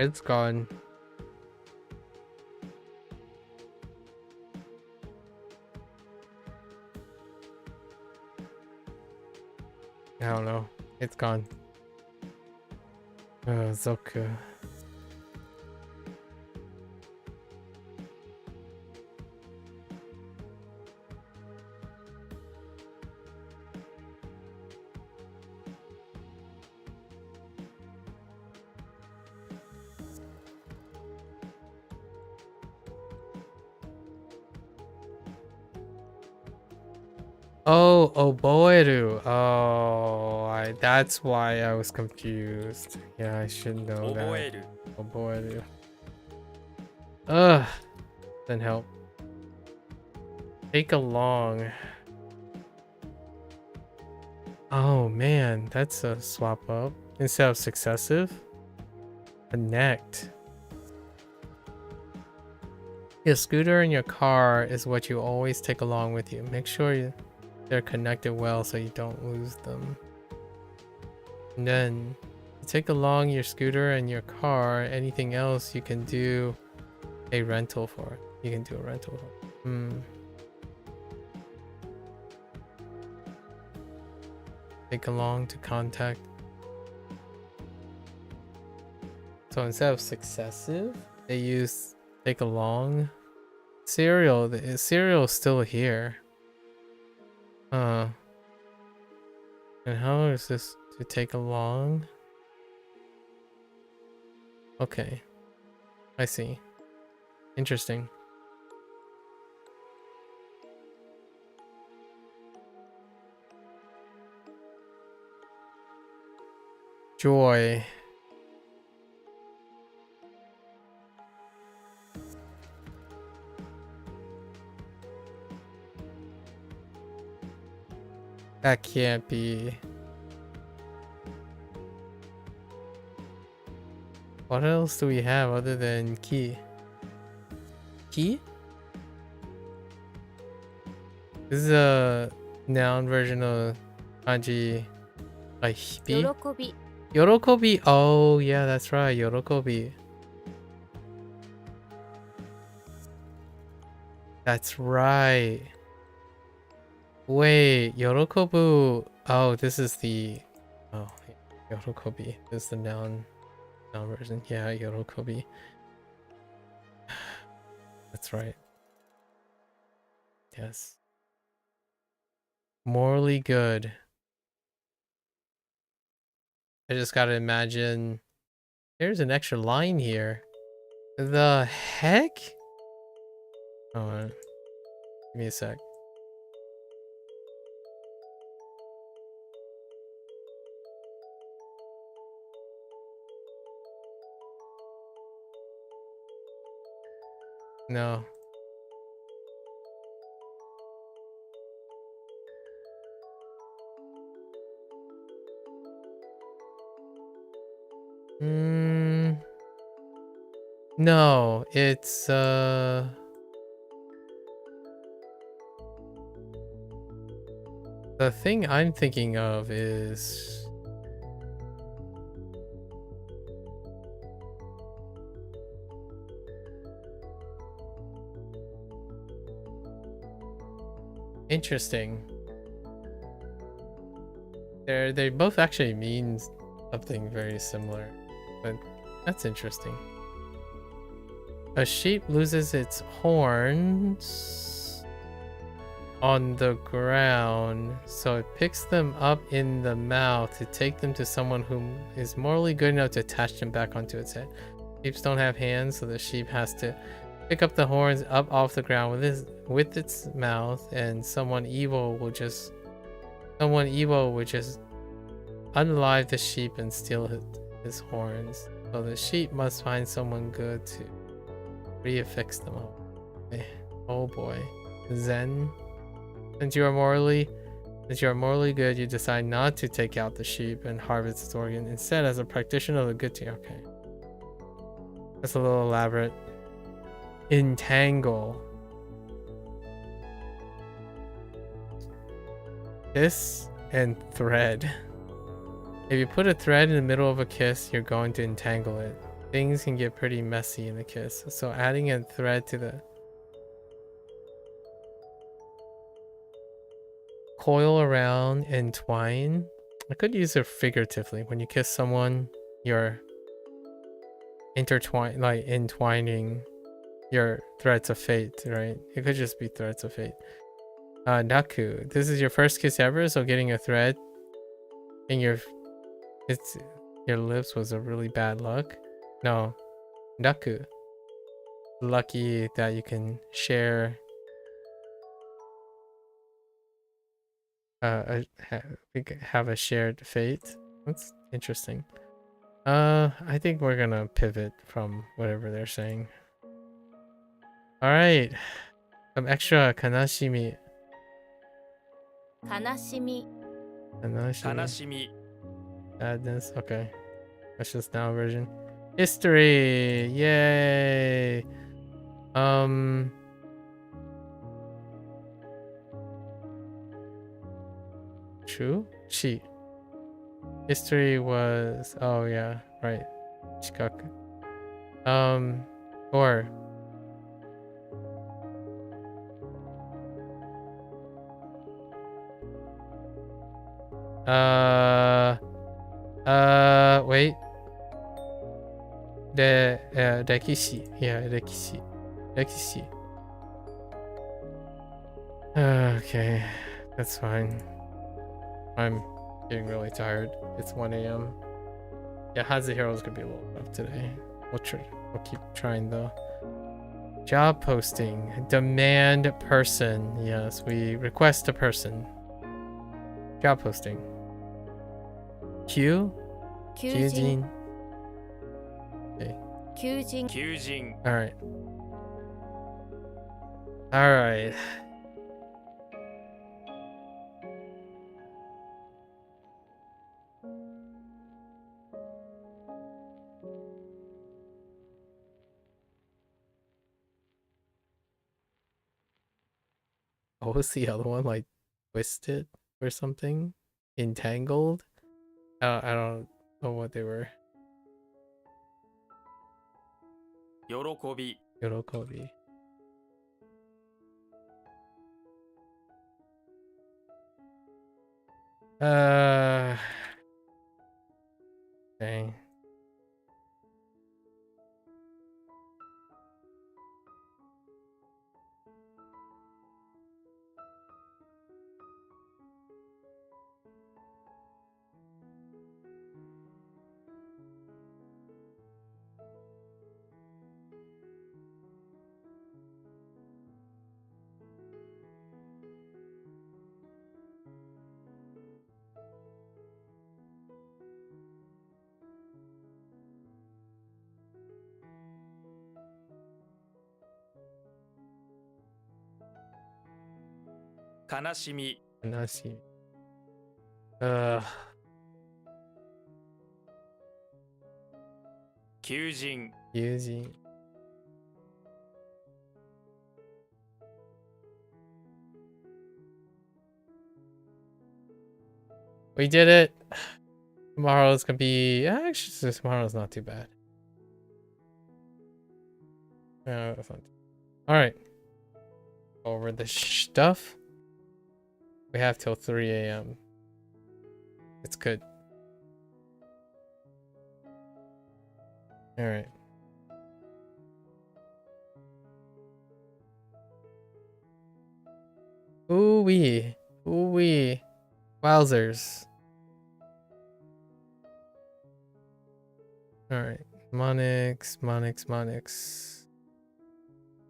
It's gone. I don't know. It's gone. Zoku. Oh, oboeru. Oh, that's why I was confused. Yeah, I should know 覚 that. える Oboeru. Ugh. Then help. Take along. Oh man, that's a swap up. Instead of successive, connect. Your scooter and your car is what you always take along with you. Make sure they're connected well so you don't lose them. And then you take along your scooter and your car. Anything else you can do a rental for. You can do a rental for. Take along to contact. So instead of successive, they use take along. Cereal. The cereal is still here. And how is this to take along? Okay. I see. Interesting. Joy. That can't be. What else do we have other than ki? Ki? This is a noun version of kanji like 喜 hibi. び Yorokobi. Oh, yeah, that's right. Yorokobi. That's right. Wait, Yorokobu. Oh, this is the. Oh, Yorokobi. This is the noun version. Yeah, Yorokobi. That's right. Yes. Morally good. I just gotta imagine There's an extra line here. The heck? Hold on. Give me a sec. No. No, it's the thing I'm thinking of is interesting. They both actually mean something very similar, but that's interesting. A sheep loses its horns on the ground, so it picks them up in the mouth to take them to someone who is morally good enough to attach them back onto its head. Sheep don't have hands, so the sheep has to pick up the horns up off the ground with its mouth, and someone evil will just unalive the sheep and steal his horns. So the sheep must find someone good to re-affix them all. Oh boy. Zen. Since you are morally good, you decide not to take out the sheep and harvest its organ. Instead, as a practitioner of the good thing. Okay. That's a little elaborate. Entangle. Kiss and thread. If you put a thread in the middle of a kiss, you're going to entangle it. Things can get pretty messy in a kiss, so adding a thread to the coil around and twine. I could use it figuratively. When you kiss someone, you're entwining your threads of fate, right? It could just be threads of fate. Naku. This is your first kiss ever, so getting a thread in your lips was a really bad luck. No. Naku. Lucky that you can share we have a shared fate. That's interesting. I think we're gonna pivot from whatever they're saying. Alright. Some extra kanashimi. 悲しみ Tanashimi. Sadness. Okay. That's just now version. History. Yay. True? Chi. History was, oh yeah, right. Chikaku. Or wait. Rekishi. Yeah, Rekishi. Rekishi. Okay, that's fine. I'm getting really tired. It's 1 a.m. Yeah, HanziHero's gonna be a little rough today. We'll keep trying though. Job posting. Demand person. Yes, we request a person. Job posting. Q? 求人 Kyujin. Okay. 求人 Kyujin. Alright. Alright. What was the other one? Like twisted or something? Entangled? I don't know what they were. 喜び. Yorokobi. Dang. 悲しみ Nasi.求人 Yuji. We did it. Tomorrow's gonna be actually tomorrow's not too bad. All right. Over the stuff. We have till 3 a.m. It's good. All right. Ooh wee. Ooh wee. Wowzers. All right. Monix.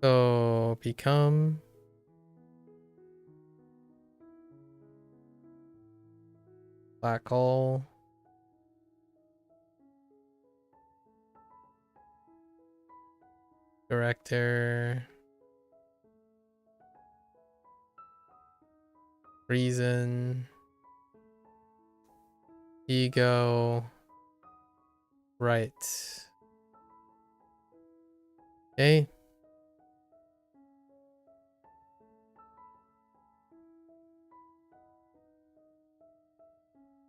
So become black hole. Director. Reason. Ego. Right. Okay.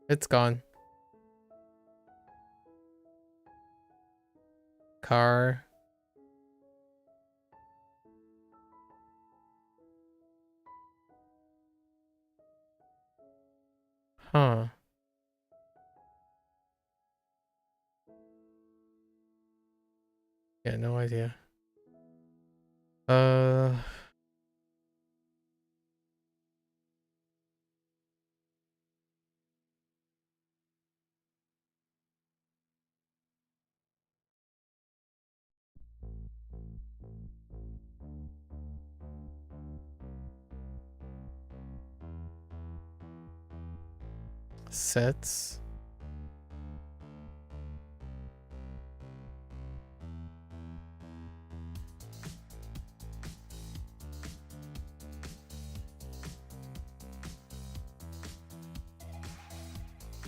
It's gone. Car. Huh. Yeah, no idea. Sets.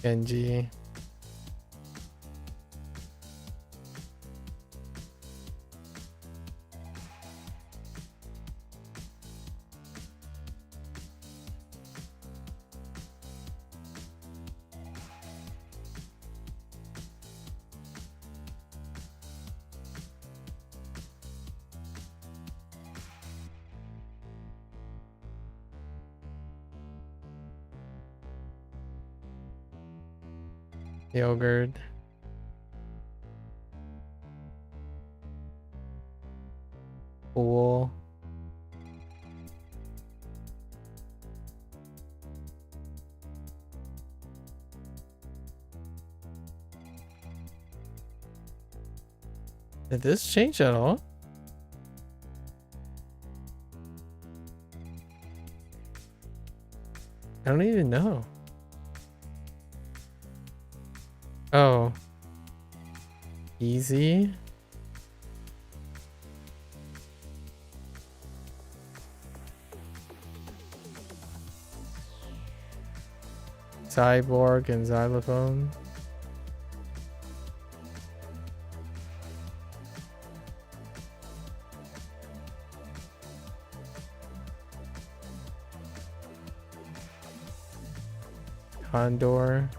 Genji. Yogurt. Pool. Did this change at all? I don't even know. Oh. Easy. Cyborg and xylophone. Condor.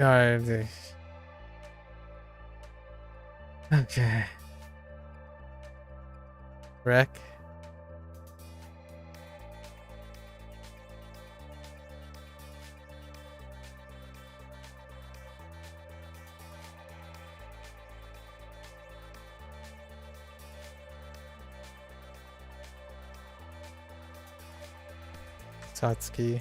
Alright. Okay. Wreck. Satsuki.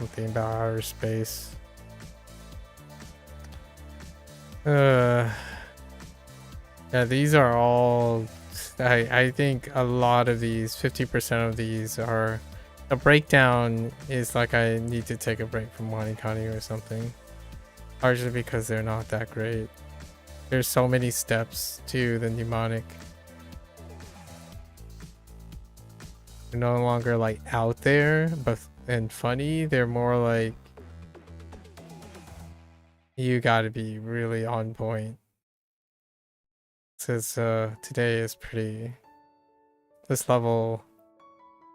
Something about outer space. Yeah, these are all. I think a lot of these, 50% of these are. A breakdown is like I need to take a break from WaniKani or something. Largely because they're not that great. There's so many steps to the mnemonic. They're no longer like out there, but and funny. They're more like you gotta be really on point. Since today is pretty. This level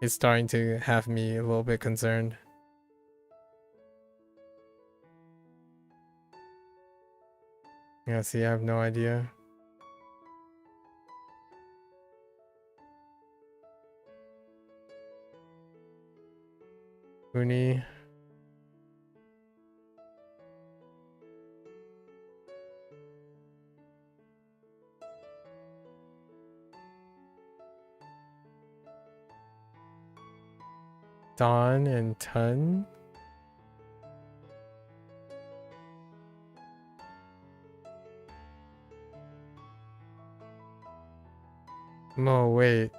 is starting to have me a little bit concerned. Yeah, see, I have no idea. Uni. Don and Tun. No, wait.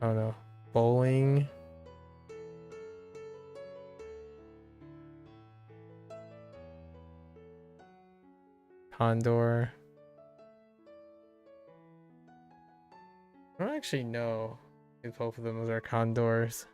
Oh no. Bowling. Condor. I don't actually know if both of them are condors.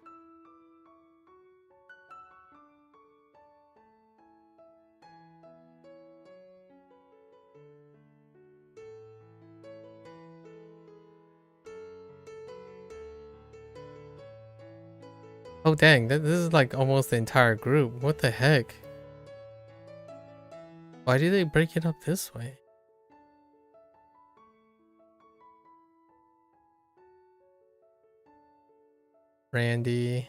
Oh dang, this is like almost the entire group. What the heck? Why do they break it up this way? Randy.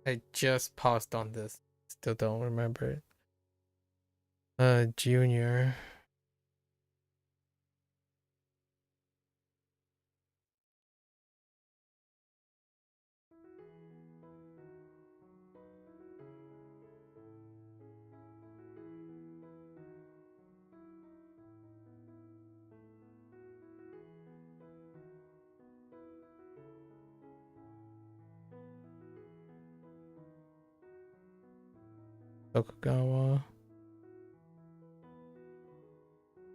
I just paused on this. Still don't remember it. Junior. Tokugawa.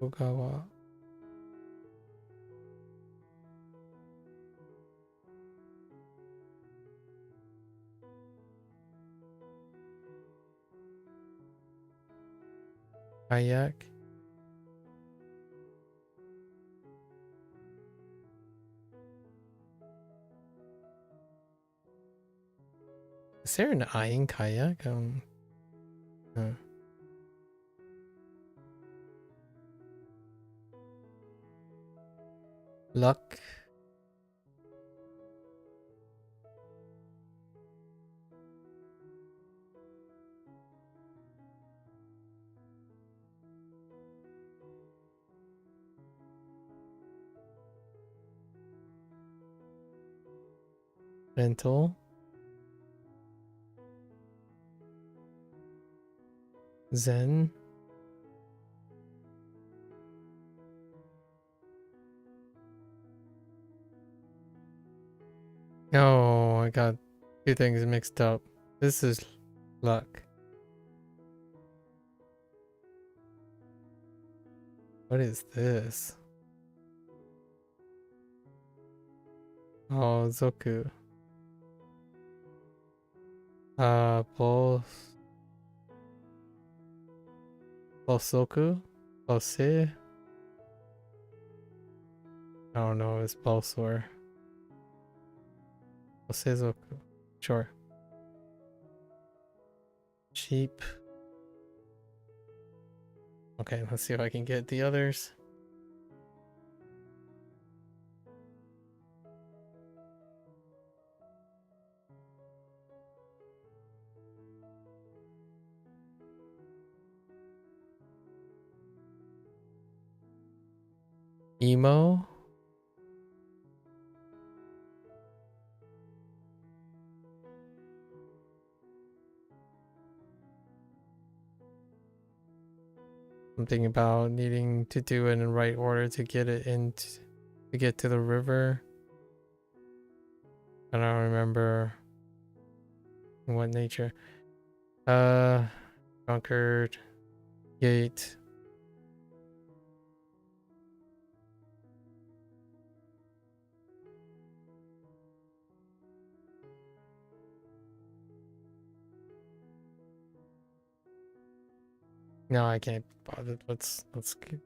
Tokugawa. Kayak. Is there an I in kayak? Luck. Mental. Zen. Oh, I got two things mixed up. This is luck. What is this? Oh, Zoku. Both. Bosoku? Bose? I don't know, it's Bosor. Bosezoku. Sure. Cheap. Okay, let's see if I can get the others. Emo? Something about needing to do it in the right order to get it in to get to the river. I don't remember in what nature. Conquered gate. No, I can't bother. Let's get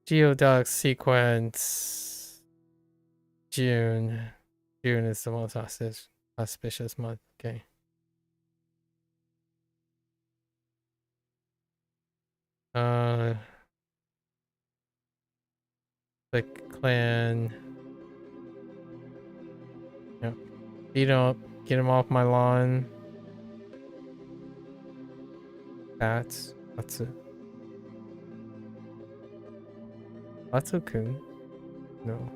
Geoduck sequence. June. June is the most auspicious month. Okay. Click clan. Yep. Beat up. Get him off my lawn. That's it. Matsu-kun? No.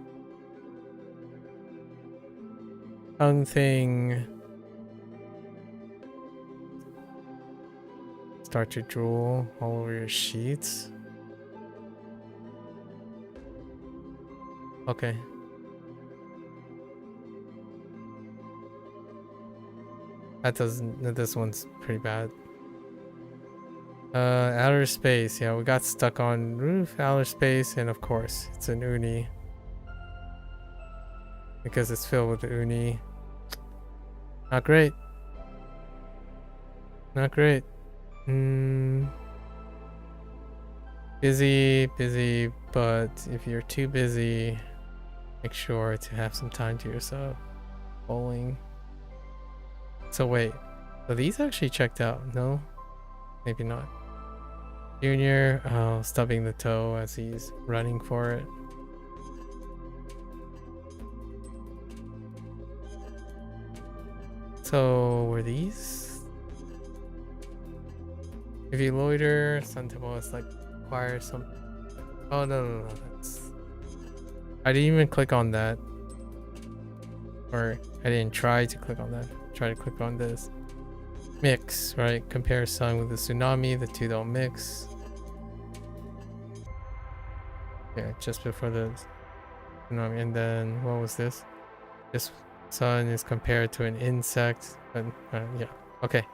Tongue thing. Start to drool all over your sheets. Okay. That doesn't. This one's pretty bad. Outer space. Yeah, we got stuck on roof, outer space, and of course, it's an uni. Because it's filled with uni. Not great. Not great. Busy, but if you're too busy, make sure to have some time to yourself. Bowling. So wait, so these actually checked out? No? Maybe not. Junior, stubbing the toe as he's running for it. So were these? If you loiter, Sun Temple is like require some. Oh no, that's. I didn't even click on that, or I didn't try to click on that. Try to click on this. Mix, right? Compare sun with the tsunami. The two don't mix. Yeah, just before the tsunami, and then what was this? This sun is compared to an insect, and yeah, okay.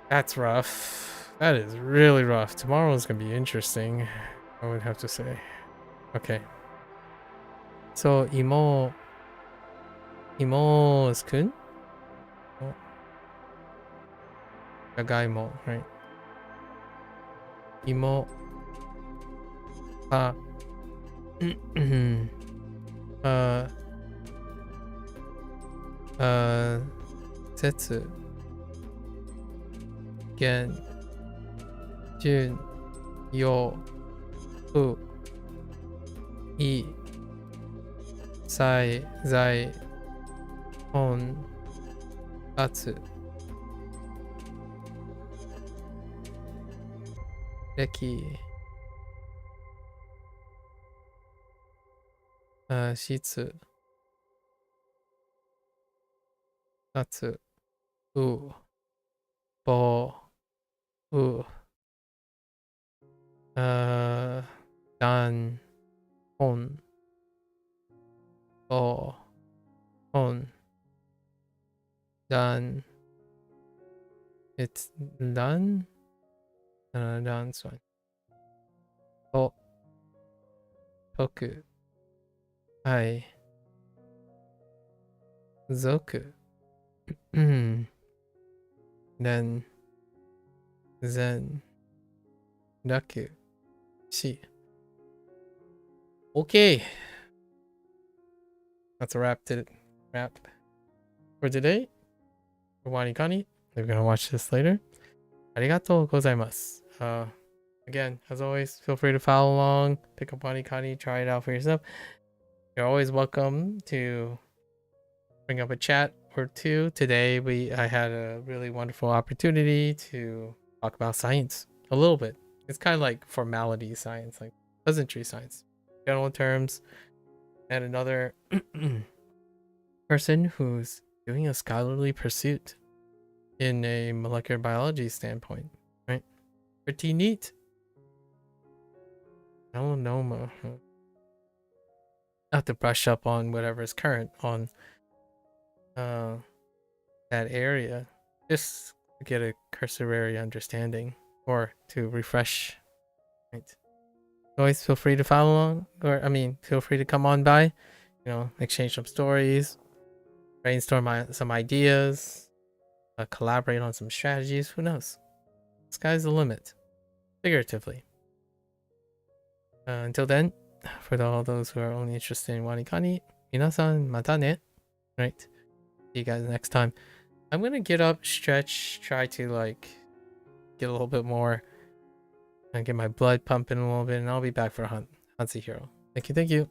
That's rough. That is really rough. Tomorrow is gonna be interesting, I would have to say. Okay. So Imo is kun? Oh. Jagaimo, right? Imo. Setsu. Gen. Jun. Yo. Fu. I. Sai. Zai. Hon. Atsu. Reki. Shitsu. Natsu. U. Bo. U. Dan. Hon. Bo. Hon. Dan. It's Dan? Dan's one. To. Toku. Ai. Zoku. Then. Zen. Raku. Shi. Okay. That's a wrap for today. For WaniKani. We're gonna watch this later. Arigatou gozaimasu. Again, as always, feel free to follow along, pick up WaniKani, try it out for yourself. You're always welcome to bring up a chat or two. Today I had a really wonderful opportunity to talk about science a little bit. It's kind of like formality science, like peasantry science, general terms, and another person who's doing a scholarly pursuit in a molecular biology standpoint, right? Pretty neat. Melanoma. I have to brush up on whatever is current on that area, just to get a cursory understanding or to refresh. Right. Always feel free to follow along, or I mean, feel free to come on by. You know, exchange some stories, brainstorm some ideas, collaborate on some strategies. Who knows? Sky's the limit, figuratively. Until then, for all those who are only interested in WaniKani, minasan mata ne. Right. See you guys next time. I'm gonna get up, stretch, try to like get a little bit more and get my blood pumping a little bit, and I'll be back for HanziHero. Thank you, thank you.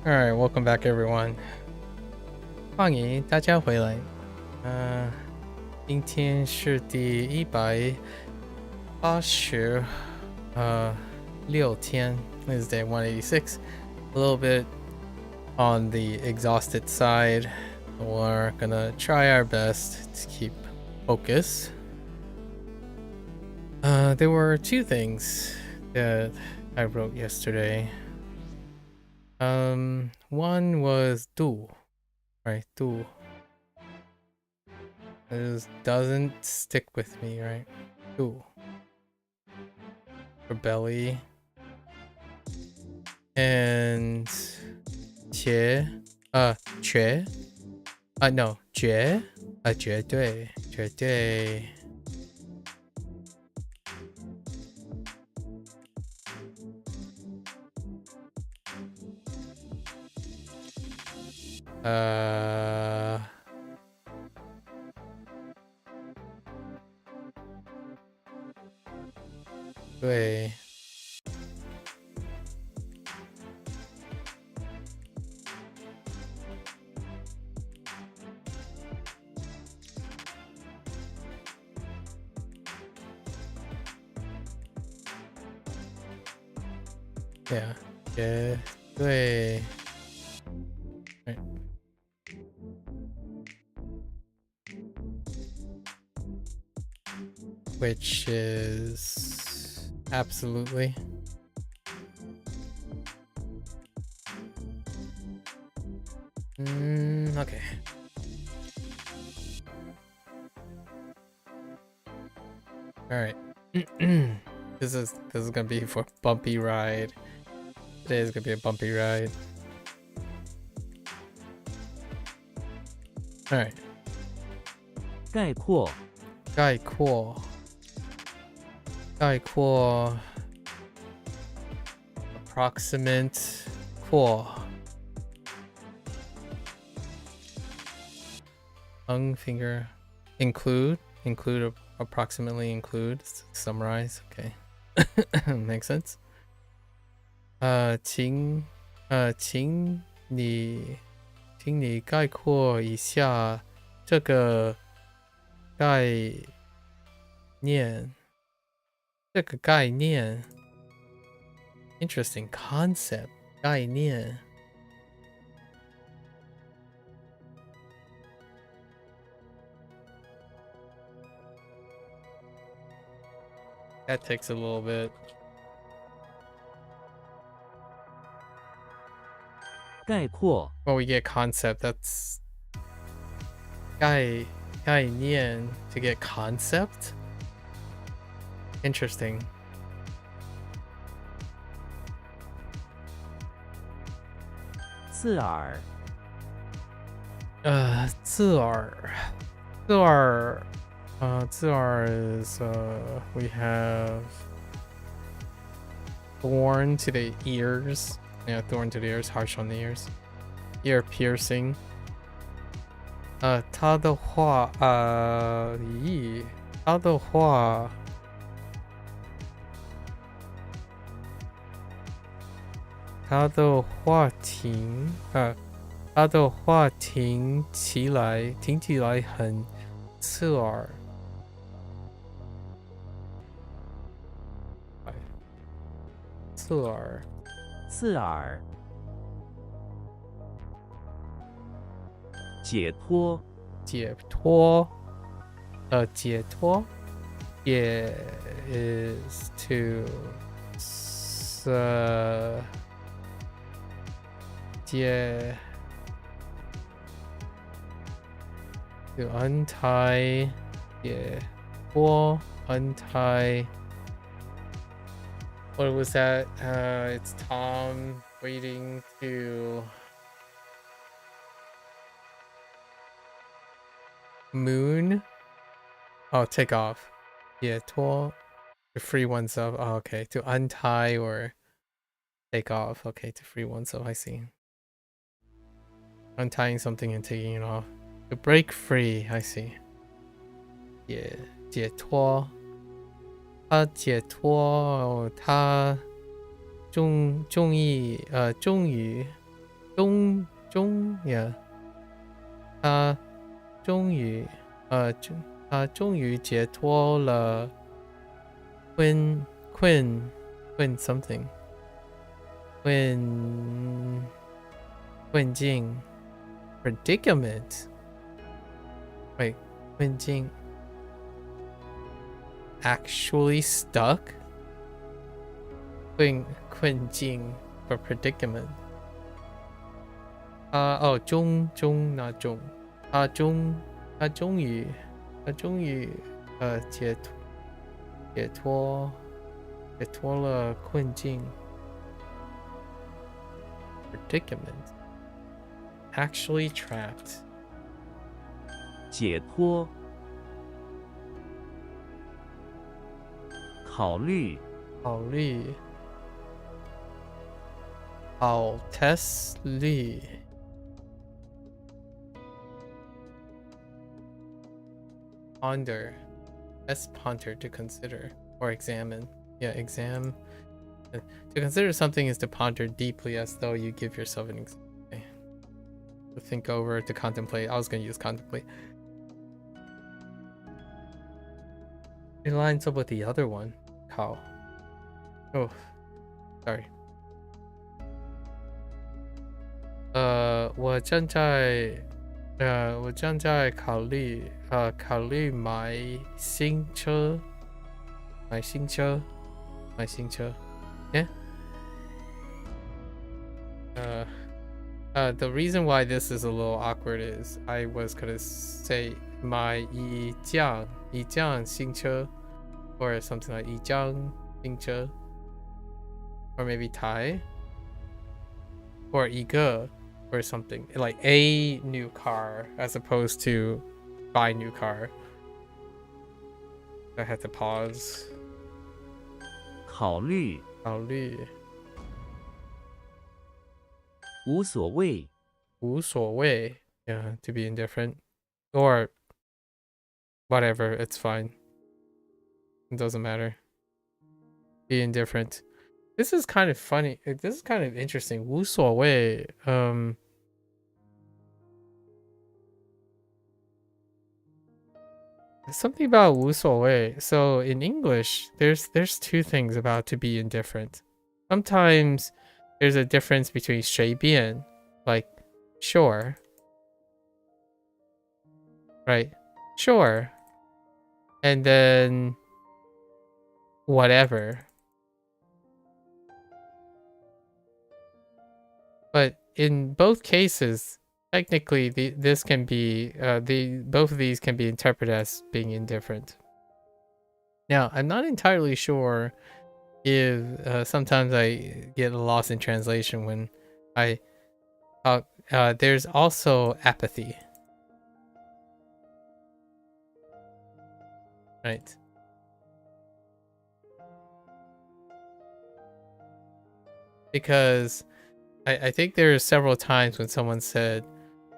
Alright, welcome back everyone. 欢迎大家回来。今天是第186天 This is day 186. A little bit on the exhausted side. We're gonna try our best to keep focus. There were two things that I wrote yesterday. One was do, right? Do. It just doesn't stick with me, right? Do. for belly. And 绝 绝 no 绝绝对绝对 对 yeah 绝对 right. Which is absolutely. Okay. All right. This is gonna be for bumpy ride. Today is gonna be a bumpy ride. All right. 概括概括 approximate 括 tongue finger include approximately include summarize. Okay. Makes sense. 请你概括一下这个概念 interesting concept 概念 that takes a little bit. 概括 Well, we get concept. That's 概念 to get concept. Interesting. 刺耳刺耳 is we have thorn to the ears. Yeah, thorn to the ears, harsh on the ears. Ear piercing. 他的话听起来很刺耳。刺耳解脱解脱 is to to untie 解脱 untie. What was that? It's Tom waiting to moon. Oh, take off. Yeah, to free oneself. Oh, okay, to untie or take off. Okay, to free oneself. I see. Untying something and taking it off. To break free. I see. Yeah, 解脱。他解脱，他终于他终于解脱了困 something 困境 predicament wait 困境 actually stuck 困境 for predicament not 中他终于 解脱解脱了困境 predicament actually trapped 解脱，考虑，考虑考 test 虑 ponder S ponder to consider or examine. Yeah, exam. To consider something is to ponder deeply as though you give yourself an exam. Okay. To think over, to contemplate. I was going to use contemplate. It lines up with the other one. Kao. Oh, sorry. 我正在考虑买新车。Yeah. The reason why this is a little awkward is I was gonna say 买一辆新车 or something like 一辆新车 or maybe Thai or 一个 or something like a new car as opposed to buy new car. I had to pause. 考虑，考虑无所谓，无所谓 yeah, to be indifferent or whatever, it's fine. It doesn't matter. Be indifferent. This is kind of funny. This is kind of interesting. 无所谓 something about 无所谓. So in English, there's two things about to be indifferent. Sometimes there's a difference between 随便, like sure, right? Sure, and then whatever. But in both cases, technically, this can be both of these can be interpreted as being indifferent. Now, I'm not entirely sure if sometimes I get lost in translation when I talk. There's also apathy, right? Because I think there are several times when someone said,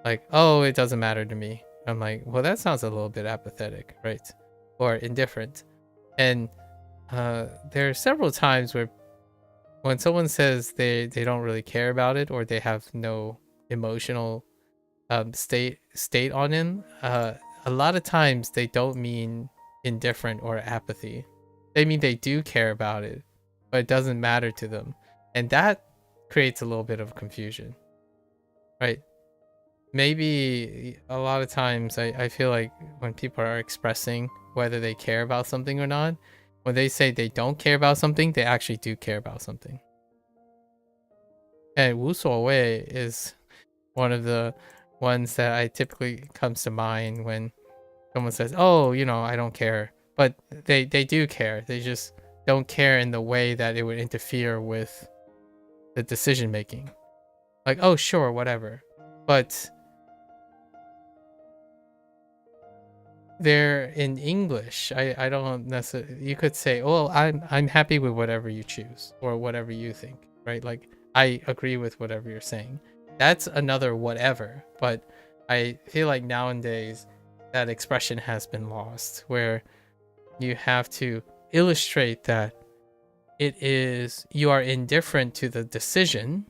like, oh, it doesn't matter to me. I'm like, well, that sounds a little bit apathetic, right? Or indifferent. And there are several times where when someone says they don't really care about it or they have no emotional state on them, a lot of times they don't mean indifferent or apathy. They mean they do care about it, but it doesn't matter to them. And that creates a little bit of confusion, right? Maybe a lot of times I feel like when people are expressing whether they care about something or not, when they say they don't care about something, they actually do care about something. And 无所谓 is one of the ones that I typically comes to mind when someone says, oh, you know, I don't care. But they do care. They just don't care in the way that it would interfere with the decision making. Like, oh, sure, whatever. But they're in English. I don't necessarily, you could say, oh, I'm happy with whatever you choose or whatever you think, right? Like, I agree with whatever you're saying. That's another whatever. But I feel like nowadays that expression has been lost, where you have to illustrate that it is, you are indifferent to the decision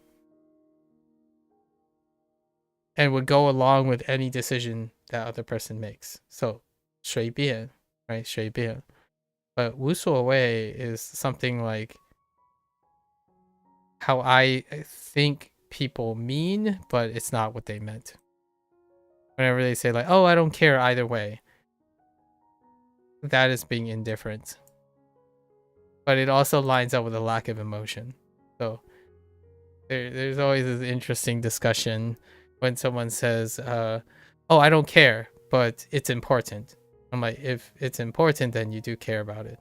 and would go along with any decision that other person makes. So 随便, right? 随便. But 无所谓 is something like how I think people mean, but it's not what they meant. Whenever they say like, oh, I don't care either way, that is being indifferent. But it also lines up with a lack of emotion. So there's always this interesting discussion when someone says, oh, I don't care, but it's important. I'm like, if it's important, then you do care about it.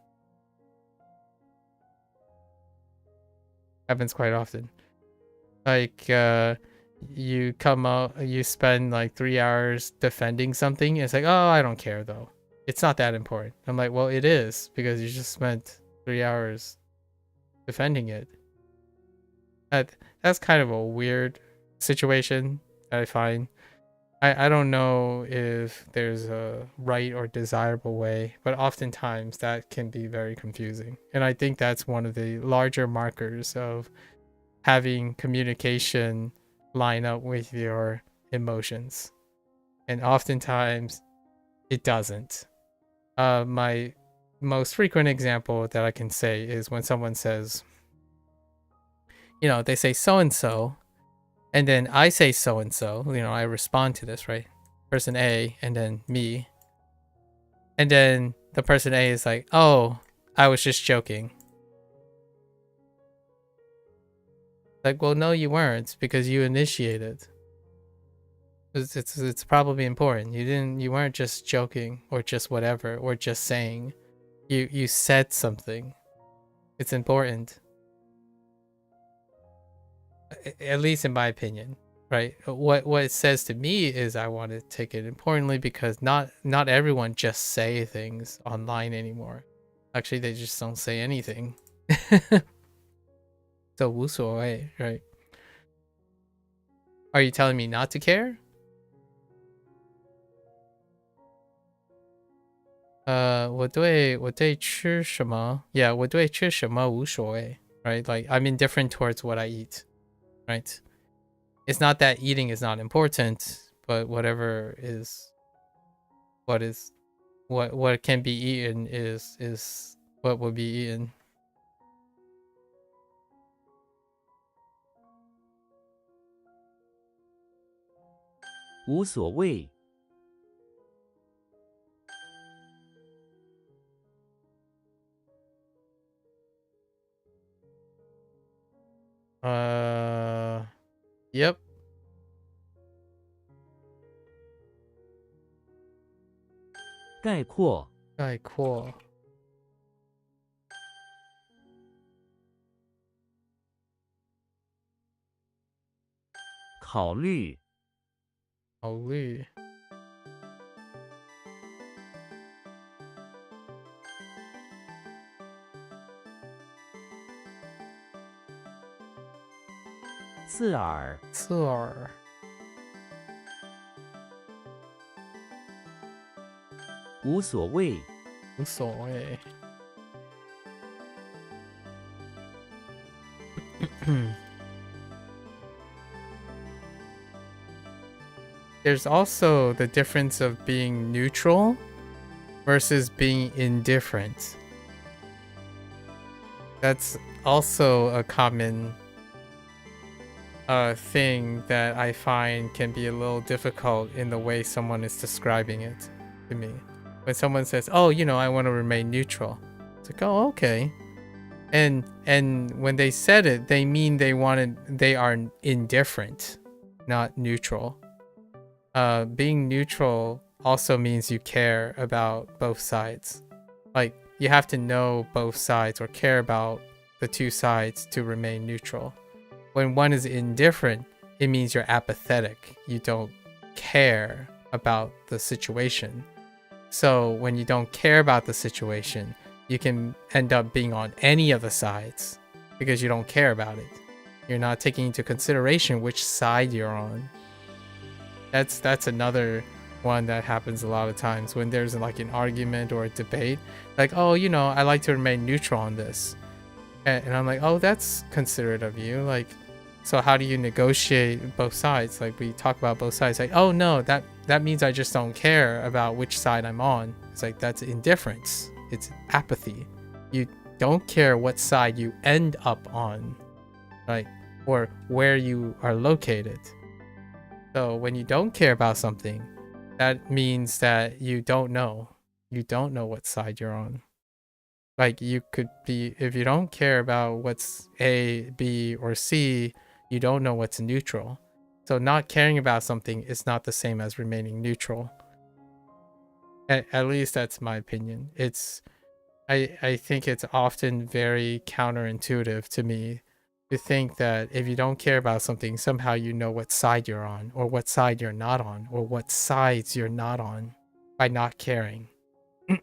Happens quite often. Like you come out, you spend like 3 hours defending something. It's like, oh, I don't care though. It's not that important. I'm like, well, it is, because you just spent 3 hours defending it. That's kind of a weird situation that I find. I don't know if there's a right or desirable way, but oftentimes that can be very confusing. And I think that's one of the larger markers of having communication line up with your emotions. And oftentimes it doesn't. My most frequent example that I can say is when someone says, they say so-and-so, and then I say so-and-so, I respond to this, right? Person A, and then me. And then the person A is like, oh, I was just joking. Like, well, no, you weren't, because you initiated. It's probably important. You weren't just joking or just whatever or just saying. You said something. It's important. At least in my opinion, right? What it says to me is I want to take it importantly, because not everyone just say things online anymore. Actually, they just don't say anything. So 无所谓, right? Are you telling me not to care? Yeah, 我对吃什么无所谓, right? Like I'm indifferent towards what I eat, right? It's not that eating is not important, but whatever is what can be eaten is what will be eaten. 无所谓。Yep. 概括。概括。考虑。考虑。刺耳。刺耳。无所谓。无所谓。There's also the difference of being neutral versus being indifferent. That's also a common thing that I find can be a little difficult in the way someone is describing it to me. When someone says, oh, I want to remain neutral. It's like, oh, okay. And when they said it, they mean they are indifferent, not neutral. Being neutral also means you care about both sides. Like, you have to know both sides or care about the two sides to remain neutral. When one is indifferent, it means you're apathetic. You don't care about the situation. So when you don't care about the situation, you can end up being on any of the sides because you don't care about it. You're not taking into consideration which side you're on. That's another one that happens a lot of times when there's like an argument or a debate. Like, oh, I like to remain neutral on this. And I'm like, oh, that's considerate of you. Like, so how do you negotiate both sides? Like, we talk about both sides. Like, oh no, that means I just don't care about which side I'm on. It's like, that's indifference. It's apathy. You don't care what side you end up on, like, or where you are located. So when you don't care about something, that means that you don't know. You don't know what side you're on. Like, you could be, if you don't care about what's A, B, or C, you don't know what's neutral. So not caring about something is not the same as remaining neutral. At least that's my opinion. I think it's often very counterintuitive to me to think that if you don't care about something, somehow you know what side you're on, or what side you're not on, or what sides you're not on by not caring.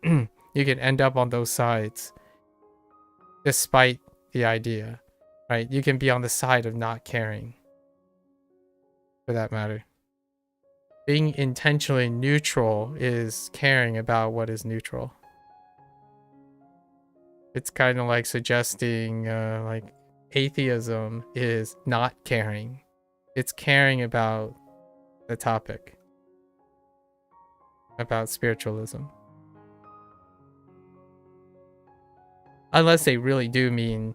You can end up on those sides despite the idea, right? You can be on the side of not caring, for that matter. Being intentionally neutral is caring about what is neutral. It's kind of like suggesting like atheism is not caring. It's caring about the topic, about spiritualism. Unless they really do mean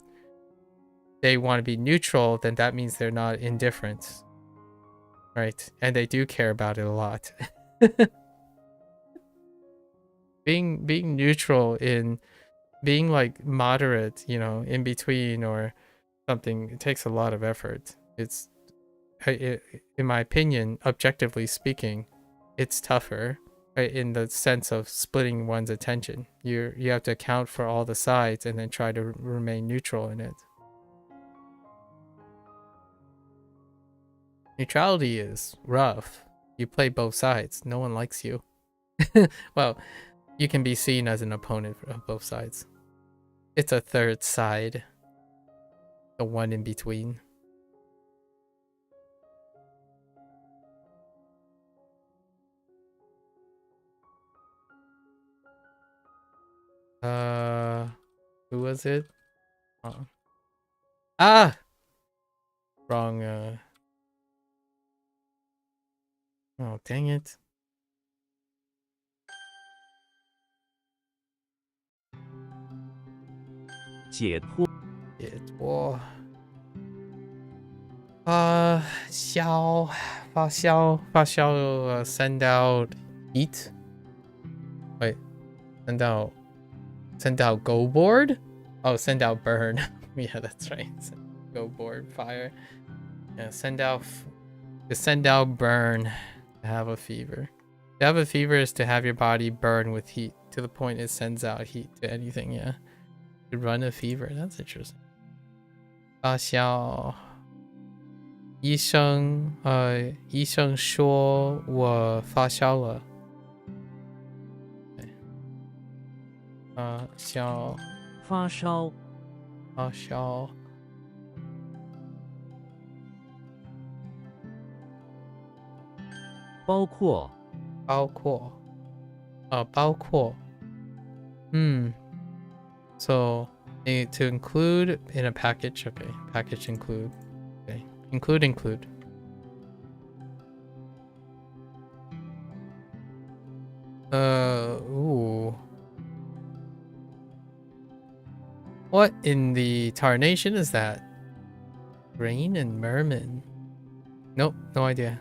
they want to be neutral, then that means they're not indifferent, right? And they do care about it a lot. Being neutral in being like moderate, you know, in between or something, it takes a lot of effort. It's, in my opinion, objectively speaking, it's tougher, right? In the sense of splitting one's attention. You have to account for all the sides and then try to remain neutral in it. Neutrality is rough. You play both sides. No one likes you. Well, you can be seen as an opponent of both sides. It's a third side. The one in between. Who was it? Ah! Wrong, oh, dang it.解脱 send out heat. Wait, send out go board? Oh, send out burn. Yeah, that's right. Go board fire. Yeah, send out burn. To have a fever. To have a fever is to have your body burn with heat to the point it sends out heat to anything. Yeah, to run a fever. That's interesting. 发烧。医生说我发烧了。发烧包括 So to include in a package. Okay, package include. Okay, include. Ooh. What in the tarnation is that? Rain and merman. Nope, no idea.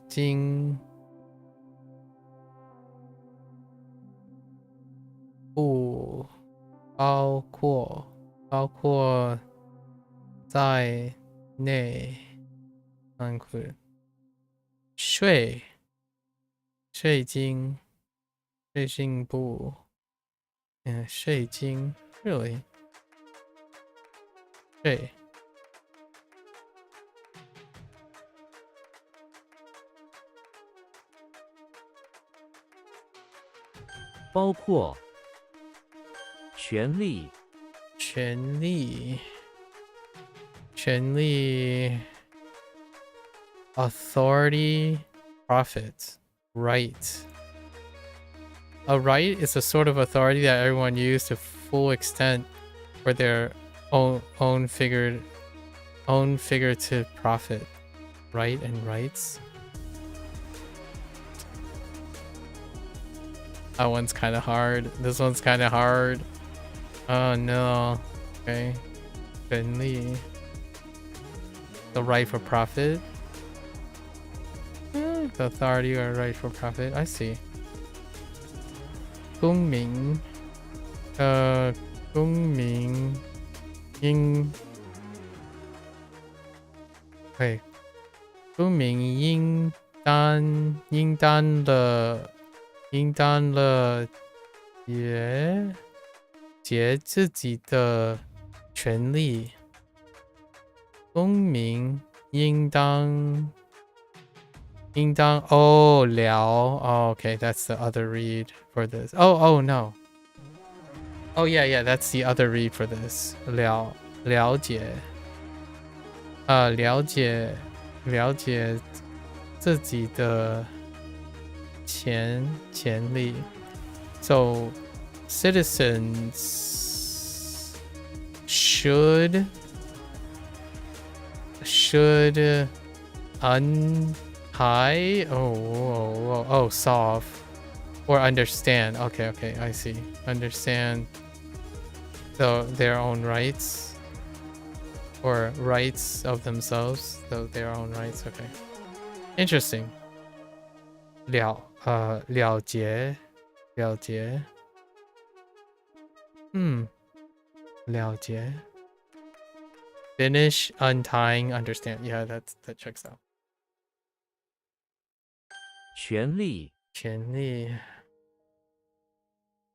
Jing. Ooh. 包括在内 include 睡经部 睡经 really 睡包括权利 authority profit right. A right is a sort of authority that everyone uses to full extent for their own figurative profit. Right and rights. That one's kind of hard. This one's kind of hard. Oh no. Okay. Benli. The right for profit. The authority or right for profit. I see. 公民应对公民应当了解解自己的权利，公民应当okay, that's the other read for this. Oh no. Oh yeah, that's the other read for this. 了解自己的权利. So citizens should untie solve or understand. Okay, I see. Understand their own rights or rights of themselves, their own rights. Okay, interesting. 了解了解 finish untying understand. Yeah, that checks out. 权利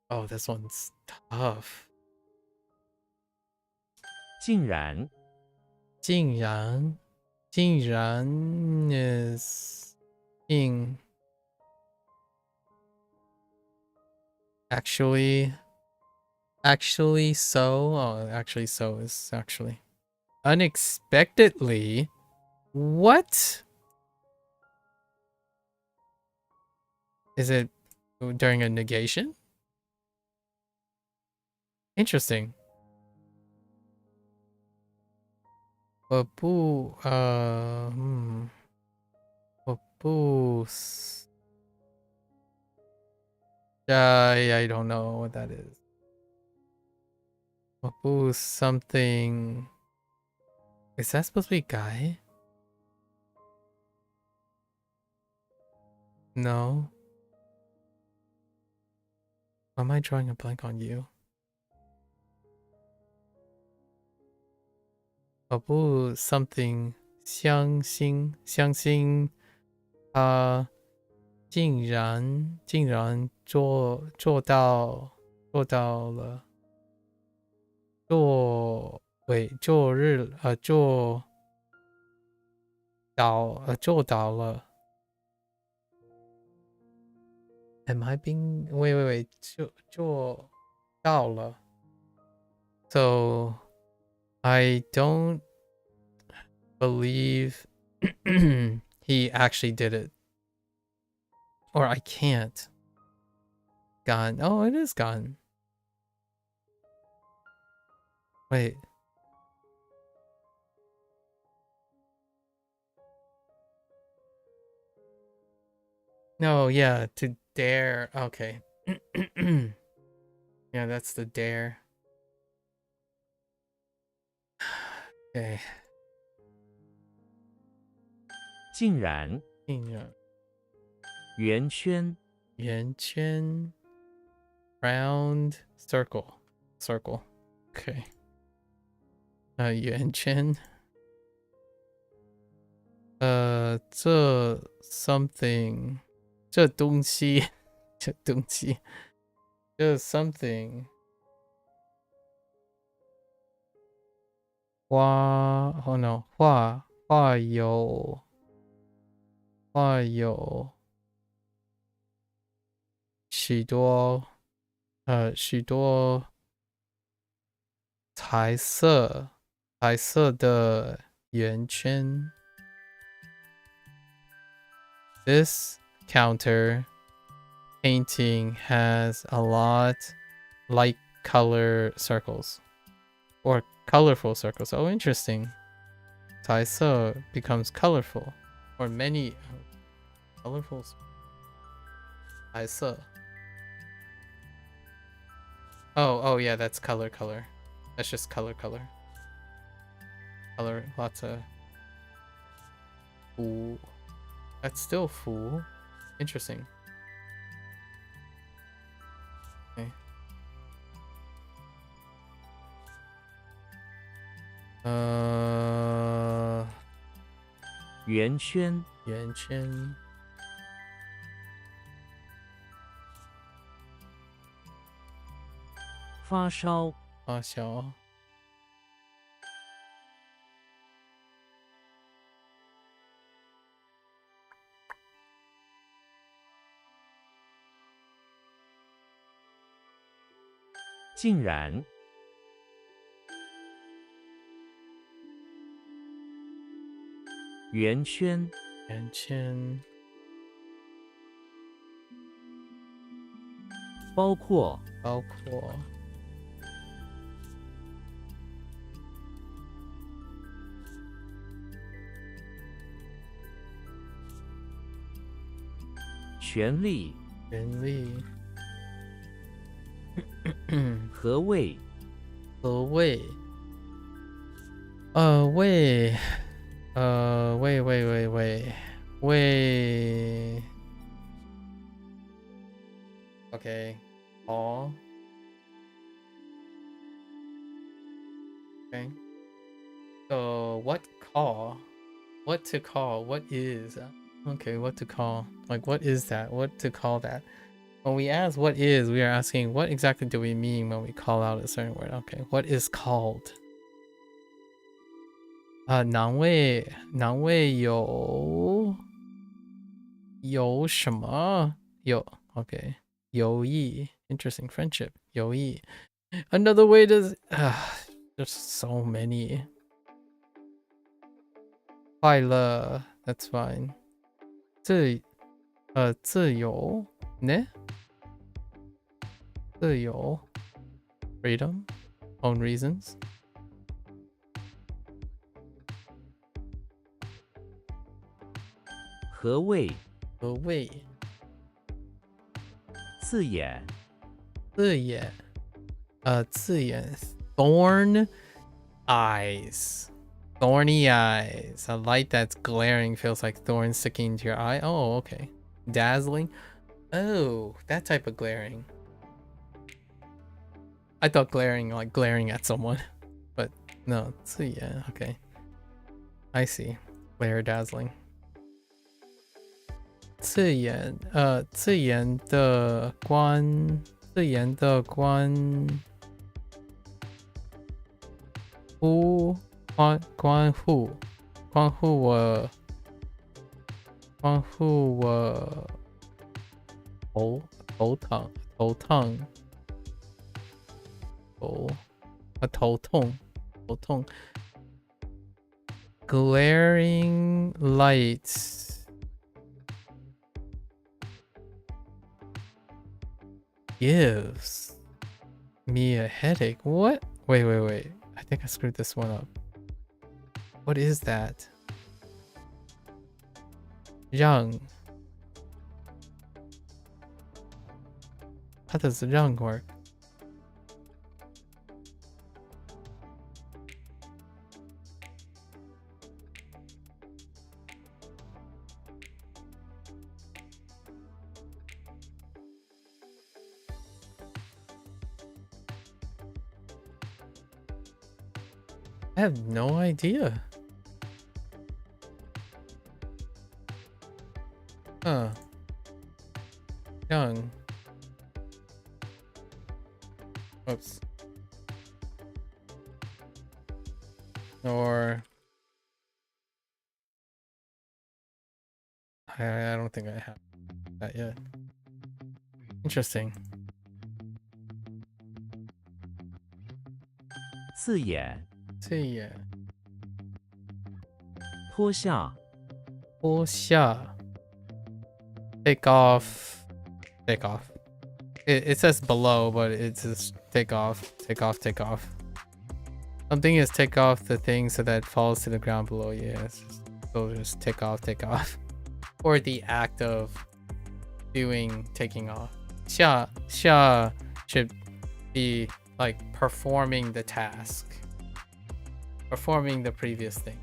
Oh, this one's tough. 竟然竟然 is in actually so. Oh, actually so is actually unexpectedly. What? Is it during a negation? Interesting. 我不 I don't know what that is. 我不 something. Is that supposed to be guy? No. Why am I drawing a blank on you? 我不 something 相信他竟然做到了做到了 Am I being wait 做到了 So I don't believe he actually did it. Or I can't. Gone. Oh, it is gone. Wait. No, yeah, to dare. Okay. Yeah, that's the dare. Okay. 竟然圆圈 round circle. Okay. 圆圈 这 something 这东西这 something 画有许多彩色的圆圈 This counter painting has a lot light color circles or colorful circles. Oh, interesting. 彩色 becomes colorful or many colorful 彩色 Oh yeah, that's color. That's just color. Lots of Ooh. That's still full. Interesting. Okay. 圆圈发烧，发烧，竟然，圆圈，圆圈，包括，包括权利，权利。何谓，何谓？谓，谓。Okay. Call. Okay. So what call? What to call? What is? Okay, what to call? Like, what is that? What to call that? When we ask what is, we are asking what exactly do we mean when we call out a certain word. Okay, what is called? 囊胃有什么？有 okay. 友谊 interesting friendship 友谊 another way to there's so many 快乐 that's fine 自由呢自由 freedom own reasons 何谓，何谓刺眼，字眼字眼 thorn eyes thorny eyes a light that's glaring feels like thorns sticking into your eye oh okay dazzling oh that type of glaring I thought glaring like glaring at someone but no 字眼 okay I see glare dazzling 刺眼的关乎关乎我头痛 glaring lights gives me a headache. What? Wait. I think I screwed this one up. What is that? 让 How does 让 work? I have no idea. Huh. Young. Oops. Or I don't think I have that yet. Interesting. 刺眼，这也脱下，脱下 take off it says below but it's just take off something is take off the thing so that it falls to the ground below yes so just take off or the act of taking off 下 should be like performing the task performing the previous thing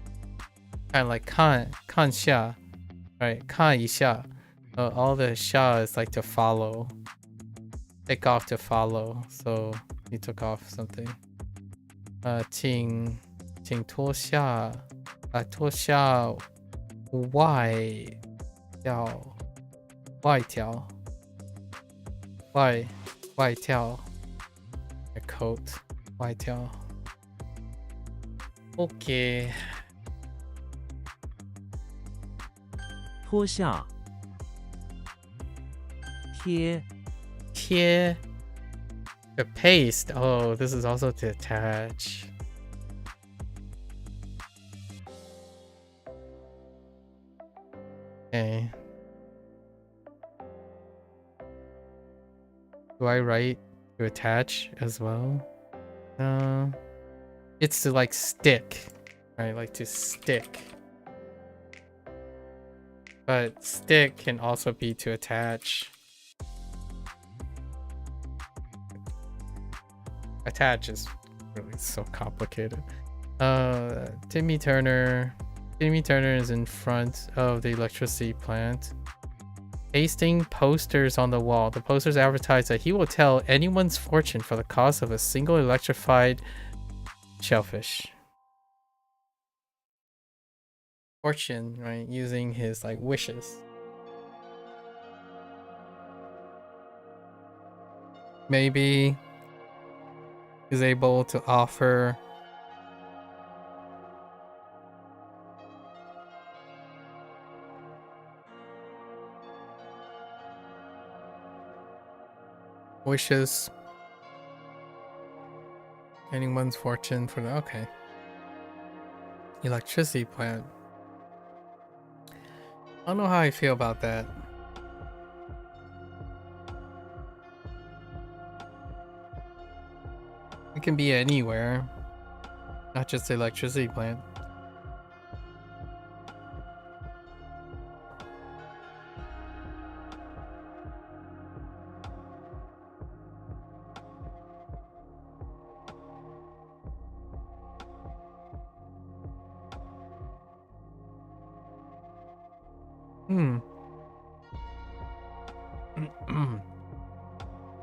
kind of like 看下 right 看一下 all the sha is like to follow take off to follow so you took off something 请脱下脱下外条 coat. White tail. Okay. 脱下贴 Here. The paste. Oh, this is also to attach. Okay. Do I write to attach as well? It's to like stick, right? Like to stick. But stick can also be to attach. Attach is really so complicated. Timmy Turner. Timmy Turner is in front of the electricity plant. Pasting posters on the wall. The posters advertise that he will tell anyone's fortune for the cost of a single electrified shellfish. Fortune, right? Using his like wishes. Maybe he's able to offer wishes. Anyone's fortune for the okay. Electricity plant. I don't know how I feel about that. It can be anywhere, not just the electricity plant.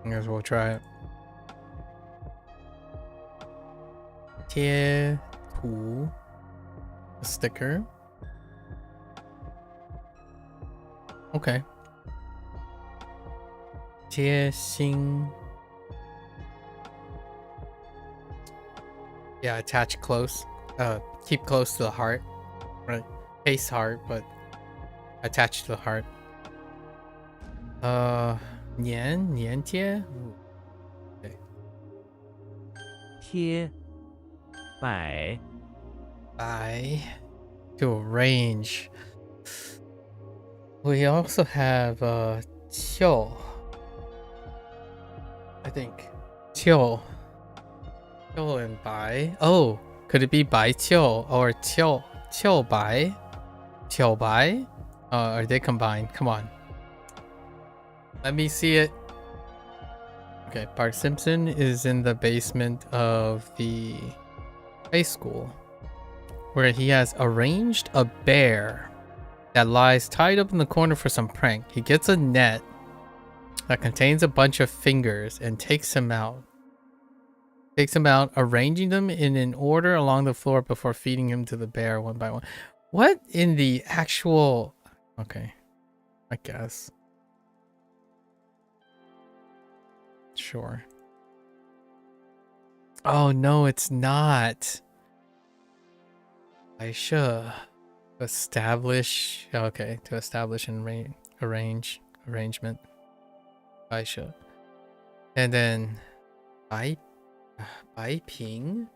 I guess we'll try it. 贴图 a sticker. Okay. 贴心 yeah, attach close. Keep close to the heart. Right. Face heart, but attached to the heart. 粘贴 okay. 贴摆 By to arrange. We also have 秋 I think 秋 and bai. Oh, could it be bai qiu or qiu bai? Qiu bai? Are they combined? Come on. Let me see it. Okay, Bart Simpson is in the basement of the high school where he has arranged a bear that lies tied up in the corner for some prank. He gets a net that contains a bunch of fingers and takes him out, arranging them in an order along the floor before feeding him to the bear one by one. What in the actual... Okay, I guess. Sure. Oh no, it's not. I should establish. Okay, to establish and arrangement. I should. And then by ping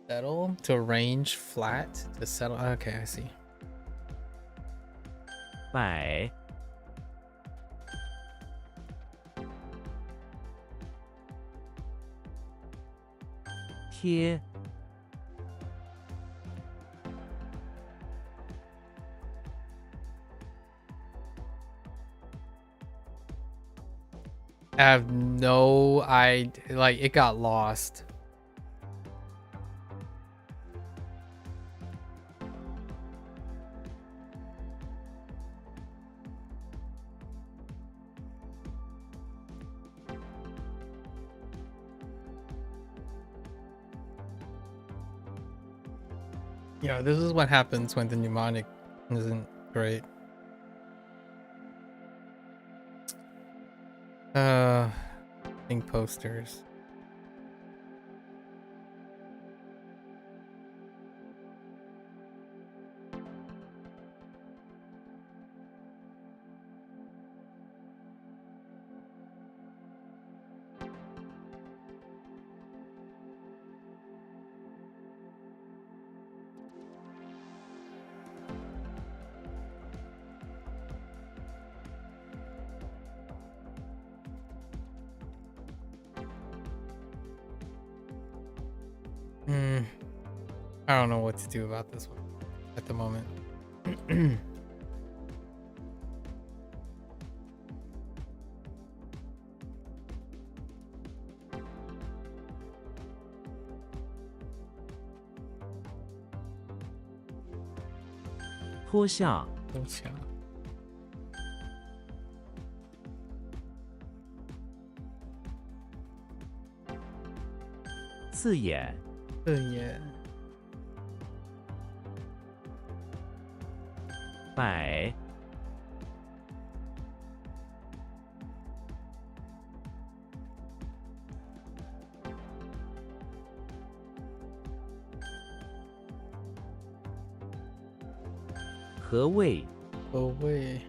settle to arrange flat to settle. Okay, I see. 摆 贴 I have no idea. Like, it got lost. Yeah, this is what happens when the mnemonic isn't great. Think posters. Hmm. I don't know what to do about this one at the moment. 脱下 都想刺眼这也摆何谓何谓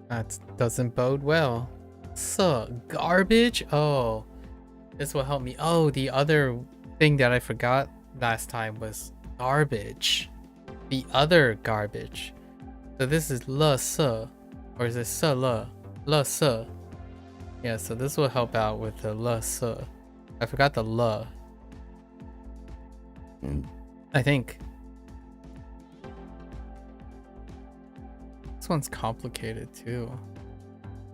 that doesn't bode well. So garbage. Oh, this will help me. Oh, the other thing that I forgot last time was garbage. The other garbage. So this is le se, or is it se le se? Yeah, so this will help out with the le se. I forgot the le. I think. This one's complicated too.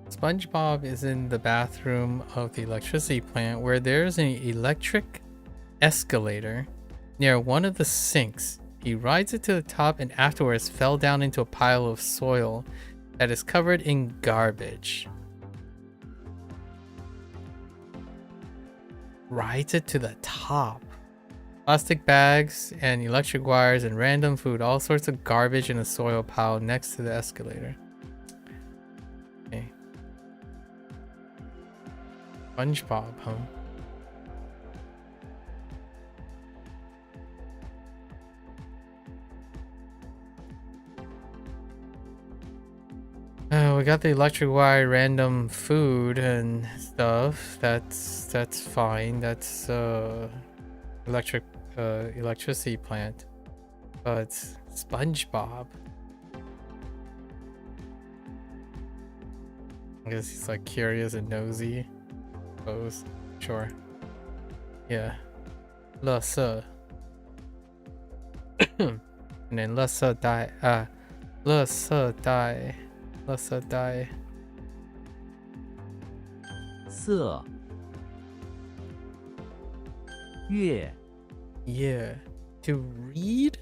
SpongeBob is in the bathroom of the electricity plant where there's an electric escalator near one of the sinks. He rides it to the top and afterwards fell down into a pile of soil that is covered in garbage. Rides it to the top. Plastic bags and electric wires and random food, all sorts of garbage in a soil pile next to the escalator. Okay. SpongeBob, huh? We got the electric wire, random food and stuff. That's fine. That's electricity plant. But SpongeBob. I guess he's like curious and nosy. Suppose. Sure. Yeah. Le se. And then le se die. Le se die. Le se die. 色月 Yeah. To read?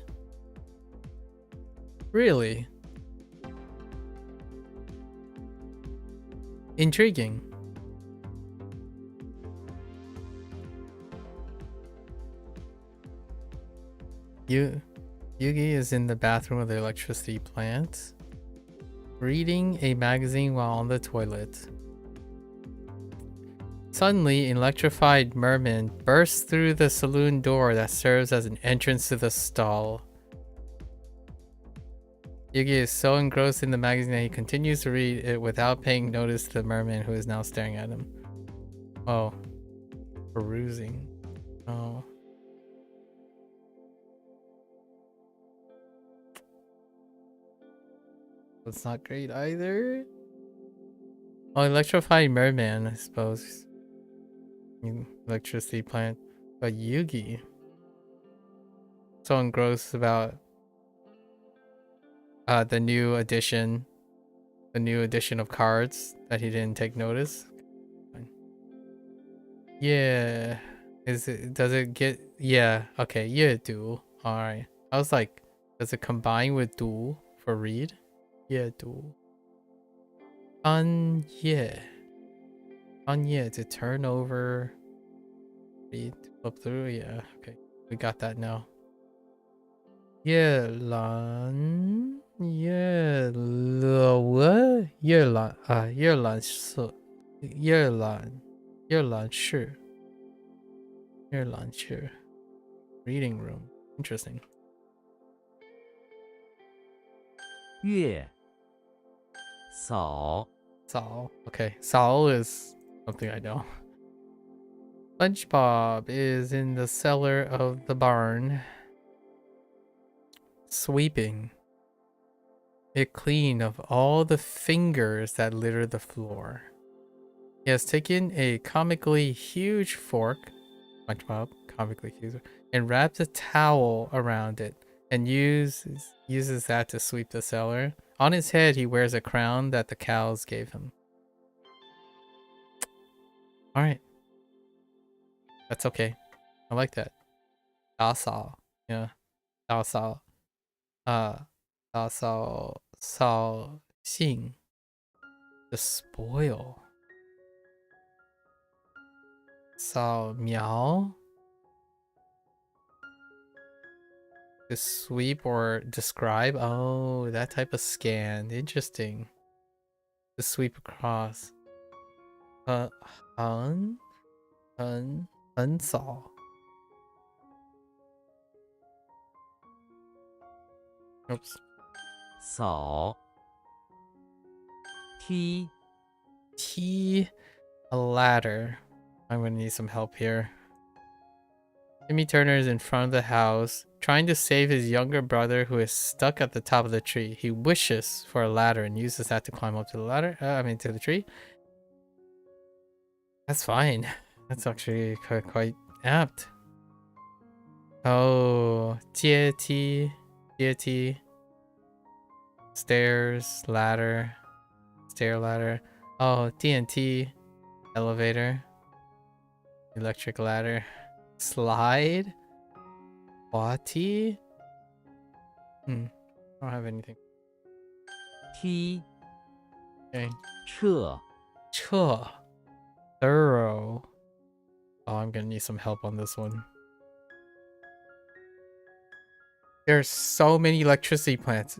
Really? Intriguing. Yugi is in the bathroom of the electricity plant, reading a magazine while on the toilet. Suddenly, an electrified merman bursts through the saloon door that serves as an entrance to the stall. Yugi is so engrossed in the magazine that he continues to read it without paying notice to the merman who is now staring at him. Oh. Perusing. Oh. That's not great either. Oh, electrified merman, I suppose. Electricity plant. But Yugi. So engrossed about the new edition of cards that he didn't take notice. Yeah. Does it get, yeah, okay, yeah, duel. Alright. I was like, does it combine with duel for read? Yeah, duel. Yeah. Yeah, to turn over, read, flip through, yeah, okay. We got that now. Yeah, lan. Yeah, what? Yeah, lan. Yeah, lan. So, yeah, lan. Yeah, lan. Sure. Yeah, lan. Sure. Reading room. Interesting. 月扫 Sao. Okay, Sao is something I know. SpongeBob is in the cellar of the barn, sweeping. it clean of all the fingers that litter the floor. He has taken a comically huge fork, SpongeBob, comically huge, and wrapped a towel around it and uses that to sweep the cellar. On his head, he wears a crown that the cows gave him. All right, that's okay. I like that. Docile, yeah, docile. 打扫兴 to spoil 扫描 to sweep or describe. Oh, that type of scan. Interesting. To sweep across. 横扫 Oops. 扫 T T, a ladder. I'm gonna need some help here. Timmy Turner is in front of the house, trying to save his younger brother who is stuck at the top of the tree. He wishes for a ladder and uses that to climb up to the ladder. To the tree. That's fine. That's actually quite apt. Oh, 阶梯, stairs, ladder, stair ladder. Oh, TNT, elevator, electric ladder, slide, Wati. I don't have anything. T Okay. 撤 Thorough. Oh, I'm gonna need some help on this one. There's so many electricity plants.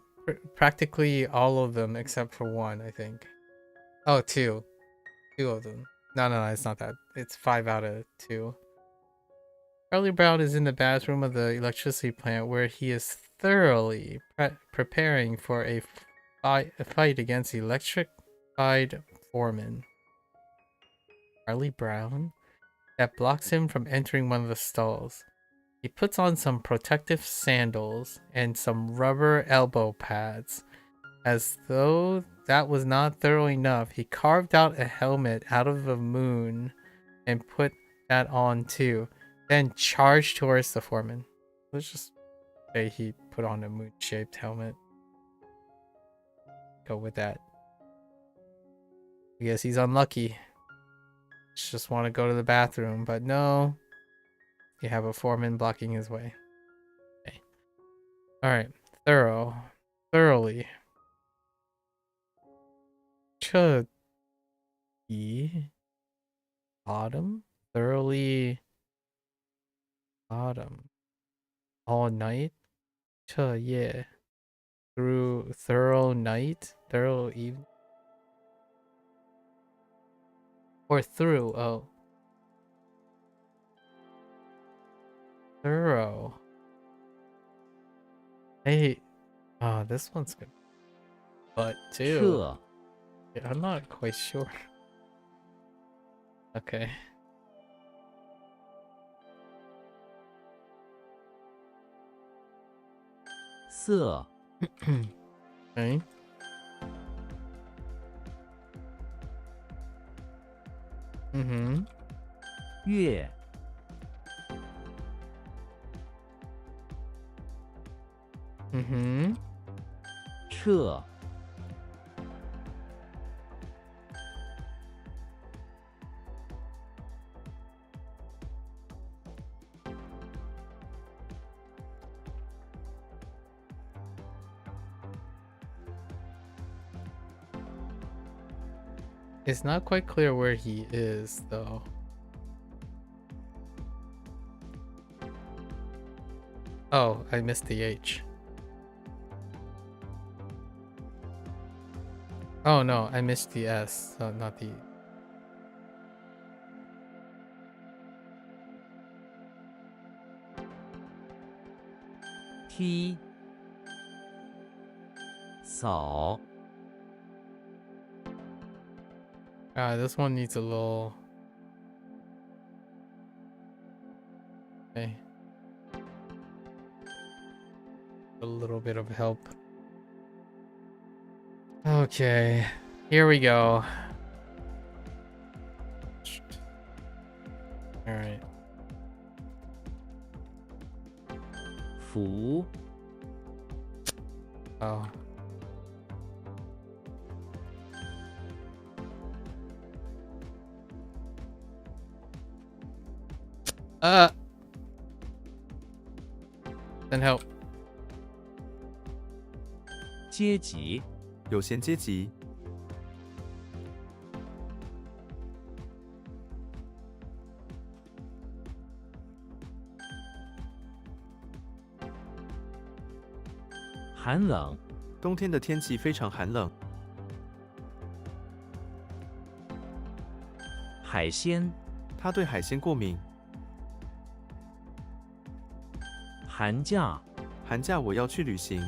Practically all of them except for one, I think. Oh, two. Two of them. No, it's not that. It's 5 out of 2. Charlie Brown is in the bathroom of the electricity plant where he is thoroughly preparing for a fight against the electrified foreman. Charlie Brown? That blocks him from entering one of the stalls. He puts on some protective sandals and some rubber elbow pads. As though that was not thorough enough, he carved out a helmet out of the moon and put that on too. Then charged towards the foreman. Let's just say he put on a moon-shaped helmet. Go with that. I guess he's unlucky. Just want to go to the bathroom, but no. You have a foreman blocking his way. Okay. Alright. Thoroughly. Chuggy. Autumn? Thoroughly. Autumn. All night? Yeah. Thorough night? Thorough evening? Or through, oh. Thorough. Hey. Oh, this one's good. But too. 撤 Yeah, I'm not quite sure. Okay.色 Okay. Mm-hmm. 月 Mm-hmm. 撤 It's not quite clear where he is, though. Oh, I missed the H. Oh no, I missed the S, not the... T 扫 This one needs a little... Okay. A little bit of help. Okay, here we go. All right. 福 Oh. Then help. 阶级有闲阶级，寒冷冬天的天气非常寒冷。海鲜他对海鲜过敏。寒假寒假我要去旅行。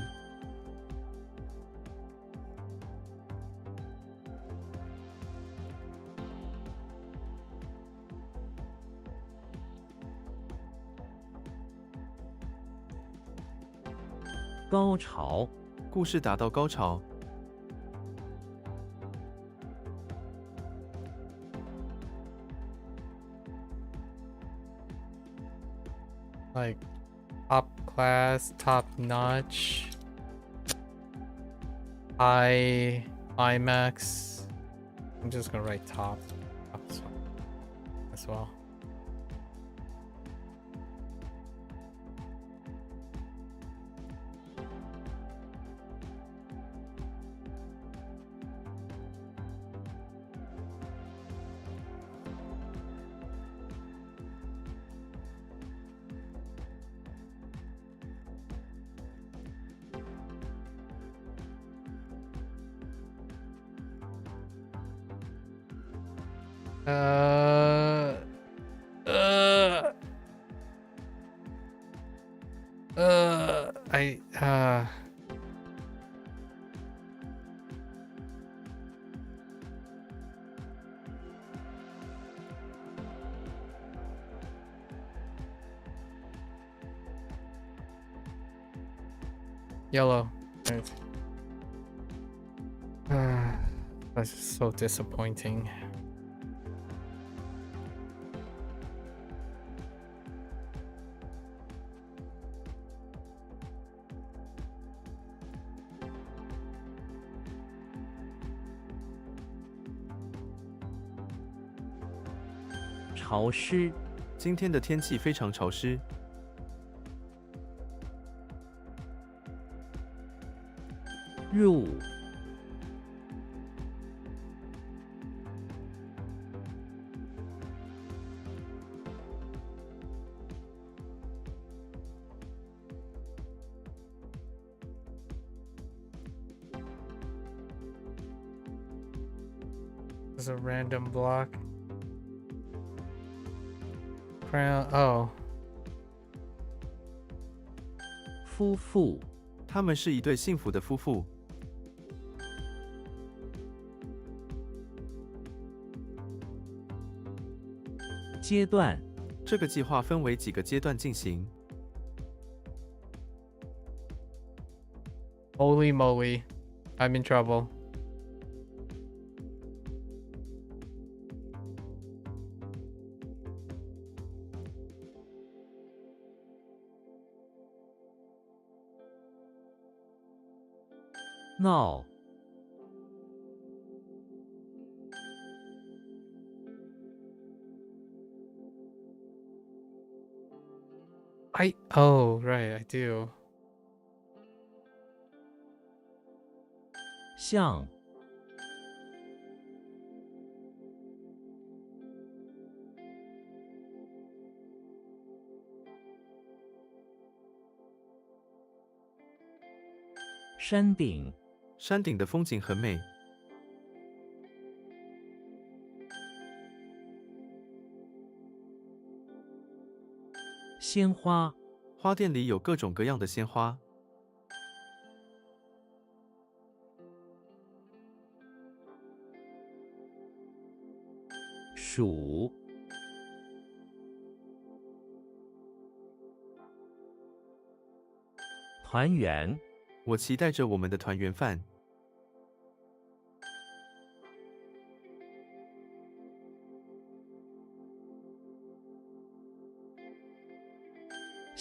高潮故事达到高潮。 Like top class, top notch, high IMAX. I'm just gonna write top as well. Uh, I yellow. Right. That's just so disappointing. "潮湿今天的天气非常潮湿。入There's a random block. Crown. Oh, 夫妇他们是一对幸福的夫妇。阶段这个计划分为几个阶段进行。 holy moly. I'm in trouble. "闹 Oh, right, I do. 像山顶山顶的风景很美。鲜花花店里有各种各样的鲜花。数团圆我期待着我们的团圆饭。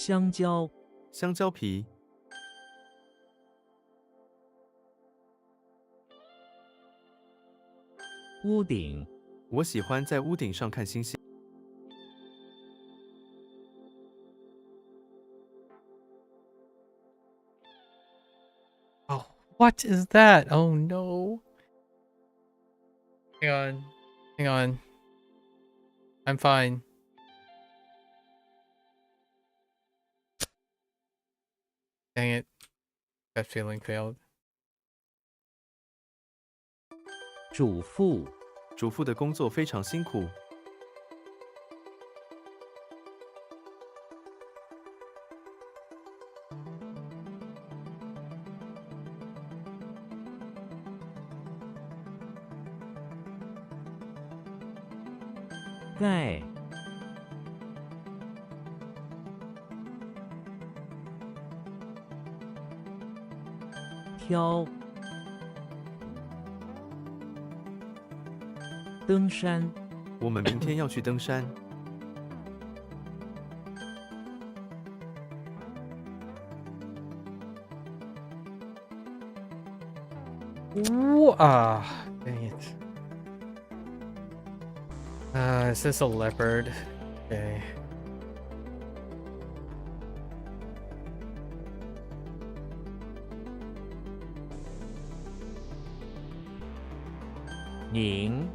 香蕉，香蕉皮，屋顶，我喜欢在屋顶上看星星。 Oh, what is that? Oh no. Hang on. Hang on. I'm fine. Dang it. That feeling failed. 主妇，主妇的工作非常辛苦。 盖，挑，登山，我们明天要去登山。 Dang it. Is this a leopard? Okay. 拧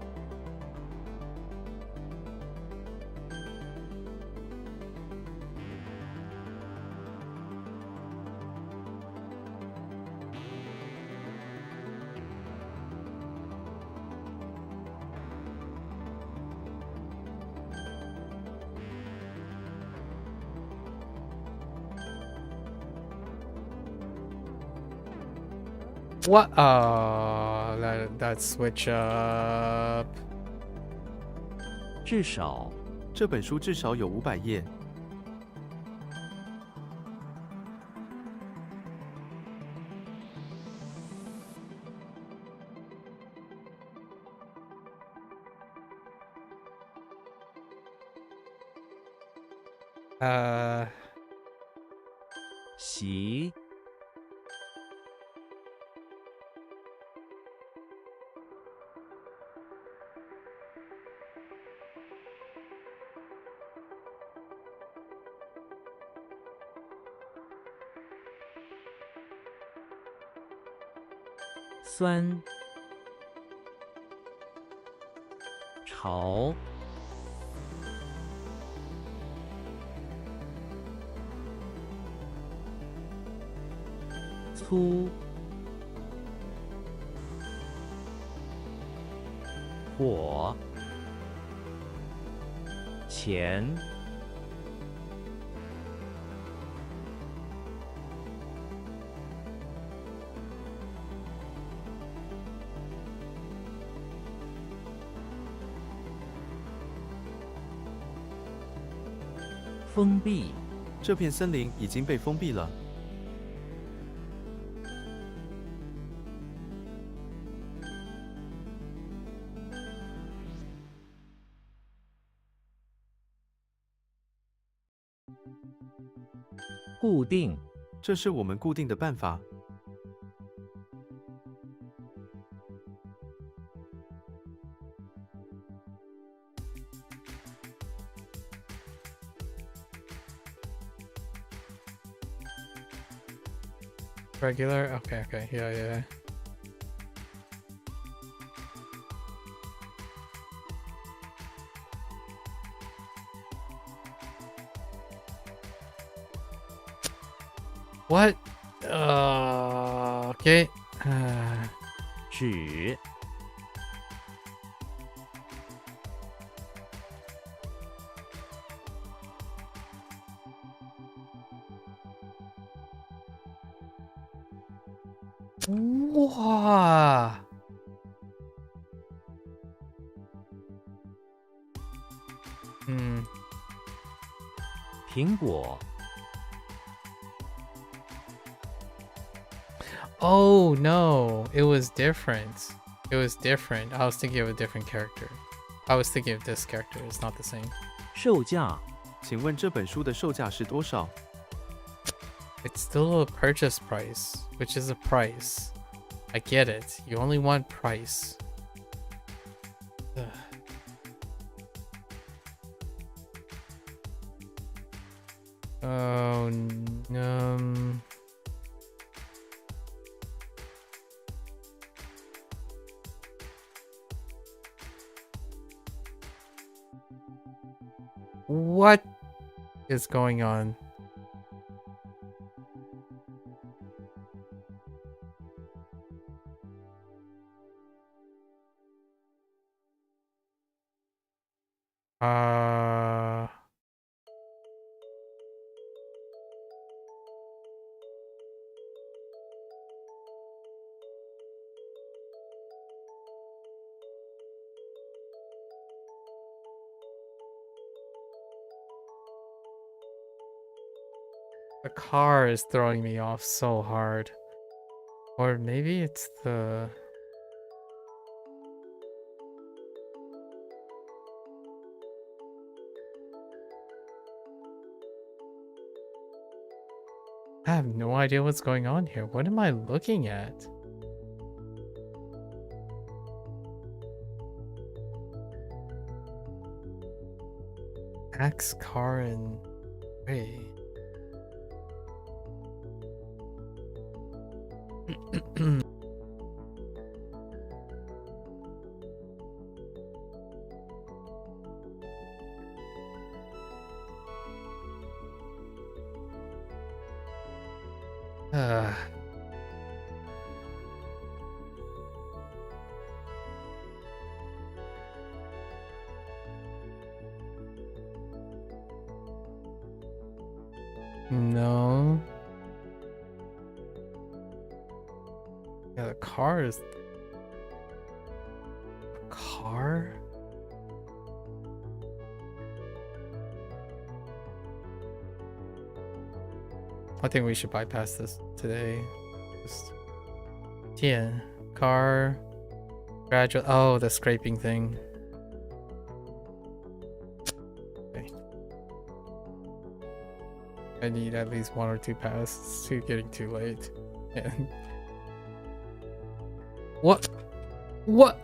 ，What? That switch up. 至少，这本书至少有500页。 洗，酸，潮，粗，火，钱，封闭，这片森林已经被封闭了。 固定，这是我们固定的办法。 Regular? Okay, okay. Yeah, yeah. What? Okay. 纸，哇！苹果， Oh no, it was different. It was different. I was thinking of a different character. I was thinking of this character. It's not the same. 售价，请问这本书的售价是多少？ It's still a purchase price, which is a price. I get it. You only want price. Ugh. Oh, no. What is going on? The car is throwing me off so hard. Or maybe it's the... I have no idea what's going on here. What am I looking at? Axe, car, and... Wait. uh. No. Yeah, the car is... A car? I think we should bypass this today. Just... Yeah. Car... Gradual... Oh, the scraping thing. Okay. I need at least 1 or 2 passes. It's getting too late. And... What? What?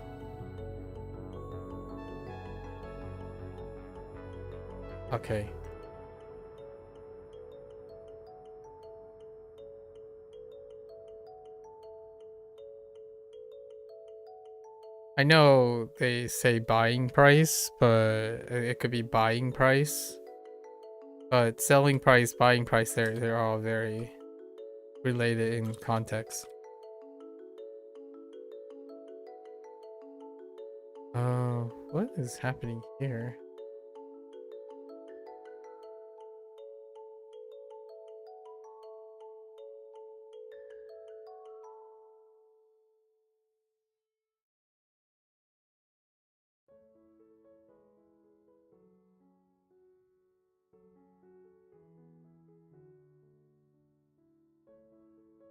Okay. I know they say buying price, but it could be buying price. But selling price, buying price, they're all very related in context. Oh, what is happening here?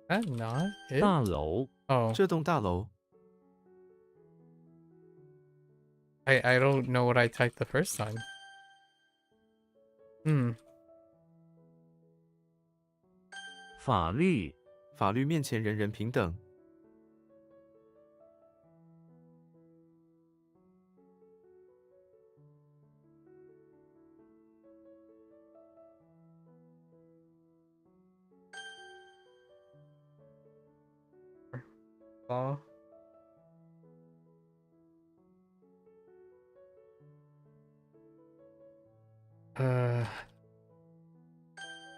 That not it? 大楼 Oh, 这栋大楼 I don't know what I typed the first time. Hmm. 法律法律面前人人平等。Law.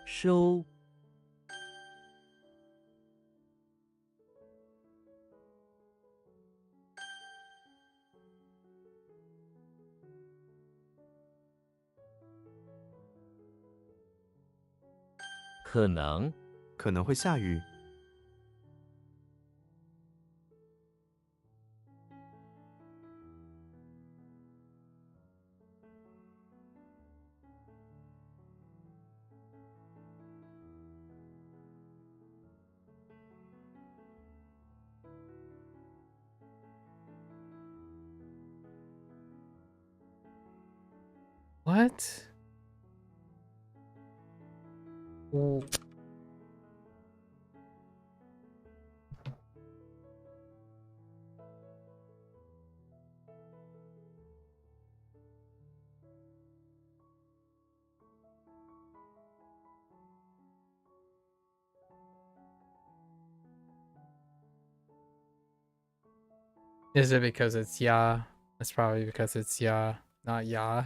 收 可能 可能会下雨。 What? Oh. Is it because it's ya? It's probably because it's ya, not ya.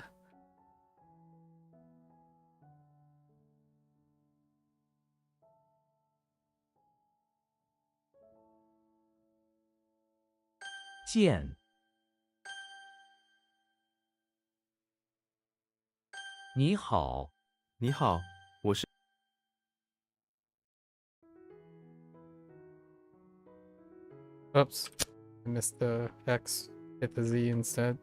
见。你好，你好，我是 Oops, I missed the X. Hit the Z instead.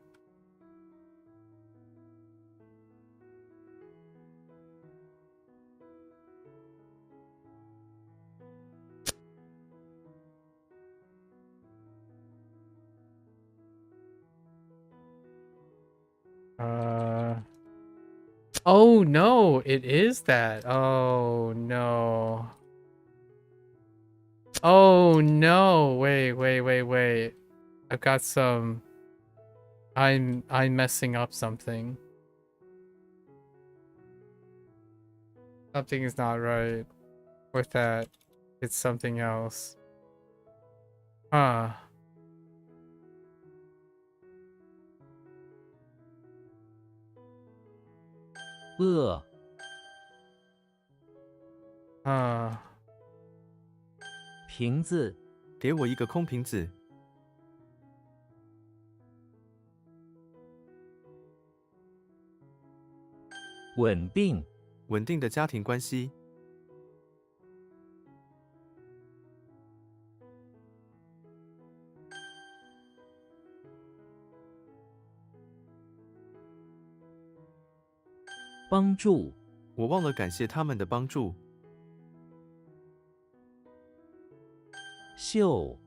Oh no, it is that. Oh no. Oh no. Wait. I've got some. I'm messing up something. Something is not right with that. It's something else. Huh. 饿， 瓶子， 给我一个空瓶子， 稳定， 稳定的家庭关系， 帮助， 我忘了感谢他们的帮助。 秀，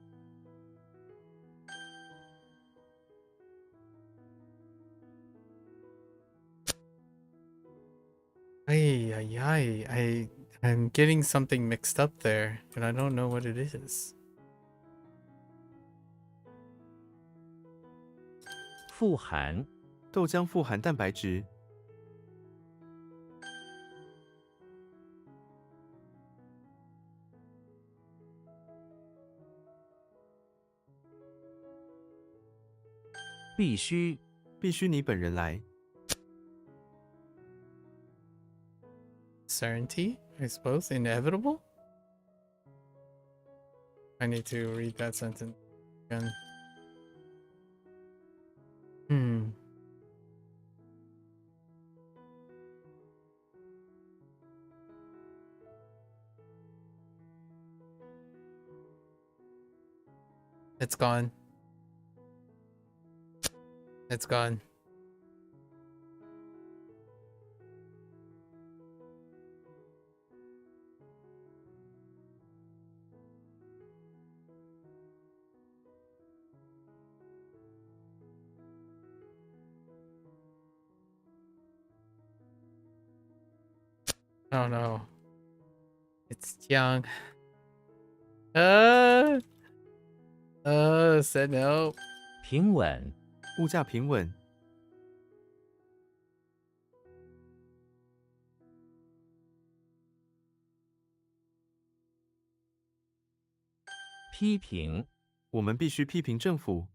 I'm getting something mixed up there, and I don't know what it is. 富含， 豆浆富含蛋白质， 必须， 必须你本人来。 Certainty, I suppose. Inevitable? I need to read that sentence again. It's gone. It's gone. Oh no. It's young. Said no. 平稳， 物价平稳， 批评， 我们必须批评政府。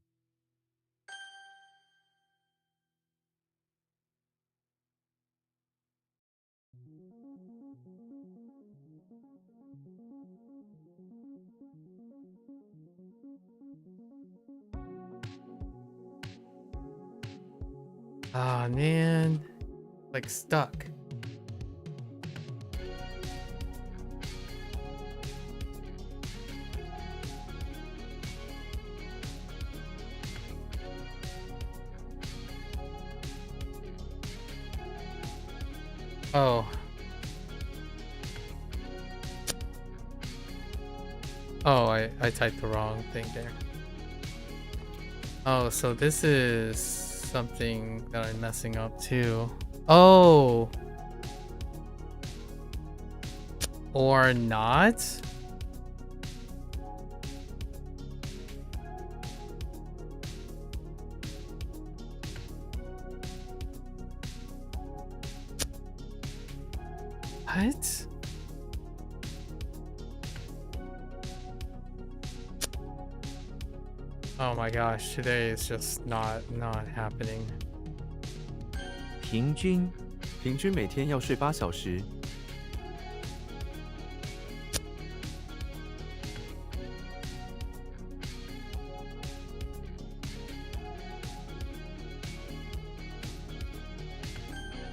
Ah, man. Like stuck. Oh. Oh, I typed the wrong thing there. Oh, so this is something that I'm messing up too. Oh. Or not? What? Oh my gosh, today is just not happening. 平均平均每天要睡8小时。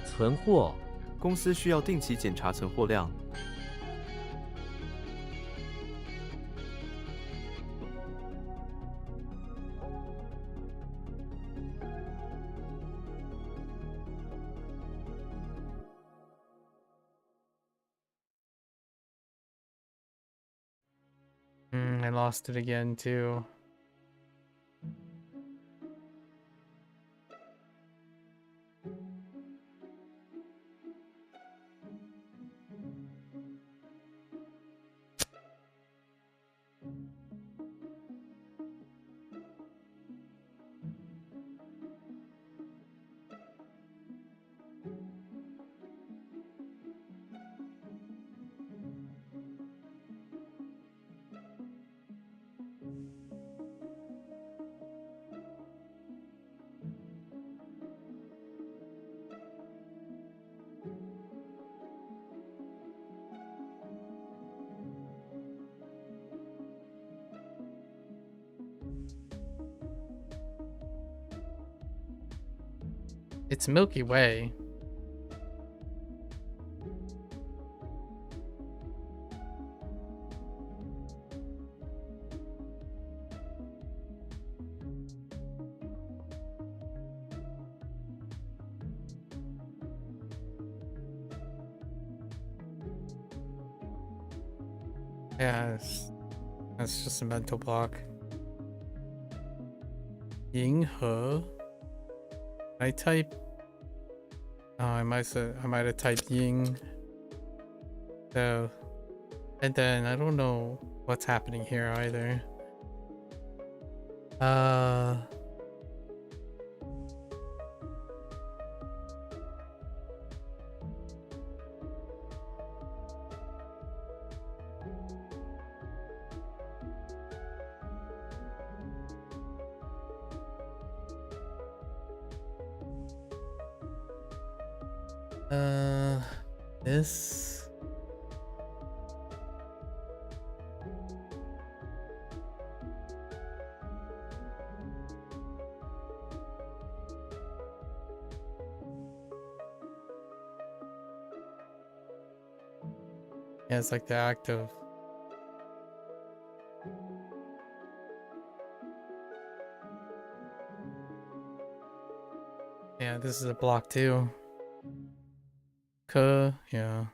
存货公司需要定期检查存货量。I lost it again too. It's Milky Way. Yeah, that's just a mental block. Ying He. I type. Oh, I might have typed Ying. So, and then I don't know what's happening here either. This. Yeah, it's like the act of. Yeah, this is a block too. Yeah.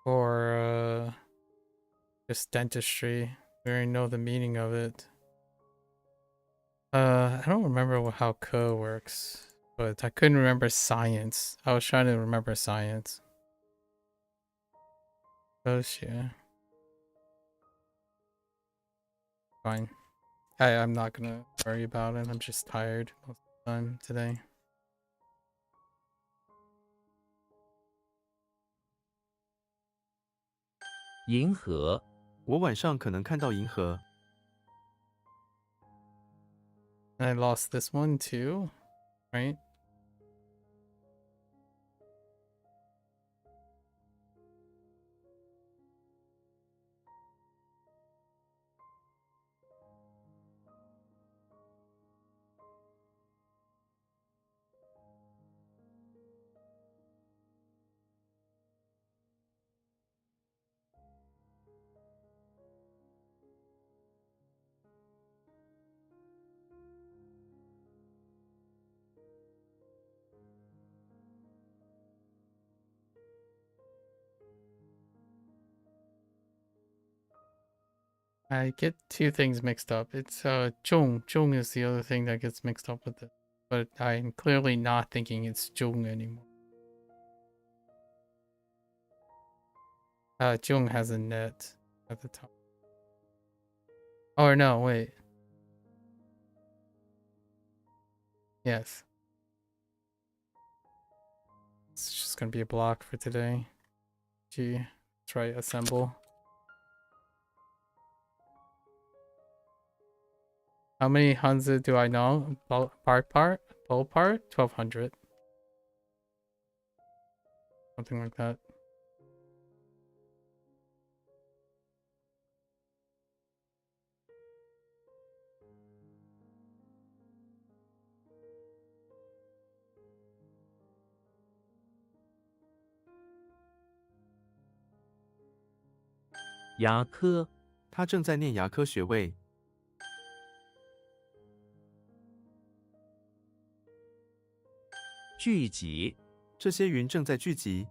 Or just dentistry. We already know the meaning of it. I don't remember how Ke works, but I couldn't remember science. I was trying to remember science. Oh yeah. Fine. I'm not gonna worry about it. I'm just tired most of the time today. 银河我晚上可能看到银河。And I lost this one too, right? I get two things mixed up. It's Zhong. Zhong is the other thing that gets mixed up with it. But I'm clearly not thinking it's Zhong anymore. Zhong has a net at the top. Oh no, wait. Yes. It's just gonna be a block for today. Gee, let's try assemble. How many Hanzi do I know? Part? 1200. Something like that.牙科，他正在念牙科学位。聚集，这些云正在聚集。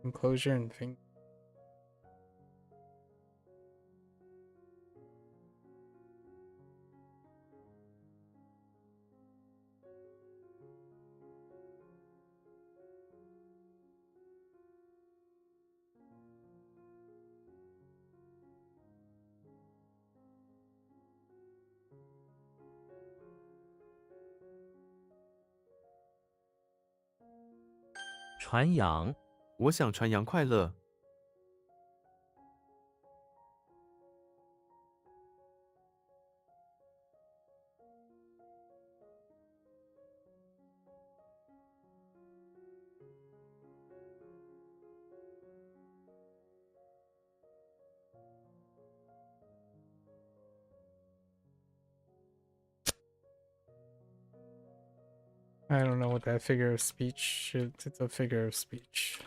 Enclosure and thing. “传扬”，我想传扬快乐。I don't know what that figure of speech is. It's a figure of speech.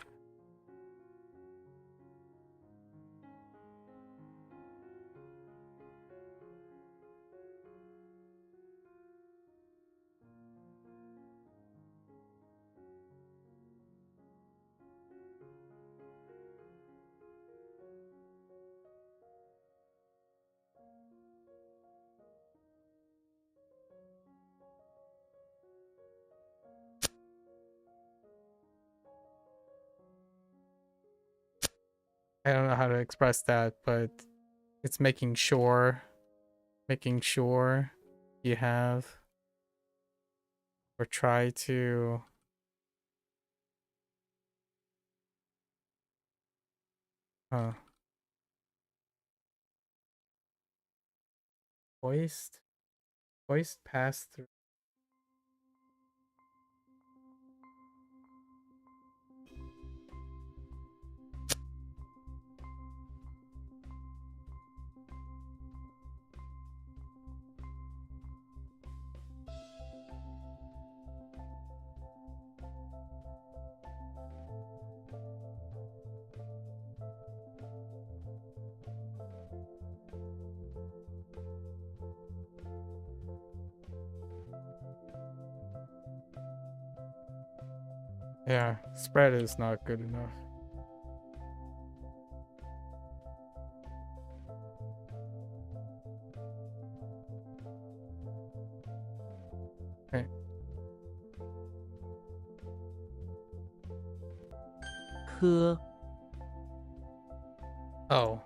I don't know how to express that, but it's making sure you have or try to hoist pass through. Yeah, spread is not good enough. Okay. 科， Oh,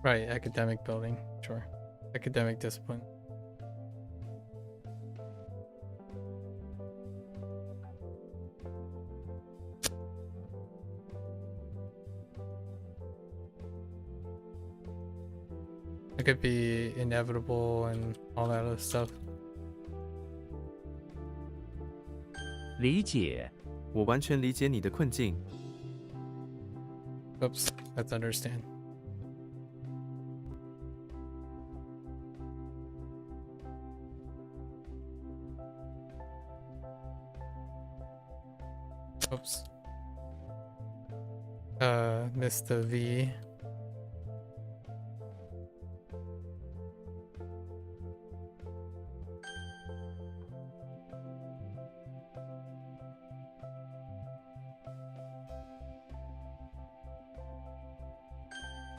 right, academic building. Sure. Academic discipline. It could be inevitable and all that other stuff. 理解，我完全理解你的困境。 Oops, that's understand. Oops. Missed the V. “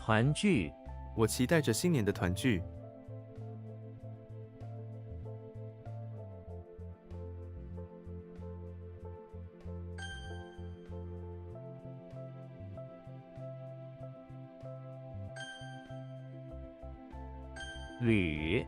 团聚”，我期待着新年的团聚。 旅，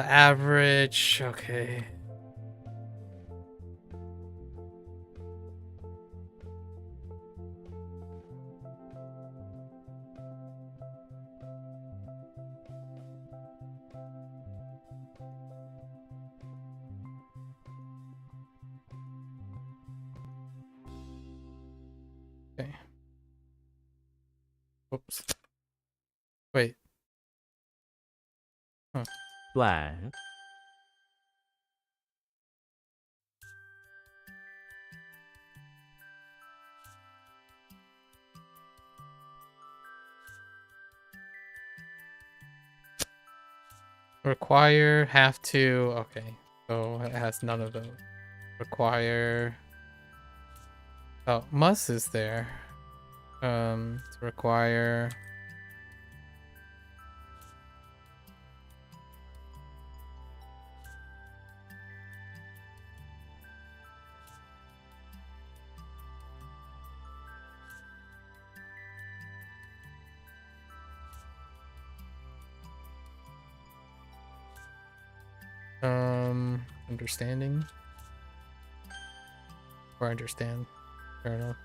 Average. Okay. Okay. Oops. Wait. 短， Require, have to. Okay. So it has none of those. Require. Oh, must is there. To require. Understanding. Or understand. Fair enough.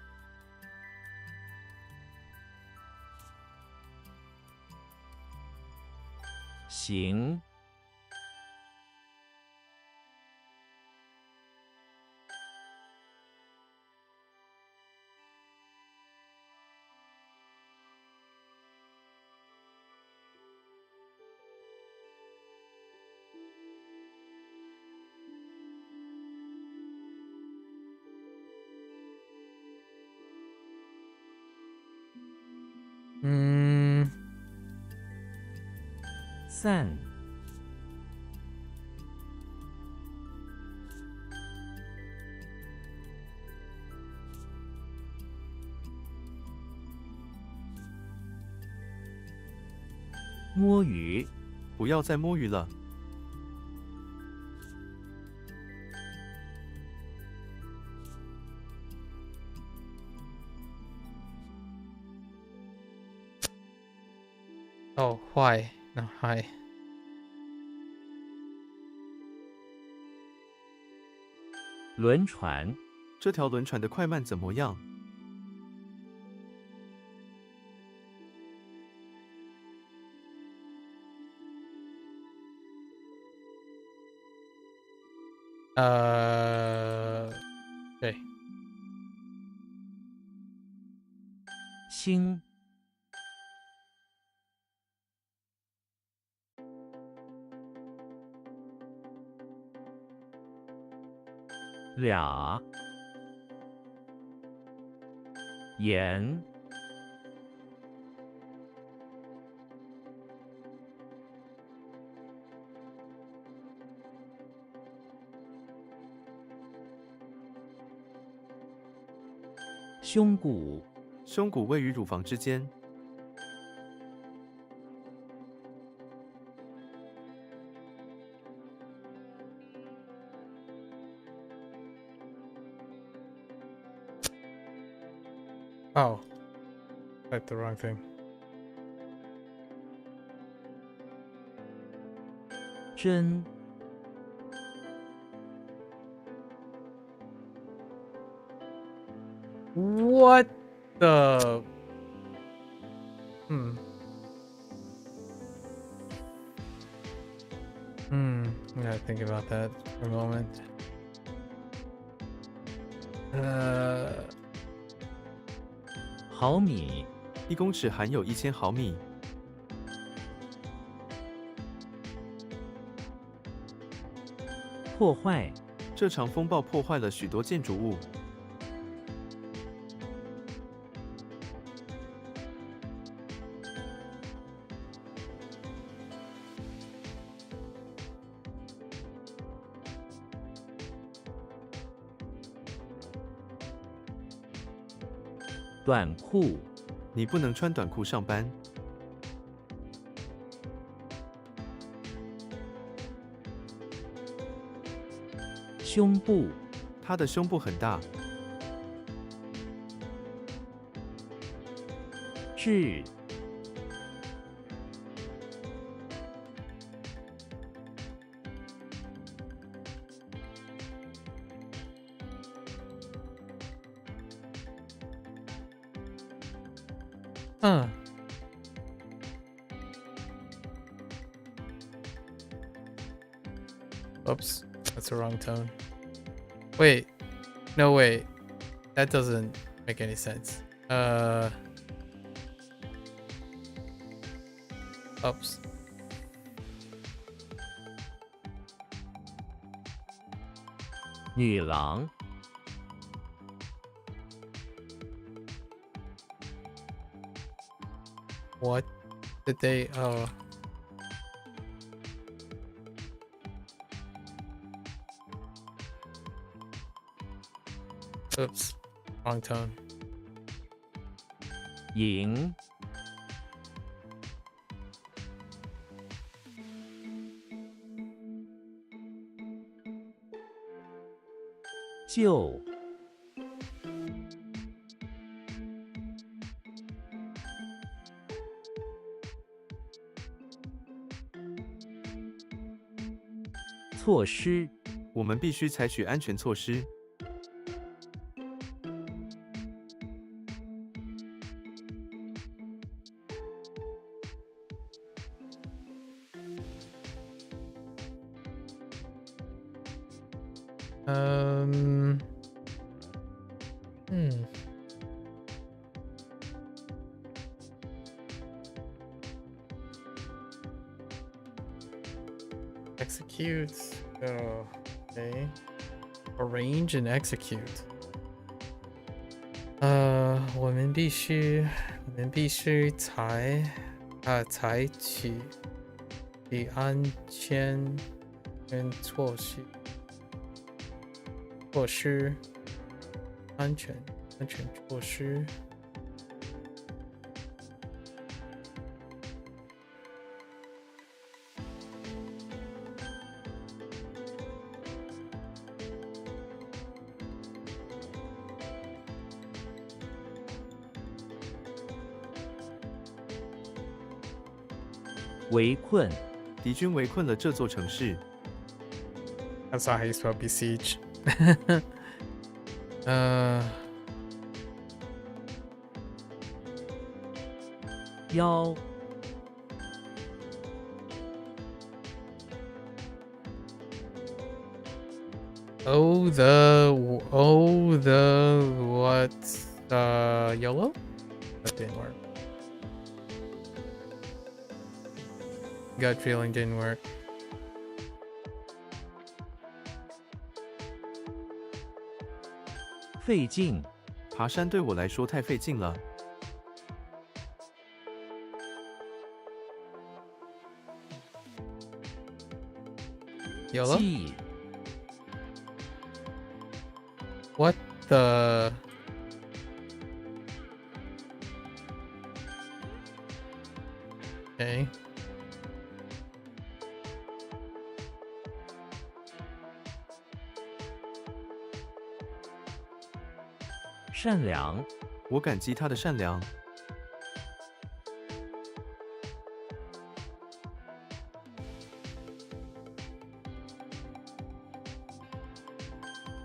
行， 散， 摸鱼， 不要再摸鱼了。 Oh, why? No, hi. 轮船， 这条轮船的快慢怎么样？ Okay. 轻， 俩， 盐， 胸骨， 胸骨位于乳房之间。Oh, typed the wrong thing. 真 What the? Hmm. I gotta think about that for a moment. 毫米1公尺含有1000毫米。破坏这场风暴破坏了许多建筑物。短裤你不能穿短裤上班。胸部他的胸部很大。痣 Huh. Oops, that's the wrong tone. Wait, no wait, that doesn't make any sense. Oops. 女郎 What did they? Oh. Oops, wrong tone. 赢就措施我们必须采取安全措施。Hmm. Execute. Oh, okay. Arrange and execute. 我们必须采取安全措施，安全措施。围困敌军围困了这座城市。 That's not how you spell besiege. 腰 Oh the what? Yellow? That didn't work. Gut feeling didn't work. 费劲爬山对我来说太费劲了。 Yellow? 记 What the? Okay. 善良我感激他的善良。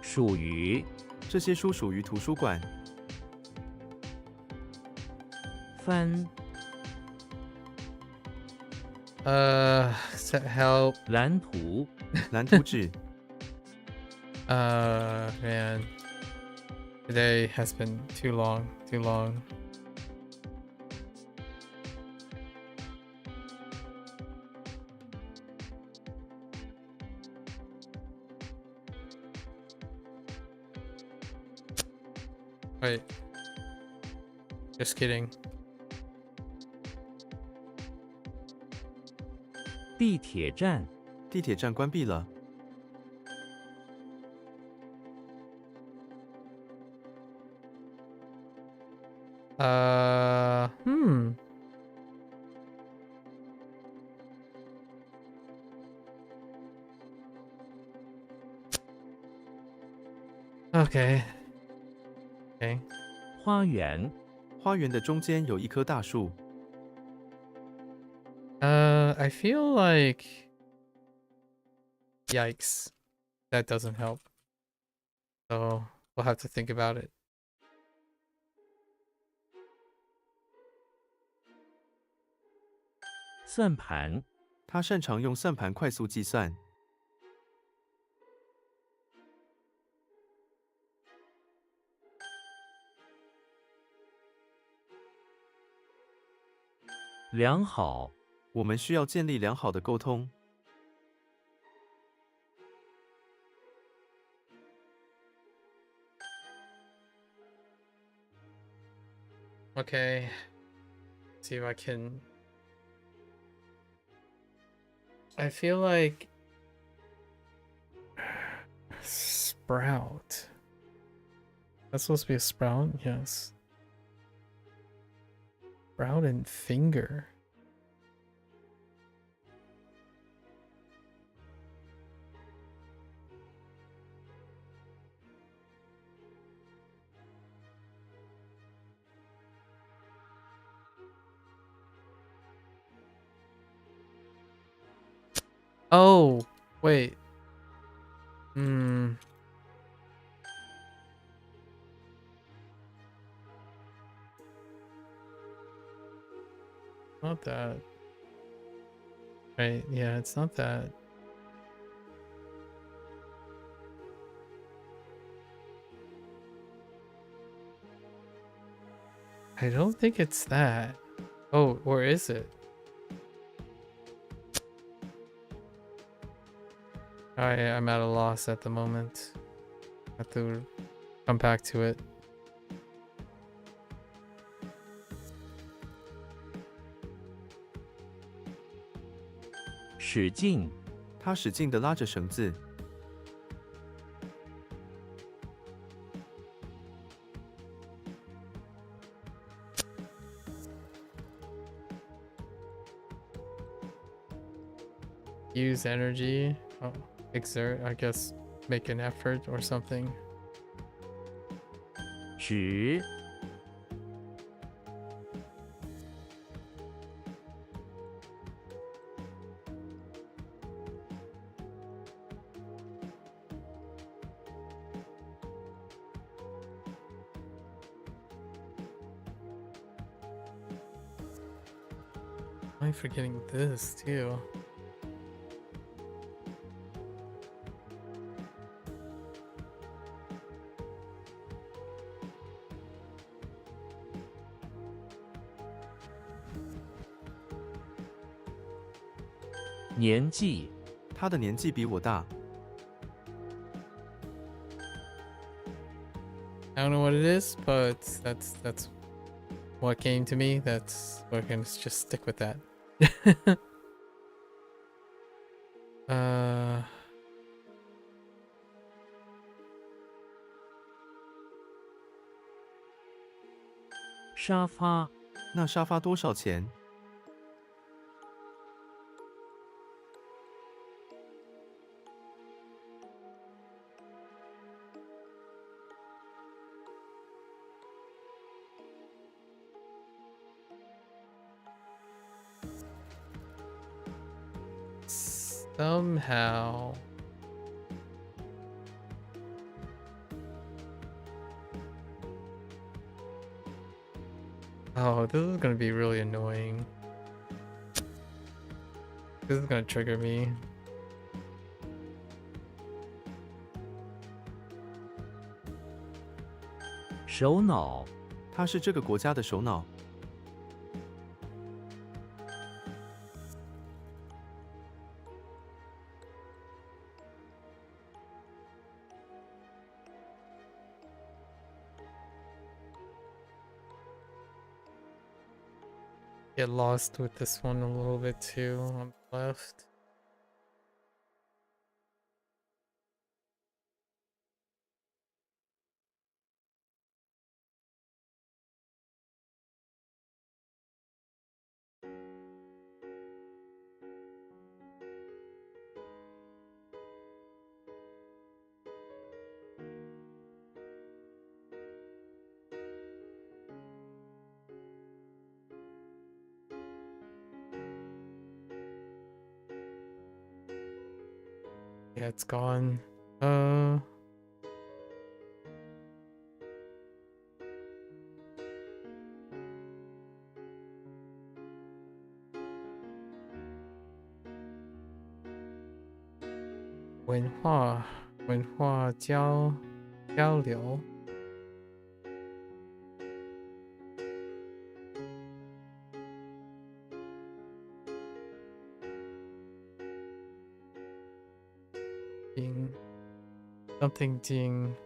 属于这些书属于图书馆。翻 help. 蓝图蓝图纸 Man. Today has been too long. Too long. Wait. Just kidding. 地铁站地铁站关闭了。Hmm. Okay. Okay. 花园花园的中间有一棵大树。I feel like... Yikes. That doesn't help. So, we'll have to think about it. 算盘他擅长用算盘快速计算。良好我们需要建立良好的沟通。Okay. See if I can... I feel like... Sprout. That's supposed to be a sprout? Yes. Sprout and finger. Oh, wait. Hmm. Not that. Right, yeah, it's not that. I don't think it's that. Oh, or is it? I'm at a loss at the moment. Have to come back to it. 使劲他使劲地拉着绳子。Use energy. Oh, exert. I guess make an effort or something. 直 I'm forgetting this too. "年纪他的年纪比我大。 I don't know what it is, but that's what came to me. We're gonna just stick with that. uh 沙发那沙发多少钱？ somehow. Oh, this is gonna be really annoying. This is gonna trigger me. 首脑，他是这个国家的首脑。 Get lost with this one a little bit too on the left. Yeah, it's gone. Wenhua交流. Ding. Something ding.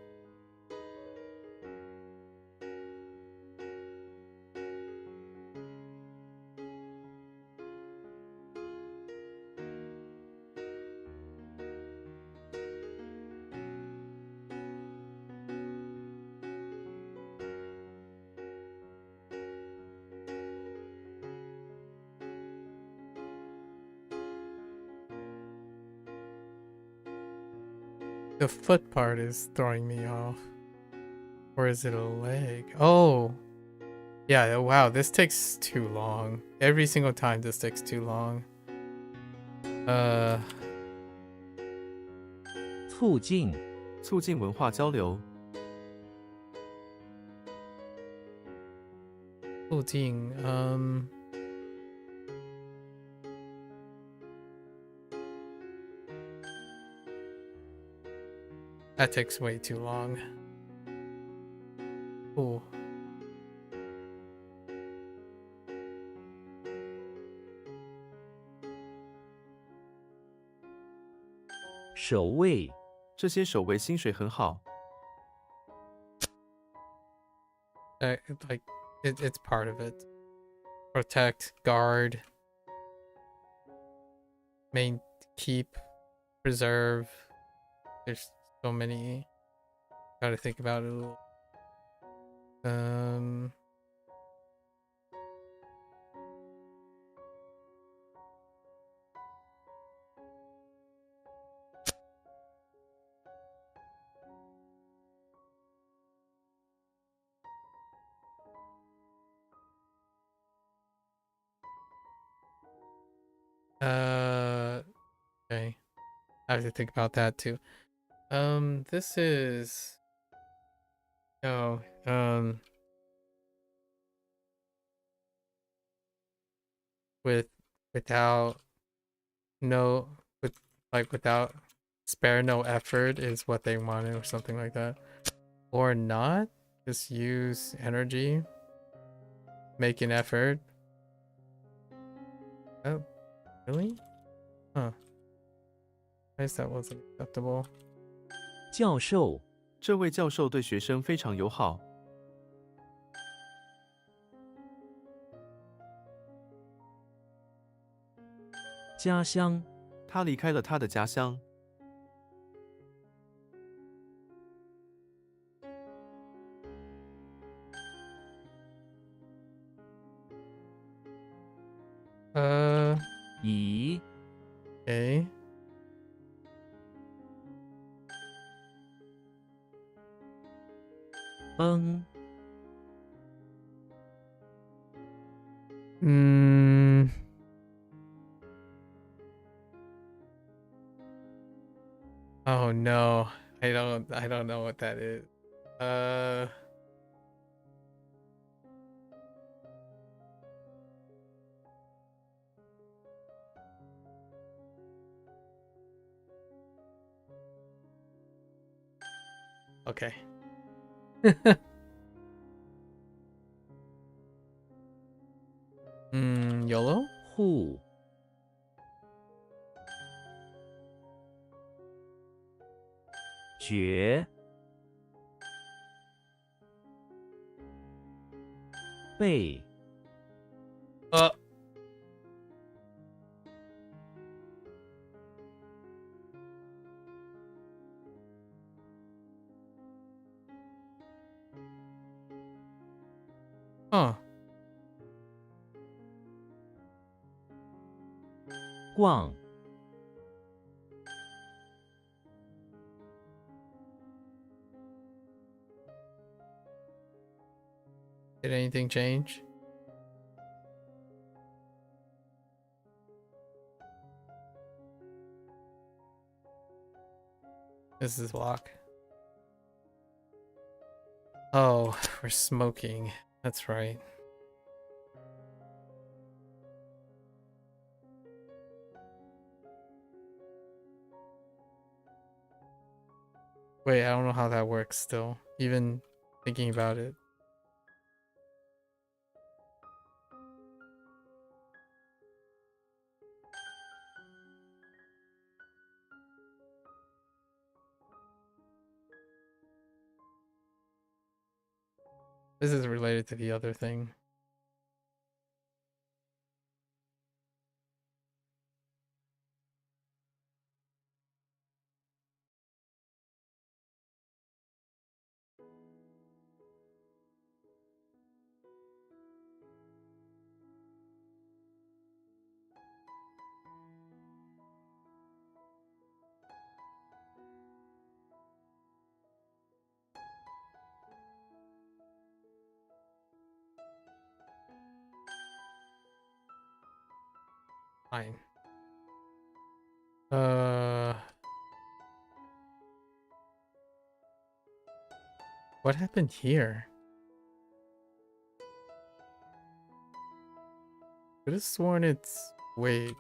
The foot part is throwing me off. Or is it a leg? Oh! Yeah, wow, this takes too long. Every single time this takes too long. 促进，促进文化交流。促进, that takes way too long. Ooh. 守卫，这些守卫薪水很好。 Like, it's part of it. Protect, guard, keep, preserve. There's so many. Gotta think about it a little. Okay. I have to think about that too. This is without without spare no effort is what they wanted or something like that. Or not, just use energy, make an effort. Oh, really? Huh. I guess that wasn't acceptable. 教授，这位教授对学生非常友好。家乡，他离开了他的家乡。 以， Okay. 崩， Mm. Oh no. I don't know what that is. Okay. YOLO? 户 绝 背 Huh. 逛 Did anything change? This is lock. Oh, we're smoking. That's right. Wait, I don't know how that works still. Even thinking about it. This is related to the other thing. Fine. What happened here? Could have sworn it's wait.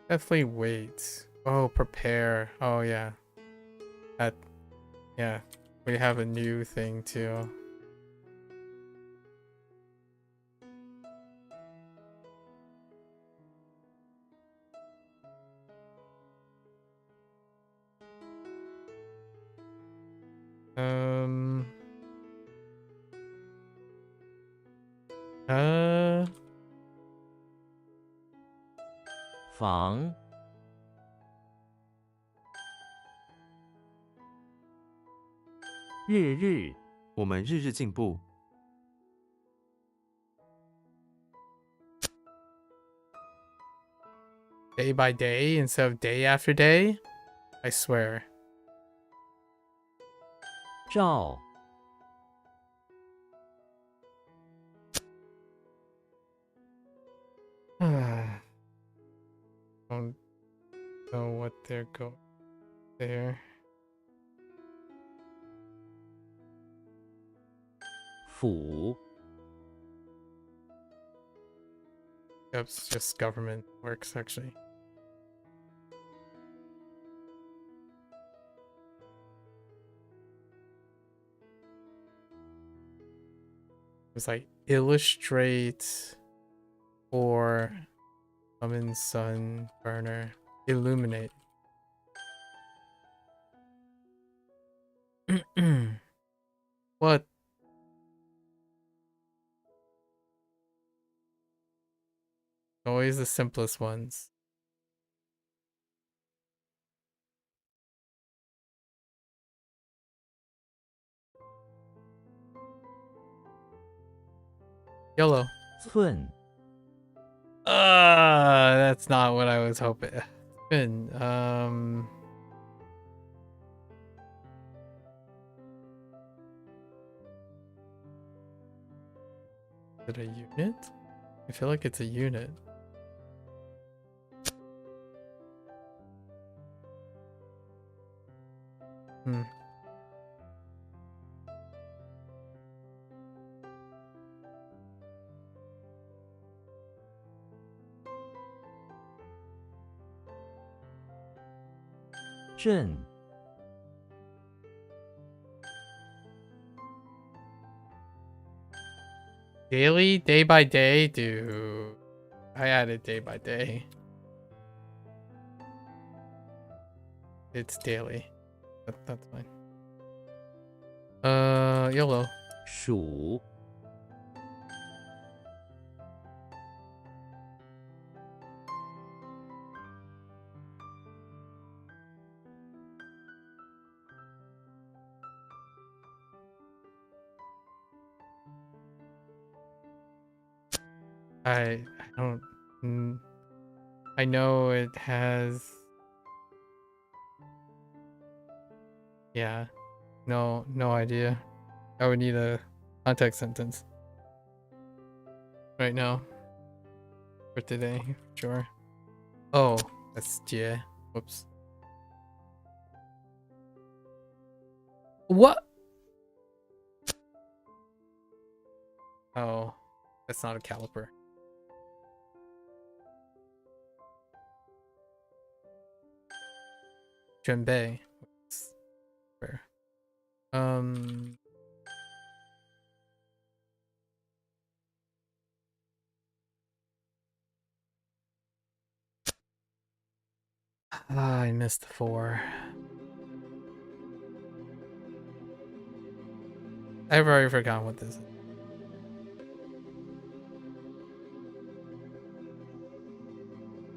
Definitely wait. Oh, prepare. Oh yeah. That yeah. We have a new thing too. Um 房 日日 我们日日进步。 day by day instead of day after day? I swear. 照 Don't know what they're going there. 府 That's just government works actually. It's like illustrate or summon sun burner illuminate. What? Always the simplest ones. Yellow. 寸 That's not what I was hoping. Good. Is it a unit? I feel like it's a unit. 分 I feel like it's a unit. Hmm. Zhen. Daily? Day by day? Dude. I added day by day. It's daily. That's fine. YOLO. 数 I don't. I know it has. Yeah. No idea. I would need a context sentence right now for today. Sure. Oh, that's Jie. Whoops. What? Oh, that's not a caliper. Junbei. Where? I missed the 4. I've already forgotten what this is.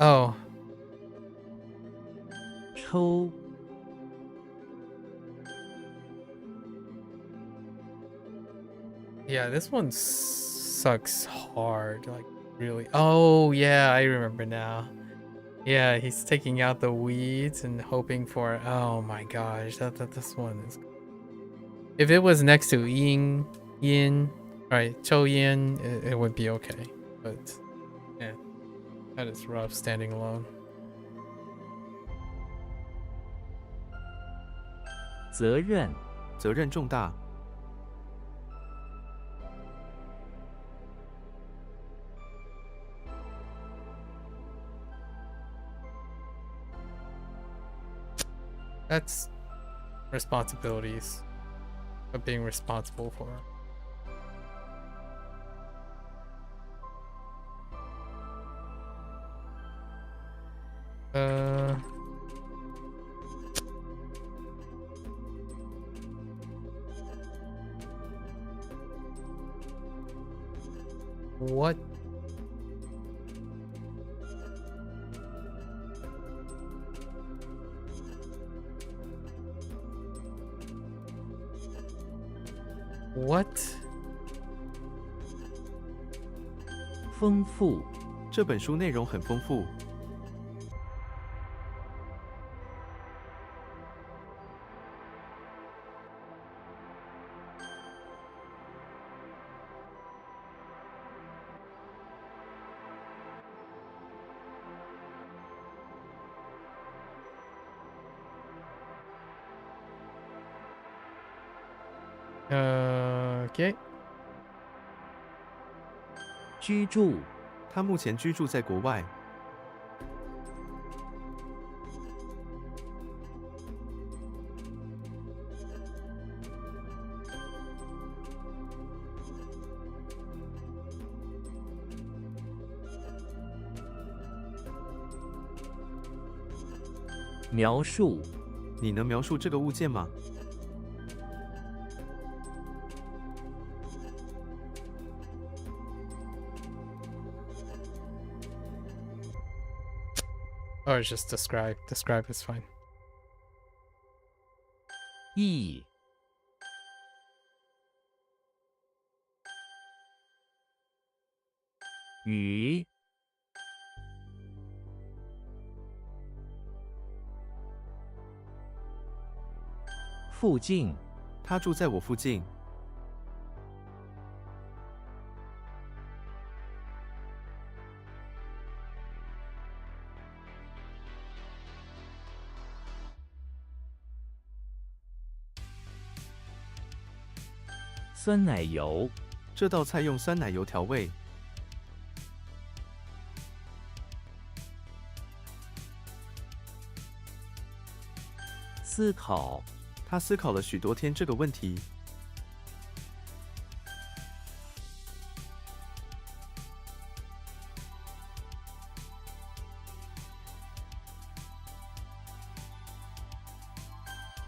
Oh. 抽 Yeah, this one sucks hard. Like, really. Oh, yeah, I remember now. Yeah, he's taking out the weeds and hoping for. Oh my gosh, this one is. If it was next to Yin, right, Chou Yin, it would be okay. But yeah, that is rough standing alone. 责任责任重大， That's responsibilities of being responsible for. What? What? 丰富这本书内容很丰富。 Okay. 居住他目前居住在国外。 描述你能描述这个物件吗？ Or just describe. Describe is fine. 意与附近他住在我附近。酸奶油，这道菜用酸奶油调味。思考，他思考了许多天这个问题。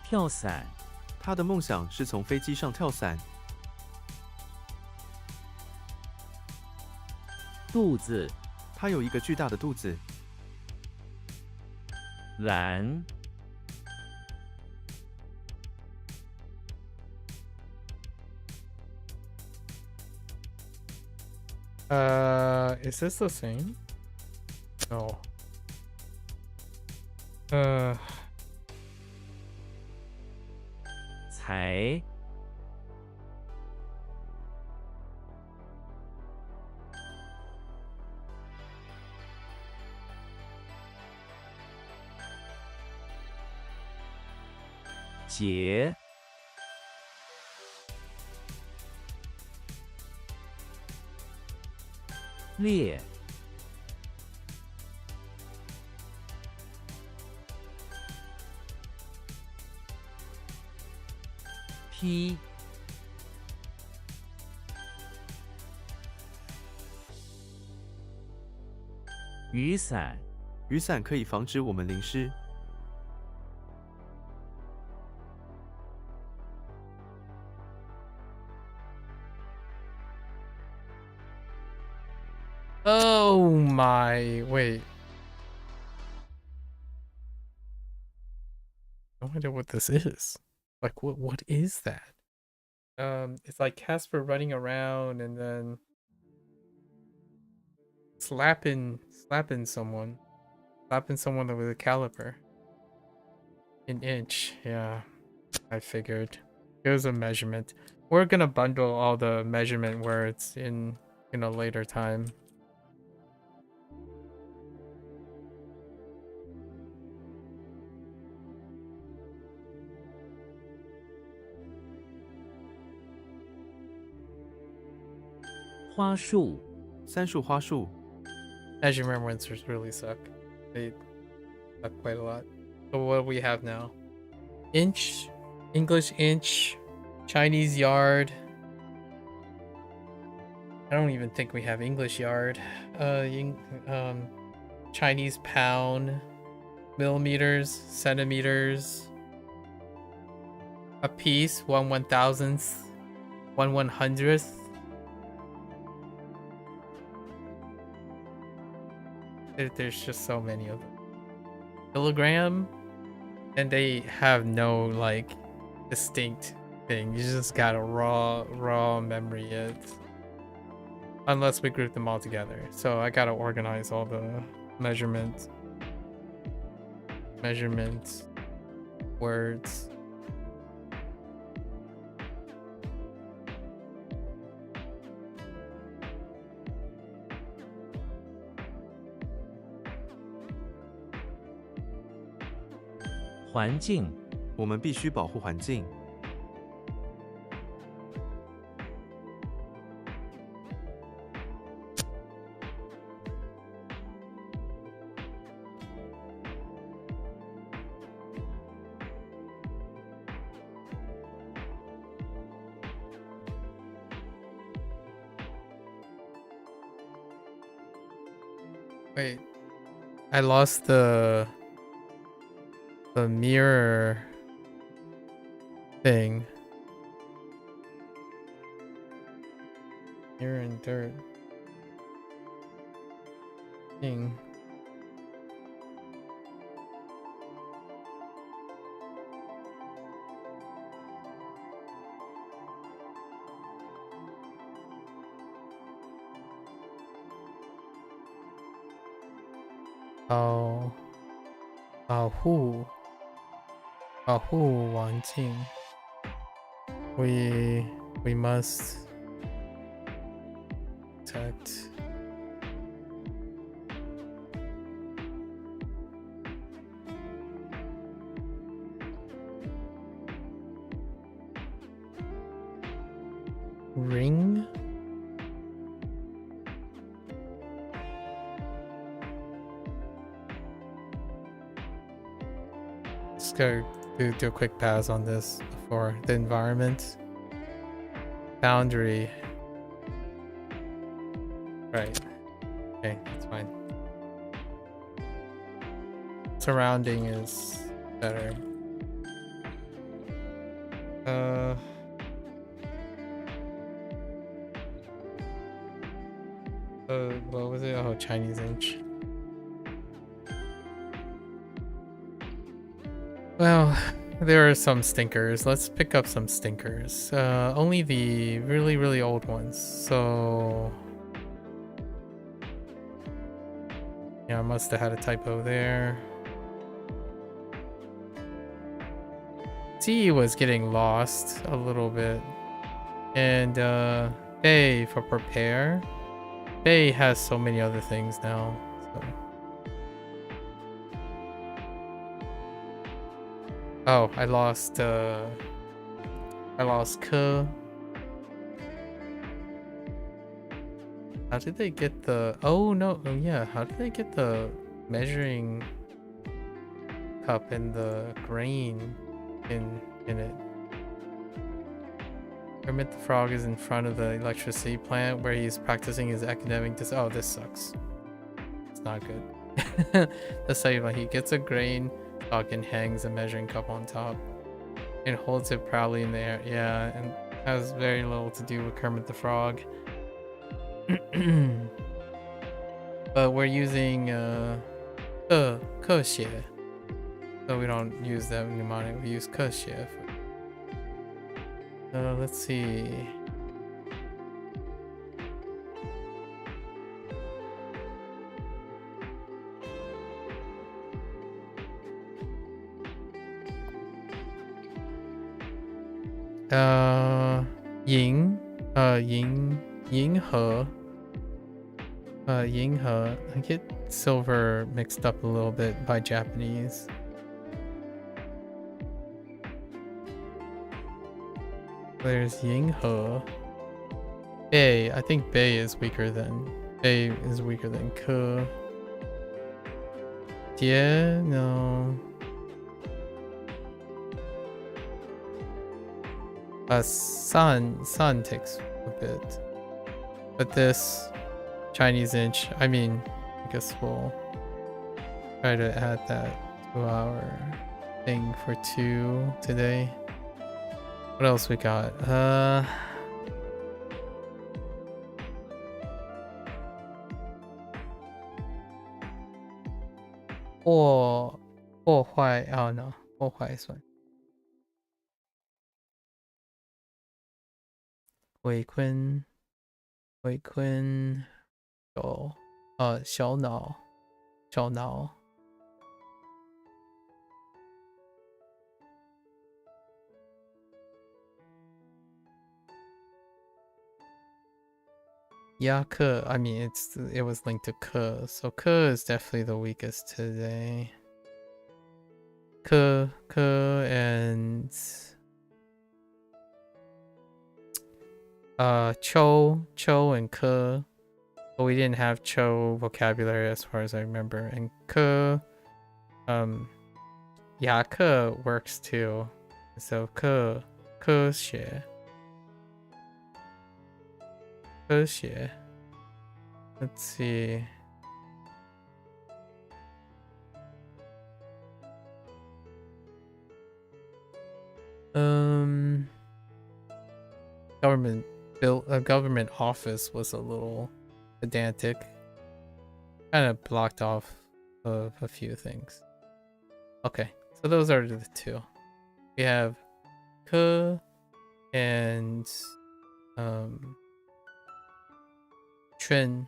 跳伞，他的梦想是从飞机上跳伞。肚子，他有一个巨大的肚子。蓝，Is this the same? No. 才，结，列，批，雨伞，雨伞可以防止我们淋湿。Oh my, wait. No idea what this is. Like, what is that? It's like Casper running around and then slapping someone with a caliper. An inch, yeah. I figured it was a measurement. We're gonna bundle all the measurement words in a later time. 花束，三束花束。 Measurement words really suck. They suck quite a lot. So what do we have now? Inch, English inch, Chinese yard. I don't even think we have English yard. Chinese pound, millimeters, centimeters. A piece, 1/1000th, 1/100th. There's just so many of them. Kilogram, and they have no like distinct thing. You just got a raw memory it. Unless we group them all together. So I gotta organize all the measurement words. "环境，我们必须保护环境。Wait, I lost the mirror thing. Mirror and dirt thing. Oh. 保护环境 we must protect Ring? Just go do a quick pass on this for the environment. Boundary. Right. Okay, that's fine. Surrounding is better. What was it? Oh, Chinese inch. Well, there are some stinkers. Let's pick up some stinkers. Only the really, really old ones. So yeah, I must have had a typo there. T was getting lost a little bit. And Bay for prepare. Bay has so many other things now. So. Oh, I lost Ke. How did they get the oh no, oh yeah, how did they get the measuring cup and the grain in it? Kermit the Frog is in front of the electricity plant where he's practicing his academic oh, this sucks. It's not good. That's how he gets a grain stock and hangs a measuring cup on top and holds it proudly in the air. Yeah, and has very little to do with Kermit the Frog. But we're using 科学, so we don't use that mnemonic. We use 科学. Let's see. Ying, Ying He. Ying He. I get silver mixed up a little bit by Japanese. There's Ying He. Bei. I think Bei is weaker than Ke. Jie? No. Sun takes a bit. But this Chinese inch, I mean, I guess we'll try to add that to our thing for 2 today. What else we got? Oh no, 破坏算。伟坤小脑。Yeah, Ke. I mean, it was linked to Ke, so Ke is definitely the weakest today. Ke and Cho and Ke, but we didn't have Cho vocabulary as far as I remember. And Ke, yeah, Ke works too. So Ke xue. Let's see. Government office was a little pedantic. Kind of blocked off of a few things. Okay, so those are the 2. We have Ke and Chun. Chun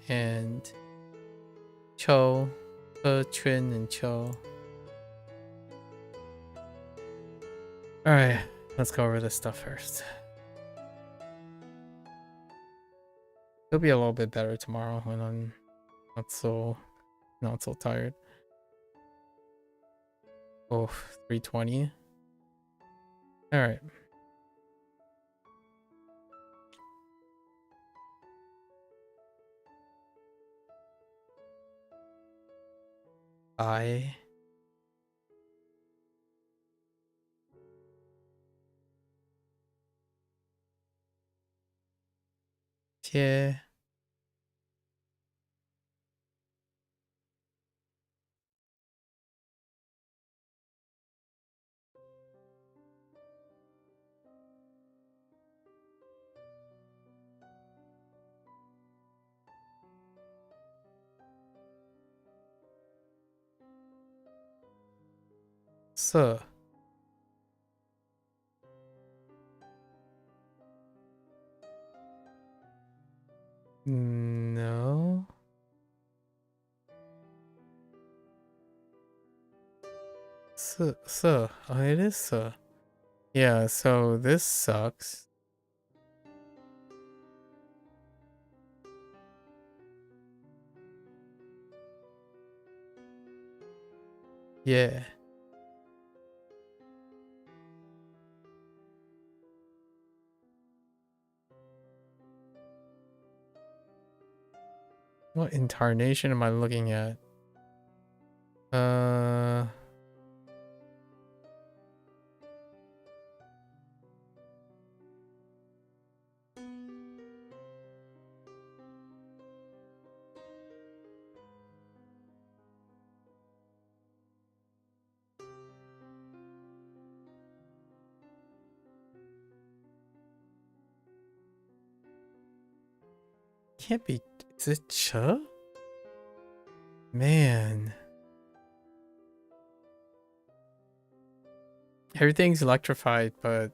and Cho. Chun and Cho. Alright, let's go over this stuff first. It'll be a little bit better tomorrow when I'm not so tired. Oh, 320. All right. I tie se no se oh, it is se. Yeah, so this sucks. Yeah. What incarnation am I looking at? Can't be. Is it ch? Man. Everything's electrified, but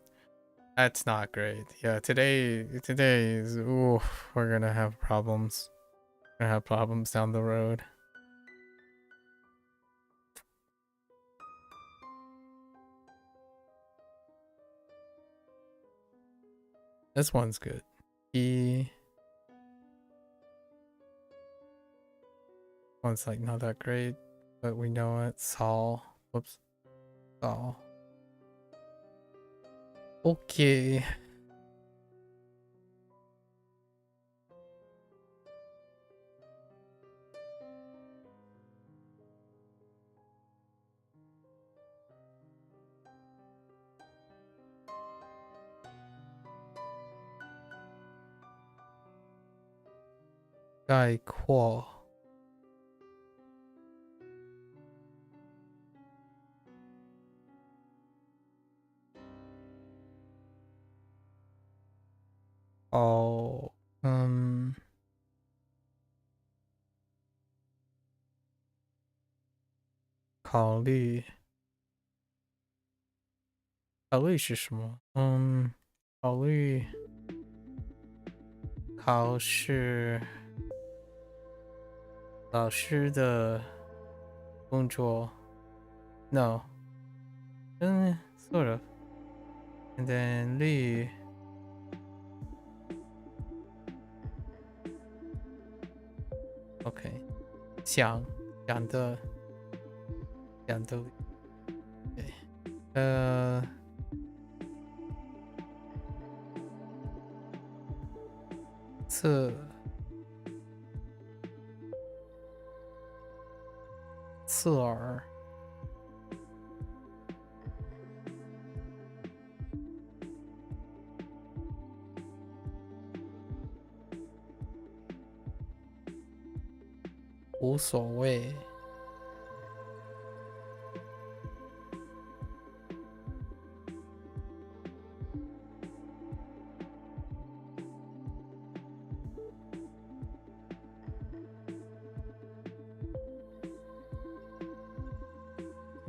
that's not great. Yeah, today is, ooh, we're gonna have problems. We're gonna have problems down the road. This one's good. One's like not that great, but we know it. Sol. Whoops. Sol. Okay. Guy Quo. Oh, 考虑是什么？考虑考试老师的工作 No. Sort of. And then 虑 Okay. 想的对侧耳无所谓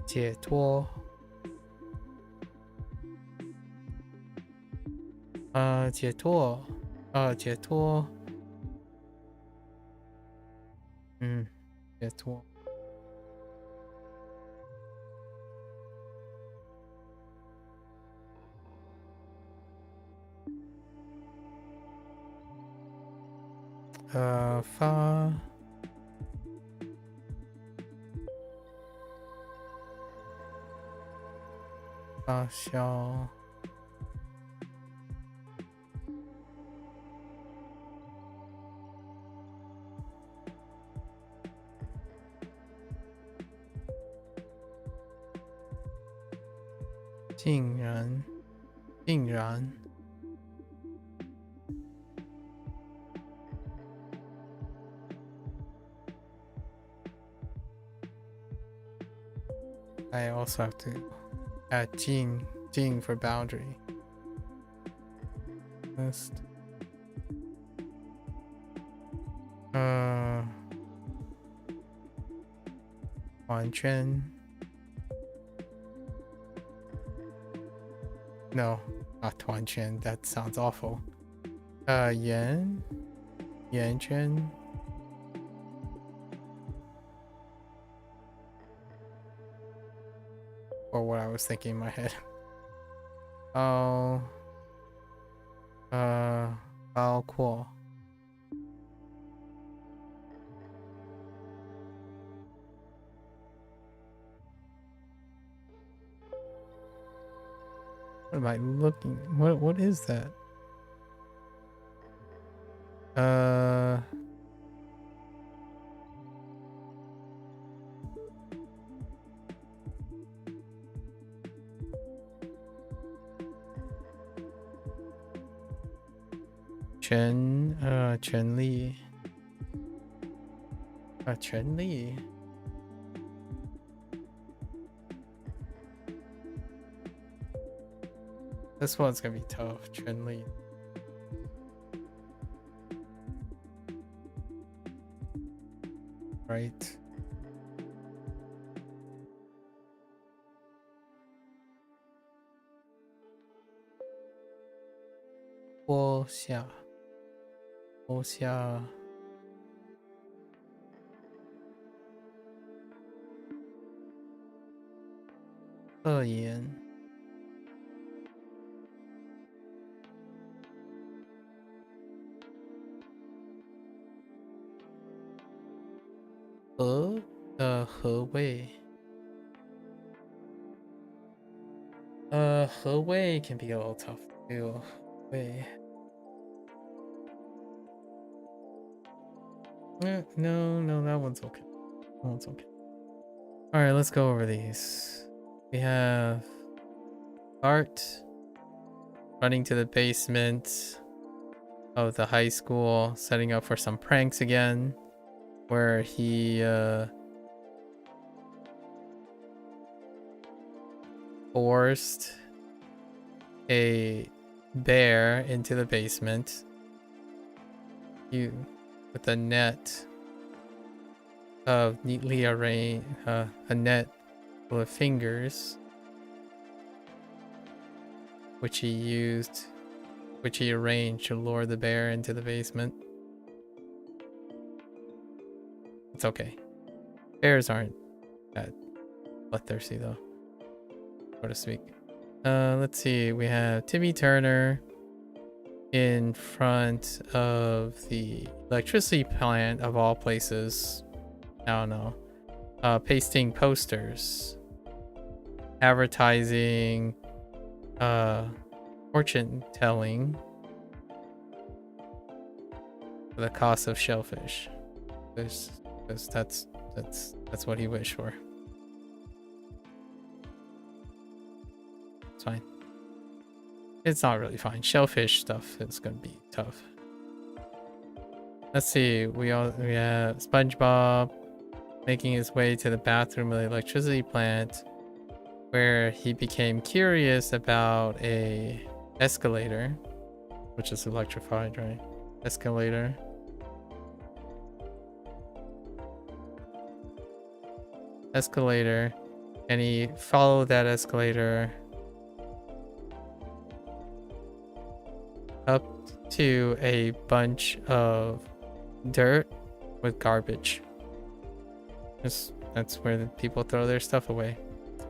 解脱解脱解脱解脱发小竟然 I also have to add Jing for boundary. List. Quan. No, not Tuanquan. That sounds awful. Yanquan. Or what I was thinking in my head. Oh. Cool. What am I looking? What is that? Chen Li. Chen Li. This one's gonna be tough, Chen Li. Right. Wo Xia. Yan. He Wei. He Wei can be a little tough too. Wei. No, that one's okay. That one's okay. Alright, let's go over these. We have Art running to the basement of the high school, setting up for some pranks again, where he forced a bear into the basement with a net of neatly arranged a net full of fingers, which he arranged to lure the bear into the basement. It's okay. Bears aren't that bloodthirsty though, so to speak. Let's see. We have Timmy Turner in front of the electricity plant of all places. I don't know. Pasting posters, advertising, fortune telling for the cost of shellfish. Because that's what he wished for. It's fine. It's not really fine. Shellfish stuff is gonna be tough. Let's see. We have SpongeBob making his way to the bathroom of the electricity plant, where he became curious about a escalator, which is electrified, right? Escalator. And he followed that escalator up to a bunch of dirt with garbage. That's where the people throw their stuff away.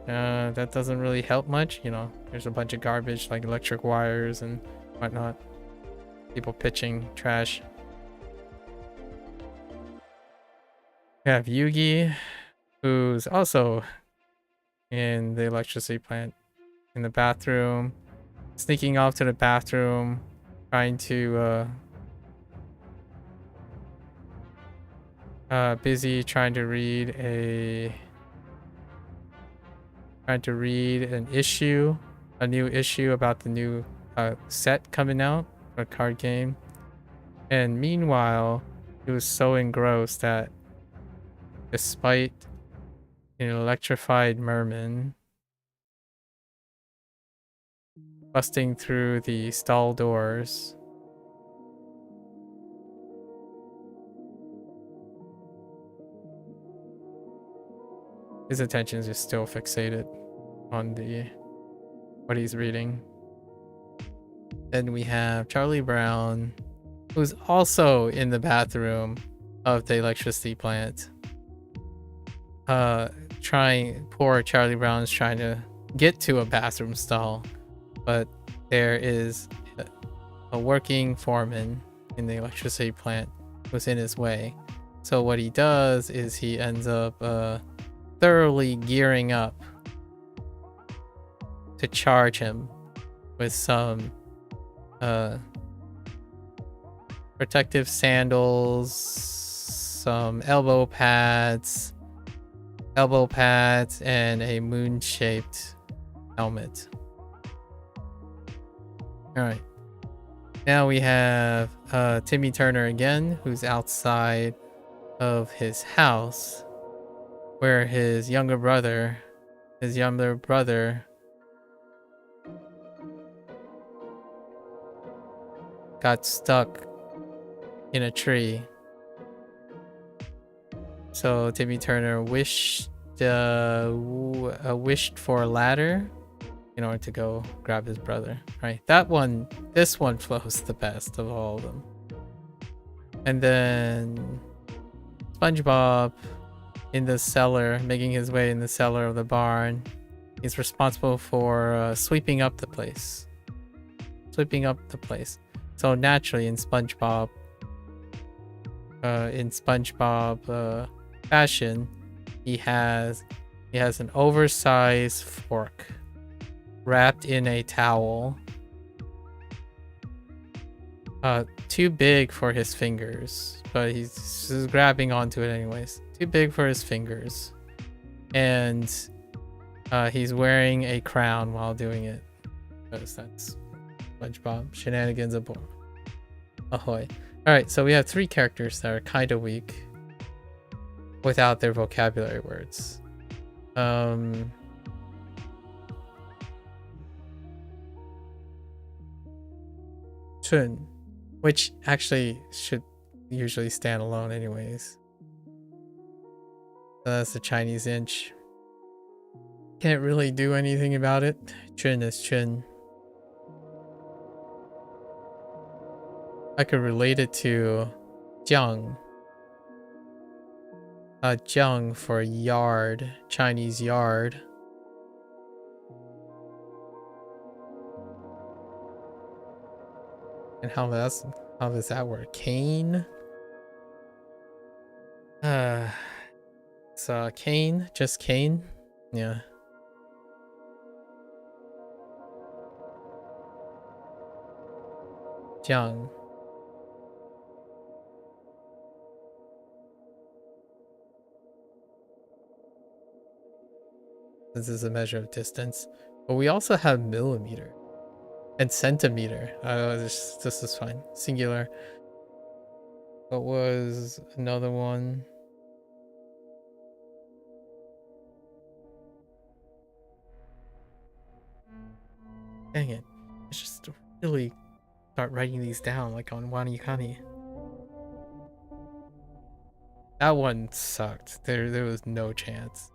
That doesn't really help much, you know. There's a bunch of garbage like electric wires and whatnot. People pitching trash. We have Yugi, who's also in the electricity plant, in the bathroom, sneaking off to the bathroom, trying to busy trying to read an issue, a new issue about the new set coming out, a card game. And meanwhile, he was so engrossed that despite an electrified merman busting through the stall doors, his attention is just still fixated on what he's reading. Then we have Charlie Brown, who's also in the bathroom of the electricity plant. Poor Charlie Brown is trying to get to a bathroom stall, but there is a working foreman in the electricity plant who's in his way. So what he does is he ends up thoroughly gearing up to charge him with some protective sandals, some elbow pads, and a moon-shaped helmet. All right. Now we have Timmy Turner again, who's outside of his house, where his younger brother got stuck in a tree. So Timmy Turner wished for a ladder in order to go grab his brother. Right, this one flows the best of all of them. And then SpongeBob in the cellar, making his way in the cellar of the barn. He's responsible for sweeping up the place. So naturally, in SpongeBob fashion, he has an oversized fork wrapped in a towel, too big for his fingers, but he's just grabbing onto it anyways. Too big for his fingers, and he's wearing a crown while doing it, because that's SpongeBob shenanigans ahoy. All right, so we have three characters that are kind of weak without their vocabulary words. Chun, which actually should usually stand alone anyways. So that's the Chinese inch. Can't really do anything about it. Chun is Chun. I could relate it to Jiang. Jiang for yard, Chinese yard. And how does that work? Cane? So cane, just cane? Yeah. Jiang. This is a measure of distance. But we also have millimeter and centimeter. This is fine. Singular. What was another one? Dang it. Let's just really start writing these down like on WaniKani. That one sucked. There was no chance.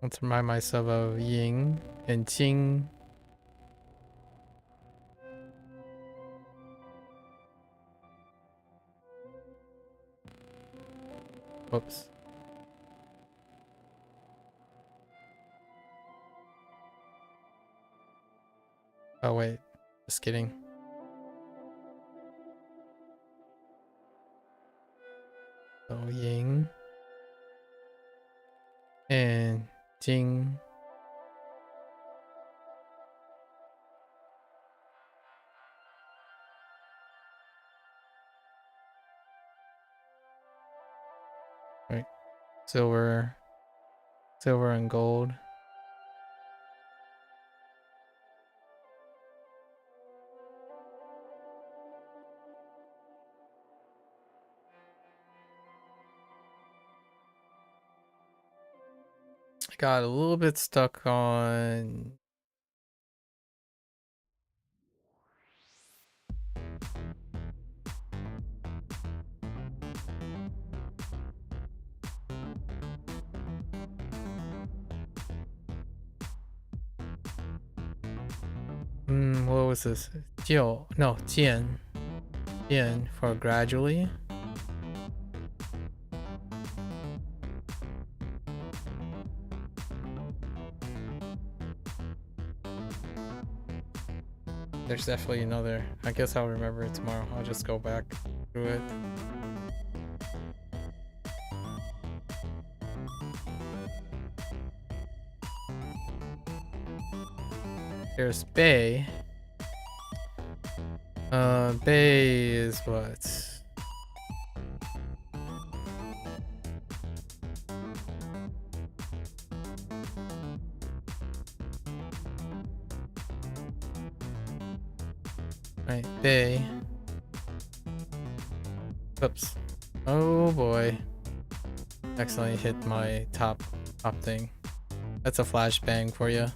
Let's remind myself of Ying and Qing. Whoops. Oh wait, just kidding. So Ying and Jing. Right, silver and gold. I got a little bit stuck on what was this? Jiu, no, Jian. Jian for gradually. There's definitely another. I guess I'll remember it tomorrow. I'll just go back through it. There's Bay. Bay is what? Right, Bay. Oops. Oh boy. Accidentally hit my top thing. That's a flashbang for you.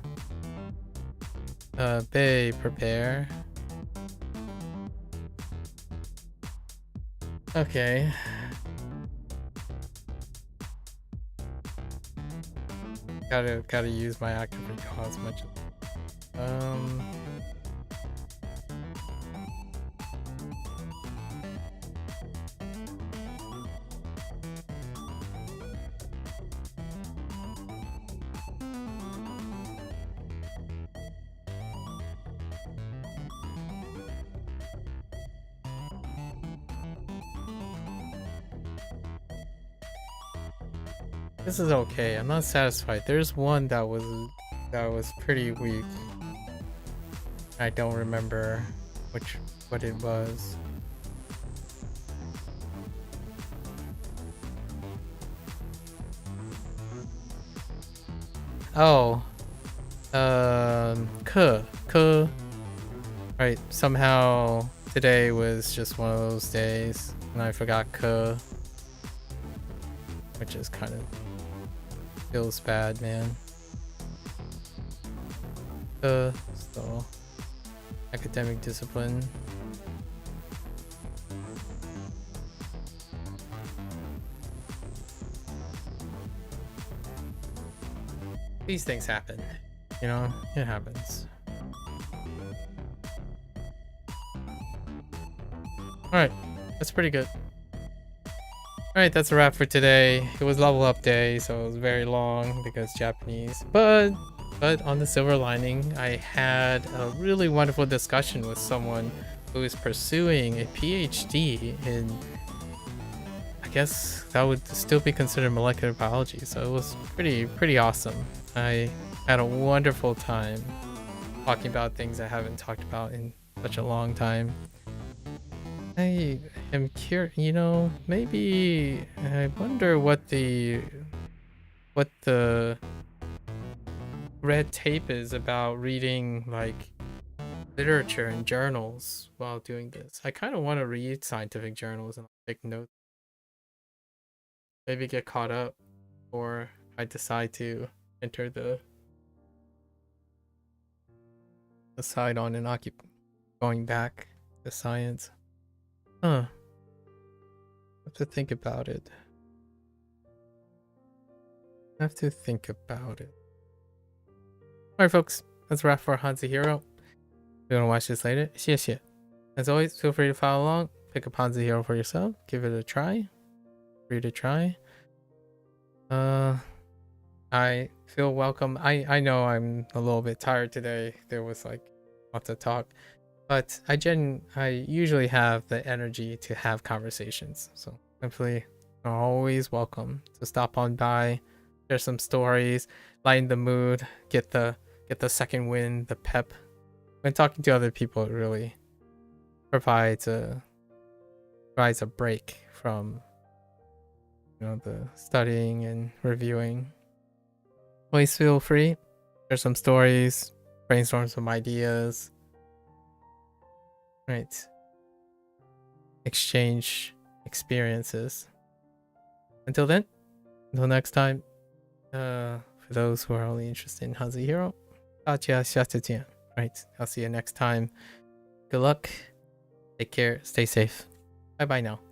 Bay, prepare. Okay. Gotta use my active recall as much as this is okay. I'm not satisfied. There's one that was pretty weak. I don't remember what it was. Oh. Ke. Right, somehow today was just one of those days and I forgot Ke. Which is kind of feels bad, man. So academic discipline. These things happen, you know, it happens. Alright, that's pretty good. Alright, that's a wrap for today. It was level up day, so it was very long because Japanese. But on the silver lining, I had a really wonderful discussion with someone who is pursuing a PhD in, I guess that would still be considered molecular biology. So it was pretty awesome. I had a wonderful time talking about things I haven't talked about in such a long time. I am curious, you know, maybe I wonder what the red tape is about reading like literature and journals while doing this. I kind of want to read scientific journals and take notes. Maybe get caught up, or I decide to enter the side on and going back to science. Huh. Have to think about it. Have to think about it. Alright folks, that's a wrap for HanziHero. If you want to watch this later, 谢谢. As always, feel free to follow along. Pick up HanziHero for yourself. Give it a try. Free to try. I feel welcome. I know I'm a little bit tired today. There was like lots of talk, but I usually have the energy to have conversations. So hopefully, you're always welcome to stop on by, share some stories, lighten the mood, get the second wind, the pep. When talking to other people, it really provides a break from the studying and reviewing. Please feel free, share some stories, brainstorm some ideas, right? Exchange experiences. Until then, until next time, for those who are only interested in HanziHero, 大家下次见. Right, I'll see you next time. Good luck, take care, stay safe. Bye bye now.